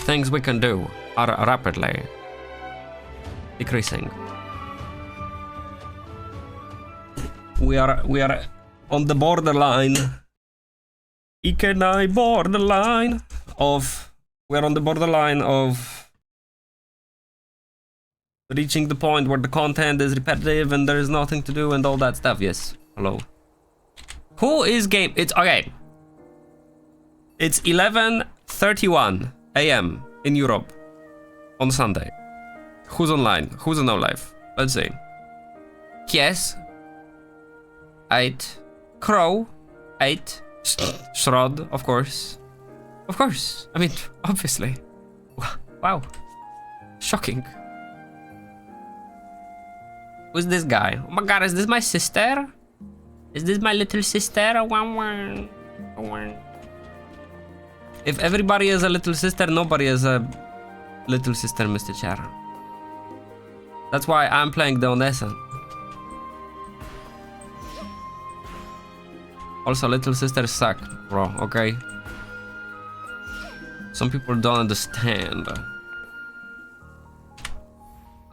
things we can do are rapidly decreasing. We are on the borderline. Ikenai borderline of... We're on the borderline of reaching the point where the content is repetitive and there is nothing to do and all that stuff. Yes. Hello. Who is game? It's okay. It's 11:31 a.m. in Europe on Sunday. Who's online? Who's on live? Let's see. Yes. 8. Crow. 8. Shrod, of course. Of course. I mean, obviously. Wow. Shocking. Who's this guy? Oh my god, is this my sister? Is this my little sister? If everybody is a little sister, nobody is a little sister, Mr. Chair. That's why I'm playing the Onessa. Also, little sisters suck, bro, okay? Some people don't understand.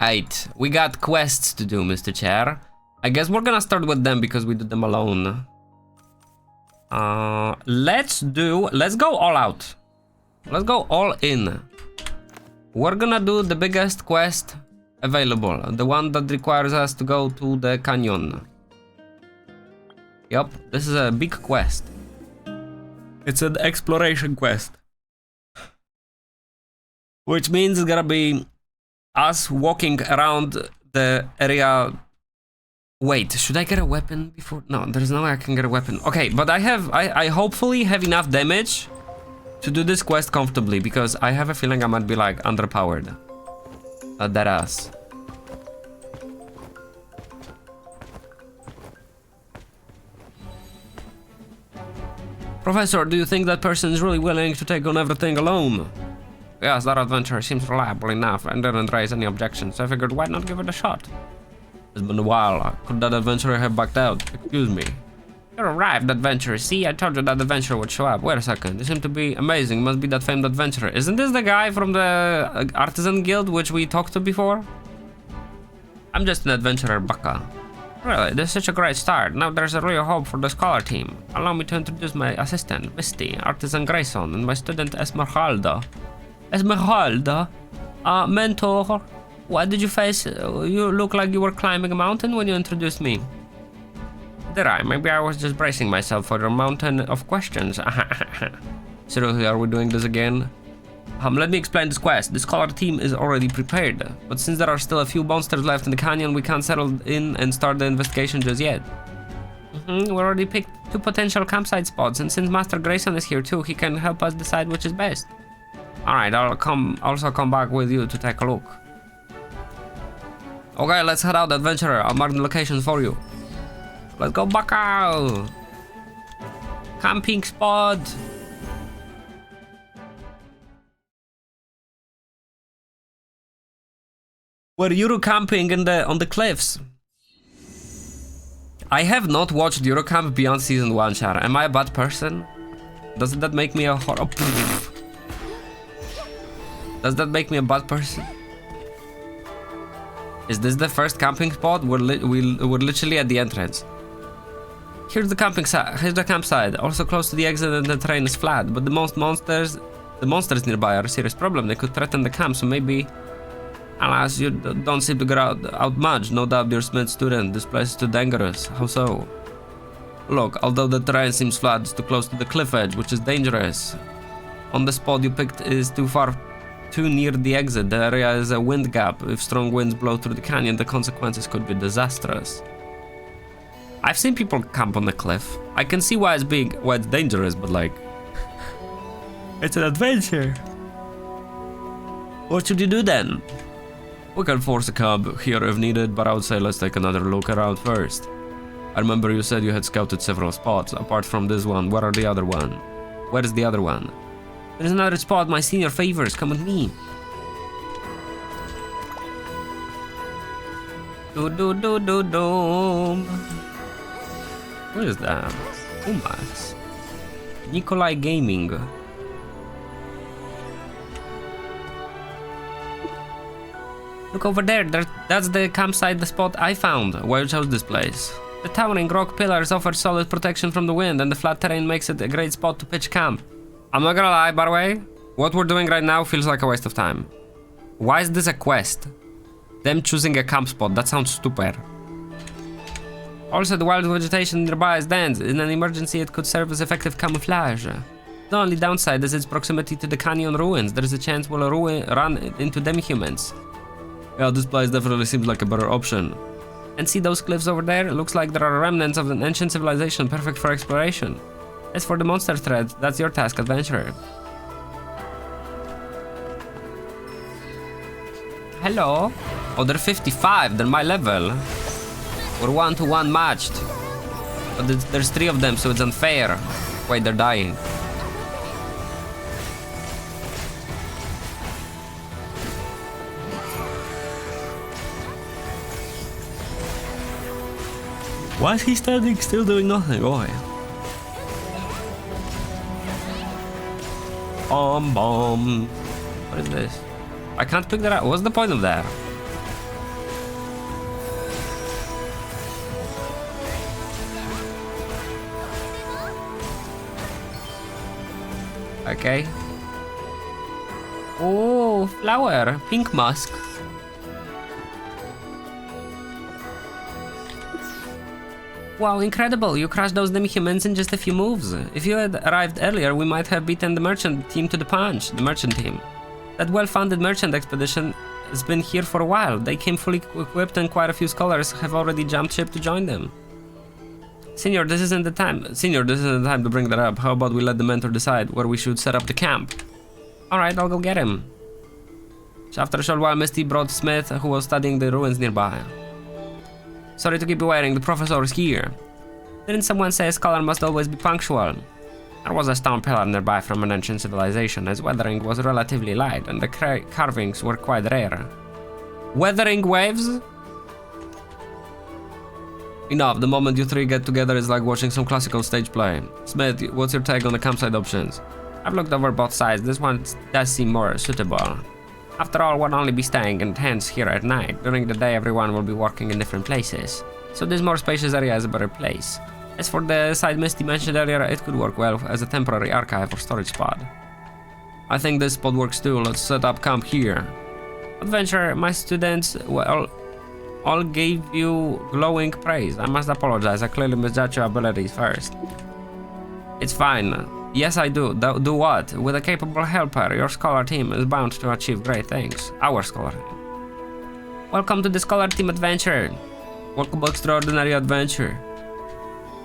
8. We got quests to do, Mr. Chair. I guess we're gonna start with them because we did them alone. Let's go all out. Let's go all in. We're gonna do the biggest quest available. The one that requires us to go to the canyon. Yup, this is a big quest. It's an exploration quest. Which means it's gonna be us walking around the area. Wait, should I get a weapon before? No, there's no way I can get a weapon. Okay, but I hopefully have enough damage to do this quest comfortably, because I have a feeling I might be like underpowered. That ass. Professor, do you think that person is really willing to take on everything alone? Yes, that adventurer seems reliable enough and didn't raise any objections, so I figured why not give it a shot? It's been a while. Could that adventurer have backed out? Excuse me. You arrived, adventurer. See, I told you that adventurer would show up. Wait a second. You seem to be amazing. Must be that famed adventurer. Isn't this the guy from the Artisan Guild which we talked to before? I'm just an adventurer, Baka. Really, this is such a great start. Now there's a real hope for the scholar team. Allow me to introduce my assistant, Misty, Artisan Grayson, and my student Esmeralda. Esmeralda? Mentor, what did you face? You look like you were climbing a mountain when you introduced me. Did I? Maybe I was just bracing myself for your mountain of questions. Seriously, are we doing this again? Let me explain this quest. The scholar team is already prepared, but since there are still a few monsters left in the canyon, we can't settle in and start the investigation just yet. We already picked 2 potential campsite spots, and since Master Grayson is here too, he can help us decide which is best. Alright, I'll also come back with you to take a look. Okay, let's head out, adventurer. I'll mark the locations for you. Let's go back out. Camping spot. We're Eurocamping on the cliffs. I have not watched Eurocamp beyond season 1, Char. Am I a bad person? Doesn't that make me a Does that make me a bad person? Is this the first camping spot? We're literally at the entrance. Here's the campsite. Also close to the exit, and the terrain is flat. But the monsters nearby are a serious problem. They could threaten the camp. So maybe, alas, you don't seem to get out much. No doubt you're Smith's student. This place is too dangerous. How so? Look, although the terrain seems flat, it's too close to the cliff edge, which is dangerous. On the spot you picked is too near the exit. The area is a wind gap. If strong winds blow through the canyon, the consequences could be disastrous. I've seen people camp on the cliff. I can see why it's dangerous, but like, it's an adventure. What should you do then? We can force a camp here if needed, but I would say let's take another look around first. I remember you said you had scouted several spots. Apart from this one, where is the other one? There's another spot my senior favors. Come with me. What is that? Umax. Nikolai Gaming. Look over there, that's the campsite, the spot I found. Why you chose this place? The towering rock pillars offer solid protection from the wind, and the flat terrain makes it a great spot to pitch camp. I'm not gonna lie, by the way, what we're doing right now feels like a waste of time. Why is this a quest? Them choosing a camp spot, that sounds stupid. Also, the wild vegetation nearby is dense. In an emergency, it could serve as effective camouflage. The only downside is its proximity to the canyon ruins. There is a chance we'll run into demi-humans. Yeah, this place definitely seems like a better option. And see those cliffs over there? It looks like there are remnants of an ancient civilization perfect for exploration. As for the monster threat, that's your task, adventurer. Hello? Oh, they're 55, they're my level. We're 1-to-1 matched. But there's 3 of them, so it's unfair. Wait, they're dying. Why is he standing still doing nothing? Why? Bomb. What is this? I can't pick that up. What's the point of that? Okay. Oh, flower. Pink musk. Wow, incredible. You crushed those demi-humans in just a few moves. If you had arrived earlier, we might have beaten the merchant team to the punch. The merchant team. That well-funded merchant expedition has been here for a while. They came fully equipped and quite a few scholars have already jumped ship to join them. Senior, this isn't the time to bring that up. How about we let the mentor decide where we should set up the camp? Alright, I'll go get him. So after a short while, Misty brought Smith, who was studying the ruins nearby. Sorry to keep you waiting, the professor is here. Didn't someone say a scholar must always be punctual? There was a stone pillar nearby from an ancient civilization, as weathering was relatively light and the carvings were quite rare. Weathering waves? Enough, the moment you 3 get together is like watching some classical stage play. Smith, what's your take on the campsite options? I've looked over both sides, this one does seem more suitable. After all, we'll only be staying in tents here at night. During the day, everyone will be working in different places. So this more spacious area is a better place. As for the side Misty mentioned earlier, it could work well as a temporary archive or storage spot. I think this spot works too, let's set up camp here. Adventurer, my students all gave you glowing praise. I must apologize, I clearly misjudged your abilities first. It's fine. Yes, I do. Do what? With a capable helper, your scholar team is bound to achieve great things. Our scholar team. Welcome to the scholar team adventure. Welcome to extraordinary adventure.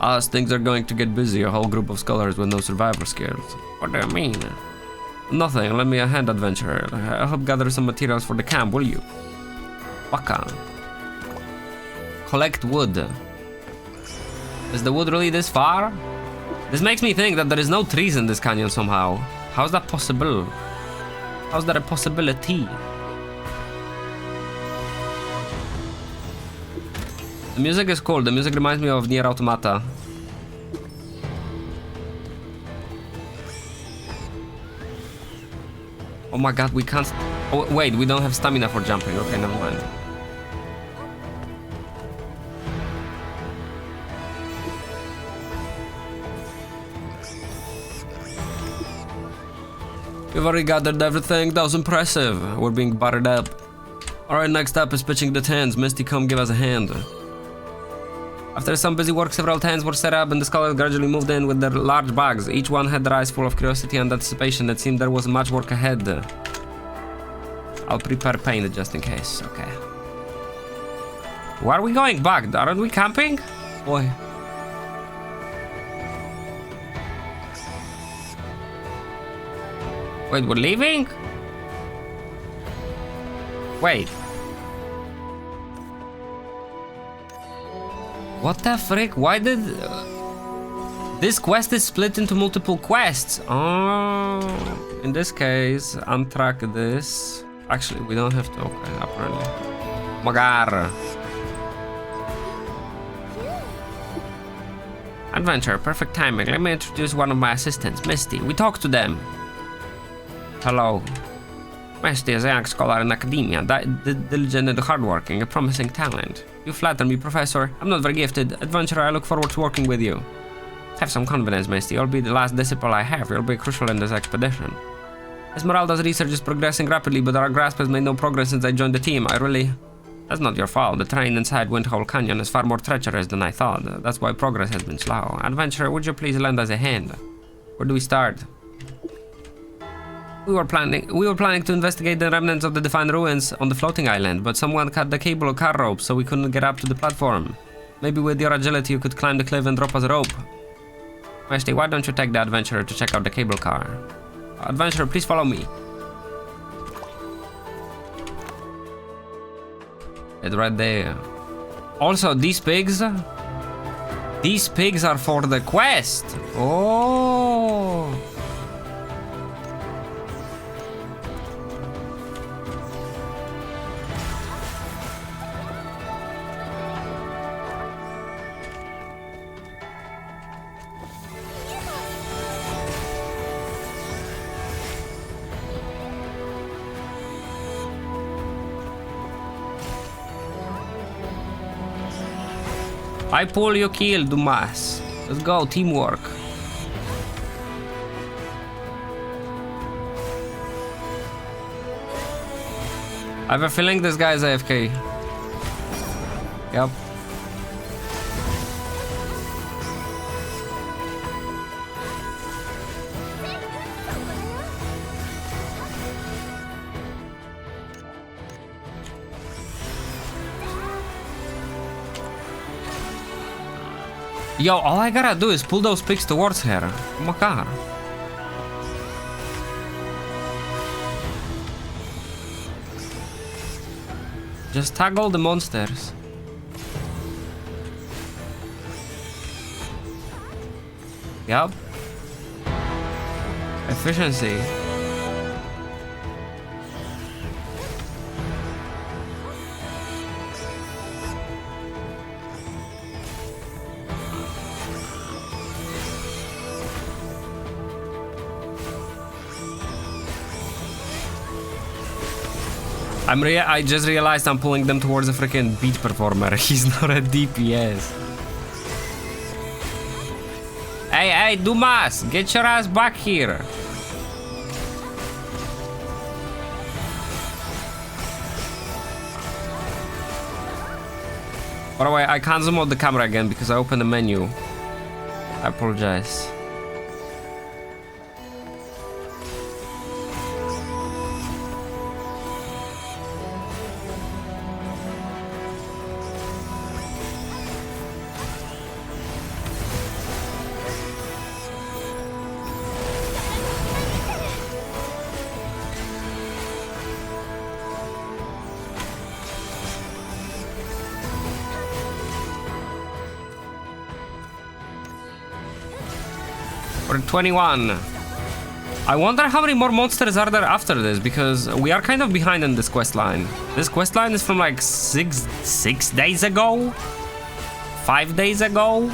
As things are going to get busy, a whole group of scholars with no survivor skills. What do you mean? Nothing, lend me a hand, adventurer. I'll help gather some materials for the camp, will you? Waka. Collect wood. Is the wood really this far? This makes me think that there is no trees in this canyon somehow. How's that possible? How's that a possibility? The music is cool. The music reminds me of Nier Automata. Oh my god, we can't... Oh, wait, we don't have stamina for jumping. Okay, never mind. We've already gathered everything. That was impressive. We're being buttered up. Alright, next up is pitching the tents. Misty, come give us a hand. After some busy work, several tents were set up and the scholars gradually moved in with their large bags. Each one had their eyes full of curiosity and anticipation. It seemed there was much work ahead. I'll prepare paint just in case. Okay. Where are we going back? Aren't we camping? Boy. Wait, we're leaving? Wait. What the frick? Why did... This quest is split into multiple quests. Oh, in this case, untrack this. Actually, we don't have to. Okay, apparently. Magar. Adventure, perfect timing. Let me introduce one of my assistants, Misty. We talked to them. Hello. Majesty is a young scholar in academia, diligent and hardworking, a promising talent. You flatter me, Professor. I'm not very gifted. Adventurer, I look forward to working with you. Have some confidence, Majesty. You'll be the last disciple I have. You'll be crucial in this expedition. Esmeralda's research is progressing rapidly, but our grasp has made no progress since I joined the team. That's not your fault. The terrain inside Windhole Canyon is far more treacherous than I thought. That's why progress has been slow. Adventurer, would you please lend us a hand? Where do we start? We were planning to investigate the remnants of the Defined Ruins on the floating island, but someone cut the cable car rope, so we couldn't get up to the platform. Maybe with your agility you could climb the cliff and drop us a rope. Majesty, why don't you take the adventurer to check out the cable car? Adventurer, please follow me. It's right there. Also, these pigs are for the quest. Oh. I pull, you kill, Dumas. Let's go, teamwork. I have a feeling this guy is AFK. Yep. Yo, all I gotta do is pull those pigs towards her. Oh my god. Just toggle the monsters. Yup. Efficiency. I just realized I'm pulling them towards a freaking beat performer. He's not a DPS. Hey, Dumas, get your ass back here. By the way, I can't zoom out the camera again because I opened the menu. I apologize. We're 21. I wonder how many more monsters are there after this, because we are kind of behind in this quest line. This quest line is from like six days ago? 5 days ago?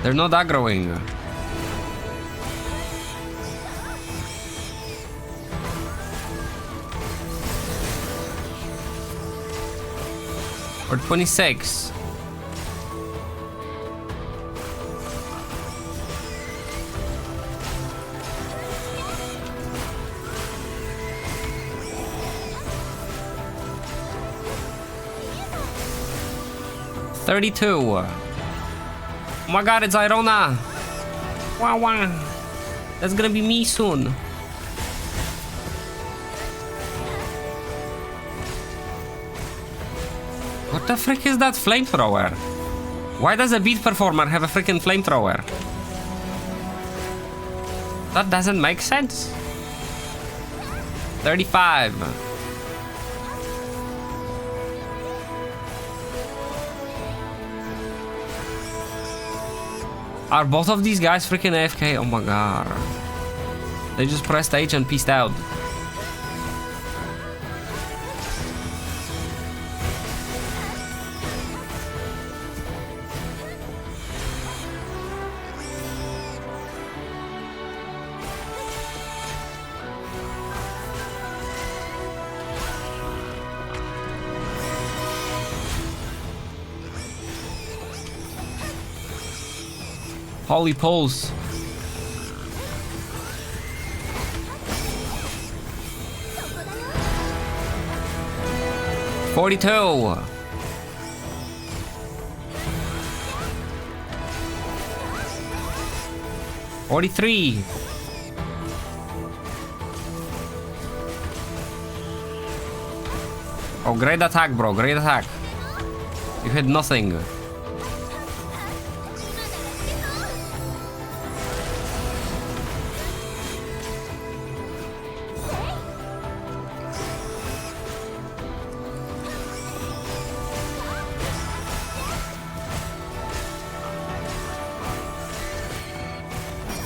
They're not aggroing. Or 26. $32. Oh my god, it's Irona! Wow, wow. That's gonna be me soon. What the frick is that flamethrower? Why does a beat performer have a freaking flamethrower? That doesn't make sense. 35. Are both of these guys freaking AFK? Oh my god. They just pressed H and peaced out. Holy Pulse. $42. $43. Oh, great attack, bro. Great attack. You hit nothing.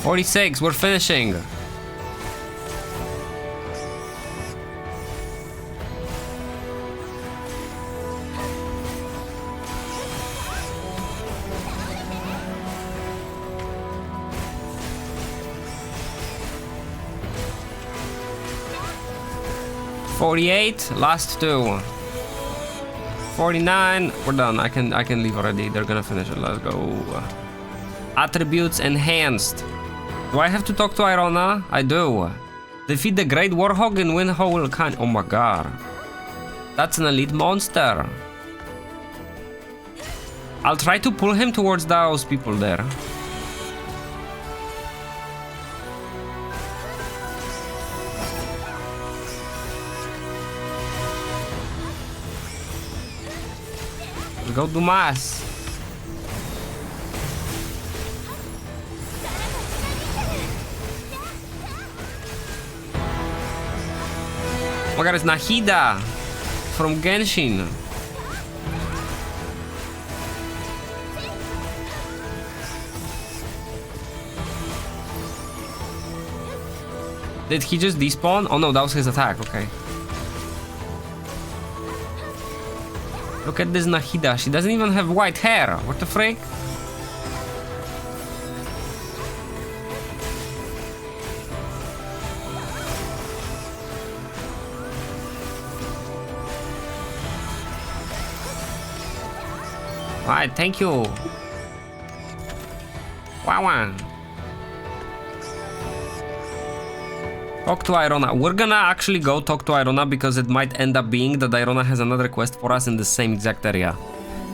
$46, we're finishing. $48, last two. $49, we're done. I can leave already. They're gonna finish it. Let's go. Attributes enhanced. Do I have to talk to Irona? I do. Defeat the Great Warhog in Windhole Canyon. Oh my god. That's an elite monster. I'll try to pull him towards those people there. Let's go Dumas. Oh my god, it's Nahida from Genshin. Did he just despawn? Oh no, that was his attack, okay. Look at this Nahida, she doesn't even have white hair. What the frick? Alright, thank you. Wow. Talk to Irona. We're gonna actually go talk to Irona because it might end up being that Irona has another quest for us in the same exact area.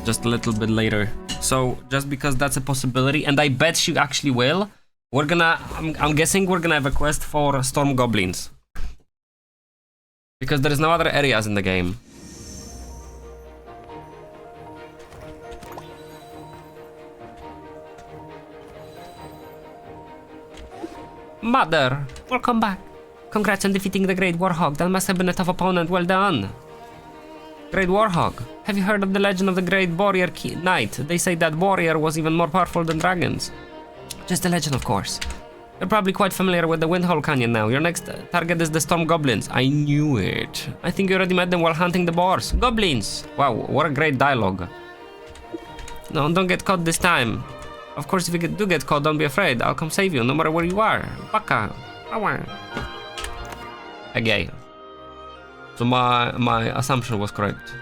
Just a little bit later. So, just because that's a possibility, and I bet she actually will, we're gonna... I'm guessing we're gonna have a quest for Storm Goblins. Because there is no other areas in the game. Mother, welcome back. Congrats on defeating the Great Warhog. That must have been a tough opponent. Well done. Great Warhog. Have you heard of the legend of the Great Warrior Knight? They say that warrior was even more powerful than dragons. Just a legend, of course. You're probably quite familiar with the Windhole Canyon now. Your next target is the Storm Goblins. I knew it. I think you already met them while hunting the boars. Goblins! Wow, what a great dialogue. No, don't get caught this time. Of course, if you do get caught, don't be afraid. I'll come save you, no matter where you are. Baka. Okay. So my assumption was correct.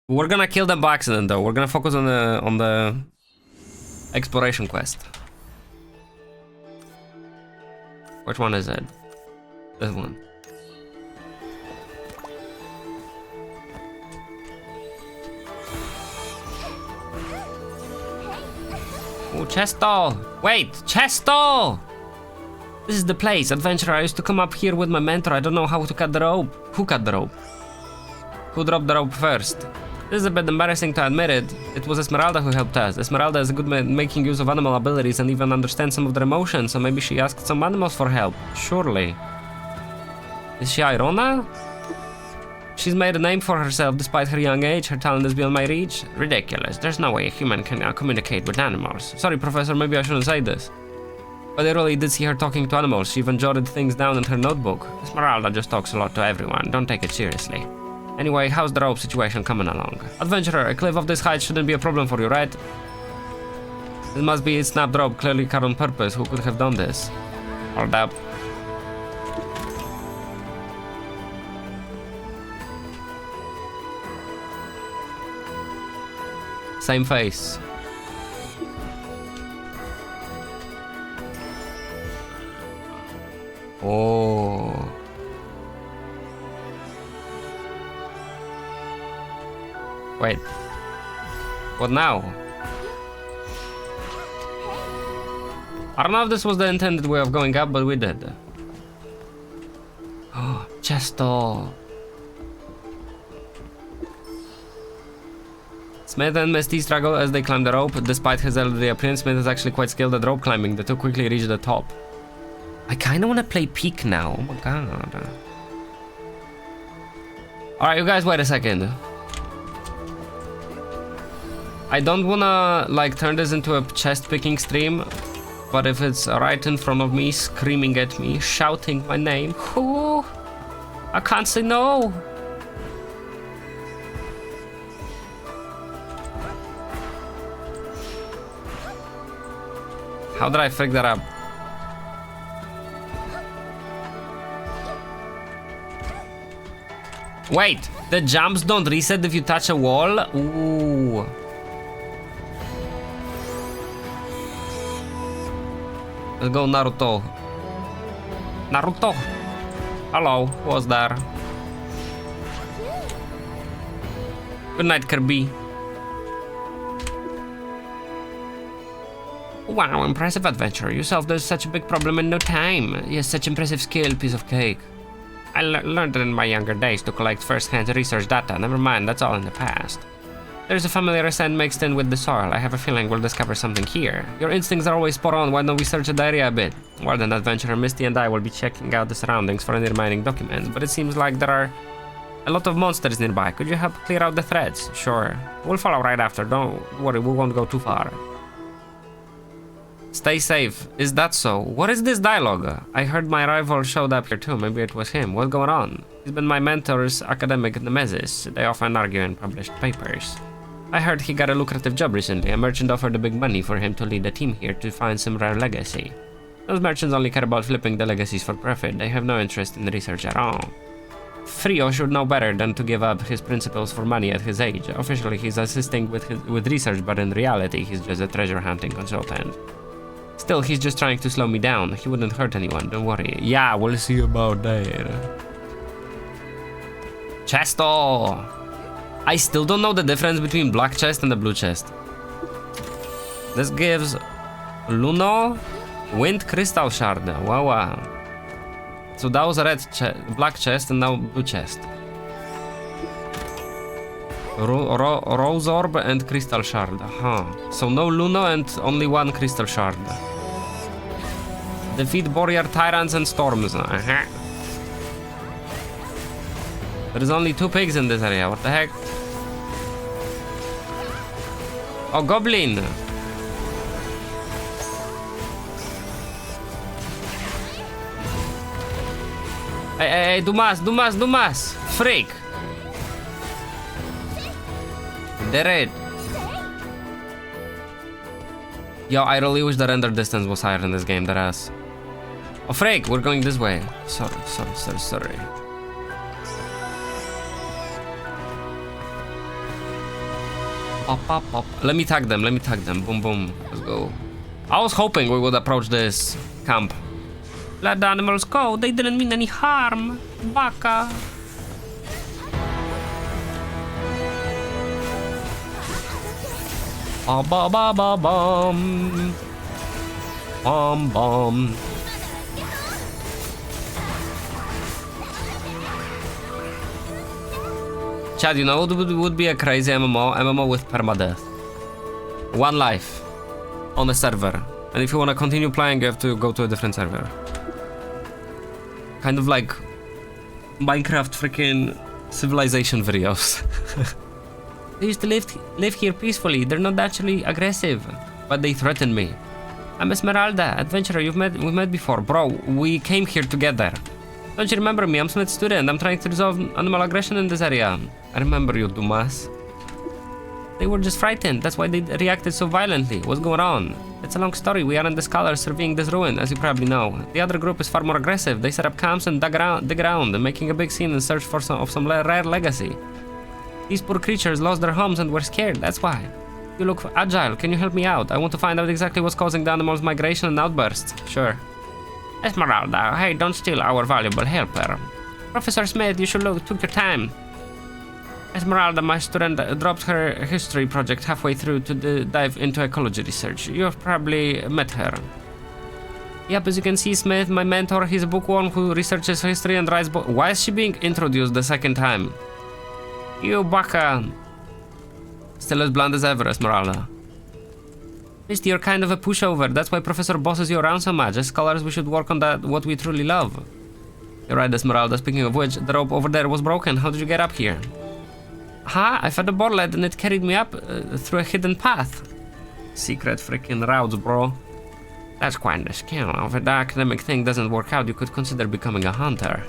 We're gonna kill them by accident, though. We're gonna focus on the exploration quest. Which one is it? This one. Oh, Chesto! Wait, Chesto! This is the place, adventurer. I used to come up here with my mentor. I don't know how to cut the rope. Who cut the rope? Who dropped the rope first? This is a bit embarrassing to admit it. It was Esmeralda who helped us. Esmeralda is good at making use of animal abilities and even understands some of their emotions, so maybe she asked some animals for help. Surely. Is she Irona? She's made a name for herself despite her young age. Her talent is beyond my reach. Ridiculous. There's no way a human can communicate with animals. Sorry, Professor, maybe I shouldn't say this. But I really did see her talking to animals. She even jotted things down in her notebook. Esmeralda just talks a lot to everyone. Don't take it seriously. Anyway, how's the rope situation coming along? Adventurer, a cliff of this height shouldn't be a problem for you, right? It must be a snapped rope, clearly cut on purpose. Who could have done this? Hold up. Same face. Oh. Wait. What now? I don't know if this was the intended way of going up, but we did. Oh, Chesto. Smith and Misty struggle as they climb the rope. Despite his elderly appearance, Smith is actually quite skilled at rope climbing. The two quickly reach the top. I kinda wanna play Peak now. Oh my god. Alright, you guys, wait a second. I don't wanna, like, turn this into a chest picking stream, but if it's right in front of me, screaming at me, shouting my name, whoo, I can't say no. How did I freak that up? Wait, the jumps don't reset if you touch a wall? Ooh. Let's go, Naruto. Naruto! Hello, who was there? Good night, Kirby. Wow, impressive adventure. You solved such a big problem in no time. Yes, such impressive skill, piece of cake. I learned it in my younger days to collect first-hand research data. Never mind, that's all in the past. There's a familiar scent mixed in with the soil. I have a feeling we'll discover something here. Your instincts are always spot on. Why don't we search the area a bit? Well then, adventurer Misty and I will be checking out the surroundings for any remaining documents, but it seems like there are a lot of monsters nearby. Could you help clear out the threads? Sure. We'll follow right after. Don't worry, we won't go too far. Stay safe. Is that so? What is this dialogue? I heard my rival showed up here too. Maybe it was him. What's going on? He's been my mentor's academic nemesis. They often argue in published papers. I heard he got a lucrative job recently. A merchant offered a big money for him to lead a team here to find some rare legacy. Those merchants only care about flipping the legacies for profit. They have no interest in research at all. Frio should know better than to give up his principles for money at his age. Officially, he's assisting with research, but in reality, he's just a treasure hunting consultant. Still, he's just trying to slow me down. He wouldn't hurt anyone, don't worry. Yeah, we'll see about that. Chesto! I still don't know the difference between black chest and the blue chest. This gives Luno Wind Crystal Shard. Wow, wow. So that was a black chest and now blue chest. Rose Orb and Crystal Shard. So no Luno and only one Crystal Shard. Defeat Boreal Tyrants and Storms. There's only 2 pigs in this area. What the heck? Oh, Goblin! Hey, do más! Freak! Did it! Yo, I really wish the render distance was higher in this game, that ass. Oh, freak! We're going this way. Sorry. Pop. Let me tag them. Boom, boom. Let's go. I was hoping we would approach this camp. Let the animals go. They didn't mean any harm. Baka. Bum. Chad, you know what would be a crazy MMO with permadeath. 1 life on a server, and if you want to continue playing, you have to go to a different server. Kind of like Minecraft freaking civilization videos. They used to live here peacefully. They're not actually aggressive, but they threaten me. I'm Esmeralda, adventurer we've met before. Bro, we came here together. Don't you remember me? I'm Smith's student. I'm trying to resolve animal aggression in this area. I remember you, Dumas. They were just frightened. That's why they reacted so violently. What's going on? It's a long story. We aren't the scholars surveying this ruin, as you probably know. The other group is far more aggressive. They set up camps and dig around, making a big scene in search for some rare legacy. These poor creatures lost their homes and were scared. That's why. You look agile. Can you help me out? I want to find out exactly what's causing the animals' migration and outbursts. Sure. Esmeralda, hey, don't steal our valuable helper. Professor Smith, you should took your time. Esmeralda, my student, dropped her history project halfway through to dive into ecology research. You have probably met her. Yep, as you can see, Smith, my mentor, he's a bookworm who researches history and writes books. Why is she being introduced the second time? You baka. Still as blunt as ever, Esmeralda. Misty, you're kind of a pushover. That's why Professor bosses you around so much. As scholars, we should work on what we truly love. You're right, Esmeralda. Speaking of which, the rope over there was broken. How did you get up here? I found a boardlet and it carried me up through a hidden path. Secret freaking routes, bro. That's quite the skill. If the academic thing doesn't work out, you could consider becoming a hunter.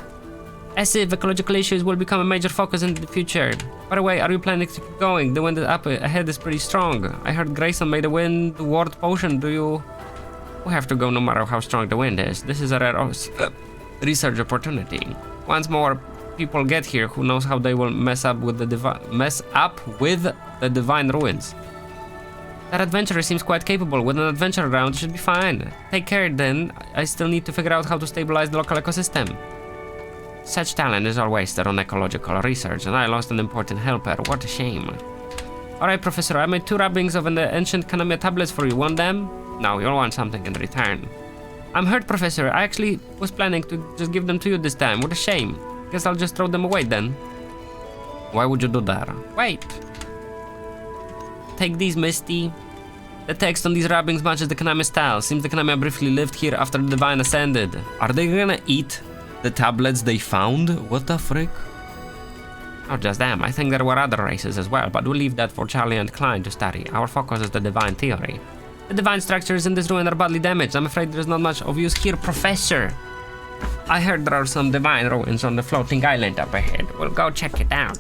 As if ecological issues will become a major focus in the future. By the way, are you planning to keep going? The wind up ahead is pretty strong. I heard Grayson made a wind ward potion. Do you... We have to go no matter how strong the wind is. This is a rare research opportunity. Once more people get here, who knows how they will mess up with the divine ruins. That adventurer seems quite capable. With an adventure around, it should be fine. Take care then. I still need to figure out how to stabilize the local ecosystem. Such talent is all wasted on ecological research, and I lost an important helper. What a shame. Alright, Professor, I made 2 rubbings of the ancient Kanamia tablets for you. Want them? No, you'll want something in return. I'm hurt, Professor. I actually was planning to just give them to you this time. What a shame. Guess I'll just throw them away then. Why would you do that? Wait. Take these, Misty. The text on these rubbings matches the Kanamia style. Seems the Kanamia briefly lived here after the Divine ascended. Are they gonna eat the tablets they found? What the frick? Not just them, I think there were other races as well, but we'll leave that for Charlie and Klein to study. Our focus is the divine theory. The divine structures in this ruin are badly damaged. I'm afraid there's not much of use here, Professor. I heard there are some divine ruins on the floating island up ahead. We'll go check it out.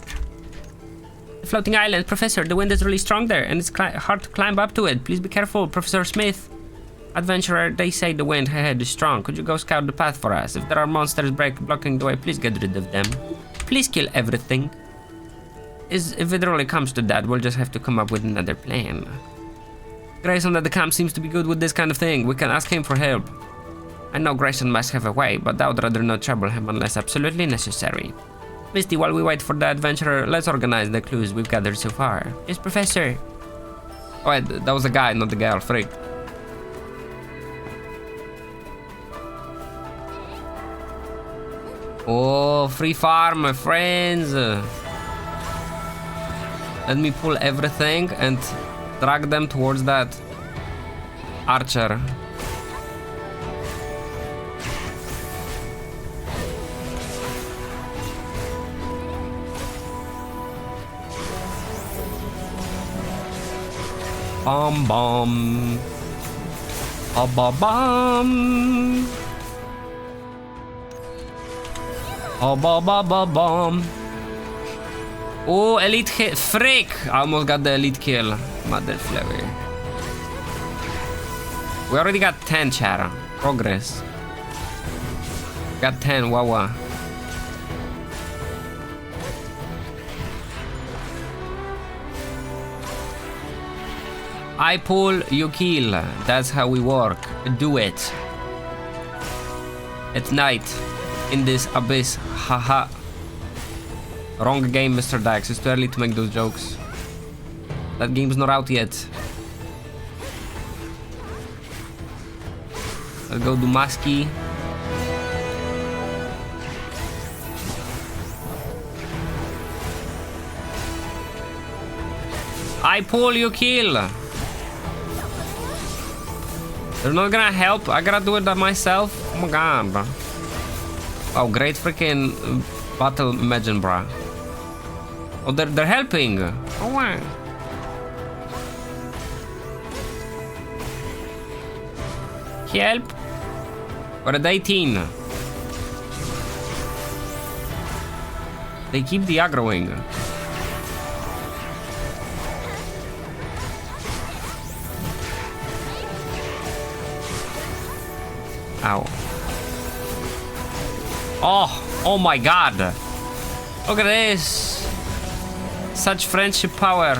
The floating island, Professor, the wind is really strong there, and it's hard to climb up to it. Please be careful, Professor Smith. Adventurer, they say the wind ahead is strong. Could you go scout the path for us? If there are monsters blocking the way, please get rid of them. Please kill everything. If it really comes to that, we'll just have to come up with another plan. Grayson at the camp seems to be good with this kind of thing. We can ask him for help. I know Grayson must have a way, but I would rather not trouble him unless absolutely necessary. Misty, while we wait for the adventurer, let's organize the clues we've gathered so far. Yes, Professor. Oh, wait, that was a guy, not the girl. Freak. Oh, free farm, my friends. Let me pull everything and drag them towards that archer. Bomb bomb. Ba-ba-bum. Oh, ba-ba-ba-bum. Oh, elite hit. Frick! I almost got the elite kill. Mother flower. We already got 10, Chara. Progress. Got 10, Wawa. I pull, you kill. That's how we work. Do it. At night. In this abyss. Haha. Wrong game, Mr. Dax. It's too early to make those jokes. That game's not out yet. Let's go do Maski. I pull, you kill. They're not gonna help. I gotta do it by myself. Oh my god. Oh, great freaking Battle Imagine, bruh. Oh, they're helping. Oh, wow. Help. We're at 18. They keep the aggroing. Ow. Oh my god. Look at this. Such friendship power.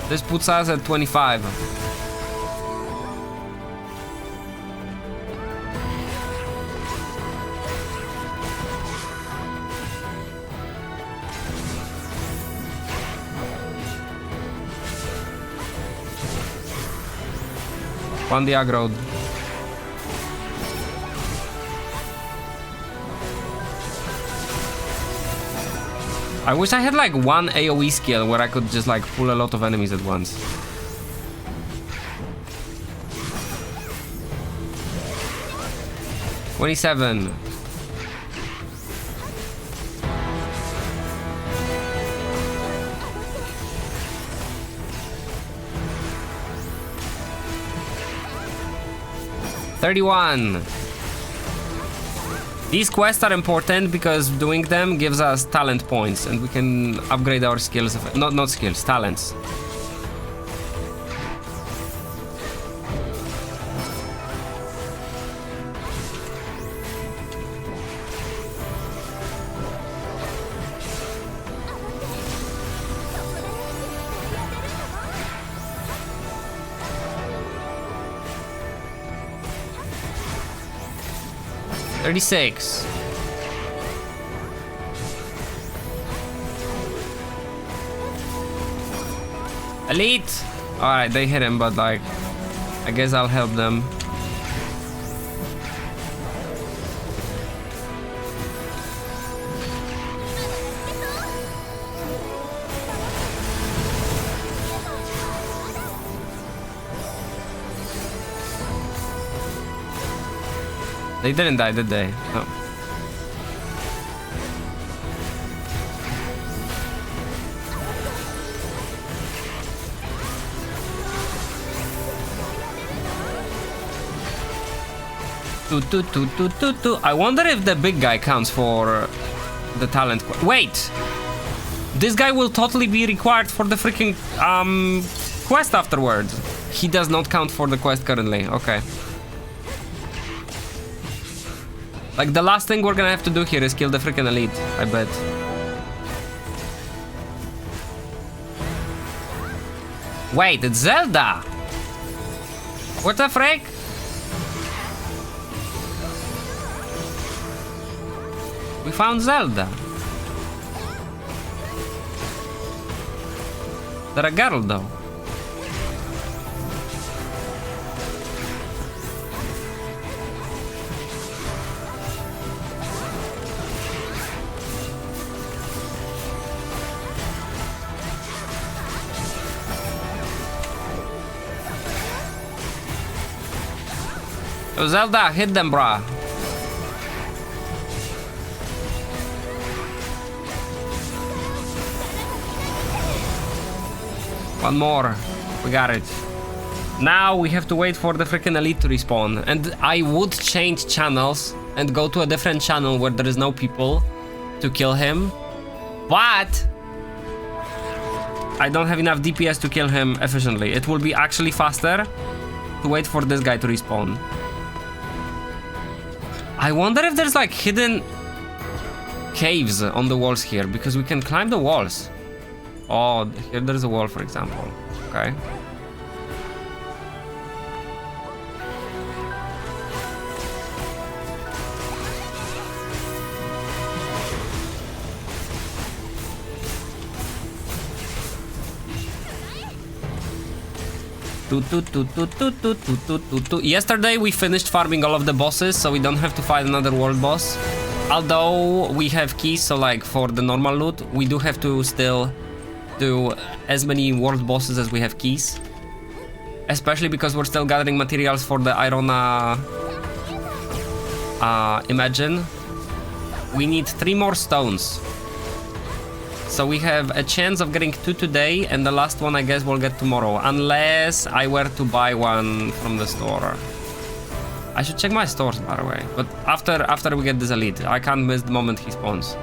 This puts us at 25. On the aggro. I wish I had like one AoE skill where I could just like pull a lot of enemies at once. $27. $31. These quests are important because doing them gives us talent points and we can upgrade our skills. Not skills, talents. $36. Elite! Alright, they hit him, but like, I guess I'll help them. They didn't die, did they? No. I wonder if the big guy counts for the talent. Wait! This guy will totally be required for the freaking quest afterwards. He does not count for the quest currently. Okay. Like, the last thing we're gonna have to do here is kill the freaking elite, I bet. Wait, it's Zelda! What the frick? We found Zelda. They're a girl, though. Zelda, hit them, brah. One more. We got it. Now we have to wait for the freaking elite to respawn. And I would change channels and go to a different channel where there is no people to kill him. But I don't have enough DPS to kill him efficiently. It will be actually faster to wait for this guy to respawn. I wonder if there's like hidden caves on the walls here, because we can climb the walls. Oh, here there's a wall, for example. Okay. Yesterday we finished farming all of the bosses, so we don't have to fight another world boss. Although we have keys, so like for the normal loot, we do have to still do as many world bosses as we have keys. especially because we're still gathering materials for the Irona Imagine. We need 3 more stones. So we have a chance of getting 2 today, and the last one I guess we'll get tomorrow, unless I were to buy one from the store. I should check my stores, by the way, but after we get this elite. I can't miss the moment he spawns.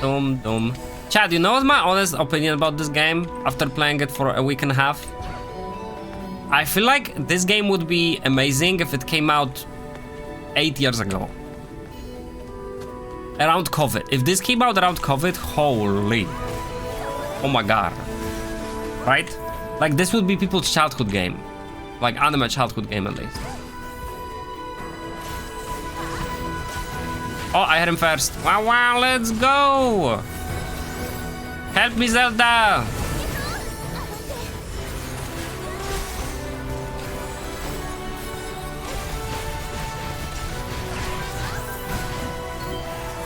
Dum. Chad, you know what's my honest opinion about this game after playing it for a week and a half? I feel like this game would be amazing if it came out 8 years ago. Around COVID. If this came out around COVID, holy. Oh my god. Right? Like this would be people's childhood game. Like anime childhood game at least. Oh, I had him first. Wow, let's go! Help me, Zelda!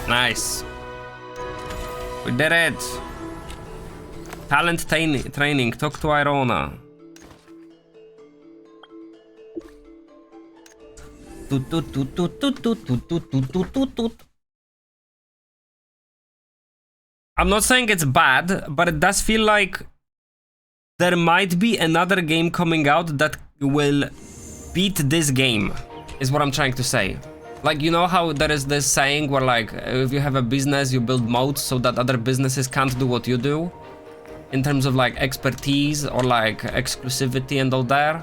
Nice. We did it. Talent training. Talk to Irona. I'm not saying it's bad, but it does feel like there might be another game coming out that will beat this game, is what I'm trying to say. Like, you know how there is this saying where like, if you have a business, you build moats so that other businesses can't do what you do? In terms of like expertise or like exclusivity and all that.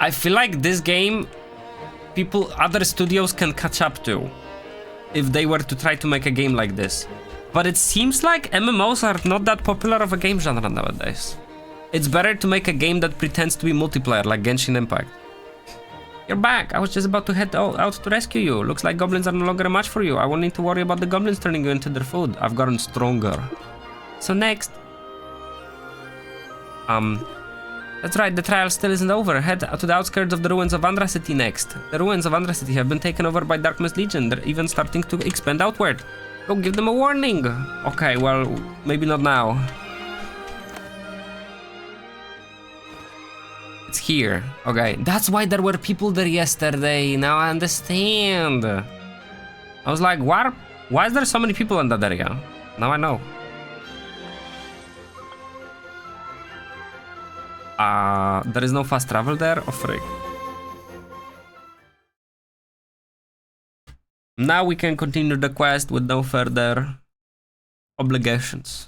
I feel like this game, other studios can catch up to if they were to try to make a game like this. But it seems like MMOs are not that popular of a game genre nowadays. It's better to make a game that pretends to be multiplayer, like Genshin Impact. You're back. I was just about to head out to rescue you. Looks like goblins are no longer a match for you. I won't need to worry about the goblins turning you into their food. I've gotten stronger. So next. That's right, the trial still isn't over. Head to the outskirts of the ruins of Andra City next. The ruins of Andra City have been taken over by Darkness Legion. They're even starting to expand outward. Go give them a warning. Okay, well, maybe not now. It's here. Okay, that's why there were people there yesterday. Now I understand. I was like, what? Why is there so many people in that area? Now I know. There is no fast travel there? Oh, frick. Now we can continue the quest with no further obligations.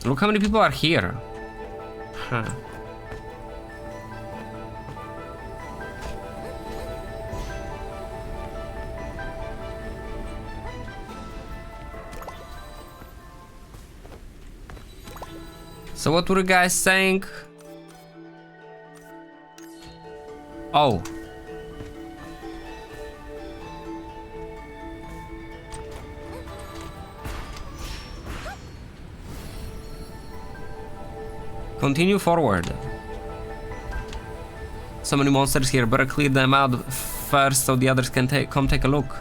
Look how many people are here. Huh. So what were you guys saying? Oh. Continue forward. So many monsters here, better clear them out first so the others can come take a look.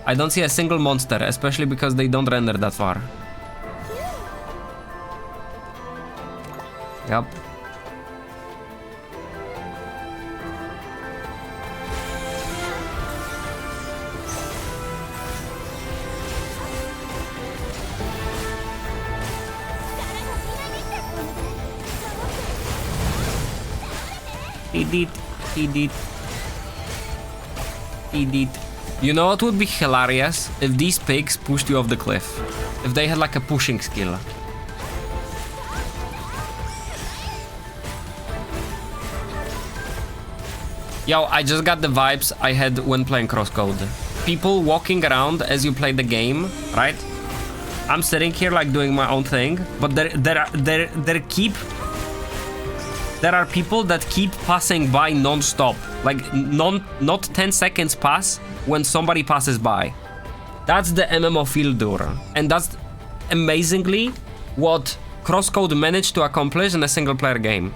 I don't see a single monster, especially because they don't render that far. Yep. He did. You know what would be hilarious? If these pigs pushed you off the cliff. If they had like a pushing skill. Yo, I just got the vibes I had when playing Crosscode. People walking around as you play the game, right? I'm sitting here like doing my own thing, but there are people that keep passing by non-stop. Like not 10 seconds pass when somebody passes by. That's the MMO feel, Dura. And that's amazingly what Crosscode managed to accomplish in a single player game.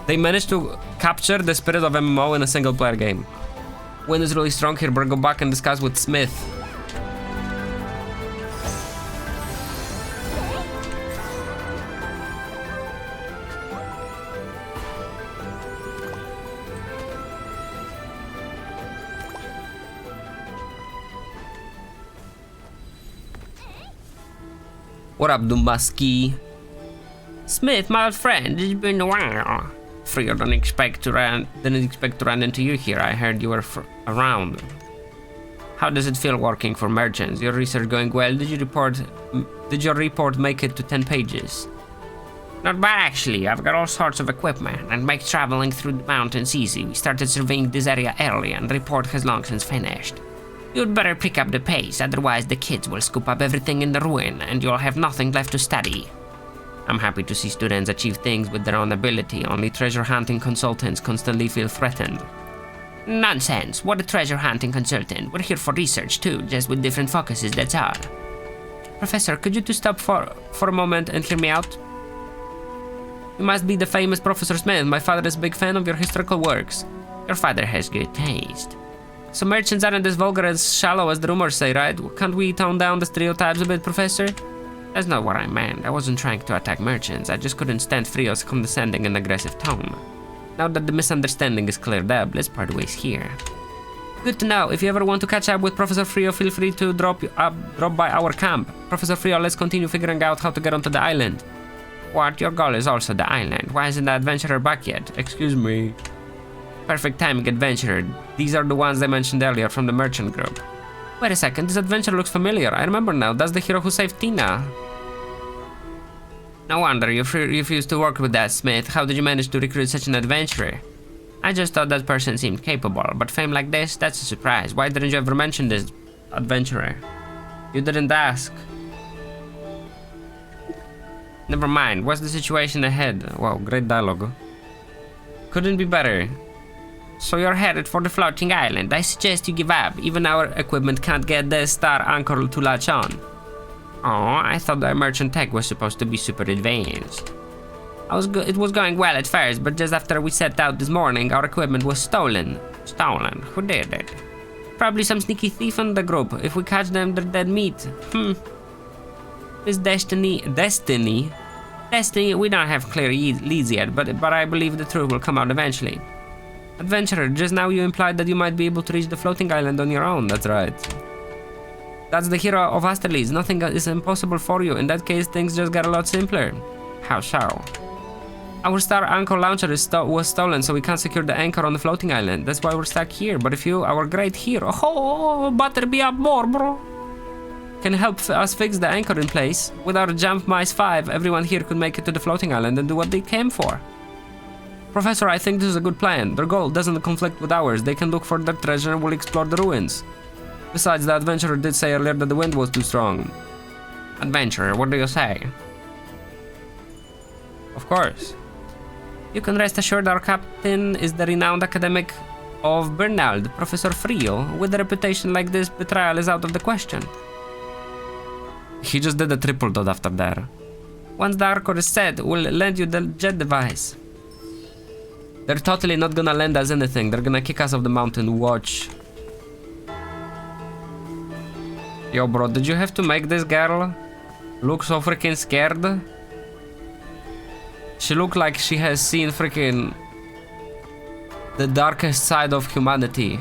They managed to capture the spirit of MMO in a single player game. Wind is really strong here, but go back and discuss with Smith. What up, Dumbaski? Smith, my old friend, it's been a while. Frio didn't expect to run into you here. I heard you were around. How does it feel working for merchants? Your research going well? Did your report make it to 10 pages? Not bad actually. I've got all sorts of equipment and make traveling through the mountains easy. We started surveying this area early and the report has long since finished. You'd better pick up the pace, otherwise the kids will scoop up everything in the ruin and you'll have nothing left to study. I'm happy to see students achieve things with their own ability. Only treasure hunting consultants constantly feel threatened. Nonsense. What a treasure hunting consultant. We're here for research too, just with different focuses, that's all. Professor, could you two stop for a moment and hear me out? You must be the famous Professor Smith. My father is a big fan of your historical works. Your father has good taste. So merchants aren't as vulgar and shallow as the rumors say, right? Can't we tone down the stereotypes a bit, Professor? That's not what I meant. I wasn't trying to attack merchants. I just couldn't stand Frio's condescending and aggressive tone. Now that the misunderstanding is cleared up, let's part ways here. Good to know. If you ever want to catch up with Professor Frio, feel free to drop by our camp. Professor Frio, let's continue figuring out how to get onto the island. What? Your goal is also the island. Why isn't the adventurer back yet? Excuse me. Perfect timing, adventurer. These are the ones I mentioned earlier from the merchant group. Wait a second, this adventure looks familiar. I remember now. That's the hero who saved Tina. No wonder you refused to work with that, Smith. How did you manage to recruit such an adventurer? I just thought that person seemed capable, but fame like this, that's a surprise. Why didn't you ever mention this adventurer? You didn't ask. Never mind, what's the situation ahead? Wow, great dialogue. Couldn't be better. So you're headed for the floating island. I suggest you give up. Even our equipment can't get the star anchor to latch on. Oh, I thought the merchant tech was supposed to be super advanced. It was going well at first, but just after we set out this morning, our equipment was stolen. Stolen? Who did it? Probably some sneaky thief in the group. If we catch them, they're dead meat. Miss Destiny, we don't have clear leads yet, but I believe the truth will come out eventually. Adventurer, just now you implied that you might be able to reach the floating island on your own. That's right. That's the hero of Asterles. Nothing is impossible for you. In that case, things just get a lot simpler. How so? Our star anchor launcher was stolen, so we can't secure the anchor on the floating island. That's why we're stuck here. But if you, our great hero, butter me up more, bro, can help us fix the anchor in place, with our Jump Mice 5, everyone here could make it to the floating island and do what they came for. Professor, I think this is a good plan. Their goal doesn't conflict with ours. They can look for their treasure and we'll explore the ruins. Besides, the adventurer did say earlier that the wind was too strong. Adventurer, what do you say? Of course. You can rest assured our captain is the renowned academic of Bernald, Professor Frio. With a reputation like this, betrayal is out of the question. He just did a triple dot after that. Once the anchor is set, we'll lend you the jet device. They're totally not gonna lend us anything. They're gonna kick us off the mountain. Watch. Yo, bro, did you have to make this girl look so freaking scared? She looked like she has seen freaking the darkest side of humanity.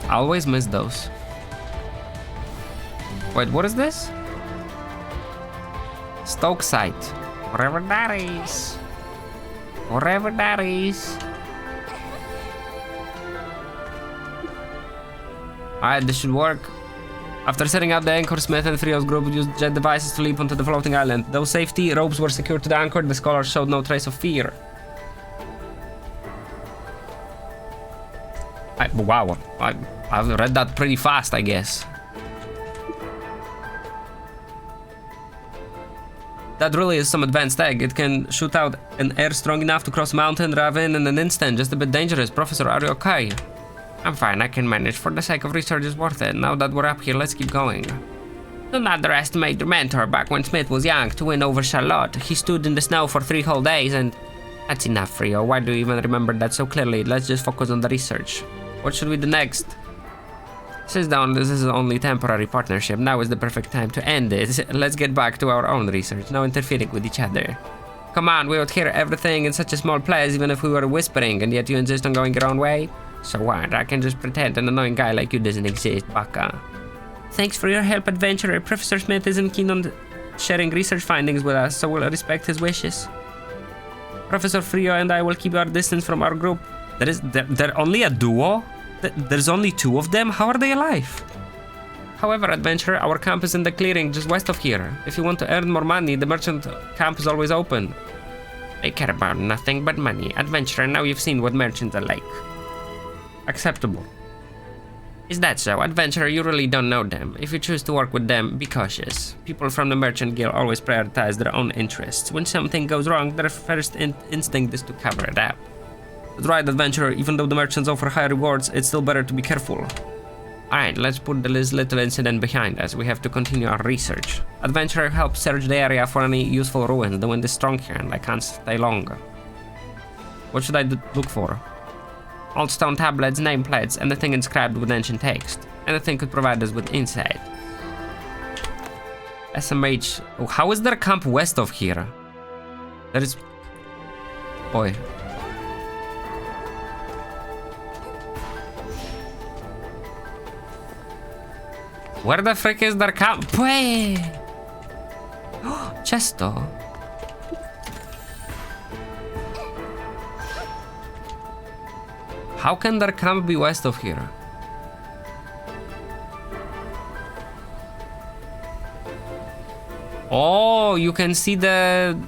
I always miss those. Wait, what is this? Stoke site. Wherever that is. Wherever that is. Alright, this should work. After setting up the anchor, Smith and Frio's group used jet devices to leap onto the floating island. Though safety ropes were secured to the anchor, the scholars showed no trace of fear. Wow, I've read that pretty fast, I guess. That really is some advanced tech. It can shoot out an air strong enough to cross a mountain ravine in an instant. Just a bit dangerous. Professor, are you okay? I'm fine, I can manage. For the sake of research, it's worth it. Now that we're up here, let's keep going. Don't underestimate your mentor. Back when Smith was young, to win over Charlotte, he stood in the snow for 3 whole days and... That's enough, Frio. Why do you even remember that so clearly? Let's just focus on the research. What should we do next? Sit down, this is only temporary partnership. Now is the perfect time to end it. Let's get back to our own research, no interfering with each other. Come on, we would hear everything in such a small place even if we were whispering, and yet you insist on going your own way? So what? I can just pretend an annoying guy like you doesn't exist, baka. Thanks for your help, adventurer. Professor Smith isn't keen on sharing research findings with us, so we'll respect his wishes. Professor Frio and I will keep our distance from our group. They're only a duo? There's only 2 of them? How are they alive? However, adventurer, our camp is in the clearing just west of here. If you want to earn more money, the merchant camp is always open. They care about nothing but money. Adventurer, now you've seen what merchants are like. Acceptable. Is that so? Adventurer, you really don't know them. If you choose to work with them, be cautious. People from the merchant guild always prioritize their own interests. When something goes wrong, their first instinct is to cover it up. That's right, adventurer. Even though the merchants offer high rewards, it's still better to be careful. Alright, let's put this little incident behind us. We have to continue our research. Adventurer, help search the area for any useful ruins. The wind is strong here and I can't stay long. What should I look for? Old stone tablets, nameplates, anything inscribed with ancient text. Anything could provide us with insight. SMH. Oh, how is there a camp west of here? There is... Boy. Where the frick is their camp? Boy! Chesto. How can their camp be west of here? Oh, you can see the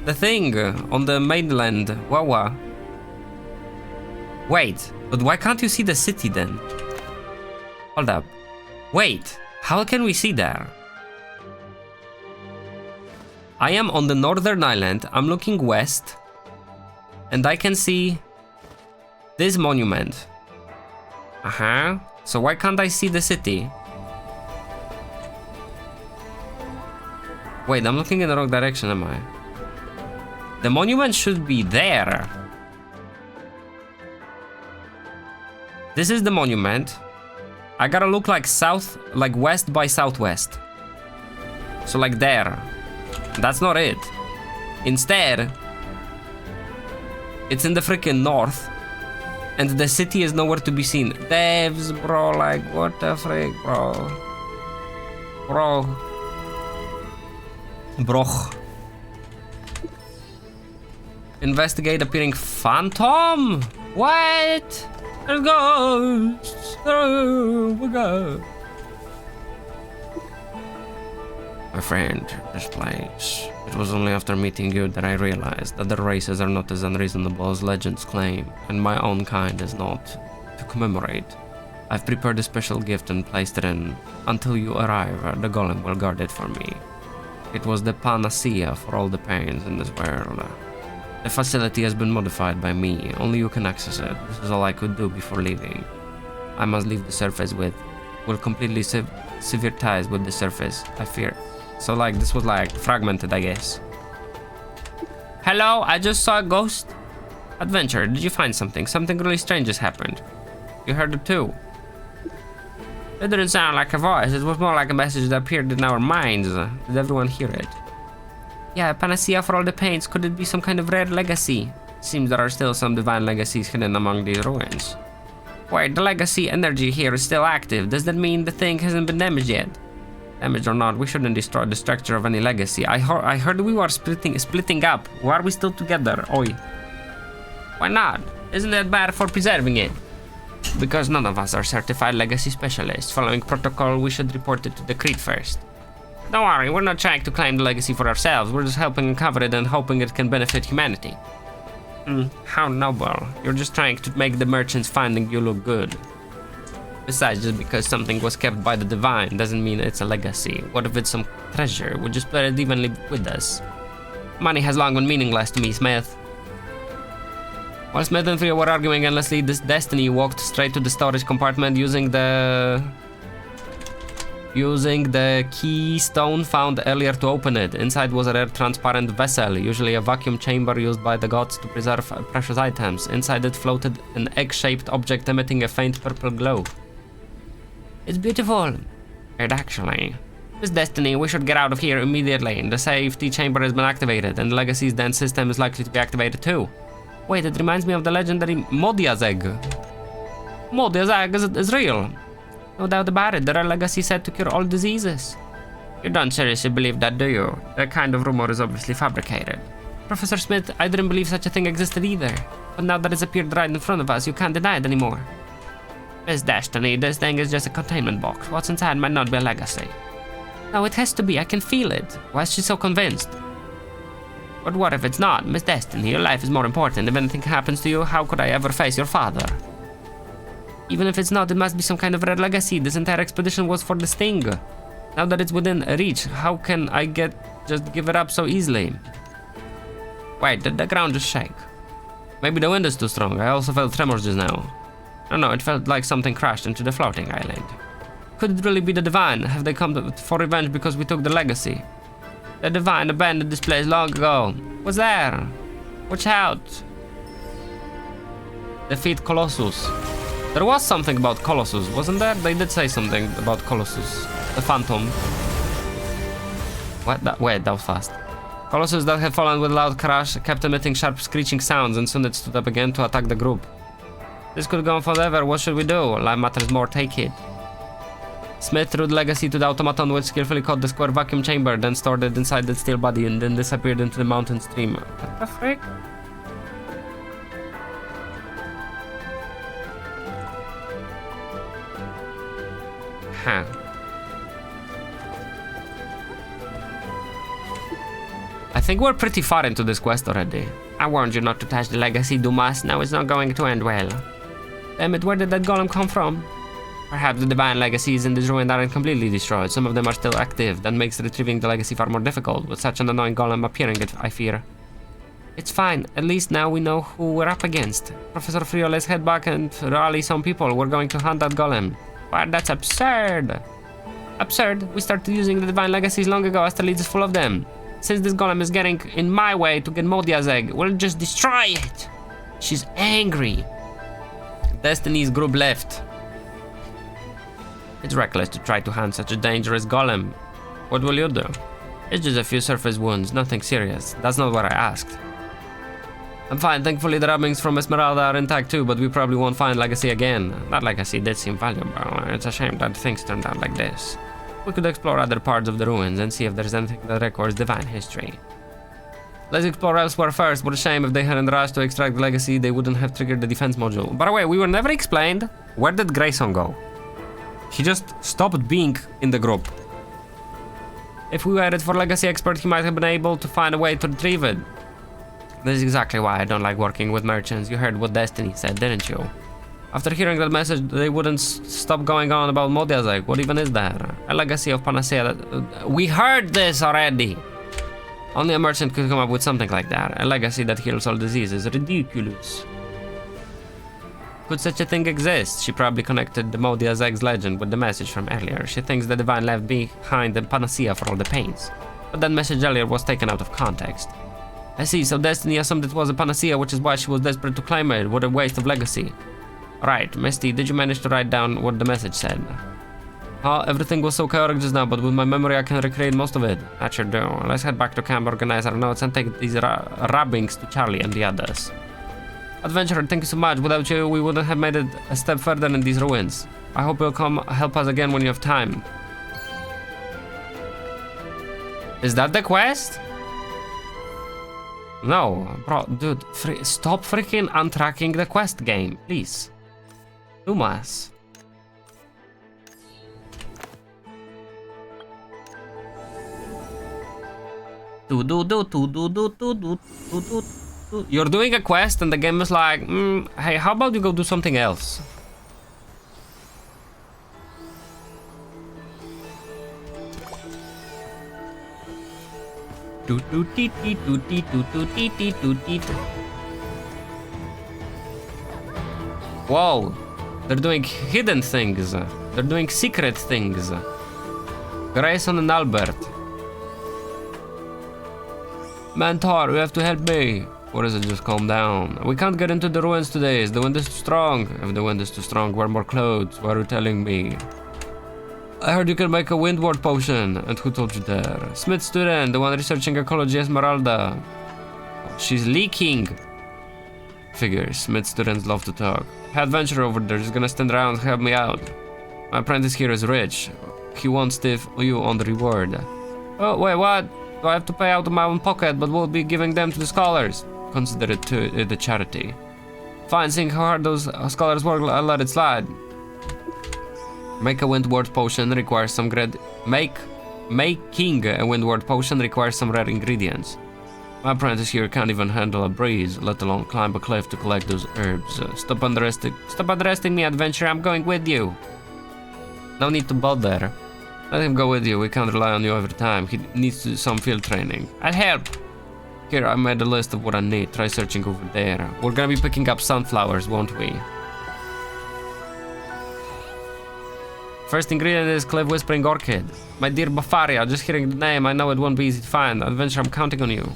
thing on the mainland. Wawa. Wait, but why can't you see the city then? Hold up. Wait, how can we see there? I am on the northern island. I'm looking west. And I can see this monument. Uh-huh. So why can't I see the city? Wait, I'm looking in the wrong direction, am I? The monument should be there. This is the monument. I gotta look like south, like west by southwest. So like there. That's not it. Instead, it's in the freaking north. And the city is nowhere to be seen. Devs, bro, like, what the frick, bro? Bro. Investigate appearing phantom? What? There's ghosts. Oh my god. My friend, this place. It was only after meeting you that I realized that the races are not as unreasonable as legends claim, and my own kind is not. To commemorate, I've prepared a special gift and placed it in. Until you arrive, the golem will guard it for me. It was the panacea for all the pains in this world. The facility has been modified by me. Only you can access it. This is all I could do before leaving. I must leave the surface will completely sever ties with the surface, I fear. So like, this was like fragmented, I guess. Hello, I just saw a ghost. Adventure, did you find something? Something really strange has happened. You heard it too. It didn't sound like a voice. It was more like a message that appeared in our minds. Did everyone hear it? Yeah, panacea for all the pains. Could it be some kind of rare legacy? Seems there are still some divine legacies hidden among these ruins. Wait, the legacy energy here is still active. Does that mean the thing hasn't been damaged yet? Damaged or not, we shouldn't destroy the structure of any legacy. I heard we were splitting up. Why are we still together? Oi. Why not? Isn't that bad for preserving it? Because none of us are certified legacy specialists. Following protocol, we should report it to the Creed first. Don't worry, we're not trying to claim the legacy for ourselves. We're just helping uncover it and hoping it can benefit humanity. How noble. You're just trying to make the merchants finding you look good. Besides, just because something was kept by the divine doesn't mean it's a legacy. What if it's some treasure? We'll just split it evenly with us. Money has long been meaningless to me, Smith. While Smith and Frio were arguing endlessly, this Destiny walked straight to the storage compartment using the keystone found earlier to open it. Inside was a rare transparent vessel, usually a vacuum chamber used by the gods to preserve precious items. Inside it floated an egg-shaped object emitting a faint purple glow. It's beautiful. It actually. This Destiny, we should get out of here immediately. The safety chamber has been activated, and Legacy's dense system is likely to be activated too. Wait, it reminds me of the legendary Modia's egg. Modia's egg is real. No doubt about it, the rare Legacy said to cure all diseases. You don't seriously believe that, do you? That kind of rumor is obviously fabricated. Professor Smith, I didn't believe such a thing existed either. But now that it's appeared right in front of us, you can't deny it anymore. Miss Destiny, this thing is just a containment box. What's inside might not be a legacy. No, it has to be. I can feel it. Why is she so convinced? But what if it's not? Miss Destiny, your life is more important. If anything happens to you, how could I ever face your father? Even if it's not, it must be some kind of rare legacy. This entire expedition was for the Sting. Now that it's within reach, how can I just give it up so easily? Wait, did the ground just shake? Maybe the wind is too strong. I also felt tremors just now. No, it felt like something crashed into the floating island. Could it really be the Divine? Have they come for revenge because we took the legacy? The Divine abandoned this place long ago. What's there? Watch out. Defeat Colossus. There was something about Colossus, wasn't there? They did say something about Colossus. The Phantom. What? Wait, that was fast. Colossus that had fallen with a loud crash kept emitting sharp screeching sounds, and soon it stood up again to attack the group. This could go on forever. What should we do? Life matters more. Take it. Smith threw the legacy to the automaton, which skillfully caught the square vacuum chamber, then stored it inside the steel body and then disappeared into the mountain stream. What the frick? Huh. I think we're pretty far into this quest already. I warned you not to touch the legacy, Dumas. Now it's not going to end well. Damn it, where did that golem come from? Perhaps the divine legacies in this ruin aren't completely destroyed. Some of them are still active. That makes retrieving the legacy far more difficult, with such an annoying golem appearing, I fear. It's fine. At least now we know who we're up against. Professor Frio, let's head back and rally some people. We're going to hunt that golem. But that's absurd. Absurd? We started using the divine legacies long ago. Astralead is full of them. Since this golem is getting in my way to get Modia's egg, we'll just destroy it. She's angry. Destiny's group left. It's reckless to try to hunt such a dangerous golem. What will you do? It's just a few surface wounds, nothing serious. That's not what I asked. I'm fine, thankfully the rubbings from Esmeralda are intact too, but we probably won't find Legacy again. That Legacy did seem valuable. It's a shame that things turned out like this. We could explore other parts of the ruins and see if there's anything that records divine history. Let's explore elsewhere first. What a shame. If they hadn't rushed to extract the Legacy, they wouldn't have triggered the defense module. By the way, we were never explained. Where did Grayson go? He just stopped being in the group. If we waited for Legacy Expert, he might have been able to find a way to retrieve it. This is exactly why I don't like working with merchants. You heard what Destiny said, didn't you? After hearing that message, they wouldn't stop going on about Modia's egg. What even is there? A legacy of Panacea that... we heard this already! Only a merchant could come up with something like that. A legacy that heals all diseases. Ridiculous. Could such a thing exist? She probably connected the Modia's Egg's legend with the message from earlier. She thinks the Divine left behind the Panacea for all the pains. But that message earlier was taken out of context. I see, so Destiny assumed it was a Panacea, which is why she was desperate to claim it. What a waste of legacy. Right, Misty, did you manage to write down what the message said? Everything was so chaotic just now, but with my memory I can recreate most of it. I sure do. Let's head back to camp, organize our notes, and take these rubbings to Charlie and the others. Adventurer, thank you so much. Without you, we wouldn't have made it a step further in these ruins. I hope you'll come help us again when you have time. Is that the quest? No, bro, dude, stop freaking untracking the quest game, please. Dumas. You're doing a quest and the game is like, hey, how about you go do something else? Whoa. They're doing hidden things. They're doing secret things. Grayson and Albert. Mentor, you have to help me. Or is it just calm down? We can't get into the ruins today. The wind is too strong. If the wind is too strong, wear more clothes. What are you telling me? I heard you can make a wind ward potion. And who told you that? Smith student, the one researching ecology, Esmeralda. She's leaking. Figures. Smith students love to talk. Hey, adventurer over there is gonna stand around and help me out. My apprentice here is rich. He wants you on the reward. Oh, wait, what? Do I have to pay out of my own pocket, but we'll be giving them to the scholars? Consider it to the charity. Fine, seeing how hard those scholars work, I'll let it slide. Make a windward potion requires some Making a windward potion requires some rare ingredients. My apprentice here can't even handle a breeze, let alone climb a cliff to collect those herbs. Stop underestimating me, adventurer. I'm going with you. No need to bother. Let him go with you. We can't rely on you every time. He needs some field training. I'll help. Here, I made a list of what I need. Try searching over there. We're gonna be picking up sunflowers, won't we? First ingredient is Cliff Whispering Orchid. My dear Bafaria, just hearing the name, I know it won't be easy to find. Adventure, I'm counting on you.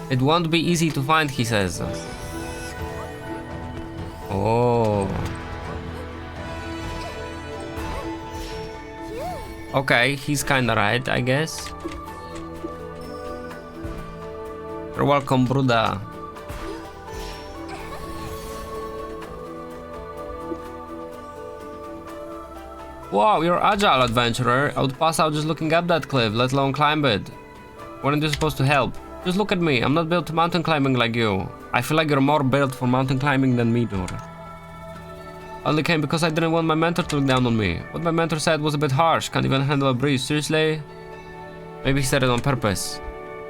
It won't be easy to find, he says. Oh. Okay, he's kinda right, I guess. You're welcome, Bruda. Wow, you're agile, adventurer. I would pass out just looking up that cliff, let alone climb it. Weren't you supposed to help? Just look at me, I'm not built to mountain climbing like you. I feel like you're more built for mountain climbing than me, Dora. I only came because I didn't want my mentor to look down on me. What my mentor said was a bit harsh, can't even handle a breeze, seriously? Maybe he said it on purpose.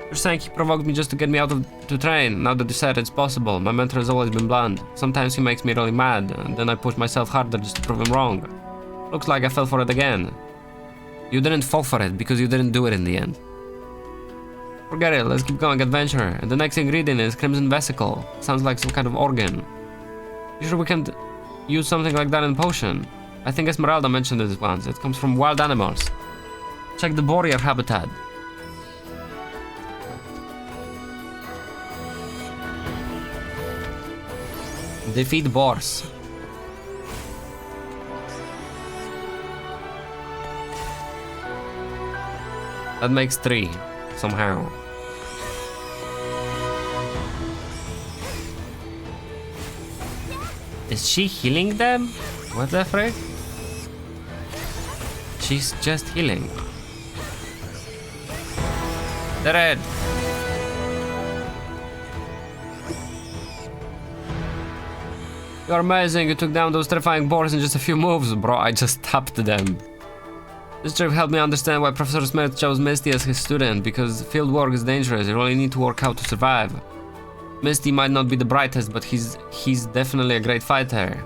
You're saying he provoked me just to get me out to train, now that you said it's possible. My mentor has always been blunt. Sometimes he makes me really mad, and then I push myself harder just to prove him wrong. Looks like I fell for it again. You didn't fall for it because you didn't do it in the end. Forget it, let's keep going, adventure. And the next ingredient is Crimson Vesicle. Sounds like some kind of organ. You sure we can use something like that in potion? I think Esmeralda mentioned it once. It comes from wild animals. Check the Boreal habitat. Defeat boars. That makes 3, somehow. Is she healing them? What the frick? She's just healing. They're dead. You're amazing, you took down those terrifying boars in just a few moves, bro. I just tapped them. This trip helped me understand why Professor Smith chose Misty as his student, because field work is dangerous, you really need to work out to survive. Misty might not be the brightest, but he's definitely a great fighter.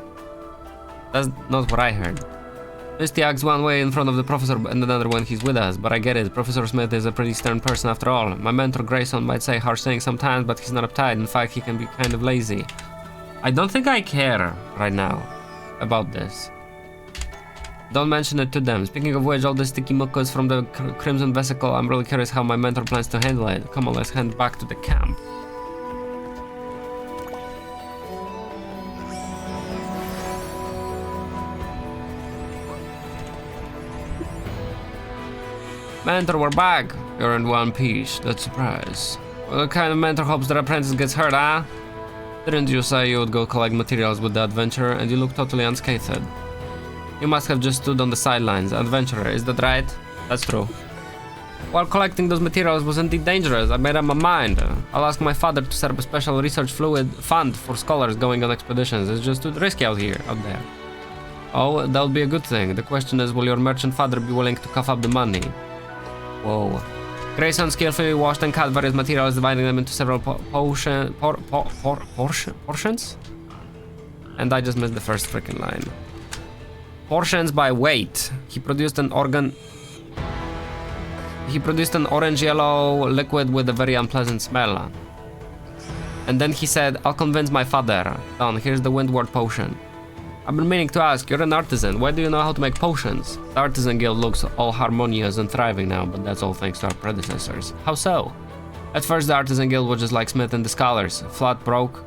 That's not what I heard. Misty acts one way in front of the professor and another when he's with us, but I get it, Professor Smith is a pretty stern person after all. My mentor Grayson might say harsh things sometimes, but he's not uptight, in fact he can be kind of lazy. I don't think I care right now about this. Don't mention it to them. Speaking of which, all the sticky mucus from the Crimson Vesicle, I'm really curious how my mentor plans to handle it. Come on, let's head back to the camp. Mentor, we're back. You're in one piece. That's a surprise. What kind of mentor hopes their apprentice gets hurt, huh? Didn't you say you would go collect materials with the adventurer and you look totally unscathed? You must have just stood on the sidelines. Adventurer, is that right? That's true. While collecting those materials was indeed dangerous, I made up my mind. I'll ask my father to set up a special research fund for scholars going on expeditions. It's just too risky out there. Oh, that would be a good thing. The question is, will your merchant father be willing to cough up the money? Whoa. Grayson skillfully washed and cut various materials, dividing them into several portions? And I just missed the first freaking line. Portions by weight. He produced an organ. he produced an orange-yellow liquid with a very unpleasant smell. And then he said, I'll convince my father. Don, here's the Windward potion. I've been meaning to ask, you're an artisan, why do you know how to make potions? The Artisan Guild looks all harmonious and thriving now, but that's all thanks to our predecessors. How so? At first the Artisan Guild was just like Smith and the Scholars, flat broke,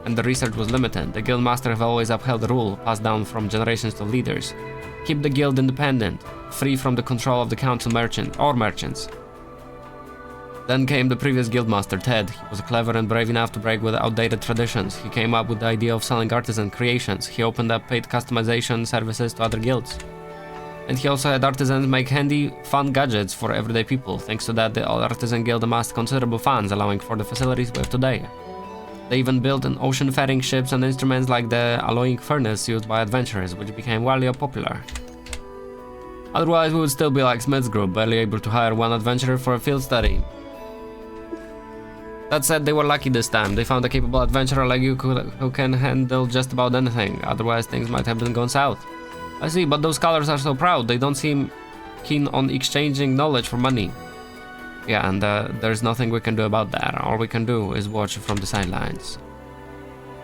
and the research was limited. The guild master have always upheld the rule, passed down from generations to leaders. Keep the guild independent, free from the control of the council merchants. Then came the previous guildmaster, Ted. He was clever and brave enough to break with outdated traditions. He came up with the idea of selling artisan creations. He opened up paid customization services to other guilds. And he also had artisans make handy, fun gadgets for everyday people. Thanks to that, the Artisan Guild amassed considerable funds, allowing for the facilities we have today. They even built an ocean-faring ships and instruments like the alloying furnace used by adventurers, which became wildly popular. Otherwise, we would still be like Smith's group, barely able to hire one adventurer for a field study. That said, they were lucky this time. They found a capable adventurer like you who can handle just about anything. Otherwise, things might have been gone south. I see, but those scholars are so proud. They don't seem keen on exchanging knowledge for money. Yeah, and there's nothing we can do about that. All we can do is watch from the sidelines.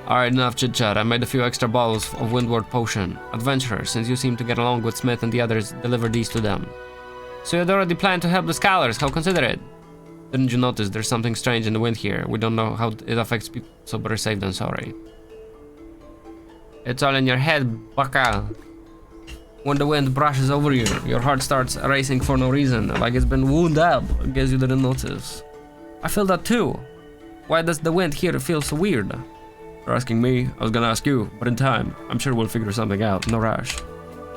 Alright, enough chit-chat. I made a few extra bottles of Windward potion. Adventurer, since you seem to get along with Smith and the others, deliver these to them. So you'd already planned to help the scholars. How considerate. Didn't you notice there's something strange in the wind here? We don't know how it affects people, so better safe than sorry. It's all in your head, baka. When the wind brushes over you, your heart starts racing for no reason, like it's been wound up. I guess you didn't notice. I feel that too. Why does the wind here feel so weird? You're asking me, I was gonna ask you, but in time. I'm sure we'll figure something out, no rush.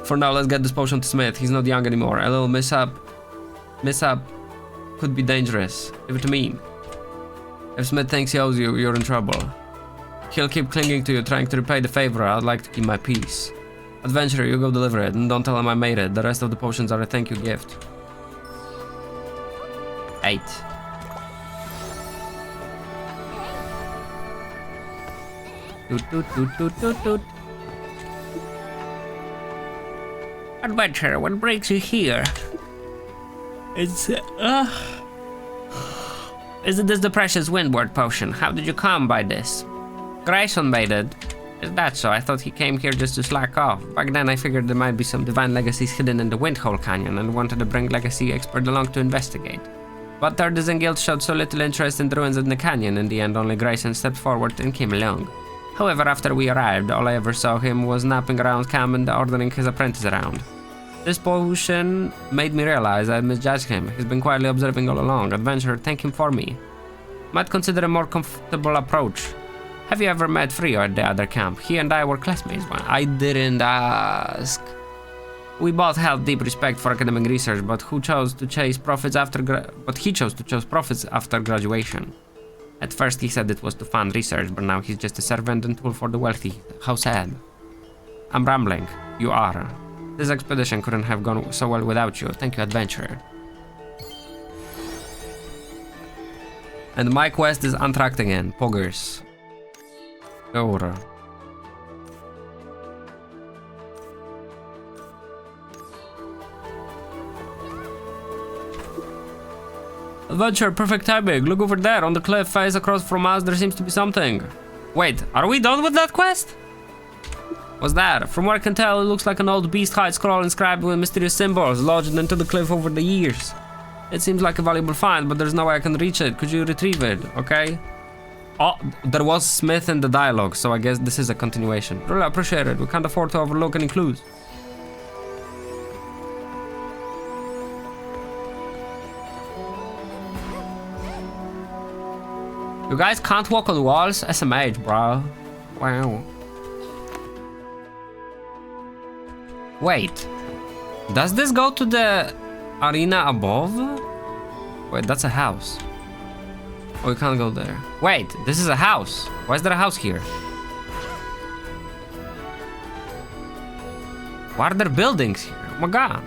For now, let's get this potion to Smith. He's not young anymore. A little mishap could be dangerous. Give it to me. If Smith thinks he owes you, you're in trouble. He'll keep clinging to you, trying to repay the favor. I'd like to keep my peace. Adventurer, you go deliver it, and don't tell him I made it. The rest of the potions are a thank you gift. 8. Toot toot toot toot toot toot. Adventurer, what brings you here? Isn't this the precious Windward potion? How did you come by this? Grayson made it. Is that so? I thought he came here just to slack off. Back then I figured there might be some divine legacies hidden in the Windhole Canyon and wanted to bring legacy expert along to investigate. But the Artisan Guild showed so little interest in the ruins in the canyon, in the end only Grayson stepped forward and came along. However, after we arrived, all I ever saw him was napping around camp and ordering his apprentice around. This potion made me realize I misjudged him. He's been quietly observing all along. Adventurer, thank him for me. Might consider a more comfortable approach. Have you ever met Frio at the other camp? He and I were classmates. I didn't ask. We both held deep respect for academic research, but he chose to chase profits after graduation. At first he said it was to fund research, but now he's just a servant and tool for the wealthy. How sad. I'm rambling. You are. This expedition couldn't have gone so well without you. Thank you, adventurer. And my quest is untracked again. Poggers. Dobra. Adventure, perfect timing. Look over there on the cliff face across from us. There seems to be something. Wait, are we done with that quest? What's that? From what I can tell, it looks like an old beast-hide scroll inscribed with mysterious symbols lodged into the cliff over the years. It seems like a valuable find, but there's no way I can reach it. Could you retrieve it, okay? Oh, there was Smith in the dialogue, so I guess this is a continuation. Really appreciate it. We can't afford to overlook any clues. You guys can't walk on walls? SMH, bro. Wow. Wait. Does this go to the arena above? Wait, that's a house. Oh, you can't go there. Wait, this is a house. Why is there a house here? Why are there buildings here? Oh my god.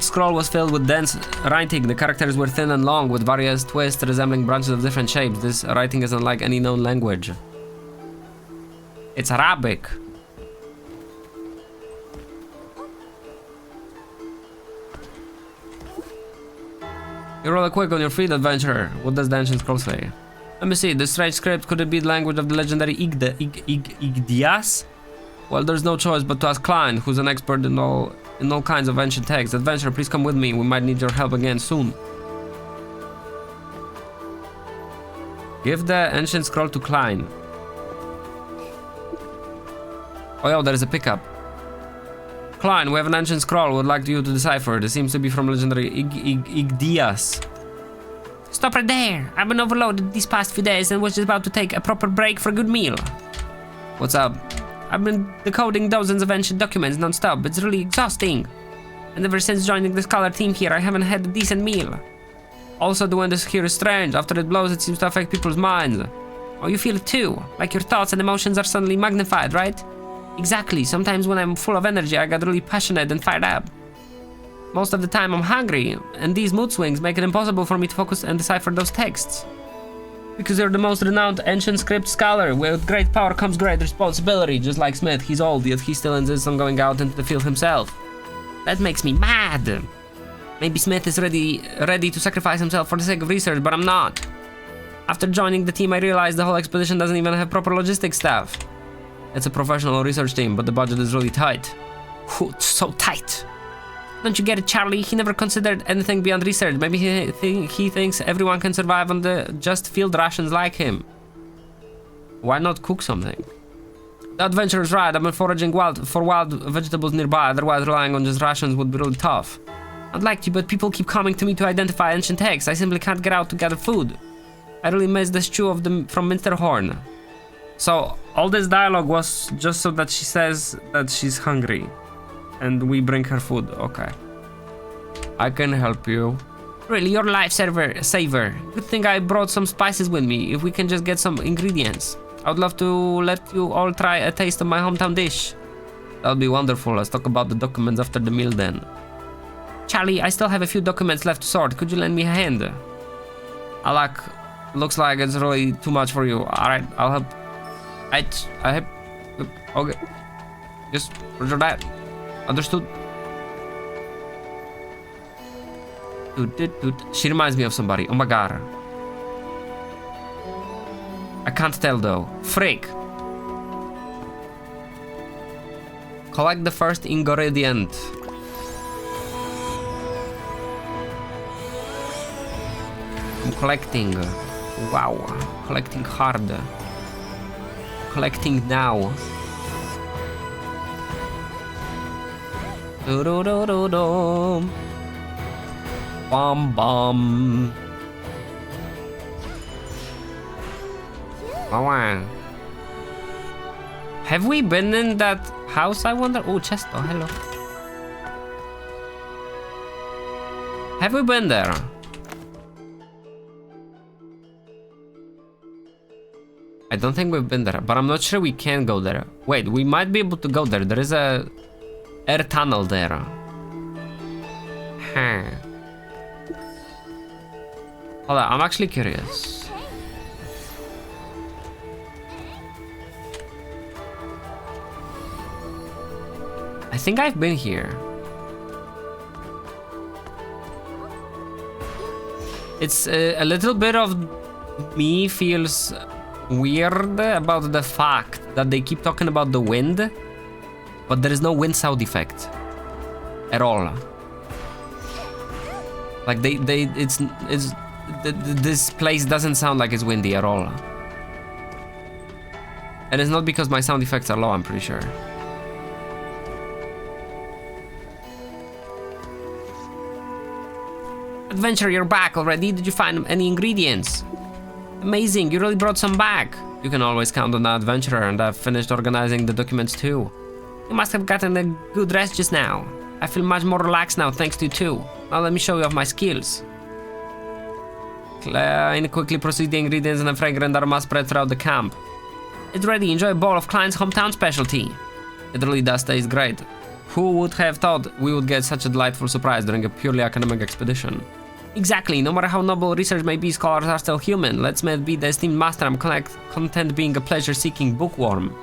Scroll was filled with dense writing. The characters were thin and long, with various twists resembling branches of different shapes. This writing is unlike any known language. It's Arabic. You're really quick on your feet, adventurer. What does the ancient scroll say? Let me see. The strange script, could it be the language of the legendary Igdias? Well, there's no choice but to ask Klein, who's an expert in all kinds of ancient texts. Adventurer, please come with me. We might need your help again soon. Give the ancient scroll to Klein. Oh, yeah, there's a pickup. Klein, we have an ancient scroll. Would like you to decipher. This seems to be from legendary Igdias. Stop right there. I've been overloaded these past few days and was just about to take a proper break for a good meal. What's up? I've been decoding dozens of ancient documents non-stop. It's really exhausting. And ever since joining the Scholar team here, I haven't had a decent meal. Also, the wind here is strange. After it blows, it seems to affect people's minds. Oh, you feel it too? Like your thoughts and emotions are suddenly magnified, right? Exactly. Sometimes when I'm full of energy, I get really passionate and fired up. Most of the time I'm hungry, and these mood swings make it impossible for me to focus and decipher those texts. Because you're the most renowned ancient script scholar. With great power comes great responsibility. Just like Smith, he's old, yet he still insists on going out into the field himself. That makes me mad. Maybe Smith is ready to sacrifice himself for the sake of research, but I'm not. After joining the team, I realized the whole expedition doesn't even have proper logistics staff. It's a professional research team, but the budget is really tight. Ooh, it's so tight. Don't you get it, Charlie? He never considered anything beyond research. Maybe he thinks everyone can survive on the just field rations like him. Why not cook something? The adventurer's right. I've been foraging for wild vegetables nearby. Otherwise, relying on just rations would be really tough. I'd like to, but people keep coming to me to identify ancient texts. I simply can't get out to gather food. I really miss the stew from Minsterhorn. So, all this dialogue was just so that she says that she's hungry. And we bring her food. Okay. I can help you. Really, your lifesaver. Good thing I brought some spices with me. If we can just get some ingredients. I would love to let you all try a taste of my hometown dish. That would be wonderful. Let's talk about the documents after the meal then. Charlie, I still have a few documents left to sort. Could you lend me a hand? Alak, looks like it's really too much for you. Alright, I'll help. I have. Okay. Just roger that. Understood. She reminds me of somebody. Oh my god. I can't tell though. Freak. Collect the first ingredient. I'm collecting. Wow. Collecting hard. Collecting now. Do-do-do-do-do. Bum bum. Oh wow. Have we been in that house, I wonder? Oh, chest. Oh, hello. Have we been there? I don't think we've been there, but I'm not sure we can go there. Wait, we might be able to go there. There is a air tunnel there. Huh. Hold on, I'm actually curious. I think I've been here. It's a little bit of me feels weird about the fact that they keep talking about the wind, but there is no wind sound effect at all. Like this place doesn't sound like it's windy at all. And it's not because my sound effects are low, I'm pretty sure. Adventurer, you're back already. Did you find any ingredients? Amazing, you really brought some back. You can always count on the adventurer, and I've finished organizing the documents too. You must have gotten a good rest just now. I feel much more relaxed now thanks to you too. Now let me show you off my skills. Klein quickly proceeds the ingredients and a fragrant aroma spread throughout the camp. It's ready. Enjoy a bowl of Klein's hometown specialty. It really does taste great. Who would have thought we would get such a delightful surprise during a purely academic expedition? Exactly. No matter how noble research may be, scholars are still human. Let Smith be the esteemed master. I'm content being a pleasure-seeking bookworm.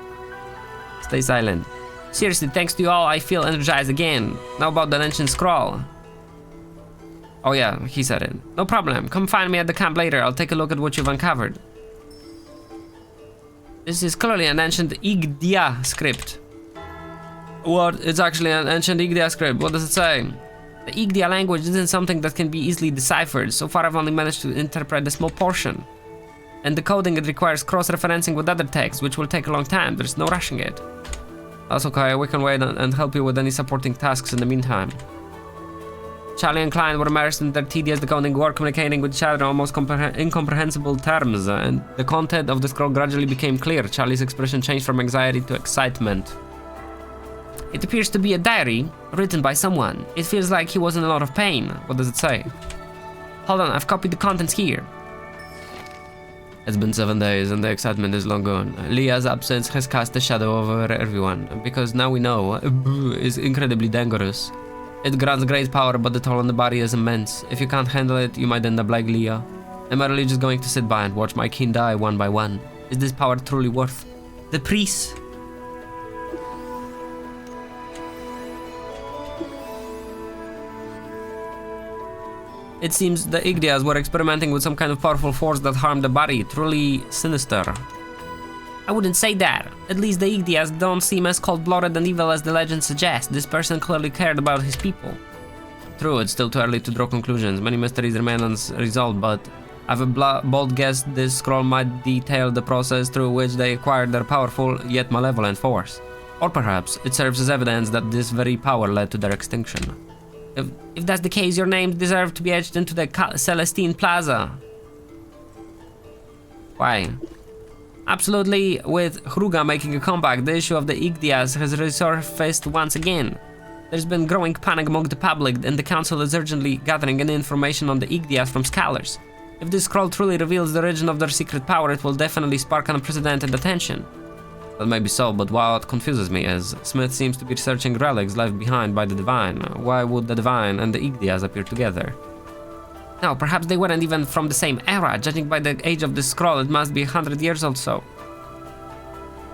Stay silent. Seriously, thanks to you all, I feel energized again. Now about the ancient scroll. Oh yeah, he said it. No problem. Come find me at the camp later. I'll take a look at what you've uncovered. This is clearly an ancient Igdia script. What? It's actually an ancient Igdia script. What does it say? The Igdia language isn't something that can be easily deciphered. So far I've only managed to interpret a small portion. And decoding it requires cross-referencing with other texts, which will take a long time. There's no rushing it. That's okay, we can wait and help you with any supporting tasks in the meantime. Charlie and Klein were immersed in their tedious decoding work, communicating with each other in almost incomprehensible terms, and the content of the scroll gradually became clear. Charlie's expression changed from anxiety to excitement. It appears to be a diary written by someone. It feels like he was in a lot of pain. What does it say? Hold on, I've copied the contents here. It's been 7 days and the excitement is long gone. Leah's absence has cast a shadow over everyone, because now we know is incredibly dangerous. It grants great power, but the toll on the body is immense. If you can't handle it, you might end up like Leah. Am I really just going to sit by and watch my kin die one by one? Is this power truly worth the price? It seems the Igdias were experimenting with some kind of powerful force that harmed the body, truly sinister. I wouldn't say that. At least the Igdias don't seem as cold-blooded and evil as the legend suggests. This person clearly cared about his people. True, it's still too early to draw conclusions. Many mysteries remain unresolved, but I've a bold guess this scroll might detail the process through which they acquired their powerful yet malevolent force. Or perhaps it serves as evidence that this very power led to their extinction. If that's the case, your names deserve to be etched into the Celestine Plaza. Why? Absolutely, with Hruga making a comeback, the issue of the Igdias has resurfaced once again. There's been growing panic among the public, and the council is urgently gathering any information on the Igdias from scholars. If this scroll truly reveals the origin of their secret power, it will definitely spark unprecedented attention. That may be so, but what confuses me is Smith seems to be researching relics left behind by the Divine. Why would the Divine and the Igdias appear together? No, perhaps they weren't even from the same era. Judging by the age of this scroll, it must be 100 years or so.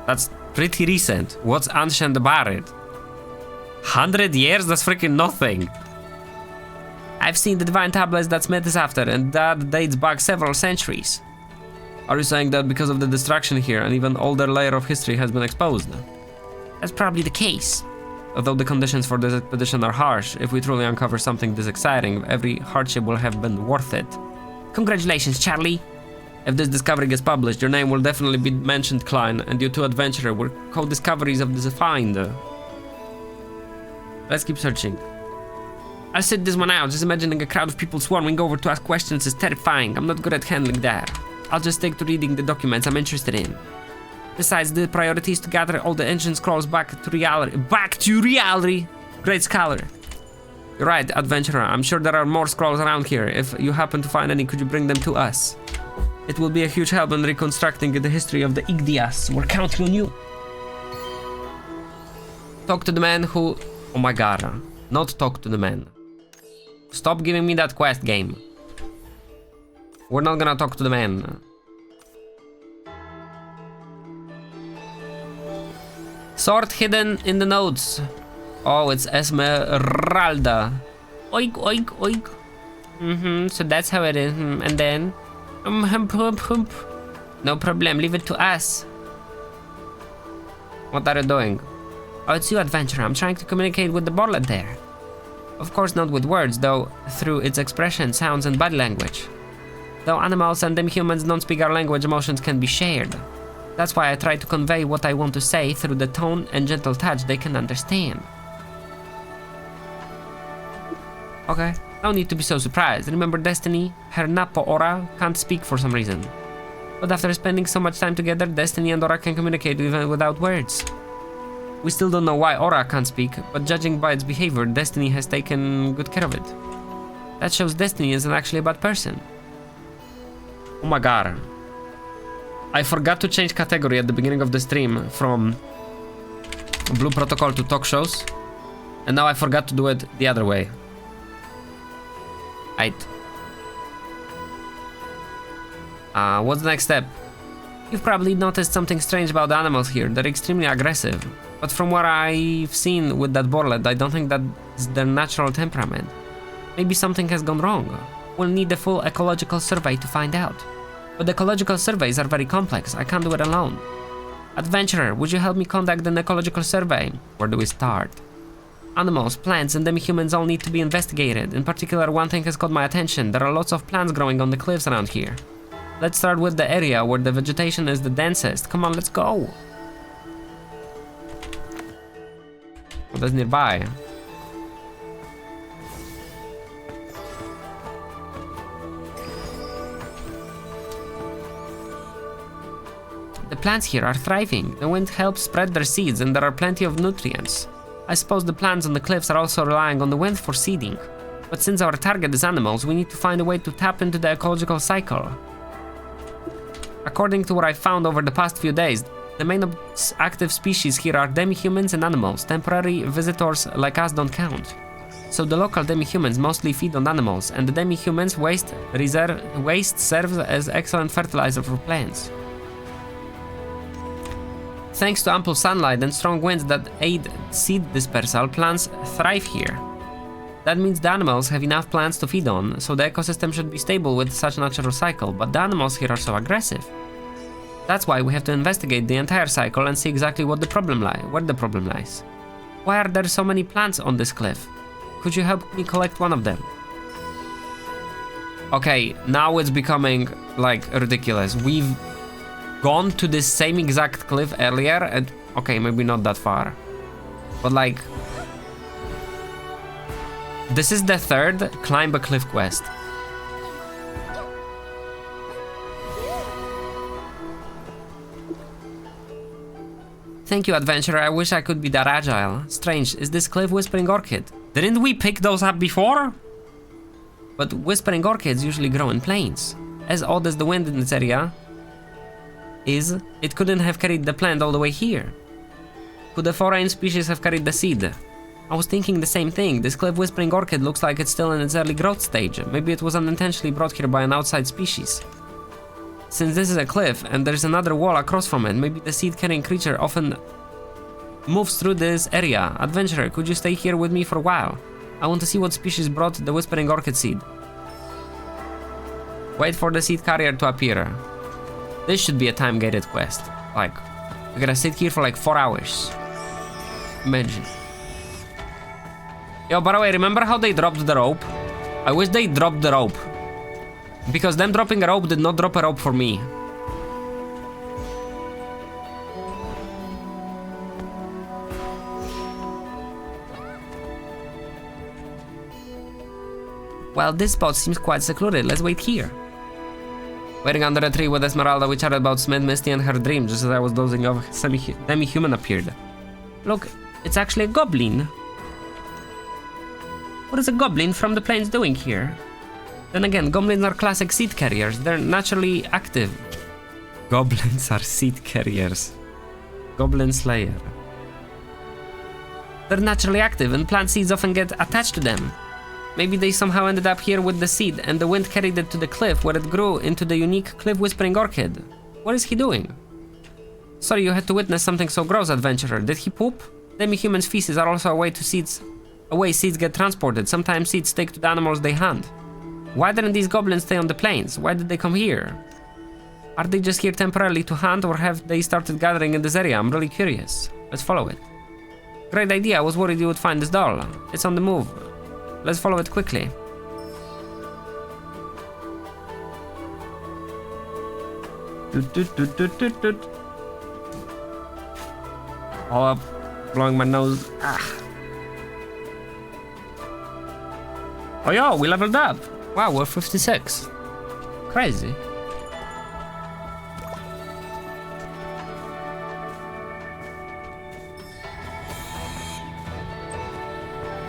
That's pretty recent. What's ancient about it? 100 years? That's freaking nothing. I've seen the Divine tablets that Smith is after, and that dates back several centuries. Are you saying that because of the destruction here, an even older layer of history has been exposed? That's probably the case. Although the conditions for this expedition are harsh, if we truly uncover something this exciting, every hardship will have been worth it. Congratulations, Charlie! If this discovery gets published, your name will definitely be mentioned, Klein, and you two adventurer were co-discoveries of this find. Let's keep searching. I'll sit this one out. Just imagining a crowd of people swarming over to ask questions is terrifying. I'm not good at handling that. I'll just stick to reading the documents I'm interested in. Besides, the priority is to gather all the ancient scrolls back to reality. Back to reality! Great scholar. You're right, adventurer. I'm sure there are more scrolls around here. If you happen to find any, could you bring them to us? It will be a huge help in reconstructing the history of the Igdias. We're counting on you. Talk to the man who... Oh my god. Not talk to the man. Stop giving me that quest game. We're not gonna talk to the man. Sword hidden in the notes. Oh, it's Esmeralda. Oink, oink, oink. So that's how it is. And then... No problem, leave it to us. What are you doing? Oh, it's you, adventurer. I'm trying to communicate with the botlet there. Of course not with words, though through its expression, sounds, and body language. Though animals and them humans don't speak our language, emotions can be shared. That's why I try to convey what I want to say through the tone and gentle touch they can understand. Okay, no need to be so surprised. Remember Destiny? Her Napo Aura can't speak for some reason. But after spending so much time together, Destiny and Aura can communicate even without words. We still don't know why Aura can't speak, but judging by its behavior, Destiny has taken good care of it. That shows Destiny isn't actually a bad person. Oh my god. I forgot to change category at the beginning of the stream from Blue Protocol to talk shows. And now I forgot to do it the other way. What's the next step? You've probably noticed something strange about the animals here. They're extremely aggressive. But from what I've seen with that Borlet, I don't think that's their natural temperament. Maybe something has gone wrong. We'll need a full ecological survey to find out. But ecological surveys are very complex. I can't do it alone. Adventurer, would you help me conduct an ecological survey? Where do we start? Animals, plants, and demi-humans all need to be investigated. In particular, one thing has caught my attention. There are lots of plants growing on the cliffs around here. Let's start with the area where the vegetation is the densest. Come on, let's go. What is nearby? The plants here are thriving. The wind helps spread their seeds and there are plenty of nutrients. I suppose the plants on the cliffs are also relying on the wind for seeding. But since our target is animals, we need to find a way to tap into the ecological cycle. According to what I found over the past few days, the main active species here are demi-humans and animals. Temporary visitors like us don't count. So the local demi-humans mostly feed on animals, and the demi-humans waste serves as excellent fertilizer for plants. Thanks to ample sunlight and strong winds that aid seed dispersal, plants thrive here. That means the animals have enough plants to feed on, so the ecosystem should be stable with such a natural cycle, but the animals here are so aggressive. That's why we have to investigate the entire cycle and see exactly where the problem lies. Why are there so many plants on this cliff? Could you help me collect one of them? Okay, now it's becoming like ridiculous. We've gone to this same exact cliff earlier and okay, maybe not that far. But like this is the third climb a cliff quest. Thank you, adventurer. I wish I could be that agile. Strange, is this cliff Whispering Orchid? Didn't we pick those up before? But Whispering Orchids usually grow in plains. As odd as the wind in this area is, it couldn't have carried the plant all the way here. Could a foreign species have carried the seed? I was thinking the same thing. This cliff Whispering Orchid looks like it's still in its early growth stage. Maybe it was unintentionally brought here by an outside species. Since this is a cliff and there's another wall across from it, maybe the seed-carrying creature often moves through this area. Adventurer, could you stay here with me for a while? I want to see what species brought the Whispering Orchid seed. Wait for the seed carrier to appear. This should be a time-gated quest. Like, we gotta sit here for like 4 hours. Imagine. Yo, by the way, remember how they dropped the rope? I wish they dropped the rope. Because them dropping a rope did not drop a rope for me. Well, this spot seems quite secluded. Let's wait here. Waiting under a tree with Esmeralda, we chatted about Smith, Misty, and her dream. Just as I was dozing off, demi-human appeared. Look, it's actually a goblin. What is a goblin from the plains doing here? Then again, goblins are classic seed carriers. They're naturally active. Goblins are seed carriers. Goblin Slayer. They're naturally active and plant seeds often get attached to them. Maybe they somehow ended up here with the seed and the wind carried it to the cliff where it grew into the unique Cliff Whispering Orchid. What is he doing? Sorry you had to witness something so gross, adventurer. Did he poop? Demi-human's feces are also a way seeds get transported. Sometimes seeds stick to the animals they hunt. Why didn't these goblins stay on the plains? Why did they come here? Are they just here temporarily to hunt or have they started gathering in this area? I'm really curious. Let's follow it. Great idea. I was worried you would find this doll. It's on the move. Let's follow it quickly. All up, blowing my nose. Ah. Oh yo, we leveled up. Wow, we're 56. Crazy.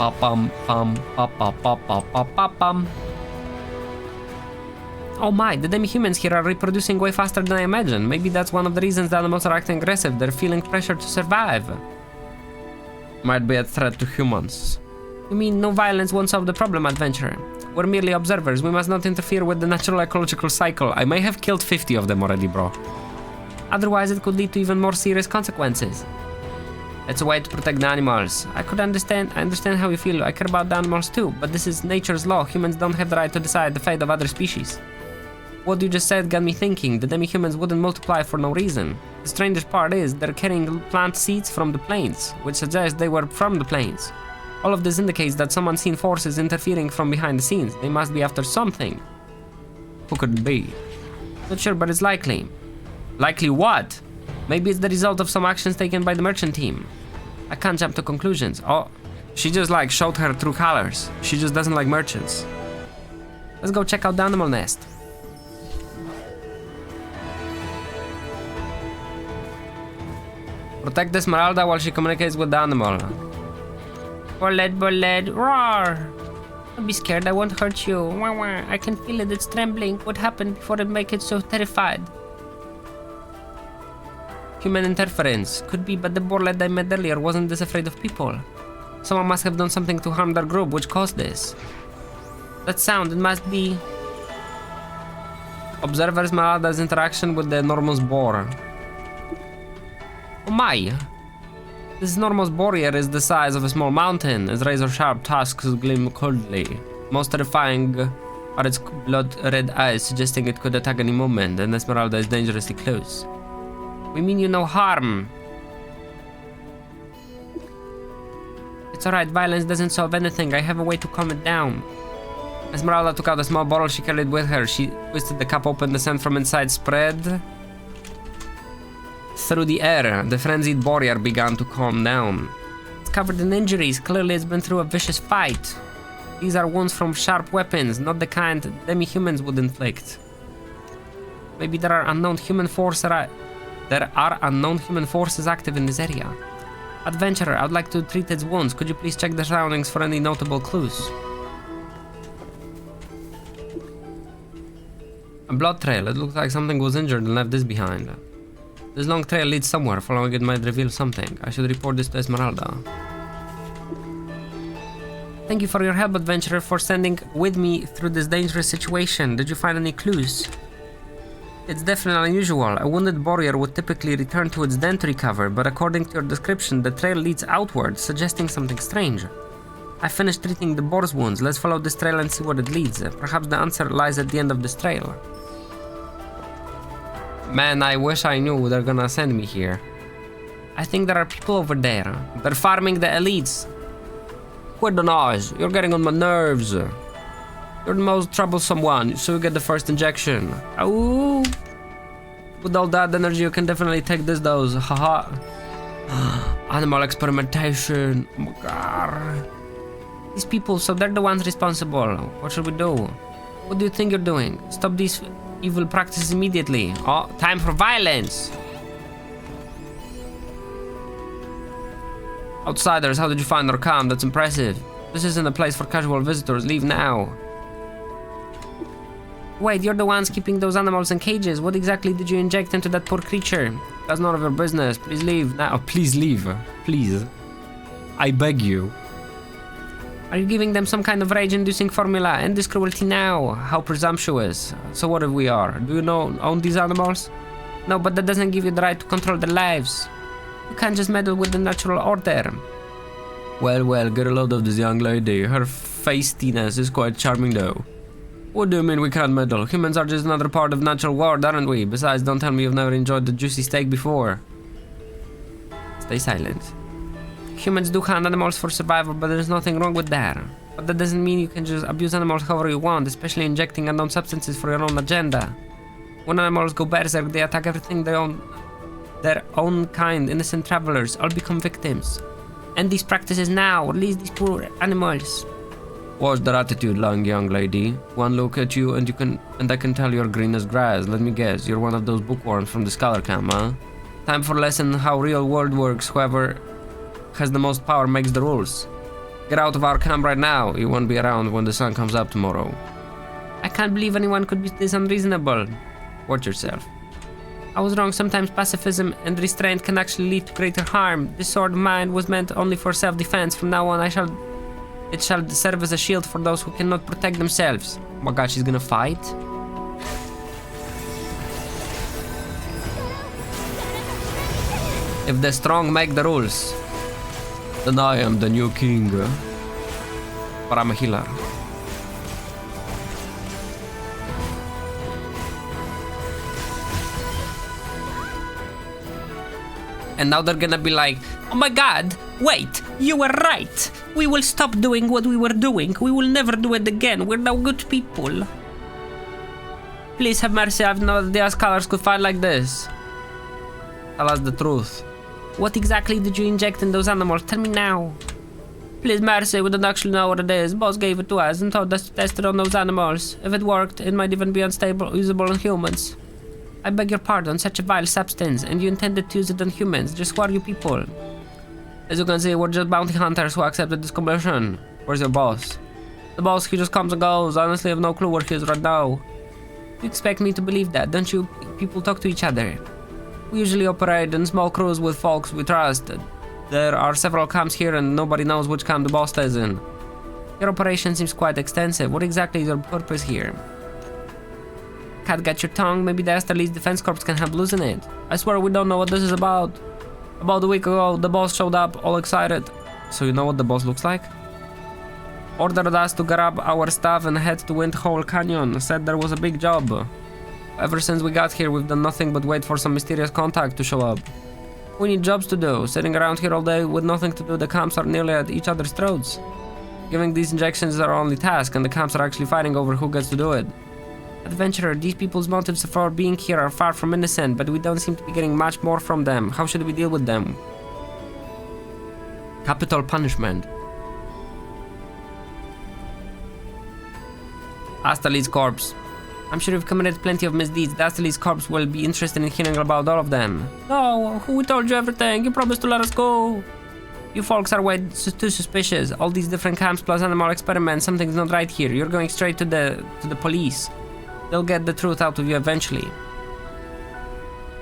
Oh my, the demi-humans here are reproducing way faster than I imagined. Maybe that's one of the reasons the animals are acting aggressive. They're feeling pressure to survive. Might be a threat to humans. You mean no violence won't solve the problem, adventurer? We're merely observers. We must not interfere with the natural ecological cycle. I may have killed 50 of them already, bro. Otherwise, it could lead to even more serious consequences. It's a way to protect the animals. I understand how you feel. I care about the animals too, but this is nature's law. Humans don't have the right to decide the fate of other species. What you just said got me thinking. The demi-humans wouldn't multiply for no reason. The strangest part is they're carrying plant seeds from the plains, which suggests they were from the plains. All of this indicates that some unseen force is interfering from behind the scenes. They must be after something. Who could it be? Not sure, but it's likely. Likely what? Maybe it's the result of some actions taken by the merchant team. I can't jump to conclusions. Oh, she just like showed her true colors. She just doesn't like merchants. Let's go check out the animal nest. Protect Esmeralda while she communicates with the animal. Bullet, roar! Don't be scared, I won't hurt you. Wah, wah. I can feel it, it's trembling. What happened before it make it so terrified? Human interference. Could be, but the Borlet I met earlier wasn't this afraid of people. Someone must have done something to harm their group, which caused this. That sound, it must be... Observe Esmeralda's interaction with the enormous boar. Oh my! This enormous boar here is the size of a small mountain. Its razor-sharp tusks gleam coldly. Most terrifying are its blood-red eyes, suggesting it could attack any moment, and Esmeralda is dangerously close. We mean you no harm. It's alright, violence doesn't solve anything. I have a way to calm it down. Esmeralda took out a small bottle she carried with her. She twisted the cap open, the scent from inside spread through the air. The frenzied warrior began to calm down. It's covered in injuries. Clearly it's been through a vicious fight. These are wounds from sharp weapons, not the kind demi-humans would inflict. Maybe there are unknown human forces active in this area. Adventurer, I'd like to treat its wounds. Could you please check the surroundings for any notable clues? A blood trail. It looks like something was injured and left this behind. This long trail leads somewhere. Following it might reveal something. I should report this to Esmeralda. Thank you for your help, adventurer, for standing with me through this dangerous situation. Did you find any clues? It's definitely unusual. A wounded warrior would typically return to its den to recover, but according to your description, the trail leads outward, suggesting something strange. I finished treating the boar's wounds. Let's follow this trail and see what it leads. Perhaps the answer lies at the end of this trail. Man, I wish I knew they're gonna send me here. I think there are people over there. They're farming the elites. Quit the noise. You're getting on my nerves. You're the most troublesome one, so you get the first injection. Ooh. With all that energy, you can definitely take this dose. Haha. Animal experimentation. Oh my god. These people, so they're the ones responsible. What should we do? What do you think you're doing? Stop these evil practices immediately. Oh, time for violence. Outsiders, how did you find our camp? That's impressive. This isn't a place for casual visitors. Leave now. Wait, you're the ones keeping those animals in cages. What exactly did you inject into that poor creature? That's none of your business. Please leave now. Please leave. Please. I beg you. Are you giving them some kind of rage-inducing formula? End this cruelty now. How presumptuous. So what if we are? Do you own these animals? No, but that doesn't give you the right to control their lives. You can't just meddle with the natural order. Well, get a load of this young lady. Her feistiness is quite charming though. What do you mean we can't meddle? Humans are just another part of natural world, aren't we? Besides, don't tell me you've never enjoyed the juicy steak before. Stay silent. Humans do hunt animals for survival, but there's nothing wrong with that. But that doesn't mean you can just abuse animals however you want, especially injecting unknown substances for your own agenda. When animals go berserk, they attack everything their own kind. Innocent travelers all become victims. End these practices now. Release these poor animals. What's their attitude, young lady? One look at you and I can tell you're green as grass. Let me guess, you're one of those bookworms from the scholar camp, huh? Time for a lesson how real world works. Whoever has the most power makes the rules. Get out of our camp right now. You won't be around when the sun comes up tomorrow. I can't believe anyone could be this unreasonable. Watch yourself. I was wrong. Sometimes pacifism and restraint can actually lead to greater harm. This sword of mine was meant only for self-defense. From now on, it shall serve as a shield for those who cannot protect themselves. Oh my god, she's gonna fight? If the strong make the rules, then I am the new king. But I'm a healer. And now they're gonna be like, oh my god, wait, you were right. We will stop doing what we were doing. We will never do it again. We're now good people. Please have mercy, I've no idea scholars could fight like this. Tell us the truth. What exactly did you inject in those animals? Tell me now. Please, mercy, we don't actually know what it is. Boss gave it to us and told us to test it on those animals. If it worked, it might even be unstable, usable on humans. I beg your pardon, such a vile substance, and you intended to use it on humans. Just who are you people? As you can see, we're just bounty hunters who accepted this commission. Where's your boss? The boss, he just comes and goes. Honestly, I have no clue where he is right now. You expect me to believe that, don't you? People talk to each other. We usually operate in small crews with folks we trust. There are several camps here and nobody knows which camp the boss stays in. Your operation seems quite extensive. What exactly is your purpose here? Cat, got your tongue? Maybe the Asterles Defense Corps can help loosen it. I swear we don't know what this is about. About a week ago, the boss showed up, all excited. So you know what the boss looks like? Ordered us to grab our stuff and head to Windhole Canyon. Said there was a big job. Ever since we got here, we've done nothing but wait for some mysterious contact to show up. We need jobs to do. Sitting around here all day with nothing to do, the camps are nearly at each other's throats. Giving these injections is our only task, and the camps are actually fighting over who gets to do it. Adventurer, these people's motives for being here are far from innocent, but we don't seem to be getting much more from them. How should we deal with them? Capital punishment. Asterles Corps. I'm sure you've committed plenty of misdeeds. The Asterles Corps will be interested in hearing about all of them. No, who told you everything? You promised to let us go. You folks are way too suspicious. All these different camps plus animal experiments. Something's not right here. You're going straight to the police. They'll get the truth out of you eventually.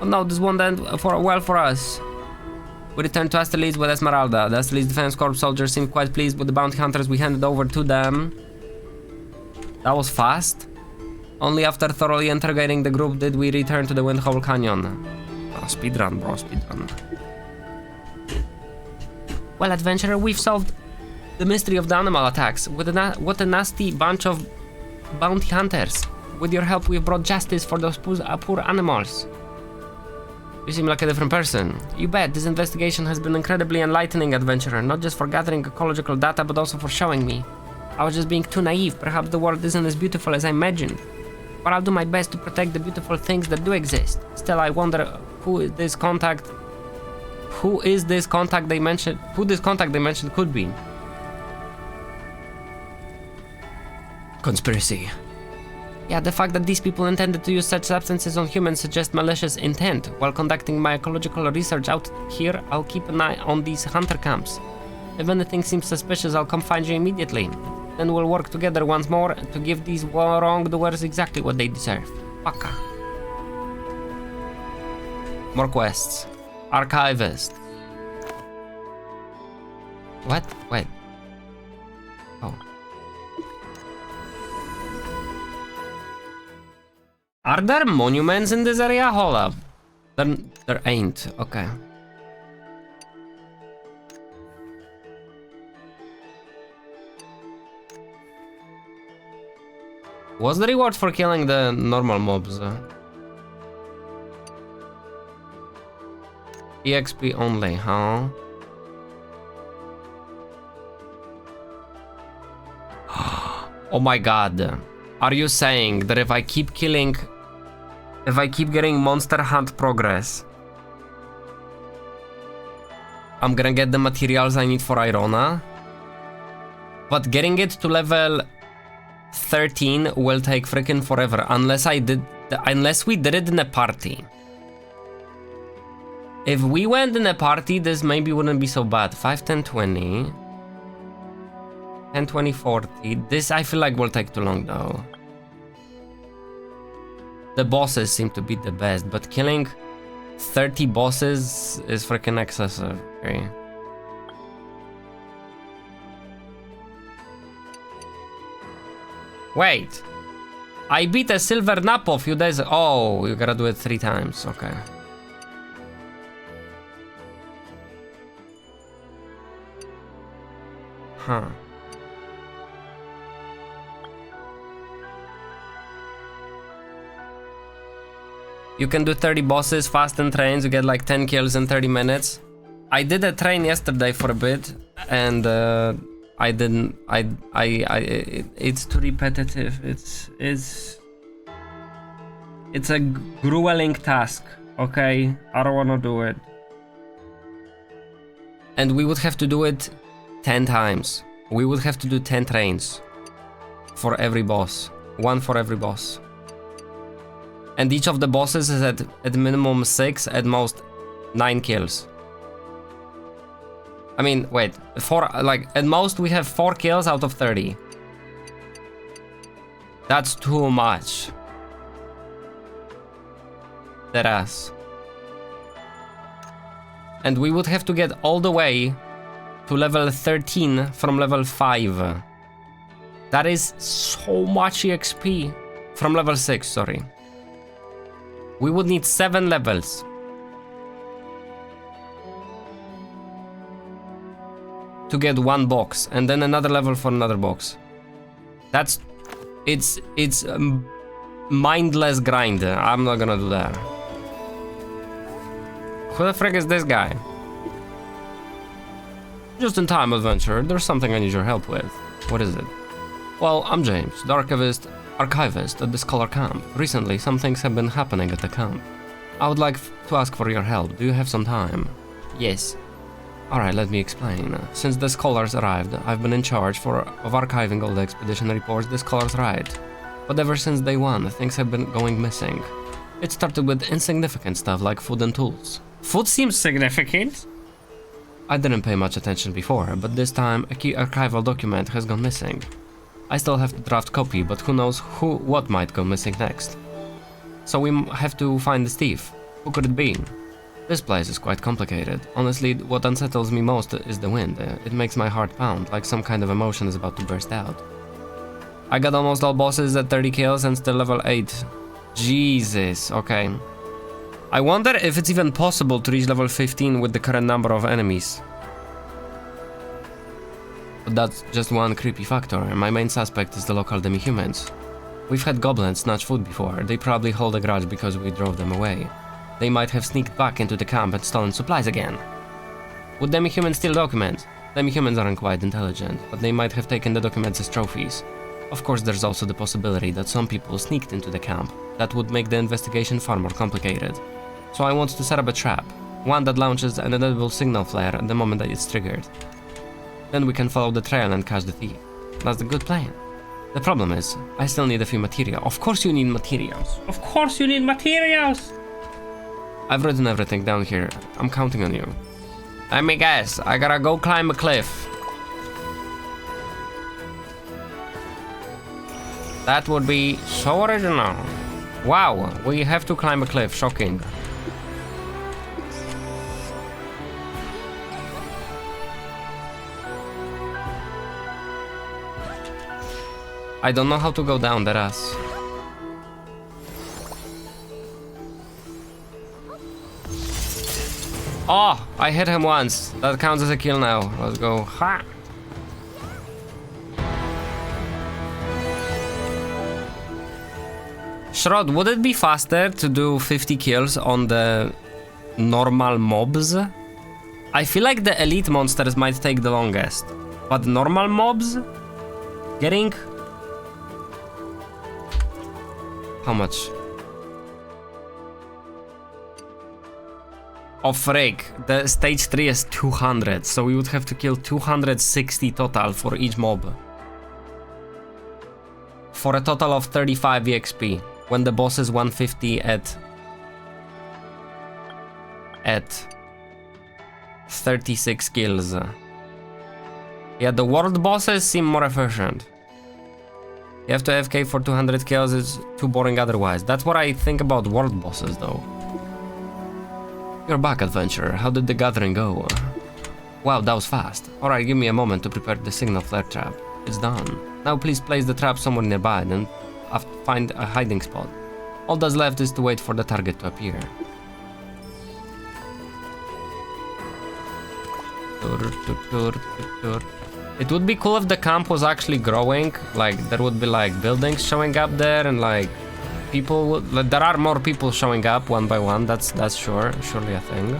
Oh no, this won't end well for us. We returned to Asterles with Esmeralda. The Asterles Defense Corps soldiers seemed quite pleased with the bounty hunters we handed over to them. That was fast. Only after thoroughly interrogating the group did we return to the Windhole Canyon. Oh, speedrun, bro, speedrun. Well, adventurer, we've solved the mystery of the animal attacks. What a nasty bunch of bounty hunters. With your help, we've brought justice for those poor animals. You seem like a different person. You bet. This investigation has been incredibly enlightening, adventurer. Not just for gathering ecological data, but also for showing me. I was just being too naive. Perhaps the world isn't as beautiful as I imagined. But I'll do my best to protect the beautiful things that do exist. Still, I wonder who this contact they mentioned could be. Conspiracy. Yeah, the fact that these people intended to use such substances on humans suggests malicious intent. While conducting my ecological research out here, I'll keep an eye on these hunter camps. If anything seems suspicious, I'll come find you immediately. Then we'll work together once more to give these wrongdoers exactly what they deserve. Paka. More quests. Archivist. What? Wait. Oh. Are there monuments in this area? Hold up. There ain't. Okay. What's the reward for killing the normal mobs? EXP only, huh? Oh my god. Are you saying that if I keep getting Monster Hunt progress, I'm gonna get the materials I need for Irona? But getting it to level 13 will take freaking forever unless we did it in a party. If we went in a party, this maybe wouldn't be so bad. 5, 10, 20. 10, 20, 40. This I feel like will take too long though. The bosses seem to be the best, but killing 30 bosses is freaking excessive. Okay. Wait, I beat a silver Napo a few days. Oh, you gotta do it 3 times. Okay. Huh. You can do 30 bosses fast in trains, you get like 10 kills in 30 minutes. I did a train yesterday for a bit, and it's too repetitive. It's a grueling task, okay? I don't wanna do it. And we would have to do it 10 times. We would have to do 10 trains for every boss. One for every boss. And each of the bosses is at minimum 6, at most 9 kills. I mean, wait, at most we have 4 kills out of 30. That's too much. Deadass. And we would have to get all the way to level 13 from level 5. That is so much EXP. From level 6, sorry. We would need 7 levels. To get one box, and then another level for another box. It's mindless grind. I'm not gonna do that. Who the frick is this guy? Just in time, adventurer. There's something I need your help with. What is it? Well, I'm James, the archivist at the Scholar Camp. Recently, some things have been happening at the camp. I would like to ask for your help. Do you have some time? Yes. Alright, let me explain. Since the scholars arrived, I've been in charge of archiving all the expedition reports the scholars write. But ever since day one, things have been going missing. It started with insignificant stuff like food and tools. Food seems significant? I didn't pay much attention before, but this time a key archival document has gone missing. I still have the draft copy, but who knows what might go missing next. So we have to find this thief. Who could it be? This place is quite complicated. Honestly, what unsettles me most is the wind. It makes my heart pound, like some kind of emotion is about to burst out. I got almost all bosses at 30 kills and still level 8. Jesus, okay. I wonder if it's even possible to reach level 15 with the current number of enemies. But that's just one creepy factor. My main suspect is the local demi-humans. We've had goblins snatch food before. They probably hold a grudge because we drove them away. They might have sneaked back into the camp and stolen supplies again. Would demi-humans steal documents? Demi-humans aren't quite intelligent, but they might have taken the documents as trophies. Of course, there's also the possibility that some people sneaked into the camp. That would make the investigation far more complicated. So I want to set up a trap, one that launches an inedible signal flare at the moment that it's triggered. Then we can follow the trail and catch the thief. That's a good plan. The problem is, I still need a few materials. Of course you need materials. Of course you need materials! I've written everything down here. I'm counting on you. Let me guess, I gotta go climb a cliff. That would be so original. Wow, we have to climb a cliff, shocking. I don't know how to go down that ass. Oh, I hit him once. That counts as a kill now. Let's go. Ha! Shrod, would it be faster to do 50 kills on the normal mobs? I feel like the elite monsters might take the longest. But normal mobs? Getting... How much? Oh frick, the stage 3 is 200, so we would have to kill 260 total for each mob. For a total of 35 EXP, when the boss is 150 at 36 kills. Yeah, the world bosses seem more efficient. You have to AFK for 200 kills, it's too boring otherwise. That's what I think about world bosses though. You're back, adventurer. How did the gathering go? Wow, that was fast. Alright, give me a moment to prepare the signal flare trap. It's done. Now please place the trap somewhere nearby and find a hiding spot. All that's left is to wait for the target to appear. It would be cool if the camp was actually growing, like there would be like buildings showing up there and like people would, like, there are more people showing up one by one, that's surely a thing.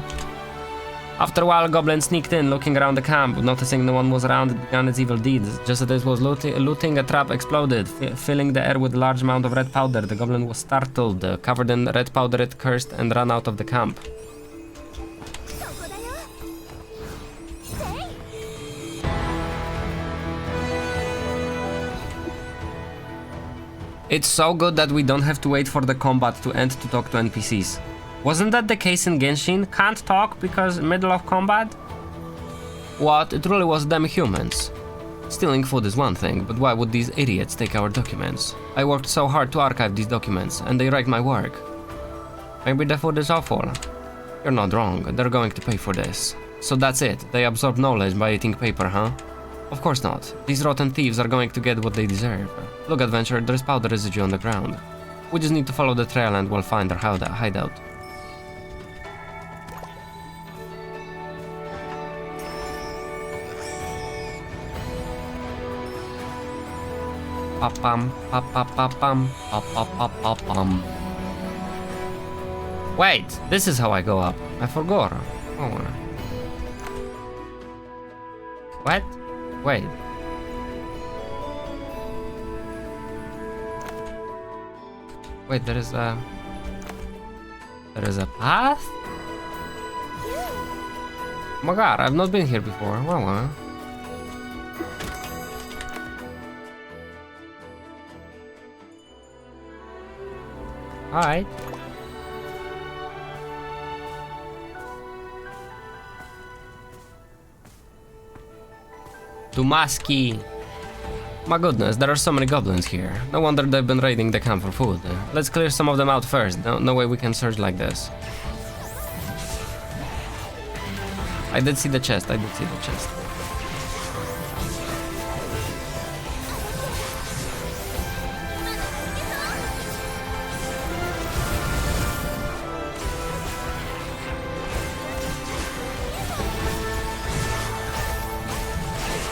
After a while, a goblin sneaked in, looking around the camp. Noticing no one was around, it began its evil deeds. Just as it was looting, a trap exploded, filling the air with a large amount of red powder. The goblin was startled, covered in red powder, it cursed and ran out of the camp. It's so good that we don't have to wait for the combat to end to talk to NPCs. Wasn't that the case in Genshin? Can't talk because middle of combat? What? It really was them humans. Stealing food is one thing, but why would these idiots take our documents? I worked so hard to archive these documents, and they wrecked my work. Maybe the food is awful. You're not wrong, they're going to pay for this. So that's it, they absorb knowledge by eating paper, huh? Of course not. These rotten thieves are going to get what they deserve. Look, adventurer, there's powder residue on the ground. We just need to follow the trail and we'll find their hideout. Pa-pam, pa-pa-pa-pam, pa-pa-pa-pa-pam. Wait, this is how I go up. I forgot. Oh. What? Wait. Wait, there is a path? Oh my god, I've not been here before. Wow. Alright. Dumaski. My goodness, there are so many goblins here. No wonder they've been raiding the camp for food. Let's clear some of them out first. No way we can surge like this. I did see the chest.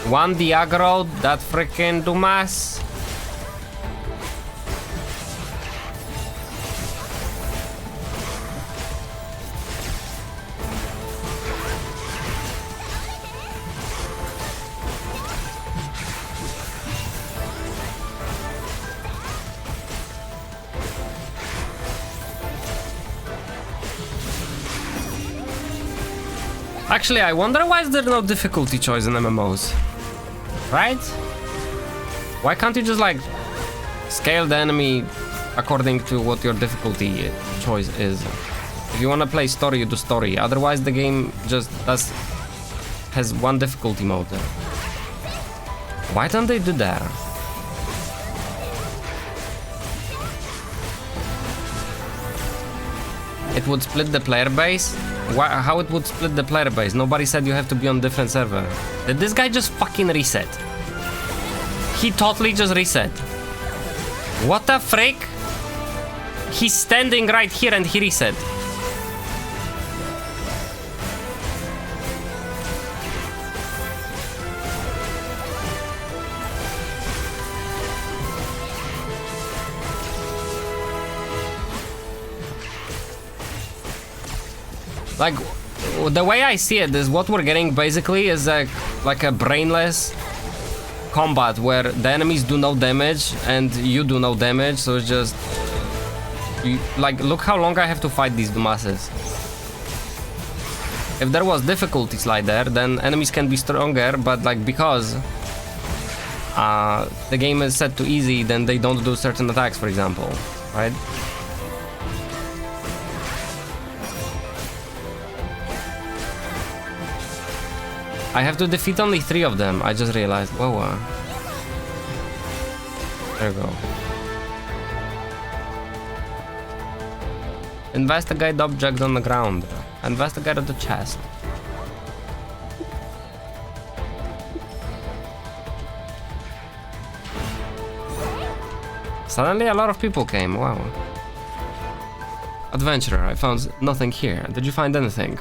One Diagro, that freaking Dumas. Actually, I wonder why is there no difficulty choice in MMOs? Right? Why can't you just like scale the enemy according to what your difficulty choice is? If you want to play story, you do story. Otherwise, the game just has one difficulty mode. Why don't they do that? It would split the player base? How it would split the player base? Nobody said you have to be on different server. Did this guy just fucking reset? He totally just reset. What the frick? He's standing right here and he reset. Like, the way I see it is what we're getting basically is like a brainless combat where the enemies do no damage and you do no damage, so it's just... like, look how long I have to fight these Dumases. If there was difficulty slider, then enemies can be stronger, but like because the game is set to easy, then they don't do certain attacks, for example, right? I have to defeat only 3 of them, I just realized. Whoa. There we go. Investigate object on the ground. Investigate the chest. Suddenly a lot of people came, wow. Adventurer, I found nothing here. Did you find anything?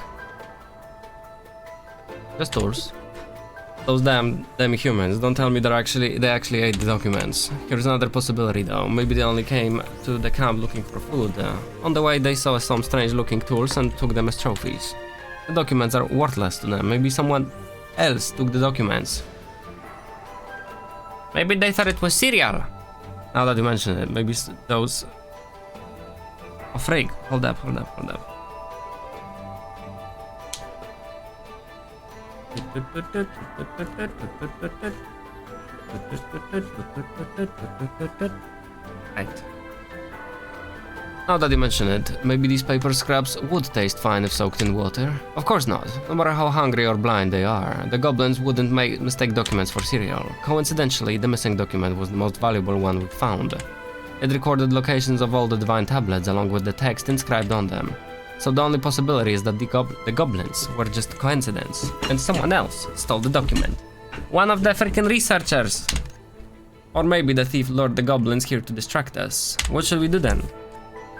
Just tools. Those damn humans. Don't tell me they actually ate the documents. Here's another possibility though. Maybe they only came to the camp looking for food. On the way they saw some strange looking tools and took them as trophies. The documents are worthless to them. Maybe someone else took the documents. Maybe they thought it was cereal. Now that you mention it, maybe those... Oh freak, hold up. Right. Now that you mention it, maybe these paper scraps would taste fine if soaked in water. Of course not. No matter how hungry or blind they are, the goblins wouldn't mistake documents for cereal. Coincidentally, the missing document was the most valuable one we found. It recorded locations of all the divine tablets along with the text inscribed on them. So the only possibility is that the goblins were just a coincidence, and someone else stole the document. One of the freaking researchers! Or maybe the thief lured the goblins here to distract us. What should we do then?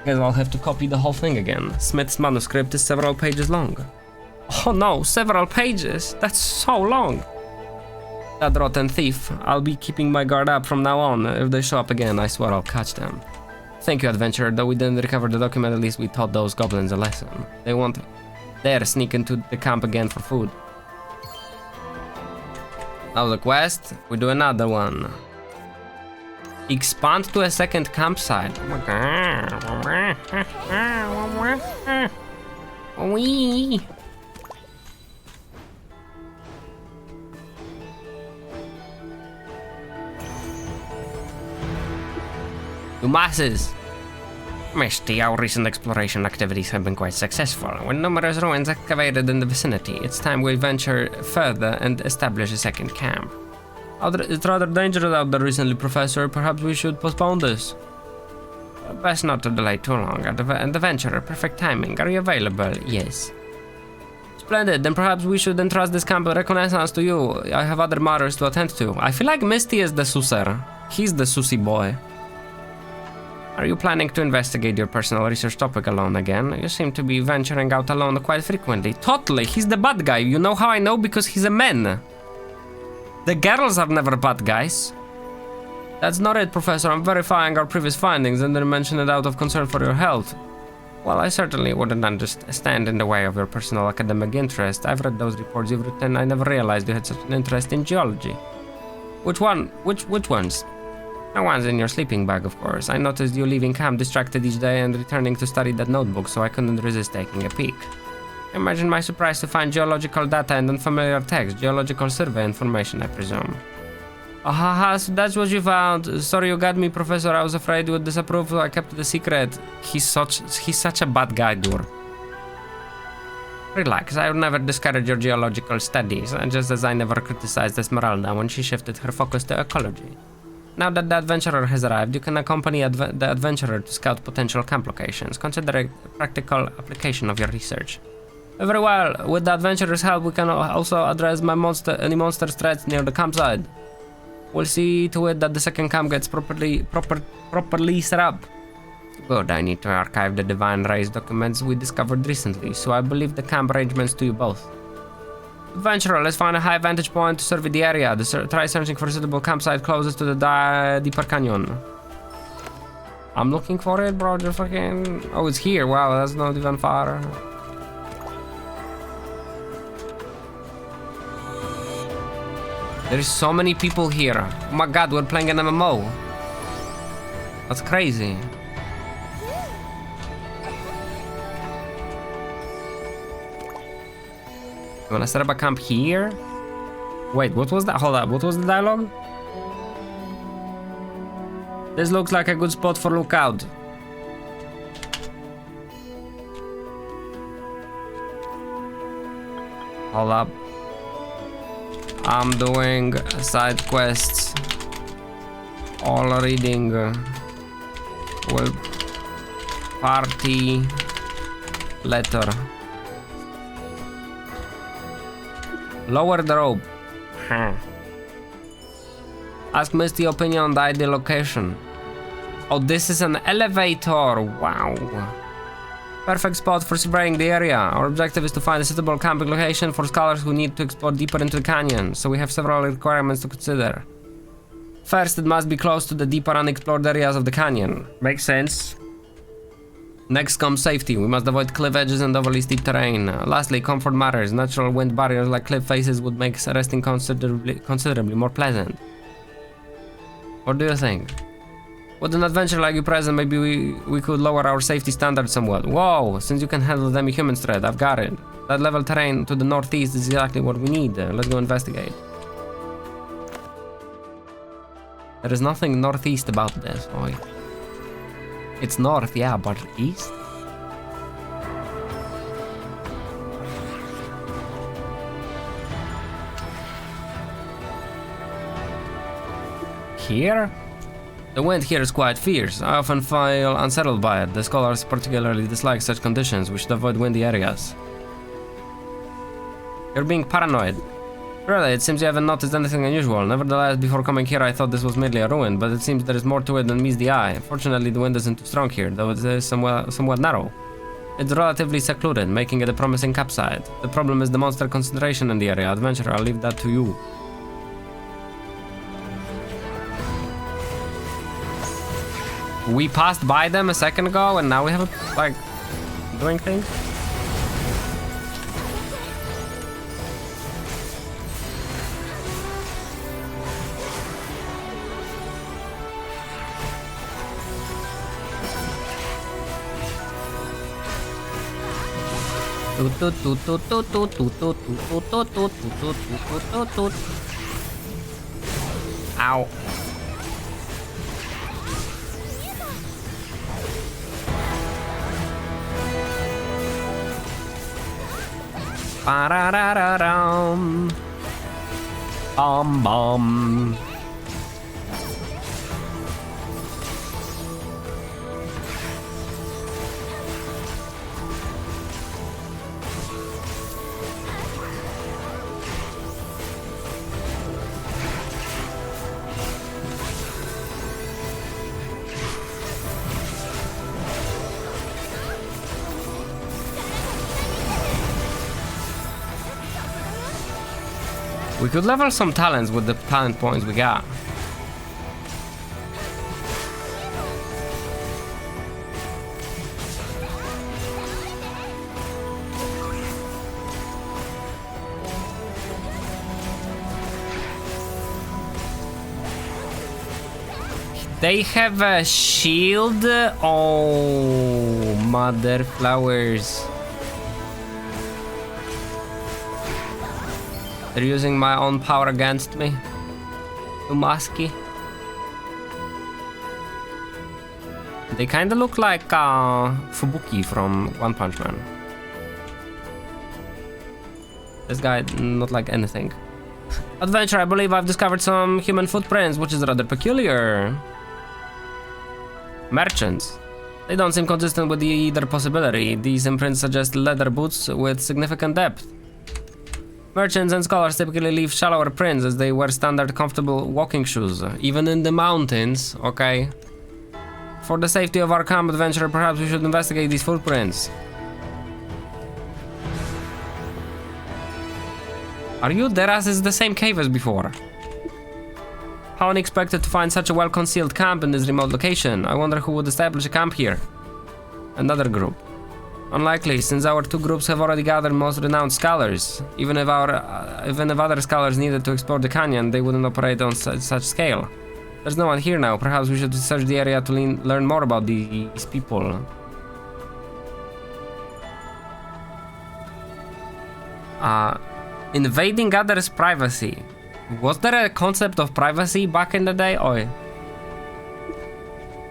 Guess I'll have to copy the whole thing again. Smith's manuscript is several pages long. Oh no, several pages? That's so long! That rotten thief. I'll be keeping my guard up from now on. If they show up again, I swear I'll catch them. Thank you, adventurer. Though we didn't recover the document, at least we taught those goblins a lesson. They won't dare sneak into the camp again for food. That was a quest. We do another one. Expand to a second campsite. Wee. To masses. Misty, our recent exploration activities have been quite successful. With numerous ruins excavated in the vicinity, it's time we venture further and establish a second camp. It's rather dangerous out there recently, Professor. Perhaps we should postpone this. Best not to delay too long. And the venturer, perfect timing. Are you available? Yes. Splendid. Then perhaps we should entrust this camp of reconnaissance to you. I have other matters to attend to. I feel like Misty is the Susser. He's the Sussy boy. Are you planning to investigate your personal research topic alone again? You seem to be venturing out alone quite frequently. Totally. He's the bad guy. You know how I know? Because he's a man. The girls are never bad guys. That's not it, Professor. I'm verifying our previous findings and then mention it out of concern for your health. Well, I certainly wouldn't just stand in the way of your personal academic interest. I've read those reports you've written. I never realized you had such an interest in geology. Which one? Which ones? The ones in your sleeping bag, of course. I noticed you leaving camp distracted each day and returning to study that notebook, so I couldn't resist taking a peek. Imagine my surprise to find geological data and unfamiliar text. Geological survey information, I presume. Haha, so that's what you found. Sorry you got me, Professor. I was afraid you would disapprove, so I kept it a secret. He's such a bad guy, Dur. Relax, I would never discourage your geological studies, just as I never criticized Esmeralda when she shifted her focus to ecology. Now that the adventurer has arrived, you can accompany the adventurer to scout potential camp locations. Consider a practical application of your research. Very well. With the adventurer's help, we can also address any monster threats near the campsite. We'll see to it that the second camp gets properly set up. Good, I need to archive the Divine Race documents we discovered recently, so I believe the camp arrangements to you both. Adventurer, let's find a high vantage point to survey the area. Try searching for a suitable campsite closest to the deeper canyon. I'm looking for it, bro. Just fucking... Oh, it's here. Wow, that's not even far. There's so many people here. Oh my god, we're playing an MMO. That's crazy. You wanna set up a camp here? Wait, what was that? Hold up, what was the dialogue? This looks like a good spot for lookout. Hold up. I'm doing side quests. All reading. Well, party letter. Lower the rope. Ask Misty opinion on the ideal location. Oh, this is an elevator. Wow. Perfect spot for surveying the area. Our objective is to find a suitable camping location for scholars who need to explore deeper into the canyon, so we have several requirements to consider. First, it must be close to the deeper unexplored areas of the canyon. Makes sense. Next comes safety. We must avoid cliff edges and overly steep terrain. Lastly, comfort matters. Natural wind barriers like cliff faces would make resting considerably more pleasant. What do you think? With an adventure like you present, maybe we could lower our safety standards somewhat. Whoa, since you can handle demi-human threat, I've got it. That level terrain to the northeast is exactly what we need. Let's go investigate. There is nothing northeast about this, boy. It's north, yeah, but east? Here? The wind here is quite fierce. I often feel unsettled by it. The scholars particularly dislike such conditions. We should avoid windy areas. You're being paranoid. Really, it seems you haven't noticed anything unusual. Nevertheless, before coming here I thought this was merely a ruin, but it seems there is more to it than meets the eye. Fortunately, the wind isn't too strong here, though it is somewhat narrow. It's relatively secluded, making it a promising campsite. The problem is the monster concentration in the area. Adventurer, I'll leave that to you. We passed by them a second ago, and now we have a, like, doing things? Ow. Ba-da-da-da-dum. Bum. We could level some talents with the talent points we got. They have a shield? Oh, mother flowers. They're using my own power against me. Umaski. They kinda look like Fubuki from One Punch Man. This guy, not like anything. Adventure, I believe I've discovered some human footprints, which is rather peculiar. Merchants. They don't seem consistent with either possibility. These imprints suggest leather boots with significant depth. Merchants and scholars typically leave shallower prints as they wear standard comfortable walking shoes, even in the mountains, okay? For the safety of our camp adventure, perhaps we should investigate these footprints. Are you dead? Is the same cave as before? How unexpected to find such a well-concealed camp in this remote location. I wonder who would establish a camp here. Another group. Unlikely, since our two groups have already gathered most renowned scholars. Even if other scholars needed to explore the canyon, they wouldn't operate on such scale. There's no one here now. Perhaps we should search the area to learn more about these people. Invading others' privacy. Was there a concept of privacy back in the day? Oi.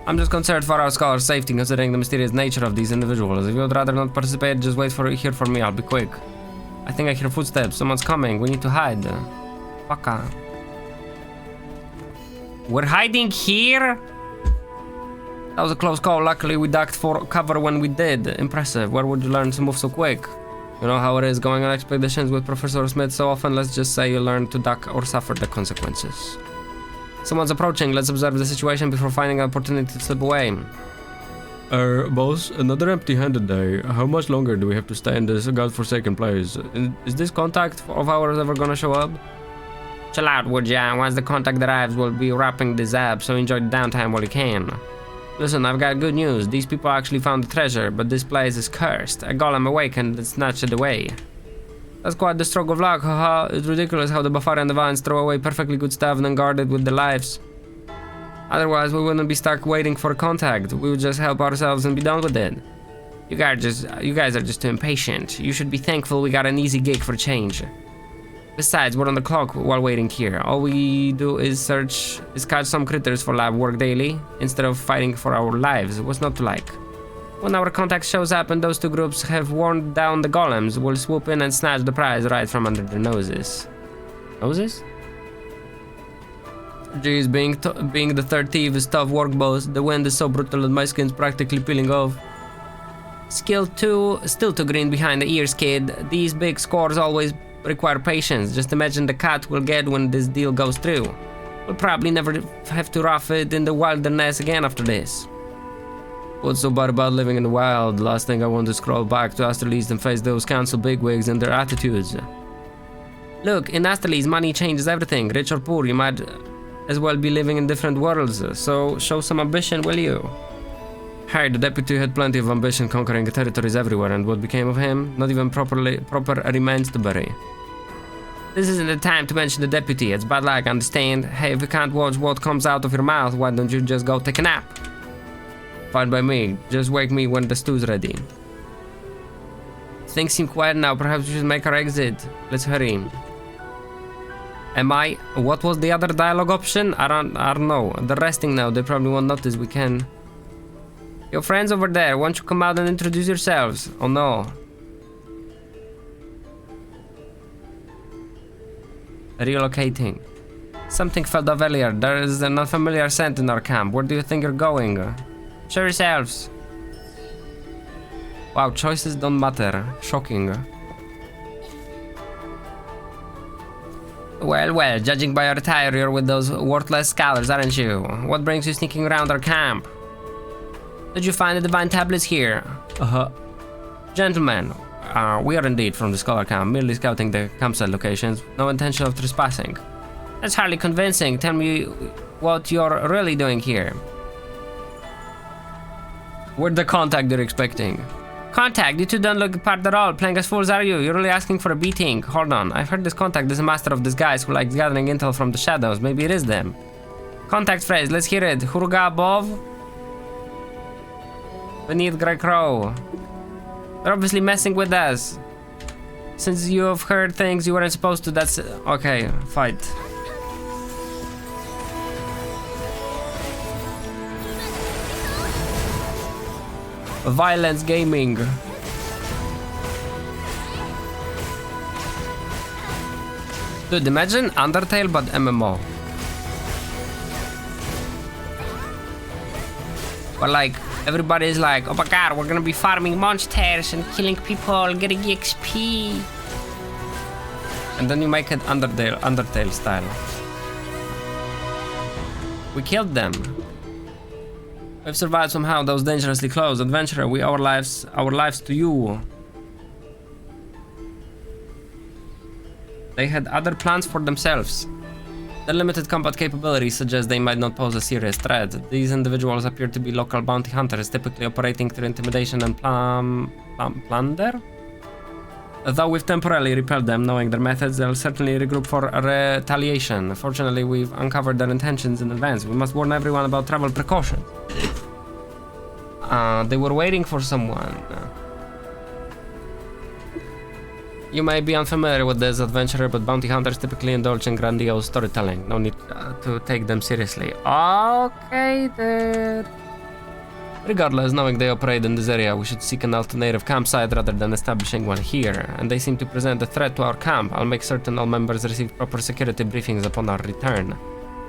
I'm just concerned for our scholars' safety, considering the mysterious nature of these individuals. If you would rather not participate, just wait here for me. I'll be quick. I think I hear footsteps. Someone's coming. We need to hide. Fucka. We're hiding here? That was a close call. Luckily, we ducked for cover when we did. Impressive. Where would you learn to move so quick? You know how it is going on expeditions with Professor Smith so often. Let's just say you learn to duck or suffer the consequences. Someone's approaching. Let's observe the situation before finding an opportunity to slip away. Boss, another empty-handed day. How much longer do we have to stay in this godforsaken place? Is this contact of ours ever gonna show up? Chill out, would ya? Once the contact arrives, we'll be wrapping this up, so enjoy the downtime while you can. Listen, I've got good news. These people actually found the treasure, but this place is cursed. A golem awakened and snatched it away. That's quite the stroke of luck, haha. It's ridiculous how the Bafarian divines throw away perfectly good stuff and then guard it with their lives. Otherwise, we wouldn't be stuck waiting for contact. We would just help ourselves and be done with it. You guys are just too impatient. You should be thankful we got an easy gig for change. Besides, we're on the clock while waiting here. All we do is catch some critters for lab work daily, instead of fighting for our lives. What's not to like? When our contact shows up and those two groups have worn down the golems, we'll swoop in and snatch the prize right from under their noses. Noses? Jeez, being the third thief is tough work, boss. The wind is so brutal that my skin's practically peeling off. Still too green behind the ears, kid. These big scores always require patience. Just imagine the cut we'll get when this deal goes through. We'll probably never have to rough it in the wilderness again after this. What's so bad about living in the wild? Last thing I want to scroll back to Astralise and face those council bigwigs and their attitudes. Look, in Astralise, money changes everything. Rich or poor, you might as well be living in different worlds, so show some ambition, will you? Hey, the deputy had plenty of ambition conquering territories everywhere, and what became of him? Not even proper remains to bury. This isn't the time to mention the deputy, it's bad luck, understand? Hey, if you can't watch what comes out of your mouth, why don't you just go take a nap? Fine by me, just wake me when the stew's ready. Things seem quiet now, perhaps we should make our exit. Let's hurry. What was the other dialogue option? I don't know. They're resting now, they probably won't notice we can. Your friends over there, won't you come out and introduce yourselves? Oh no. Relocating. Something felt off earlier. There is an unfamiliar scent in our camp. Where do you think you're going? Show yourselves. Wow, choices don't matter. Shocking. Well, judging by your attire, you're with those worthless scholars, aren't you? What brings you sneaking around our camp? Did you find the divine tablets here? Gentlemen, we are indeed from the scholar camp, merely scouting the campsite locations, no intention of trespassing. That's hardly convincing. Tell me what you're really doing here. Where's the contact you're expecting? Contact? You two don't look apart at all. Playing as fools, are you? You're really asking for a beating. Hold on. I've heard this contact is a master of disguise who likes gathering intel from the shadows. Maybe it is them. Contact phrase. Let's hear it. Hurga above. Beneath Grey Crow. They're obviously messing with us. Since you have heard things you weren't supposed to, that's... Okay, fight. Violence gaming. Dude, imagine Undertale but MMO. But like, everybody is like, oh my god, we're gonna be farming monsters and killing people, getting XP. And then you make it Undertale style. We killed them. We've survived somehow. That was dangerously close. Adventurer, we owe our lives to you. They had other plans for themselves. Their limited combat capabilities suggest they might not pose a serious threat. These individuals appear to be local bounty hunters, typically operating through intimidation and plunder. Though we've temporarily repelled them, knowing their methods, they'll certainly regroup for retaliation. Fortunately, we've uncovered their intentions in advance. We must warn everyone about travel precautions. They were waiting for someone. You may be unfamiliar with this, adventurer, but bounty hunters typically indulge in grandiose storytelling. No need to take them seriously. Okay, dude. Regardless, knowing they operate in this area, we should seek an alternative campsite rather than establishing one here. And they seem to present a threat to our camp. I'll make certain all members receive proper security briefings upon our return.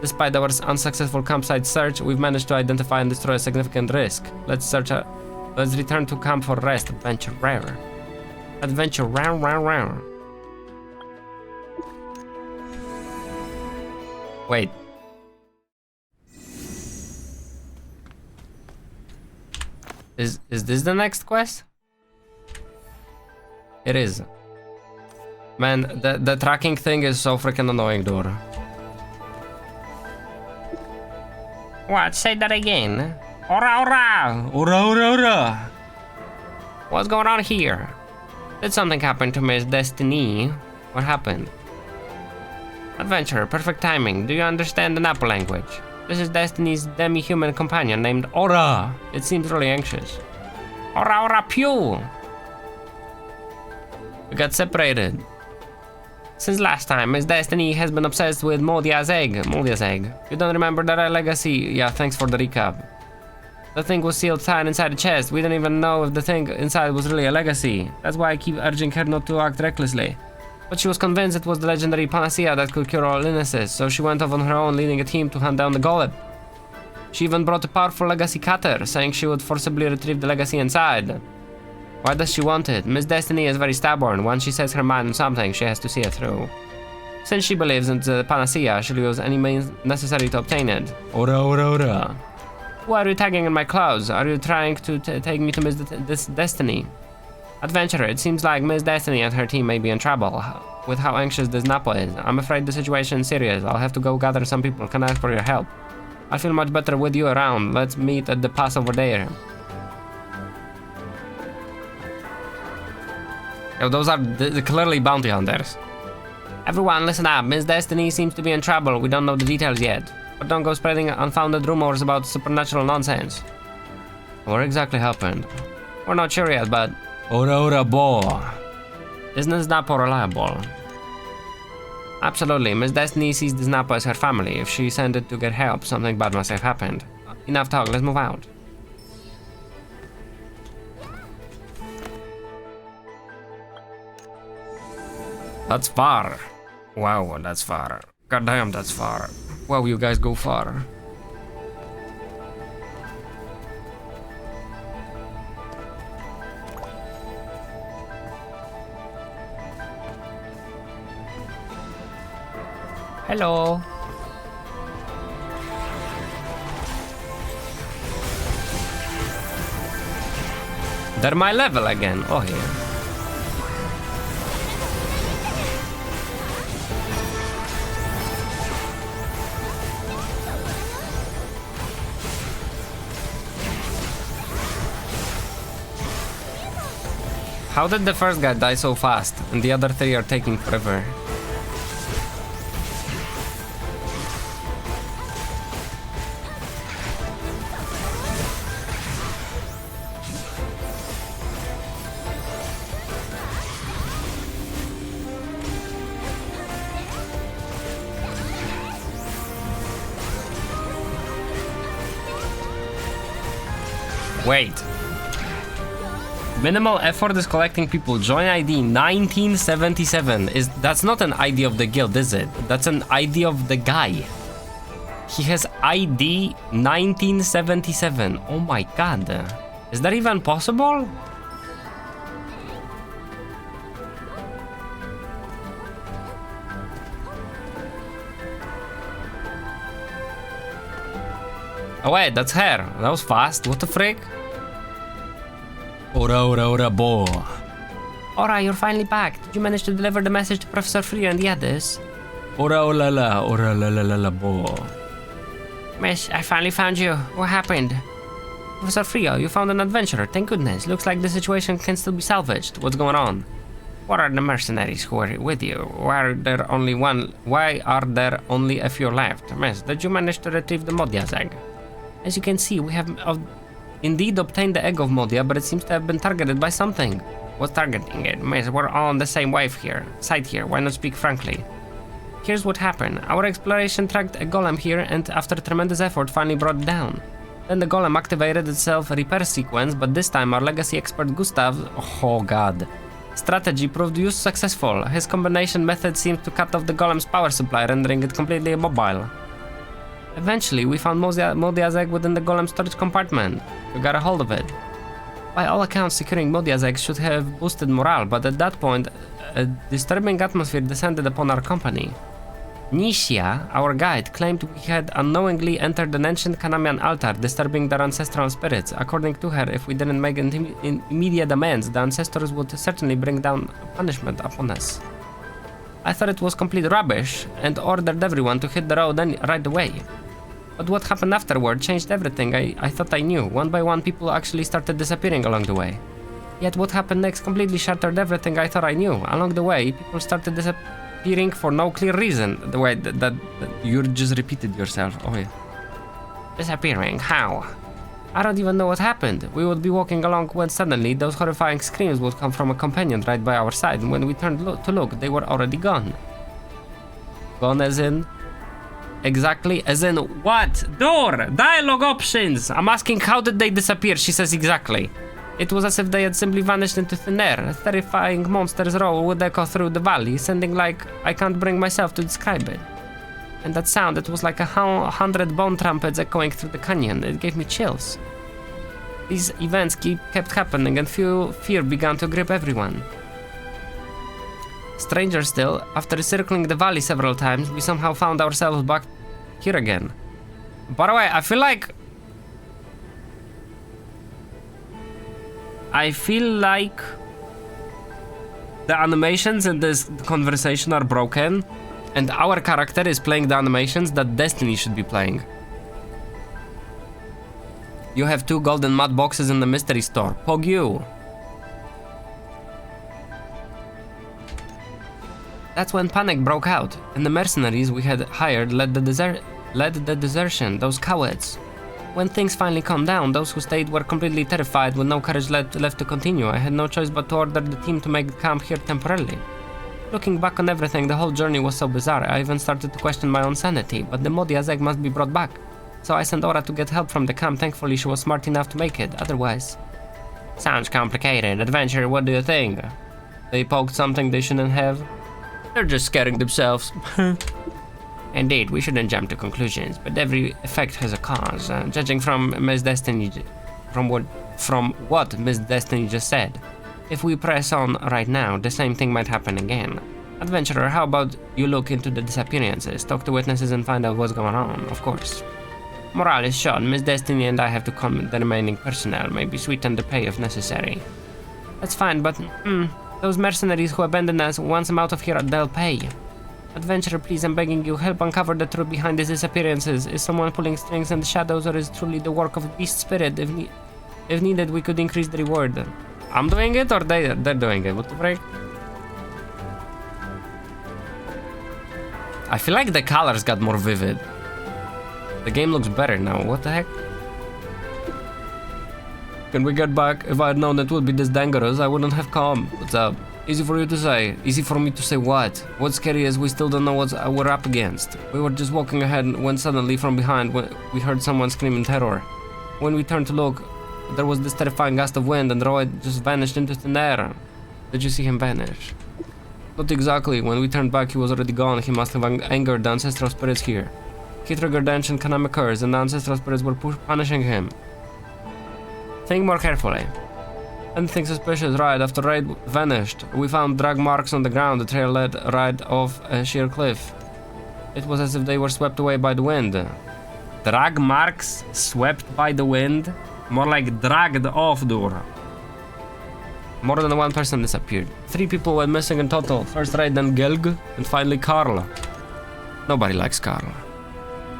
Despite our unsuccessful campsite search, we've managed to identify and destroy a significant risk. Let's return to camp for rest. Adventure rare. Adventure rare. Wait. Is this the next quest? It is. Man, the tracking thing is so freaking annoying, dude. What? Say that again. Ora ora! Ora ora ora! What's going on here? Did something happen to Miss Destiny? What happened? Adventure, perfect timing. Do you understand the Napo language? This is Destiny's demi-human companion named Ora. It seems really anxious. Ora ora pew! We got separated. Since last time, Miss Destiny has been obsessed with Modia's egg. Modia's egg. You don't remember that legacy? Yeah, thanks for the recap. The thing was sealed tight inside the chest. We didn't even know if the thing inside was really a legacy. That's why I keep urging her not to act recklessly. But she was convinced it was the legendary panacea that could cure all illnesses, so she went off on her own, leading a team to hunt down the golem. She even brought a powerful legacy cutter, saying she would forcibly retrieve the legacy inside. Why does she want it? Miss Destiny is very stubborn. Once she sets her mind on something, she has to see it through. Since she believes in the panacea, she'll use any means necessary to obtain it. Ora ora ora. Why are you tagging in my clothes? Are you trying to take me to Miss Destiny? Adventurer, it seems like Miss Destiny and her team may be in trouble with how anxious this Napo is. I'm afraid the situation is serious. I'll have to go gather some people. Can I ask for your help? I feel much better with you around. Let's meet at the pass over there. Yo, those are clearly bounty hunters. Everyone, listen up. Miss Destiny seems to be in trouble. We don't know the details yet. But don't go spreading unfounded rumors about supernatural nonsense. What exactly happened? We're not sure yet, but... Ora ora bo. Isn't this Napo reliable? Absolutely. Miss Destiny sees this Napo as her family. If she sent it to get help, something bad must have happened. Enough talk, let's move out. That's far. Wow, that's far. Goddamn, that's far. Wow, you guys go far. Hello. They're my level again. Oh, yeah. How did the first guy die so fast, and the other three are taking forever? Wait. Minimal effort is collecting people. Join ID 1977. That's not an ID of the guild, is it? That's an ID of the guy. He has ID 1977. Oh my god. Is that even possible? Oh wait, that's her. That was fast. What the frick? Ora ora ora bo. Ora, you're finally back. Did you manage to deliver the message to Professor Frio and the others? Ora la la, ora la la la la bo. Miss, I finally found you. What happened? Professor Frio, you found an adventurer. Thank goodness. Looks like the situation can still be salvaged. What's going on? What are the mercenaries who are with you? Why are there only a few left? Miss, did you manage to retrieve the Modia's egg? As you can see, we have indeed obtained the egg of Modia, but it seems to have been targeted by something. What's targeting it? Miss, we're all on the same side here. Why not speak frankly? Here's what happened. Our exploration tracked a golem here and after tremendous effort finally brought it down. Then the golem activated its self-repair sequence, but this time our legacy expert Gustav, oh god, strategy proved use successful. His combination method seemed to cut off the golem's power supply, rendering it completely immobile. Eventually, we found Modia's egg within the golem storage compartment. We got a hold of it. By all accounts, securing Modia's egg should have boosted morale, but at that point, a disturbing atmosphere descended upon our company. Nishia, our guide, claimed we had unknowingly entered an ancient Kanamian altar, disturbing their ancestral spirits. According to her, if we didn't make immediate amends, the ancestors would certainly bring down punishment upon us. I thought it was complete rubbish and ordered everyone to hit the road right away. But what happened afterward changed everything. I thought I knew. One by one, people actually started disappearing along the way. Yet what happened next completely shattered everything I thought I knew. Along the way, people started disappearing for no clear reason. The way that you just repeated yourself. Oh yeah. Disappearing? How? I don't even know what happened. We would be walking along when suddenly those horrifying screams would come from a companion right by our side, and when we turned to look, they were already gone. Gone as in? Exactly as in what? Door! Dialogue options! I'm asking how did they disappear? She says exactly. It was as if they had simply vanished into thin air. A terrifying monster's roar would echo through the valley, sounding like I can't bring myself to describe it. And that sound, it was like 100 bone trumpets echoing through the canyon. It gave me chills. These events kept happening and fear began to grip everyone. Stranger still, after circling the valley several times, we somehow found ourselves back here again. By the way, I feel like the animations in this conversation are broken, and our character is playing the animations that Destiny should be playing. You have 2 golden mud boxes in the mystery store. Pog you. That's when panic broke out, and the mercenaries we had hired led the desertion, those cowards. When things finally calmed down, those who stayed were completely terrified with no courage left to continue. I had no choice but to order the team to make camp here temporarily. Looking back on everything, the whole journey was so bizarre, I even started to question my own sanity, but the Modia's egg must be brought back. So I sent Aura to get help from the camp. Thankfully she was smart enough to make it, otherwise... Sounds complicated. Adventure, what do you think? They poked something they shouldn't have? They're just scaring themselves. Indeed, we shouldn't jump to conclusions, but every effect has a cause. Judging from what Miss Destiny just said, if we press on right now, the same thing might happen again. Adventurer, how about you look into the disappearances, talk to witnesses and find out what's going on, of course. Morale is shot. Miss Destiny and I have to comment the remaining personnel, maybe sweeten the pay if necessary. That's fine, but those mercenaries who abandoned us, once I'm out of here, they'll pay. Adventurer, please, I'm begging you, help uncover the truth behind these disappearances. Is someone pulling strings in the shadows, or is it truly the work of a beast spirit? If needed, we could increase the reward. I'm doing it, or they're doing it? What the frick? I feel like the colors got more vivid. The game looks better now. What the heck? Can we get back? If I had known it would be this dangerous, I wouldn't have come. What's up? Easy for you to say. Easy for me to say what? What's scary is we still don't know what we're up against. We were just walking ahead when suddenly from behind we heard someone scream in terror. When we turned to look, there was this terrifying gust of wind and Roy just vanished into thin air. Did you see him vanish? Not exactly. When we turned back, he was already gone. He must have angered the ancestral spirits here. He triggered the ancient Kaname curse and the ancestral spirits were punishing him. Think more carefully. Anything suspicious, right? After Raid vanished, we found drag marks on the ground. The trail led right off a sheer cliff. It was as if they were swept away by the wind. Drag marks swept by the wind? More like dragged off, door. More than one person disappeared. 3 people went missing in total. First Raid, then Gelg, and finally Carl. Nobody likes Carl.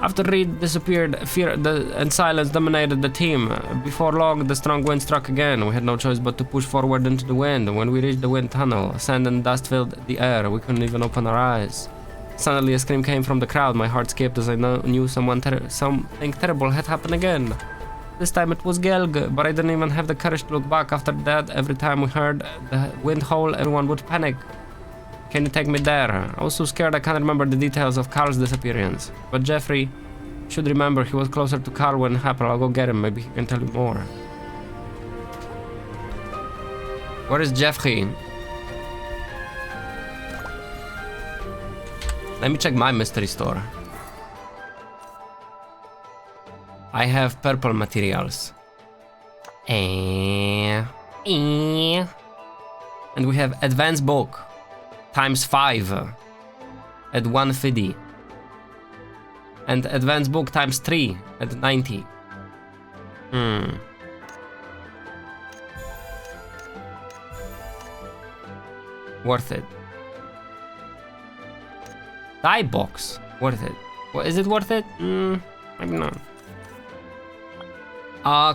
After Reed disappeared, fear and silence dominated the team. Before long, the strong wind struck again. We had no choice but to push forward into the wind. When we reached the wind tunnel, sand and dust filled the air. We couldn't even open our eyes. Suddenly, a scream came from the crowd. My heart skipped as I knew something terrible had happened again. This time it was Gelg, but I didn't even have the courage to look back. After that, every time we heard the wind howl, everyone would panic. Can you take me there? I was so scared I can't remember the details of Carl's disappearance. But Jeffrey should remember. He was closer to Carl when it happened. I'll go get him. Maybe he can tell you more. Where is Jeffrey? Let me check my mystery store. I have purple materials. And we have advanced book. ×5 at 150. And advanced book times 3 at 90. Worth it. Die box. Worth it. Is it worth it? Maybe not.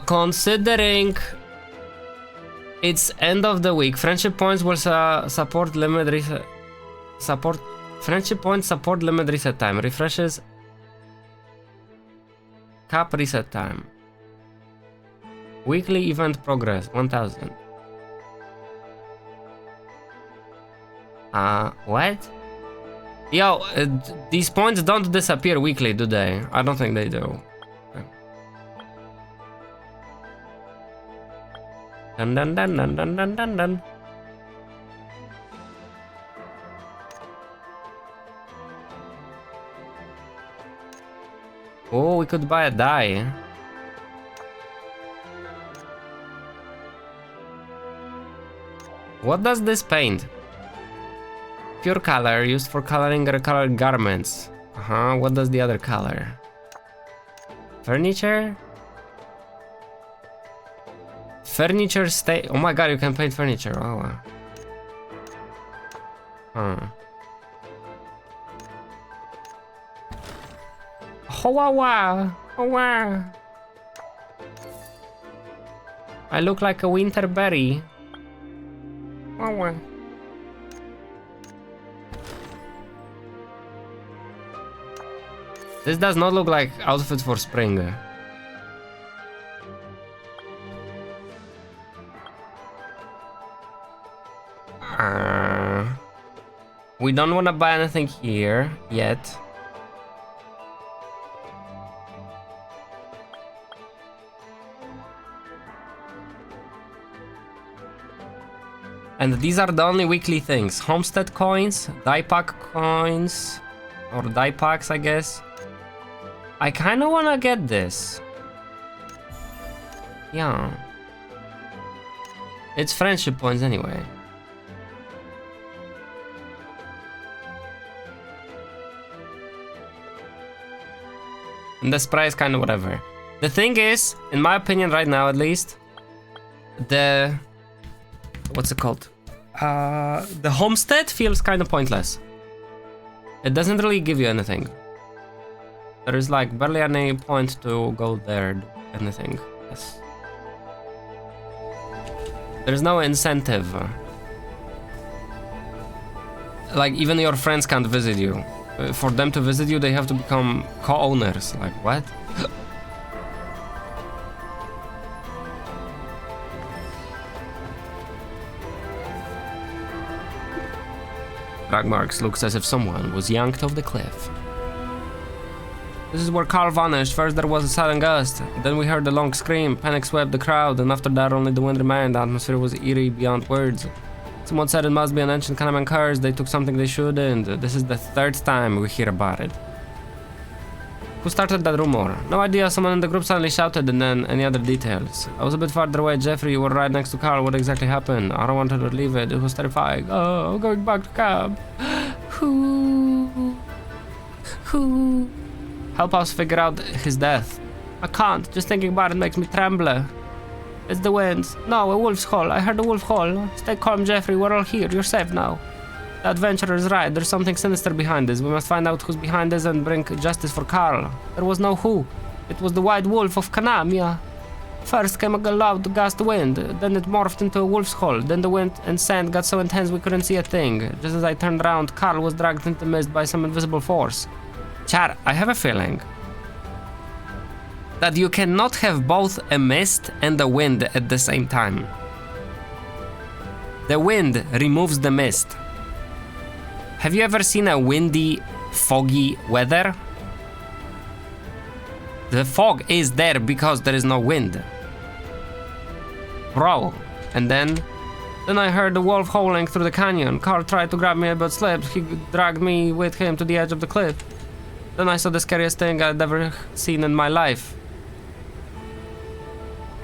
Considering it's end of the week, friendship points will support limit reset. Friendship points support limit reset time. Refreshes cap reset time. Weekly event progress 1000. What? Yo, these points don't disappear weekly, do they? I don't think they do. Okay. Dun dun dun dun dun dun dun dun. Oh, we could buy a die. What does this paint? Pure color used for coloring recolored garments. What does the other color? Furniture? Furniture stay. Oh my god, you can paint furniture. Oh wow. Oh wow. Oh wow. I look like a winter berry. Oh wow. This does not look like outfit for spring. We don't want to buy anything here yet. And these are the only weekly things. Homestead coins, die pack coins, or die packs, I guess. I kinda wanna get this. Yeah. It's friendship points anyway. And this price kinda whatever. The thing is, in my opinion right now at least, what's it called? The homestead feels kinda pointless. It doesn't really give you anything. There is like barely any point to go there, anything. Yes. There's no incentive. Like even your friends can't visit you. For them to visit you, they have to become co-owners. Like what? Ragmarks looks as if someone was yanked off the cliff. This is where Carl vanished. First there was a sudden gust, then we heard a long scream, panic swept the crowd, and after that only the wind remained. The atmosphere was eerie beyond words. Someone said it must be an ancient Kanaman curse, they took something they shouldn't. This is the third time we hear about it. Who started that rumor? No idea, someone in the group suddenly shouted, and then any other details. I was a bit farther away, Jeffrey, you were right next to Carl. What exactly happened? I don't want to relive it, it was terrifying. Oh, going back to cab. Who? Help us figure out his death. I can't, just thinking about it makes me tremble. It's the wind. No, a wolf's call. I heard a wolf call. Stay calm, Jeffrey, we're all here, you're safe now. The adventurer is right, there's something sinister behind this. We must find out who's behind this and bring justice for Carl. There was no who. It was the white wolf of Kanamia. First came a loud gust wind, then it morphed into a wolf's call. Then the wind and sand got so intense we couldn't see a thing. Just as I turned around, Carl was dragged into the mist by some invisible force. Char, I have a feeling that you cannot have both a mist and a wind at the same time. The wind removes the mist. Have you ever seen a windy, foggy weather? The fog is there because there is no wind. Bro, and then I heard the wolf howling through the canyon. Carl tried to grab me but slipped. He dragged me with him to the edge of the cliff. Then I saw the scariest thing I'd ever seen in my life.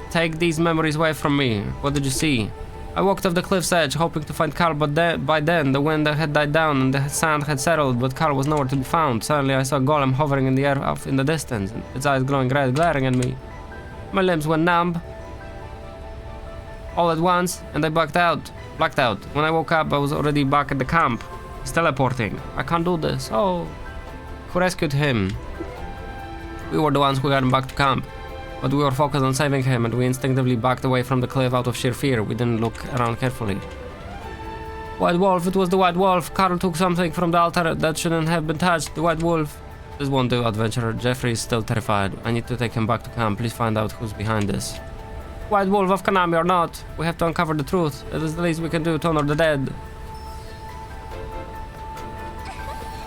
Take these memories away from me. What did you see? I walked off the cliff's edge, hoping to find Carl, but by then the wind had died down and the sand had settled, but Carl was nowhere to be found. Suddenly I saw a golem hovering in the air off in the distance, its eyes glowing red, glaring at me. My limbs went numb all at once, and I blacked out. When I woke up, I was already back at the camp. He's teleporting. I can't do this. Oh. Who rescued him? We were the ones who got him back to camp. But we were focused on saving him, and we instinctively backed away from the cliff out of sheer fear. We didn't look around carefully. White Wolf, it was the White Wolf. Carl took something from the altar that shouldn't have been touched. The White Wolf. This won't do, adventurer. Jeffrey is still terrified. I need to take him back to camp. Please find out who's behind this. White Wolf of Konami or not, we have to uncover the truth. It is the least we can do to honor the dead.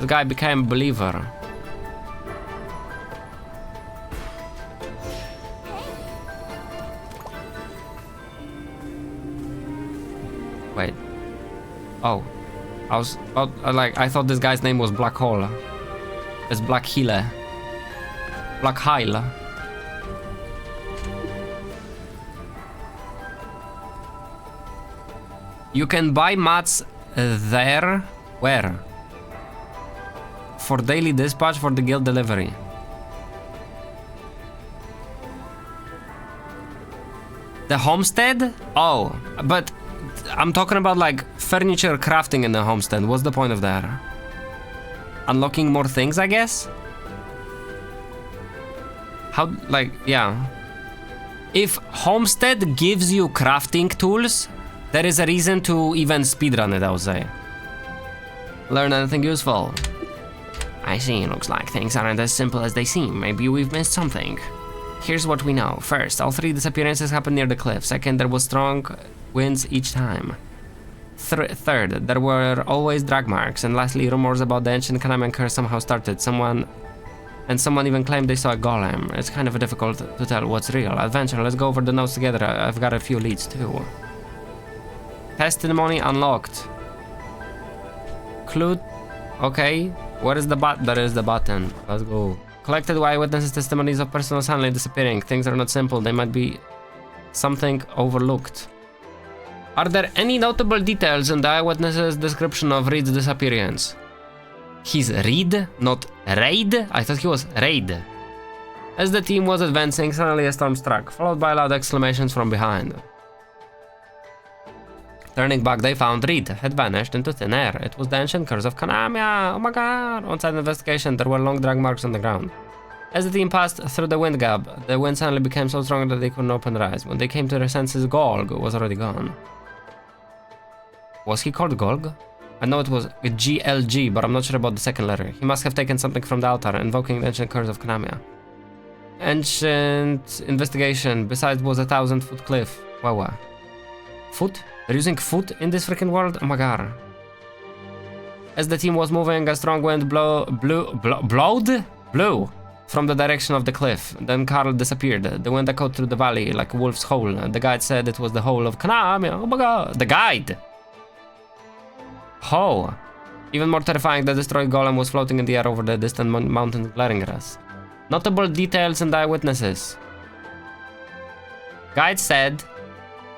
The guy became a believer. Wait. Oh. I thought this guy's name was Black Hole. It's Black Hile. Black Hile. You can buy mats there. Where? For daily dispatch for the guild delivery. The homestead? Oh, but I'm talking about like furniture crafting in the homestead. What's the point of that? Unlocking more things, I guess? How, like, yeah. If homestead gives you crafting tools, there is a reason to even speedrun it, I would say. Learn anything useful. I see, looks like things aren't as simple as they seem. Maybe we've missed something. Here's what we know. First, all 3 disappearances happened near the cliff. Second, there was strong winds each time. Third, there were always drag marks. And lastly, rumors about the ancient Konami curse somehow started. Someone even claimed they saw a golem. It's kind of difficult to tell what's real. Adventure, let's go over the notes together. I've got a few leads too. Testimony unlocked. Clue. Okay. Where is the button? There is the button. Let's go. Collected eyewitnesses' testimonies of persons suddenly disappearing. Things are not simple. They might be something overlooked. Are there any notable details in the eyewitnesses' description of Reed's disappearance? He's Reed, not Raid? I thought he was Raid. As the team was advancing, suddenly a storm struck, followed by loud exclamations from behind. Turning back, they found Reed had vanished into thin air. It was the ancient curse of Konami. Oh my god! On side investigation, there were long drag marks on the ground. As the team passed through the wind gap, the wind suddenly became so strong that they couldn't open their eyes. When they came to their senses, Golg was already gone. Was he called Golg? I know it was GLG, but I'm not sure about the second letter. He must have taken something from the altar, invoking the ancient curse of Konami. Ancient investigation. Besides was a 1,000-foot cliff. Wow. Foot? They're using foot in this freaking world? Oh my god. As the team was moving, a strong wind blew from the direction of the cliff. Then Carl disappeared. The wind echoed through the valley like a wolf's hole. The guide said it was the hole of Konami. Oh my god. The guide! Oh. Even more terrifying, the destroyed golem was floating in the air over the distant mountains, glaring at us. Notable details and eyewitnesses. Guide said...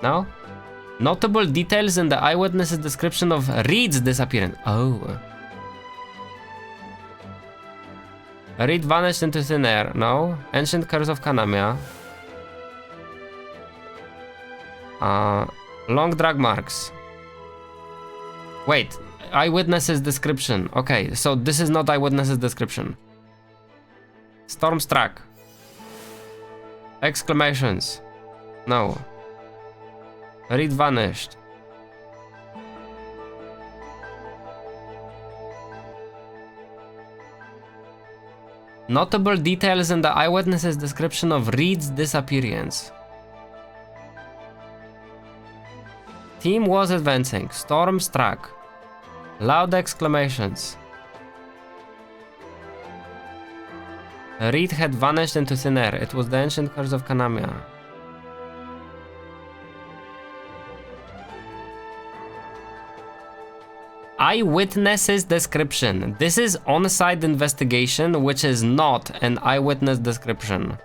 No? Notable details in the eyewitnesses' description of Reed's disappearance. Oh. Reed vanished into thin air. No. Ancient curse of Konami. Long drag marks. Wait. Eyewitnesses' description. Okay, so this is not eyewitnesses' description. Storm struck. Exclamations. No. Reed vanished. Notable details in the eyewitnesses' description of Reed's disappearance. Team was advancing. Storm struck. Loud exclamations. Reed had vanished into thin air. It was the ancient curse of Konami. Eyewitnesses description. This is on-site investigation, which is not an eyewitness description.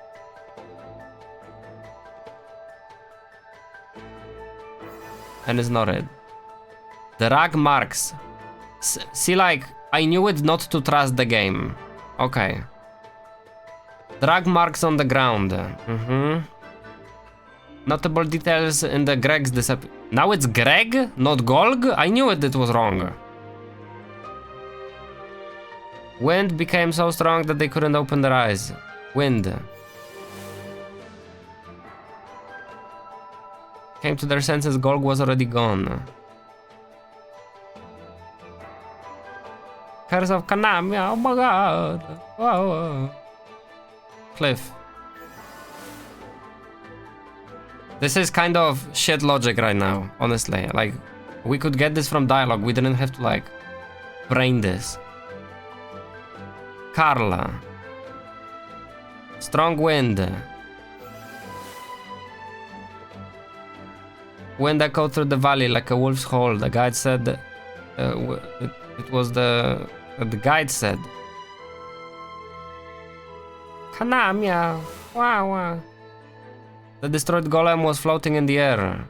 and is not red. Drag marks. See, like, I knew it not to trust the game. Okay. Drag marks on the ground. Notable details in the Greg's disappear. Now it's Greg, not Golg? I knew it was wrong. Wind became so strong that they couldn't open their eyes. Wind. Came to their senses, Golg was already gone. Curse of Kanamia, oh my god. Whoa. Cliff. This is kind of shit logic right now, honestly. Like, we could get this from dialogue, we didn't have to, like, brain this. Carla. Strong wind. Wind echoed through the valley like a wolf's howl. The guide said it was the guide said. Kanamia. Wow. The destroyed golem was floating in the air.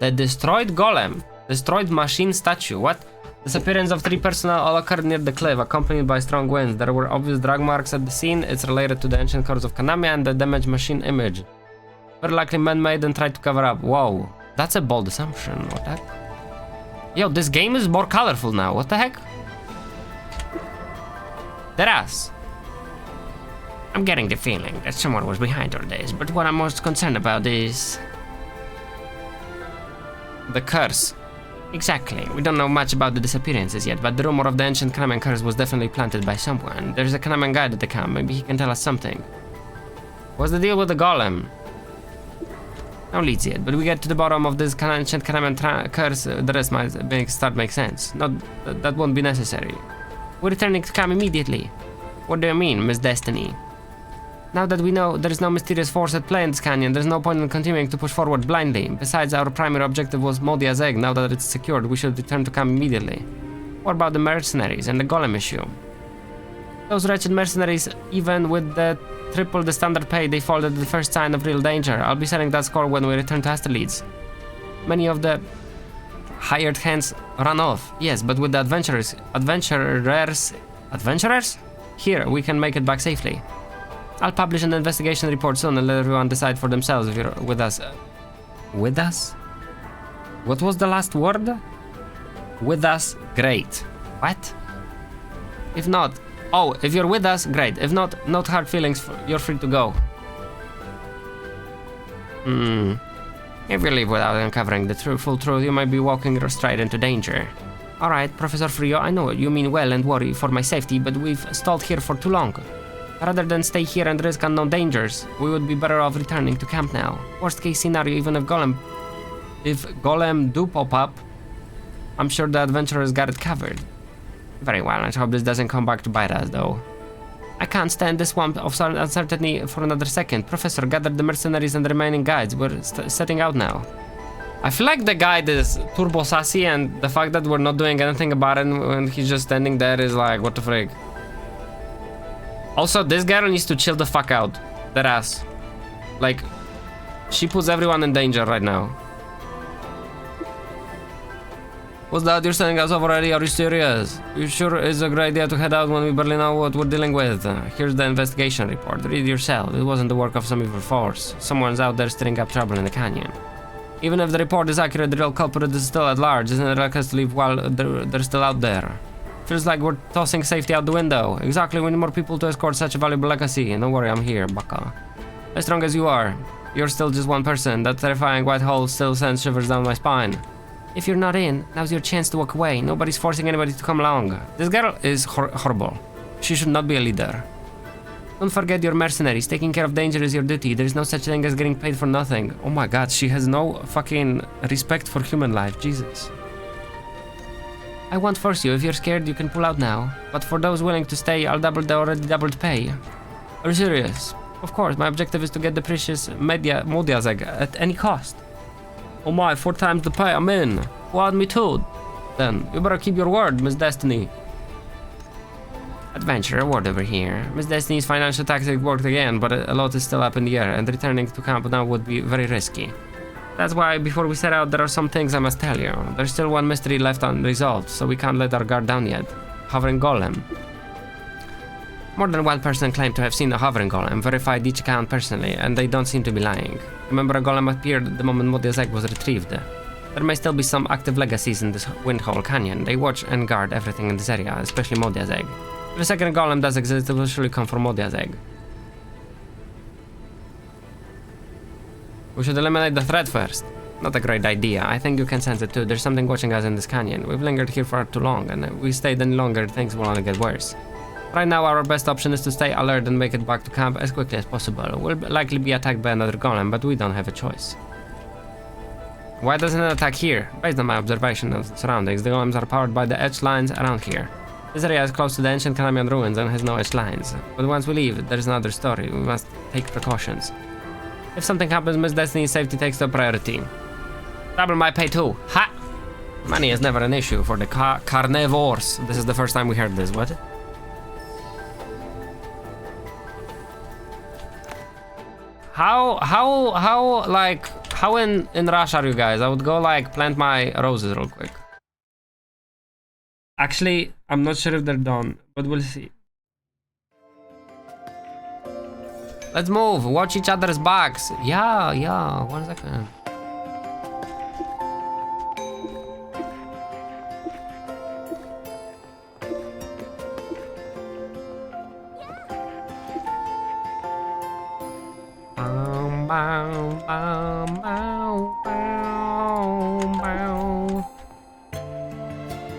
The destroyed golem. Destroyed machine statue. What? Disappearance of 3 personnel all occurred near the cliff, accompanied by strong winds. There were obvious drag marks at the scene. It's related to the ancient curse of Kanamia and the damaged machine image. Very likely man-made and tried to cover up. Whoa, that's a bold assumption. What the heck? Yo, this game is more colorful now. What the heck? Deadass. I'm getting the feeling that someone was behind all this, but what I'm most concerned about is... the curse. Exactly. We don't know much about the disappearances yet, but the rumor of the ancient Kanamian curse was definitely planted by someone. There's a Kanamian guide at the camp. Maybe he can tell us something. What's the deal with the golem? No leads yet, but we get to the bottom of this ancient Kanamian curse, the rest might start make sense. Not that won't be necessary. We're returning to camp immediately. What do you mean, Miss Destiny? Now that we know there is no mysterious force at play in this canyon, there's no point in continuing to push forward blindly. Besides, our primary objective was Modia's egg. Now that it's secured, we should return to camp immediately. What about the mercenaries and the golem issue? Those wretched mercenaries, even with triple the standard pay, they folded at the first sign of real danger. I'll be setting that score when we return to Astraleeds. Many of the hired hands ran off. Yes, but with the adventurers? Here, we can make it back safely. I'll publish an investigation report soon and let everyone decide for themselves if you're with us. With us? What was the last word? With us, great. What? If not... Oh, if you're with us, great. If not, no hard feelings, you're free to go. If you leave without uncovering the full truth, you might be walking straight into danger. Alright, Professor Frio, I know you mean well and worry for my safety, but we've stalled here for too long. Rather than stay here and risk unknown dangers, we would be better off returning to camp now. Worst case scenario, even if Golem do pop up, I'm sure the adventurers got it covered. Very well, I hope this doesn't come back to bite us, though. I can't stand this swamp of uncertainty for another second. Professor, gather the mercenaries and the remaining guides. We're setting out now. I feel like the guide is turbo sassy, and the fact that we're not doing anything about it when he's just standing there is like, what the frick. Also, this girl needs to chill the fuck out. That ass. Like, she puts everyone in danger right now. What's that? You're sending us off already? Are you serious? You sure it's a great idea to head out when we barely know what we're dealing with? Here's the investigation report. Read it yourself. It wasn't the work of some evil force. Someone's out there stirring up trouble in the canyon. Even if the report is accurate, the real culprit is still at large. Isn't it reckless to leave while they're still out there? Feels like we're tossing safety out the window. Exactly, we need more people to escort such a valuable legacy. Don't worry, I'm here, Baka. As strong as you are, you're still just one person. That terrifying white hole still sends shivers down my spine. If you're not in, now's your chance to walk away. Nobody's forcing anybody to come along. This girl is horrible. She should not be a leader. Don't forget your mercenaries. Taking care of danger is your duty. There's no such thing as getting paid for nothing. Oh my god, she has no fucking respect for human life. Jesus. I won't force you. If you're scared, you can pull out now. But for those willing to stay, I'll double the already doubled pay. Are you serious? Of course, my objective is to get the precious Modia's egg at any cost. Oh my, 4 times the pay, I'm in. Want me too? Then, you better keep your word, Miss Destiny. Adventure, a word over here. Miss Destiny's financial tactic worked again, but a lot is still up in the air, and returning to camp now would be very risky. That's why before we set out, there are some things I must tell you. There's still one mystery left unresolved, so we can't let our guard down yet. Hovering Golem. More than one person claimed to have seen the Hovering Golem, verified each account personally, and they don't seem to be lying. Remember, a golem appeared the moment Modia's egg was retrieved. There may still be some active legacies in this Windhole Canyon. They watch and guard everything in this area, especially Modia's egg. If a second golem does exist, it will surely come from Modia's egg. We should eliminate the threat first. Not a great idea. I think you can sense it too. There's something watching us in this canyon. We've lingered here for too long, and if we stayed any longer, things will only get worse. Right now, our best option is to stay alert and make it back to camp as quickly as possible. We'll likely be attacked by another golem, but we don't have a choice. Why doesn't it attack here? Based on my observation of the surroundings, the golems are powered by the edge lines around here. This area is close to the ancient Calamian ruins and has no edge lines. But once we leave, there's another story. We must take precautions. If something happens, Miss Destiny's safety takes the priority. Double my pay too. Ha! Money is never an issue for the carnivores. This is the first time we heard this. What? How in rush are you guys? I would go like plant my roses real quick. Actually, I'm not sure if they're done, but we'll see. Let's move, watch each other's backs. Yeah, 1 second.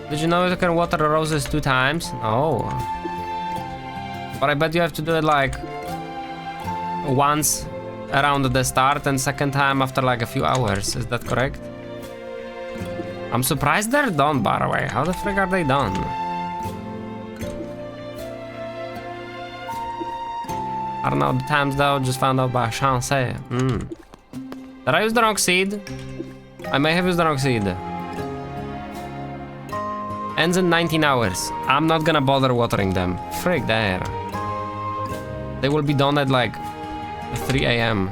Did you know you can water the roses 2 times? No. But I bet you have to do it like once around the start and second time after like a few hours. Is that correct? I'm surprised they're done, by the way. How the frick are they done? I don't know the times though, just found out by chance. Did I use the wrong seed? I may have used the wrong seed. Ends in 19 hours. I'm not gonna bother watering them. Frick there. They will be done at like 3 a.m.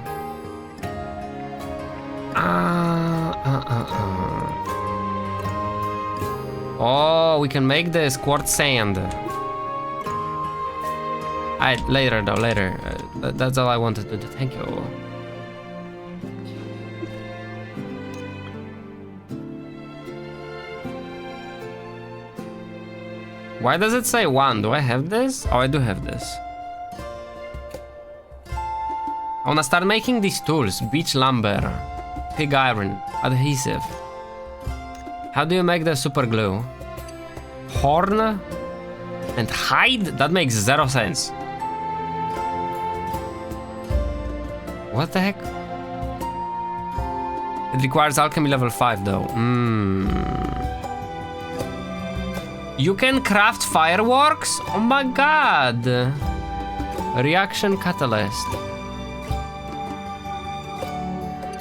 Oh, we can make this quartz sand. Later though, later. That's all I wanted to do. Thank you. Why does it say 1? Do I have this? Oh, I do have this. I wanna start making these tools. Beech lumber, pig iron, adhesive. How do you make the super glue? Horn and hide? That makes 0 sense. What the heck? It requires alchemy level 5 though. You can craft fireworks? Oh my god. Reaction catalyst.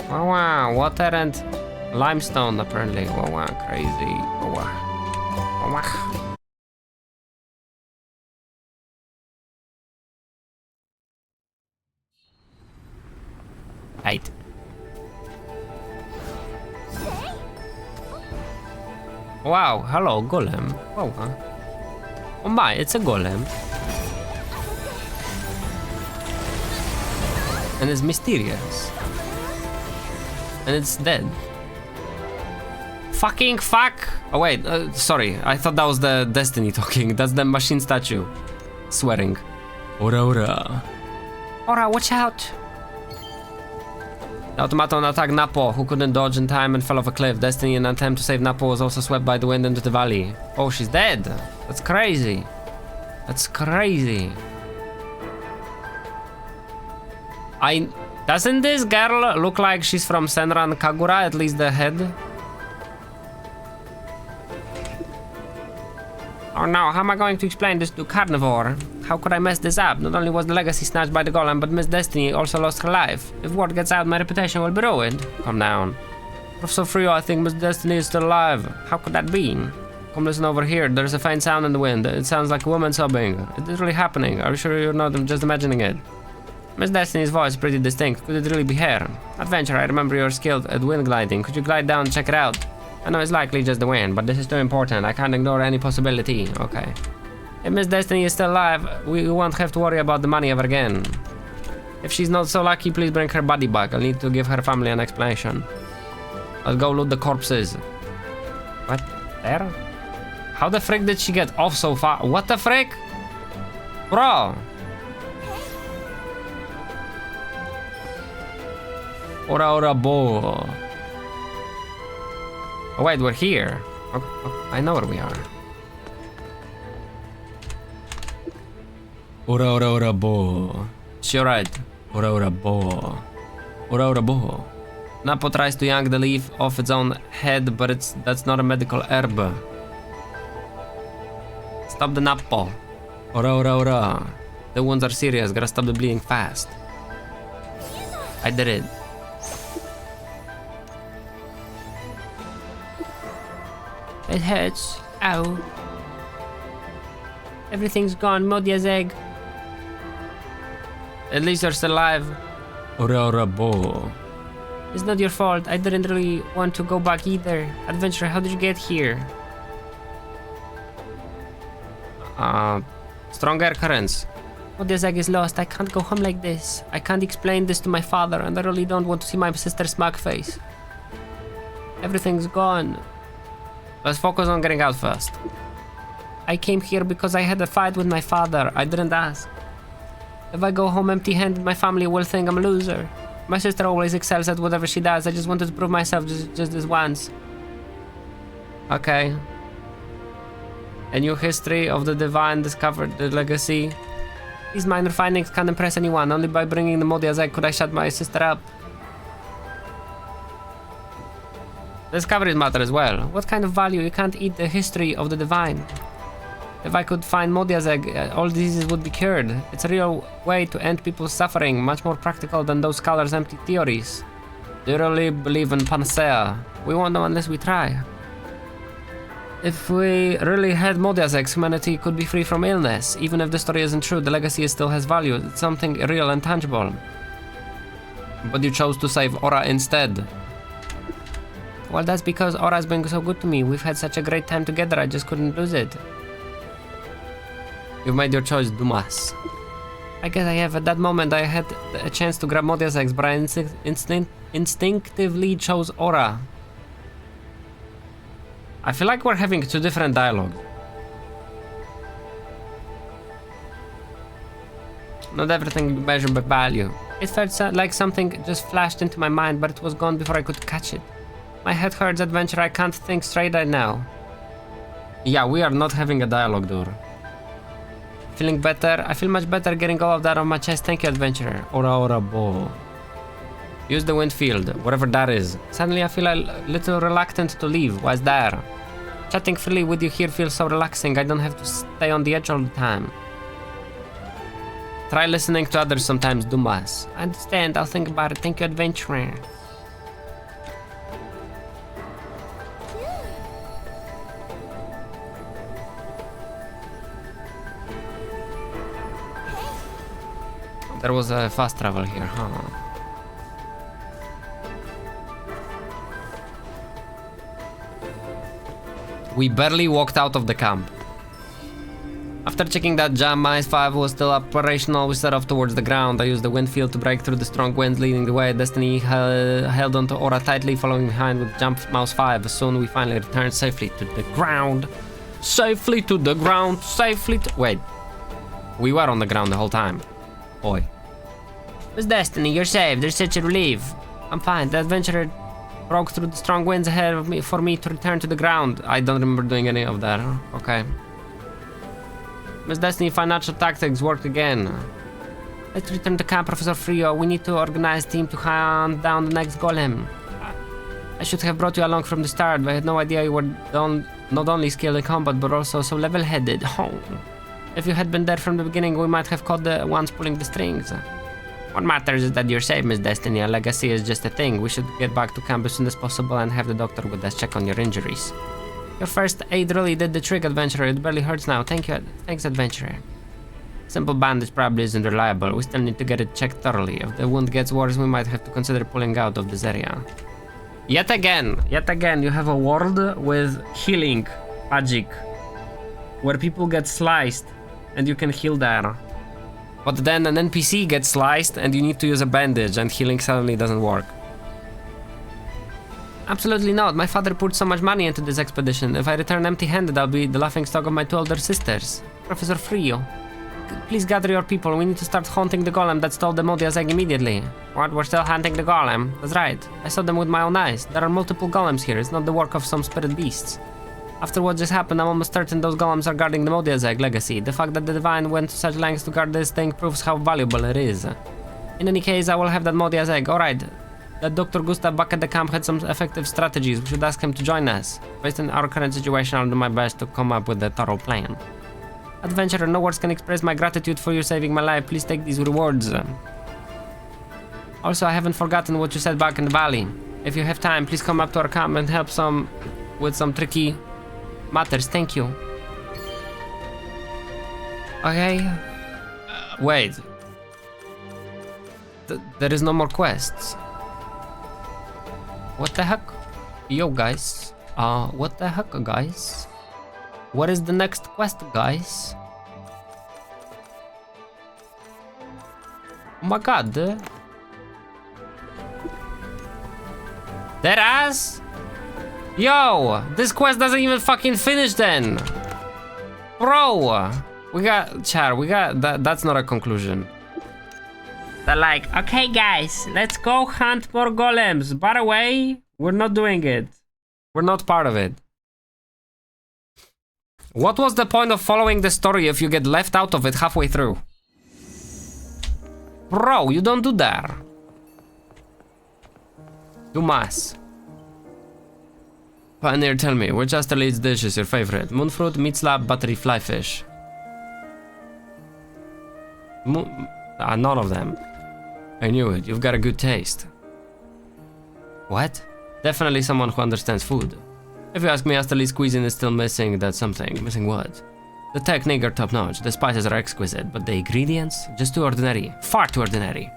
Oh wow, water and limestone apparently. Oh wow, crazy. Oh wow. Oh wow. Right. Wow, hello, golem. Oh, oh my, it's a golem. And it's mysterious. And it's dead. Fucking fuck! Oh wait, sorry, I thought that was the Destiny talking. That's the machine statue. Swearing. Ora ora. Ora, watch out! The automaton attacked Napo, who couldn't dodge in time and fell off a cliff. Destiny, in an attempt to save Napo, was also swept by the wind into the valley. Oh, she's dead. That's crazy. That's crazy. Doesn't this girl look like she's from Senran Kagura, at least the head? Oh no, how am I going to explain this to Carnivore? How could I mess this up? Not only was the legacy snatched by the golem, but Miss Destiny also lost her life. If word gets out, my reputation will be ruined. Calm down. Professor Frio, I think Miss Destiny is still alive. How could that be? Come listen over here. There's a faint sound in the wind. It sounds like a woman sobbing. It is really happening. Are you sure you're not just imagining it? Miss Destiny's voice is pretty distinct. Could it really be her? Adventurer, I remember you're skilled at wind gliding. Could you glide down and check it out? I know it's likely just the wind, but this is too important. I can't ignore any possibility. Okay. If Miss Destiny is still alive, we won't have to worry about the money ever again. If she's not so lucky, please bring her body back. I'll need to give her family an explanation. I'll go loot the corpses. What? There? How the frick did she get off so far? What the frick? Bro! Ora ora bo. Oh wait, we're here. Okay, I know where we are. Ora ora ora bo. She right. Ora ora bo. Ora ora bo. Napo tries to yank the leaf off its own head, but that's not a medical herb. Stop the Napo. Ora ora ora. The wounds are serious, gotta stop the bleeding fast. I did it. It hurts. Ow. Everything's gone, Modia's egg. At least you're still alive. Ora ora bo. It's not your fault. I didn't really want to go back either. Adventurer, how did you get here? Strong air currents. Modia's egg is lost. I can't go home like this. I can't explain this to my father, and I really don't want to see my sister's smug face. Everything's gone. Let's focus on getting out first. I came here because I had a fight with my father. I didn't ask. If I go home empty-handed, my family will think I'm a loser. My sister always excels at whatever she does. I just wanted to prove myself just this once. Okay. A new history of the divine discovered the legacy. These minor findings can't impress anyone. Only by bringing the Modia's egg could I shut my sister up. Discoveries matter as well. What kind of value? You can't eat the history of the divine. If I could find Modia's egg, all diseases would be cured. It's a real way to end people's suffering, much more practical than those scholars' empty theories. Do you really believe in panacea? We won't know unless we try. If we really had Modia's eggs, humanity could be free from illness. Even if the story isn't true, the legacy still has value. It's something real and tangible. But you chose to save Aura instead. Well, that's because Aura's been so good to me. We've had such a great time together, I just couldn't lose it. You've made your choice, Dumas. I guess I have. At that moment, I had a chance to grab Modia's eggs, but I instinctively chose Aura. I feel like we're having two different dialogues. Not everything measured by value. It felt like something just flashed into my mind, but it was gone before I could catch it. My head hurts, Adventure. I can't think straight right now. Yeah, we are not having a dialogue, dude. Feeling better? I feel much better getting all of that on my chest. Thank you, Adventurer. Ora ora bo. Use the wind field, whatever that is. Suddenly I feel a little reluctant to leave. Why's that? Chatting freely with you here feels so relaxing. I don't have to stay on the edge all the time. Try listening to others sometimes, Dumas. I understand. I'll think about it. Thank you, Adventurer. There was a fast travel here, huh? We barely walked out of the camp. After checking that Jam Mines 5 was still operational, we set off towards the ground. I used the wind field to break through the strong winds leading the way. Destiny held onto Aura tightly, following behind with Jump Mouse 5. Soon we finally returned safely to the ground. Safely to the ground, safely to... Wait. We were on the ground the whole time. Boy. Miss Destiny, you're safe. There's such a relief. I'm fine. The adventurer broke through the strong winds ahead of me for me to return to the ground. I don't remember doing any of that. Okay. Miss Destiny, financial tactics worked again. Let's return to camp, Professor Frio. We need to organize a team to hunt down the next golem. I should have brought you along from the start, but I had no idea you were not only skilled in combat, but also so level-headed. Oh. If you had been there from the beginning, we might have caught the ones pulling the strings. What matters is that you're safe, Miss Destiny. A legacy is just a thing. We should get back to camp as soon as possible and have the doctor with us check on your injuries. Your first aid really did the trick, Adventurer. It barely hurts now. Thank you. Thanks, Adventurer. Simple bandage probably isn't reliable. We still need to get it checked thoroughly. If the wound gets worse, we might have to consider pulling out of this area. Yet again, you have a world with healing magic, where people get sliced and you can heal there. But then an NPC gets sliced and you need to use a bandage and healing suddenly doesn't work. Absolutely not. My father put so much money into this expedition. If I return empty-handed, I'll be the laughingstock of my 2 older sisters. Professor Frio, please gather your people. We need to start hunting the golem that stole the Modia's egg immediately. What? We're still hunting the golem? That's right. I saw them with my own eyes. There are multiple golems here. It's not the work of some spirit beasts. After what just happened, I'm almost certain those golems are guarding the Modia's egg legacy. The fact that the Divine went to such lengths to guard this thing proves how valuable it is. In any case, I will have that Modia's egg. Alright. That Dr. Gustav back at the camp had some effective strategies. We should ask him to join us. Based on our current situation, I'll do my best to come up with a thorough plan. Adventurer, no words can express my gratitude for you saving my life. Please take these rewards. Also, I haven't forgotten what you said back in the valley. If you have time, please come up to our camp and help with some tricky matters. Thank you. Okay. Wait. There is no more quests. What the heck? Yo, guys. What the heck, guys? What is the next quest, guys? Oh my god. There is? Yo, this quest doesn't even fucking finish then. Bro, we got that's not a conclusion. They're like, okay guys, let's go hunt more golems. By the way, we're not doing it. We're not part of it. What was the point of following the story if you get left out of it halfway through? Bro, you don't do that. Dumas. Pioneer, tell me, which Astralade's dish is your favorite? Moonfruit, meat slab, buttery flyfish. None of them. I knew it, you've got a good taste. What? Definitely someone who understands food. If you ask me, Astralade's cuisine is still missing that something. Missing what? The technique are top-notch, the spices are exquisite, but the ingredients? Just too ordinary. Far too ordinary.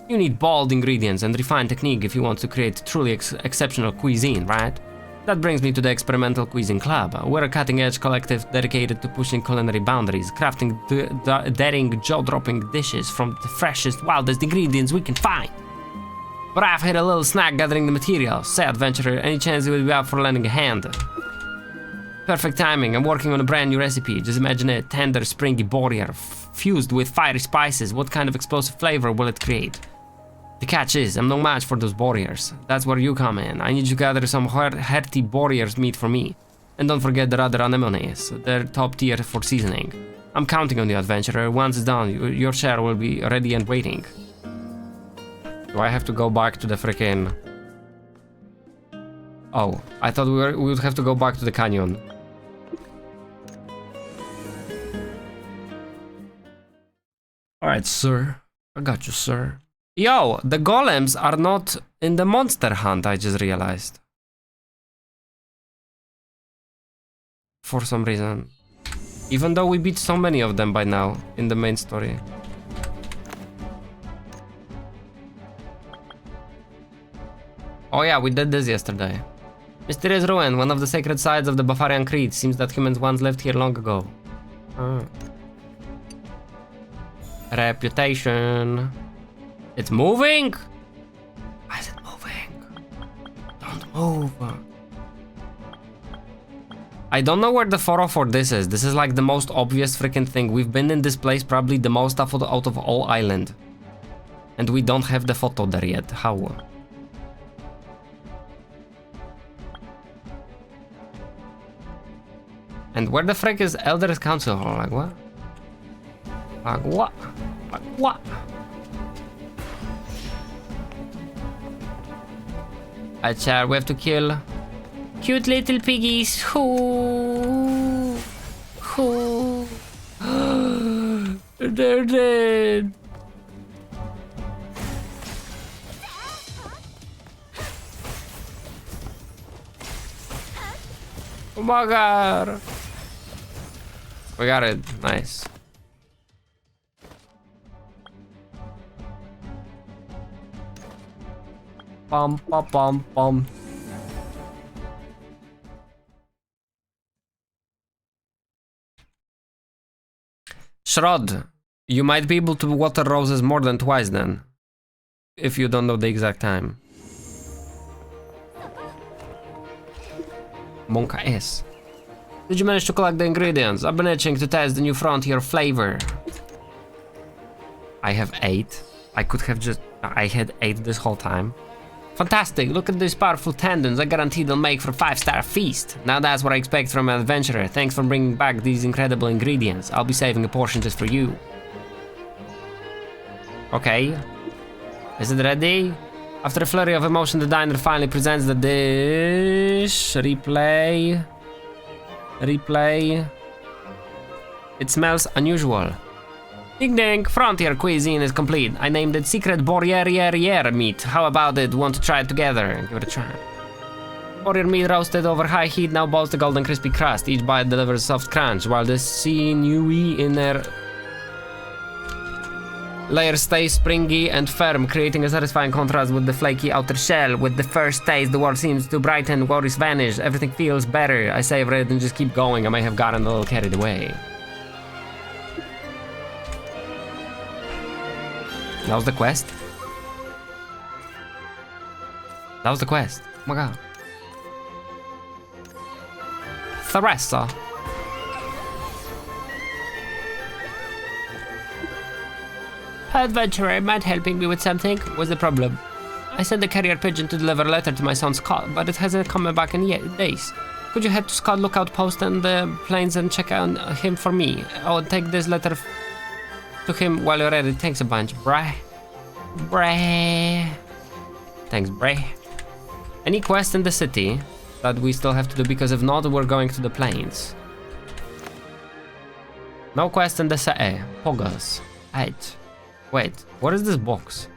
You need bold ingredients and refined technique if you want to create truly exceptional cuisine, right? That brings me to the Experimental Cuisine Club. We're a cutting-edge collective dedicated to pushing culinary boundaries, crafting daring, jaw-dropping dishes from the freshest, wildest ingredients we can find. But I've had a little snack gathering the materials. Say, adventurer, any chance you would be up for lending a hand? Perfect timing, I'm working on a brand new recipe. Just imagine a tender, springy boreal fused with fiery spices. What kind of explosive flavor will it create? The catch is, I'm no match for those boreals. That's where you come in. I need you to gather some hearty boreals meat for me. And don't forget the other anemones. They're top tier for seasoning. I'm counting on you, adventurer. Once it's done, your share will be ready and waiting. Do I have to go back to the frickin'... Oh, I thought we would have to go back to the canyon. Alright, sir. I got you, sir. Yo, the golems are not in the monster hunt, I just realized. For some reason. Even though we beat so many of them by now in the main story. Oh yeah, we did this yesterday. Mysterious ruin, one of the sacred sites of the Bavarian Creed. Seems that humans once lived here long ago. Reputation. It's moving? Why is it moving? Don't move. I don't know where the photo for this is. This is like the most obvious freaking thing. We've been in this place probably the most out of all island. And we don't have the photo there yet. How? And where the frick is Elder's Council? Like what? Like what? Like what? Alright, chat, we have to kill cute little piggies. Who? They're dead. Oh my god. We got it. Nice. Bum, bum, bum, bum. Shrod, you might be able to water roses more than twice then. If you don't know the exact time. Monka S. Did you manage to collect the ingredients? I've been itching to test the new Frontier flavor. I have 8. I had 8 this whole time. Fantastic, look at these powerful tendons. I guarantee they'll make for a 5-star feast. Now that's what I expect from an adventurer. Thanks for bringing back these incredible ingredients. I'll be saving a portion just for you. Okay. Is it ready? After a flurry of emotion, the diner finally presents the dish. Replay. It smells unusual. Ding ding, Frontier cuisine is complete. I named it Secret Borriere meat. How about it? Want to try it together? Give it a try. Borriere meat roasted over high heat now boasts a golden crispy crust. Each bite delivers soft crunch, while the sinewy inner layer stays springy and firm, creating a satisfying contrast with the flaky outer shell. With the first taste, the world seems to brighten, worries vanish, everything feels better. I savor it and just keep going. I may have gotten a little carried away. That was the quest? That was the quest. Oh my god. Theresa. Adventurer, mind helping me with something? What's the problem? I sent the carrier pigeon to deliver a letter to my son Scott, but it hasn't come back in days. Could you head to Scott Lookout Post and the plains and check on him for me? I will take this letter to him while you're ready. Thanks a bunch, brah. Thanks, brah. Any quest in the city that we still have to do? Because if not, we're going to the plains. No quest in the city. Poggers. Right. Wait, what is this box?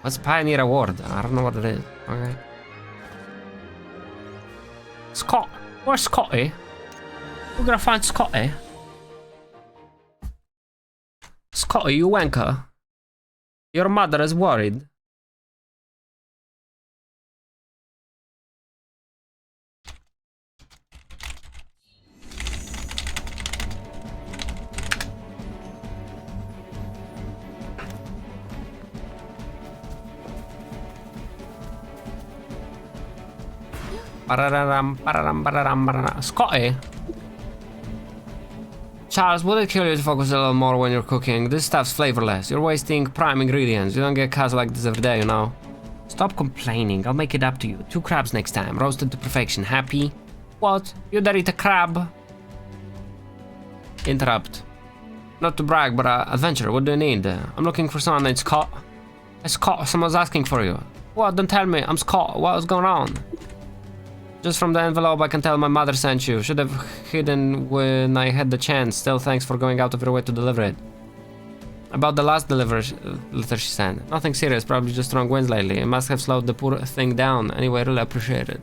What's Pioneer Award? I don't know what it is. Okay. Scott. Where's Scotty? We're gonna find Scotty. Scotty, you wanker. Your mother is worried. Scotty? Charles, would it kill you to focus a little more when you're cooking? This stuff's flavorless. You're wasting prime ingredients. You don't get cuts like this every day, you know. Stop complaining. I'll make it up to you. 2 crabs next time. Roasted to perfection. Happy? What? You dare eat a crab? Interrupt. Not to brag, but adventurer, what do you need? I'm looking for someone named Scott. Hey, Scott, someone's asking for you. What? Don't tell me. I'm Scott. What's going on? Just from the envelope, I can tell my mother sent you. Should have hidden when I had the chance. Still, thanks for going out of your way to deliver it. About the last letter she sent. Nothing serious, probably just strong winds lately. It must have slowed the poor thing down. Anyway, really appreciate it.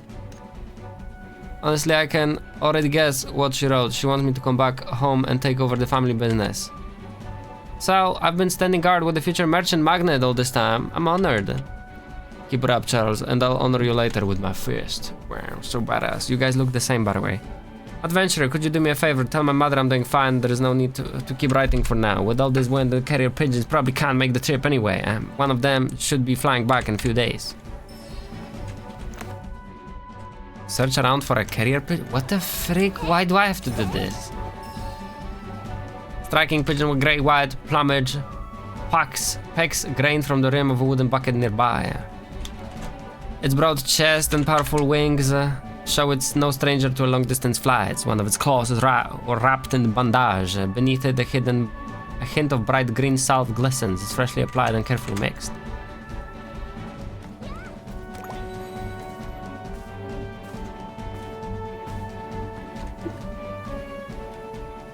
Honestly, I can already guess what she wrote. She wants me to come back home and take over the family business. So, I've been standing guard with the future merchant magnate all this time. I'm honored. Keep it up, Charles, and I'll honor you later with my fist. Wow, so badass. You guys look the same, by the way. Adventurer, could you do me a favor? Tell my mother I'm doing fine. There is no need to keep writing for now. With all this wind, the carrier pigeons probably can't make the trip anyway. One of them should be flying back in a few days. Search around for a carrier pigeon? What the frick? Why do I have to do this? Striking pigeon with great white plumage. Pecks grain from the rim of a wooden bucket nearby. Its broad chest and powerful wings show it's no stranger to long-distance flights. One of its claws is wrapped in bandage. Beneath it, a hint of bright green salve glistens. It's freshly applied and carefully mixed.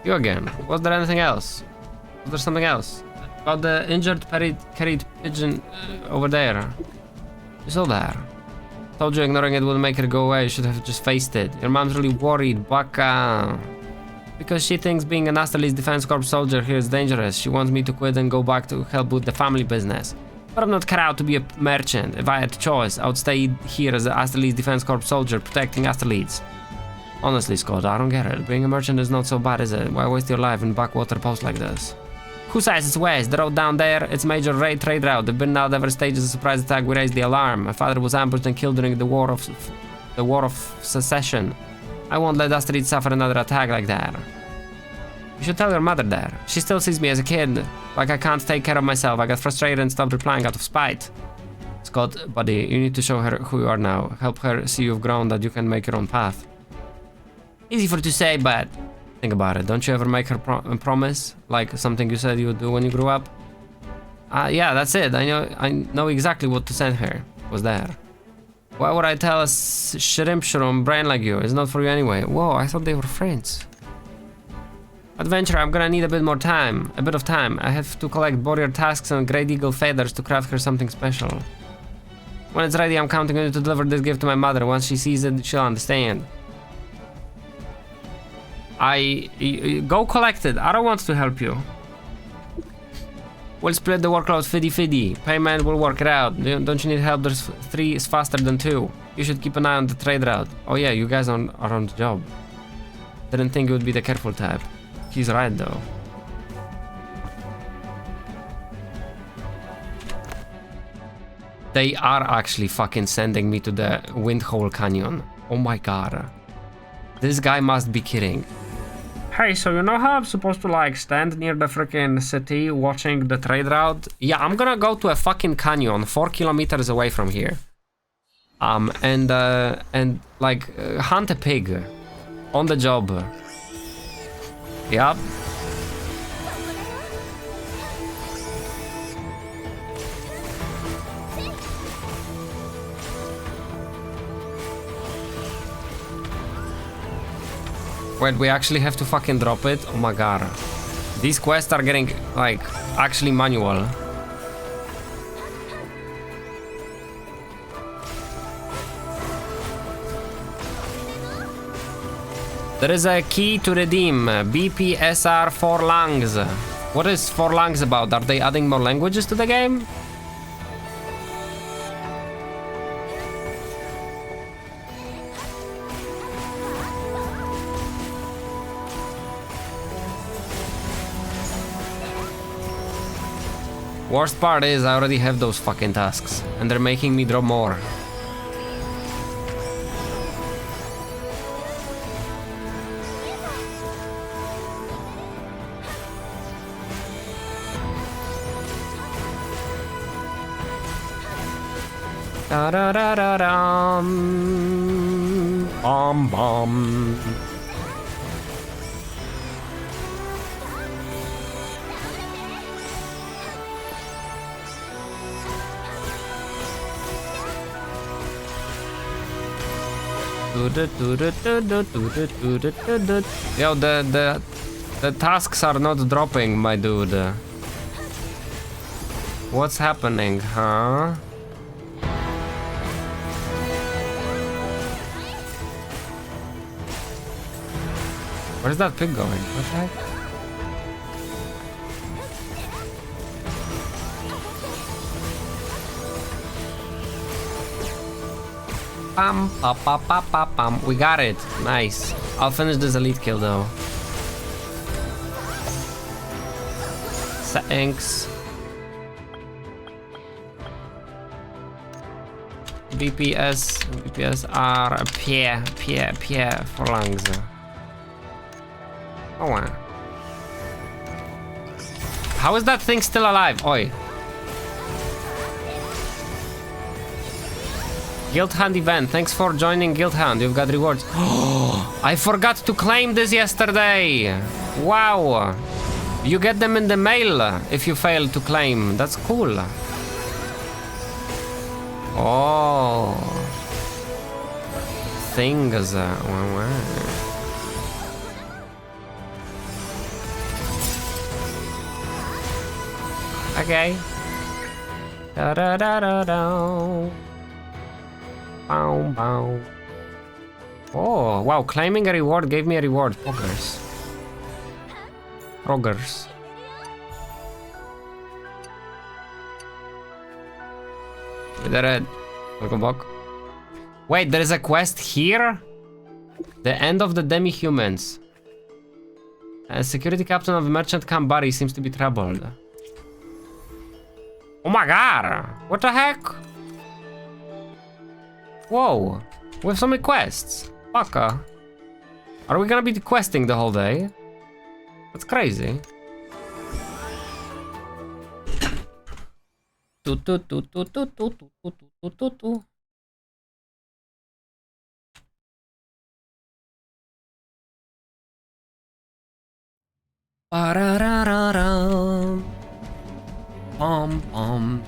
You again. Was there anything else? Was there something else? About the injured carried pigeon over there. You saw there. Told you ignoring it would make her go away. You should have just faced it. Your mom's really worried, Baka. Because she thinks being an Asterley's Defense Corps soldier here is dangerous. She wants me to quit and go back to help with the family business. But I'm not cut out to be a merchant. If I had a choice, I would stay here as the Astraleeds Defense Corps soldier, protecting Astraleeds. Honestly, Scott, I don't get it. Being a merchant is not so bad, is it? Why waste your life in backwater posts like this? Who says it's west? The road down there, it's major trade route. They've been out ever stages of surprise attack. We raised the alarm. My father was ambushed and killed during the War of Secession. I won't let Astrid suffer another attack like that. You should tell your mother that. She still sees me as a kid. Like I can't take care of myself. I got frustrated and stopped replying out of spite. Scott, buddy, you need to show her who you are now. Help her see you've grown, that you can make your own path. Easy for you to say, but think about it. Don't you ever make her promise? Like something you said you would do when you grew up? Yeah, that's it. I know exactly what to send her. Was there. Why would I tell a shrimp brain like you? It's not for you anyway. Whoa, I thought they were friends. Adventure, I'm gonna need a bit more time. A bit of time. I have to collect warrior tasks and Great Eagle feathers to craft her something special. When it's ready, I'm counting on you to deliver this gift to my mother. Once she sees it, she'll understand. Go collect it. I don't want to help you. We'll split the workload 50-50. Payment will work it out. Don't you need help? There's 3 is faster than 2. You should keep an eye on the trade route. Oh yeah, you guys are on the job. Didn't think you would be the careful type. He's right though. They are actually fucking sending me to the Windhole Canyon. Oh my god. This guy must be kidding. Hey, so you know how I'm supposed to like stand near the freaking city watching the trade route? Yeah, I'm gonna go to a fucking canyon 4 kilometers away from here. And like hunt a pig on the job. Yep. Wait, we actually have to fucking drop it? Oh my god. These quests are getting, like, actually manual. There is a key to redeem. BPSR Forlangs. What is Forlangs about? Are they adding more languages to the game? Worst part is I already have those fucking tasks, and they're making me drop more. Da da da da dum. Bomb bomb. Yo, the tasks are not dropping, my dude. What's happening, huh? Where's that pig going? What the heck? Pam, pa, pa, pa, pa, pam. We got it. Nice. I'll finish this elite kill though. Thanks. BPS are Pierre for lungs. Oh wow. How is that thing still alive? Oi. Guildhound event. Thanks for joining Guildhound. You've got rewards. Oh, I forgot to claim this yesterday. Wow. You get them in the mail if you fail to claim. That's cool. Oh. Things. Okay. Da da da da da. Bow, bow. Oh, wow, claiming a reward gave me a reward. Rogers. We did it. Welcome back. Wait, there is a quest here? The end of the demi-humans. A security captain of a merchant camp Barry seems to be troubled. Oh my god! What the heck? Whoa! We have so many quests. Fucker. Are we gonna be questing the whole day? That's crazy. Ba-da-da-da-dum. Pom pom.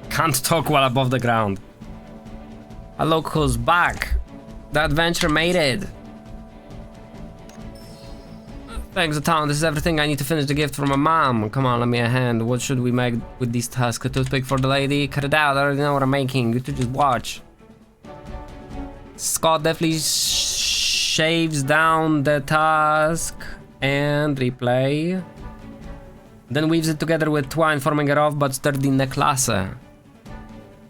Can't talk while above the ground. A look who's back. The adventure made it. Thanks a ton. This is everything I need to finish the gift from my mom. Come on, lend me a hand. What should we make with these tasks? A toothpick for the lady? Cut it out. I already know what I'm making. You two just watch. Scott definitely shaves down the task and replay. Then weaves it together with twine, forming a rough but sturdy necklace.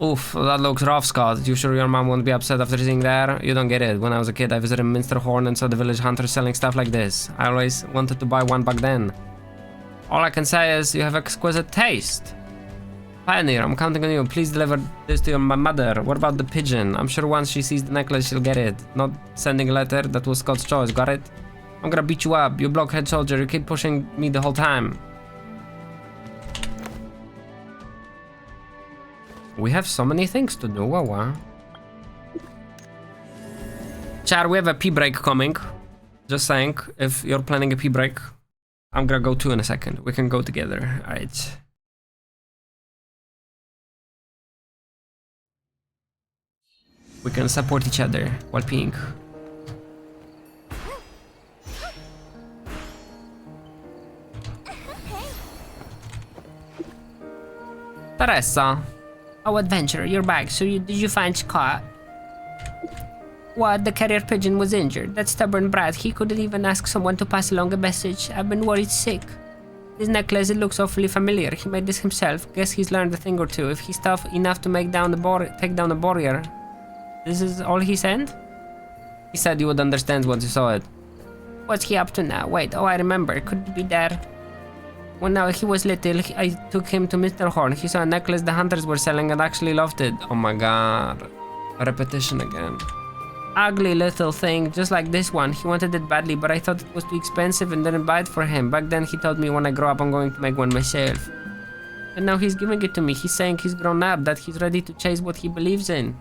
Oof, that looks rough, Scott. You sure your mom won't be upset after seeing that? You don't get it. When I was a kid, I visited Minster Horn and saw the village hunters selling stuff like this. I always wanted to buy one back then. All I can say is you have exquisite taste. Pioneer, I'm counting on you. Please deliver this to my mother. What about the pigeon? I'm sure once she sees the necklace, she'll get it. Not sending a letter. That was Scott's choice. Got it? I'm gonna beat you up. You blockhead soldier. You keep pushing me the whole time. We have so many things to do, wow. Char, we have a pee break coming. Just saying, if you're planning a pee break, I'm gonna go too in a second. We can go together, alright. We can support each other while peeing. Teresa. Oh, adventurer, you're back. So did you find Scott? What? The carrier pigeon was injured. That stubborn brat, he couldn't even ask someone to pass along a message. I've been worried sick. His necklace, it looks awfully familiar. He made this himself. Guess he's learned a thing or two. If he's tough enough to take down a barrier. This is all he said? He said you would understand once you saw it. What's he up to now? Wait, oh, I remember. Could it be there? When now he was little, I took him to Mr. Horn. He saw a necklace the hunters were selling and actually loved it. Oh my god. A repetition again. Ugly little thing, just like this one. He wanted it badly, but I thought it was too expensive and didn't buy it for him. Back then he told me when I grow up I'm going to make one myself. And now he's giving it to me. He's saying he's grown up, that he's ready to chase what he believes in.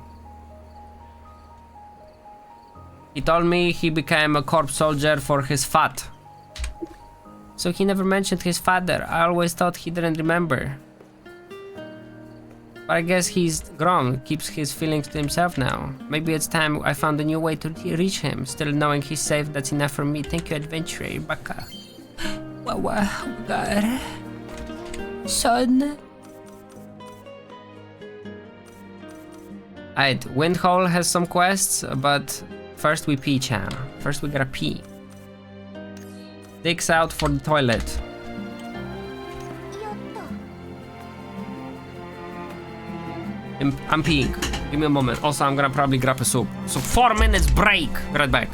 He told me he became a corpse soldier for his fat. So he never mentioned his father. I always thought he didn't remember. But I guess he's grown, keeps his feelings to himself now. Maybe it's time I found a new way to reach him. Still knowing he's safe, that's enough for me. Thank you, adventurer, Baka. Wow, oh my god. Son. Alright, Windhole has some quests, but first we pee, Chan. First we gotta pee. Dicks out for the toilet. I'm peeing. Give me a moment. Also, I'm gonna probably grab a soup. So 4 minutes break. Right back.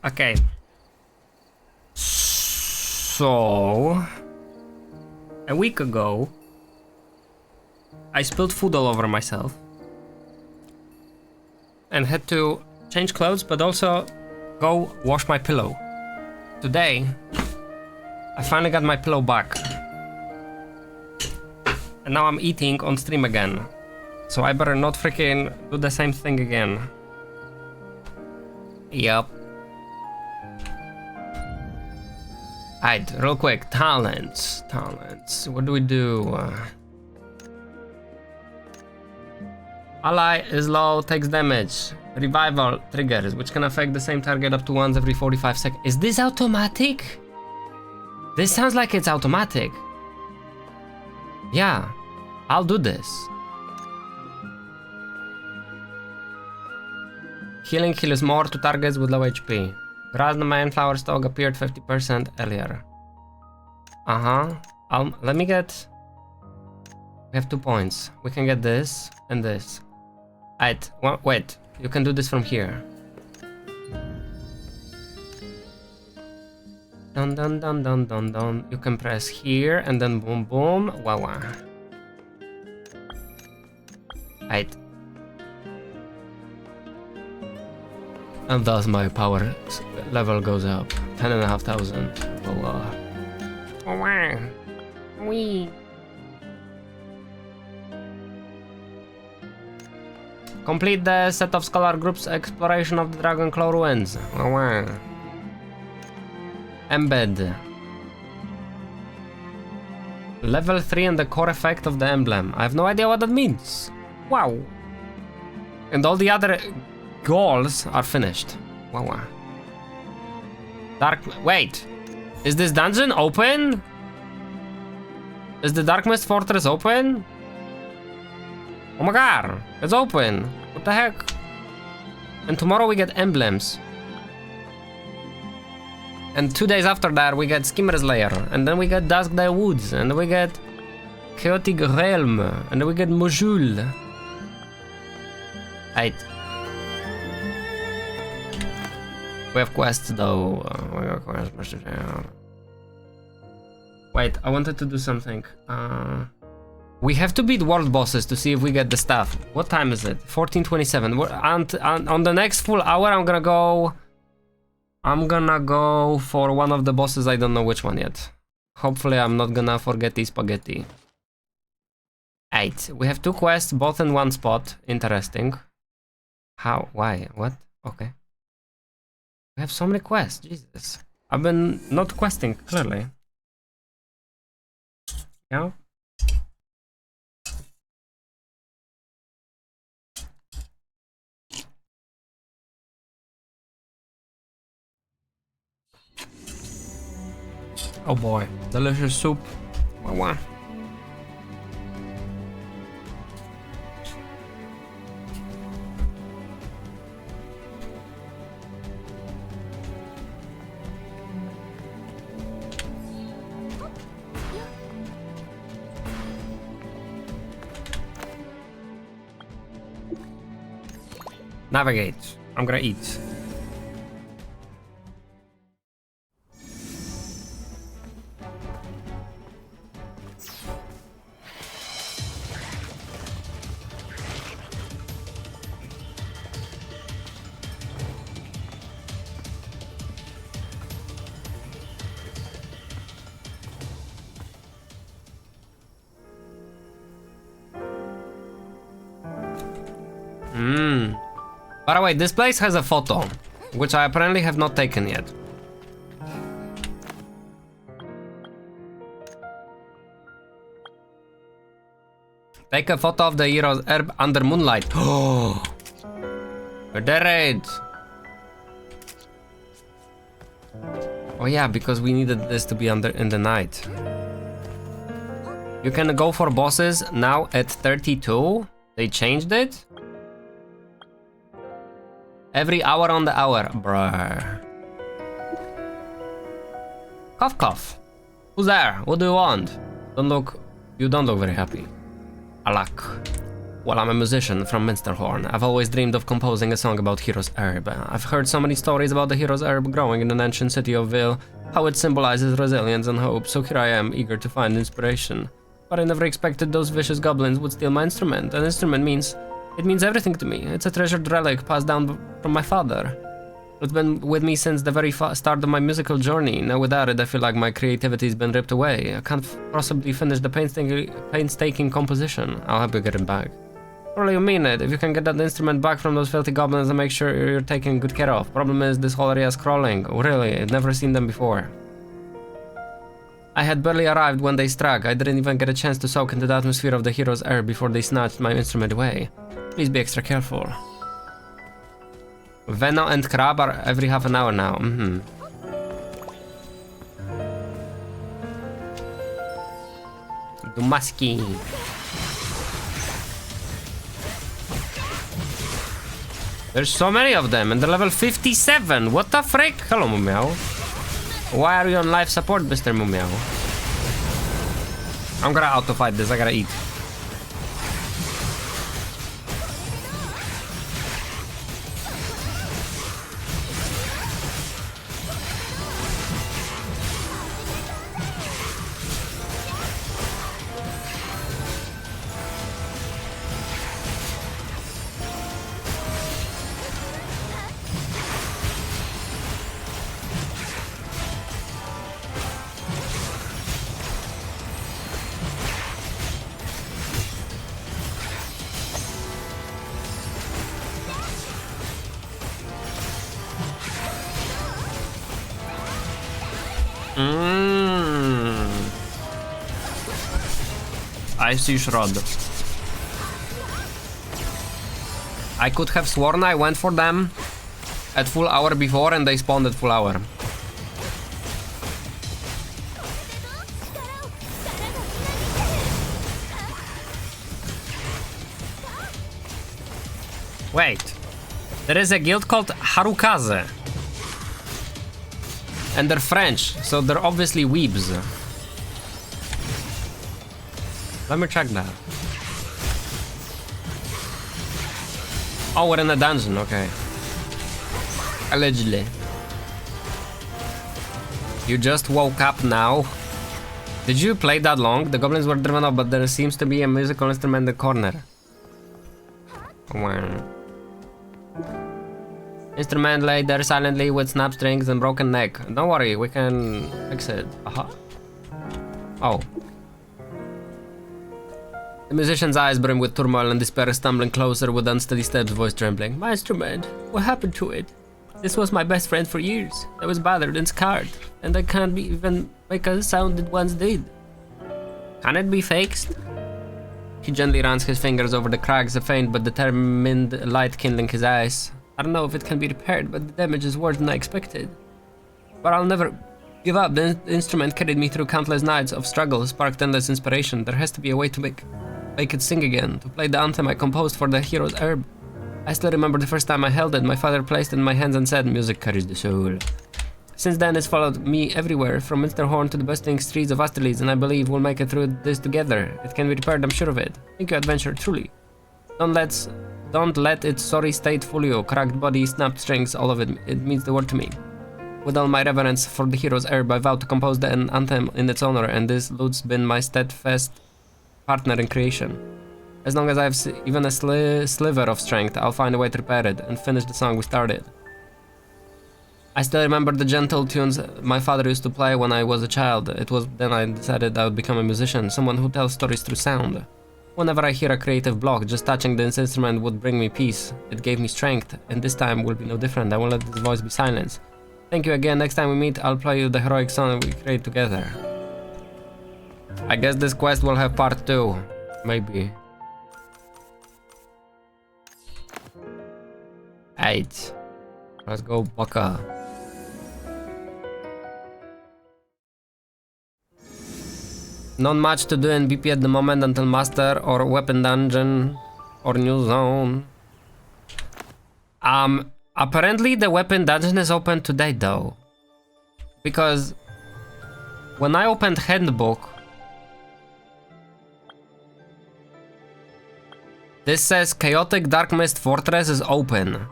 Okay. So, a week ago, I spilled food all over myself and had to change clothes, but also go wash my pillow. Today, I finally got my pillow back. And now I'm eating on stream again. So I better not freaking do the same thing again. Yup. Alright, real quick. Talents. What do we do? Ally is low, takes damage. Revival triggers, which can affect the same target up to once every 45 seconds. Is this automatic? This sounds like it's automatic. Yeah, I'll do this. Healing heals more to targets with low HP. Grass the main flower stalk appeared 50% earlier. Let me get... We have 2 points. We can get this and this. Wait. You can do this from here. Dun dun dun dun dun dun. You can press here and then boom boom. Wow. Right. And thus my power level goes up. 10,500. Wow. Wee. Complete the set of Scholar Group's exploration of the Dragonclaw ruins. Embed. Level 3 and the core effect of the emblem. I have no idea what that means. Wow. And all the other goals are finished. Wow. Dark... Wait. Is this dungeon open? Is the Dark Mist Fortress open? Oh my god. It's open. What the heck? And tomorrow we get emblems. And 2 days after that we get Skimmer's Lair. And then we get Duskdale Woods. And then we get Chaotic Realm. And then we get Mojul. Right. We have quests though. We have quests. Wait, I wanted to do something. We have to beat world bosses to see if we get the stuff. What time is it? 14:27. On the next full hour, I'm gonna go for one of the bosses. I don't know which one yet. Hopefully, I'm not gonna forget the spaghetti. 8. We have 2 quests, both in one spot. Interesting. How? Why? What? Okay. We have so many quests. Jesus. I've been not questing, clearly. Yeah? Oh boy. Delicious soup. Wow. Navigate. I'm gonna eat. By the way, this place has a photo, which I apparently have not taken yet. Take a photo of the hero's herb under moonlight. Oh, we did it! Oh yeah, because we needed this to be in the night. You can go for bosses now at 32. They changed it. Every hour on the hour, bruh. Cough, cough. Who's there? What do you want? You don't look very happy. Alak. Well, I'm a musician from Minsterhorn. I've always dreamed of composing a song about Hero's Herb. I've heard so many stories about the Hero's Herb growing in an ancient city of Vil, how it symbolizes resilience and hope, so here I am, eager to find inspiration. But I never expected those vicious goblins would steal my instrument. An instrument means everything to me. It's a treasured relic passed down from my father. It's been with me since the very start of my musical journey. Now without it, I feel like my creativity's been ripped away. I can't possibly finish the painstaking composition. I'll help you get it back. Surely you mean it. If you can get that instrument back from those filthy goblins and make sure you're taken good care of. Problem is, this whole area is crawling. Oh, really? I've never seen them before. I had barely arrived when they struck. I didn't even get a chance to soak into the atmosphere of the Hero's Herb before they snatched my instrument away. Please be extra careful. Veno and Crab are every half an hour now. Dumaski. There's so many of them, and they're level 57. What the frick? Hello, Mumiao. Why are you on life support, Mr. Mumiao? I'm gonna auto-fight this. I gotta eat. Icy Shroud. I could have sworn I went for them at full hour before and they spawned at full hour. Wait, there is a guild called Harukaze. And they're French, so they're obviously weebs. Let me check that. Oh, we're in a dungeon, okay. Allegedly. You just woke up now? Did you play that long? The goblins were driven off, but there seems to be a musical instrument in the corner. Wow. Instrument lay there silently with snap strings and broken neck. Don't worry, we can fix it. Aha. Oh. The musician's eyes brim with turmoil and despair, stumbling closer with unsteady steps, voice trembling. My instrument, what happened to it? This was my best friend for years. I was battered and scarred, and I can't even make a sound it once did. Can it be fixed? He gently runs his fingers over the cracks, a faint but determined light kindling his eyes. I don't know if it can be repaired, but the damage is worse than I expected. But I'll never give up. The instrument carried me through countless nights of struggle, sparked endless inspiration. There has to be a way to make it sing again, to play the anthem I composed for the hero's herb. I still remember the first time I held it. My father placed it in my hands and said, music carries the soul. Since then, it's followed me everywhere, from Minsterhorn to the bustling streets of Asterleeds, and I believe we'll make it through this together. It can be repaired, I'm sure of it. Thank you, adventurer, truly. Don't let its sorry state fool you. Cracked body, snapped strings, all of it. It means the world to me. With all my reverence for the hero's herb, I vow to compose an anthem in its honor, and this lute's been my steadfast partner in creation. As long as I have even a sliver of strength, I'll find a way to repair it and finish the song we started. I still remember the gentle tunes my father used to play when I was a child. It was then I decided I would become a musician, someone who tells stories through sound. Whenever I hear a creative block, just touching this instrument would bring me peace. It gave me strength, and this time will be no different. I won't let this voice be silenced. Thank you again. Next time we meet, I'll play you the heroic song we create together. I guess this quest will have part 2. Maybe. 8. Let's go, Baka. Not much to do in BP at the moment until Master or Weapon Dungeon or New Zone. Apparently the Weapon Dungeon is open today though. Because when I opened Handbook, this says Chaotic Dark Mist Fortress is open.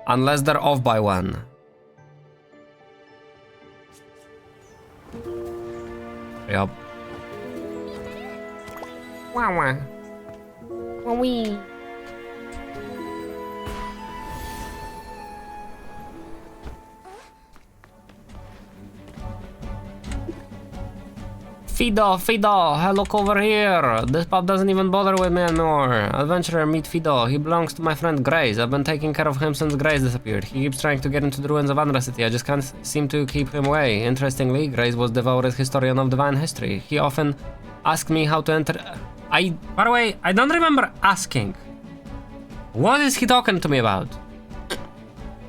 Unless they're off by 1. Yup. Wow, wow. Wee. Fido, hey, look over here. This pup doesn't even bother with me anymore. Adventurer, meet Fido. He belongs to my friend Grace. I've been taking care of him since Grace disappeared. He keeps trying to get into the ruins of Andra City. I just can't seem to keep him away. Interestingly, Grace was devoted historian of divine history. He often asked me how to enter... By the way, I don't remember asking. What is he talking to me about?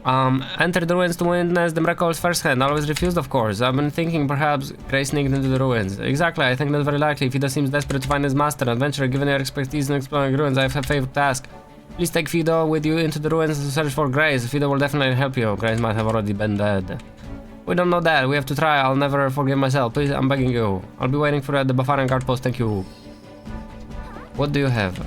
Enter the ruins to witness the miracles firsthand. Always refused, of course. I've been thinking perhaps Grace sneaked into the ruins. Exactly, I think that's very likely. Fido seems desperate to find his master. Adventurer, given your expertise in exploring ruins, I have a favor to ask. Please take Fido with you into the ruins to search for Grace. Fido will definitely help you. Grace might have already been dead. We don't know that. We have to try. I'll never forgive myself. Please, I'm begging you. I'll be waiting for you at the Bafarian guard post. Thank you. What do you have?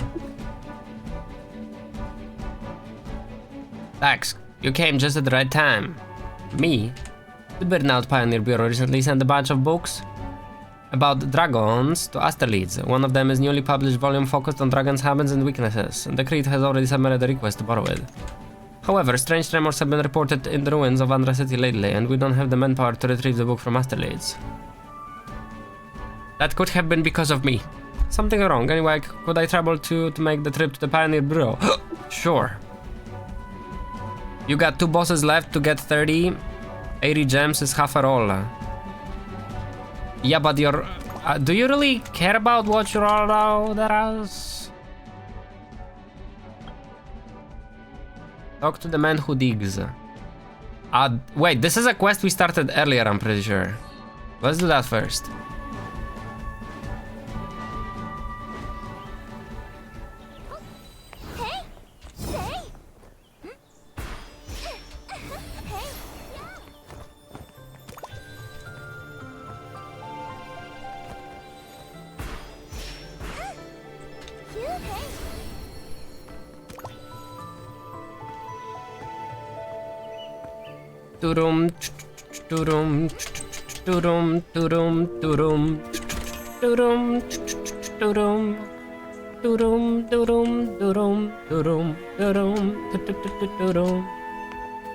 Thanks. You came just at the right time. Me? The Burnout Pioneer Bureau recently sent a bunch of books about dragons to Asterleeds. One of them is a newly published volume focused on dragons' habits and weaknesses. The Creed has already submitted a request to borrow it. However, strange tremors have been reported in the ruins of Andra City lately, and we don't have the manpower to retrieve the book from Asterleeds. That could have been because of me. Something wrong. Anyway, could I travel to make the trip to the Pioneer Bureau? Sure. You got 2 bosses left to get 30. 80 gems is half a roll. Yeah, but your Do you really care about what you're all about, Deras? Talk to the man who digs. Wait, this is a quest we started earlier, I'm pretty sure. Let's do that first. Turum, turum, turum, turum, turum, turum, turum, turum, turum, turum, turum, turum, turum,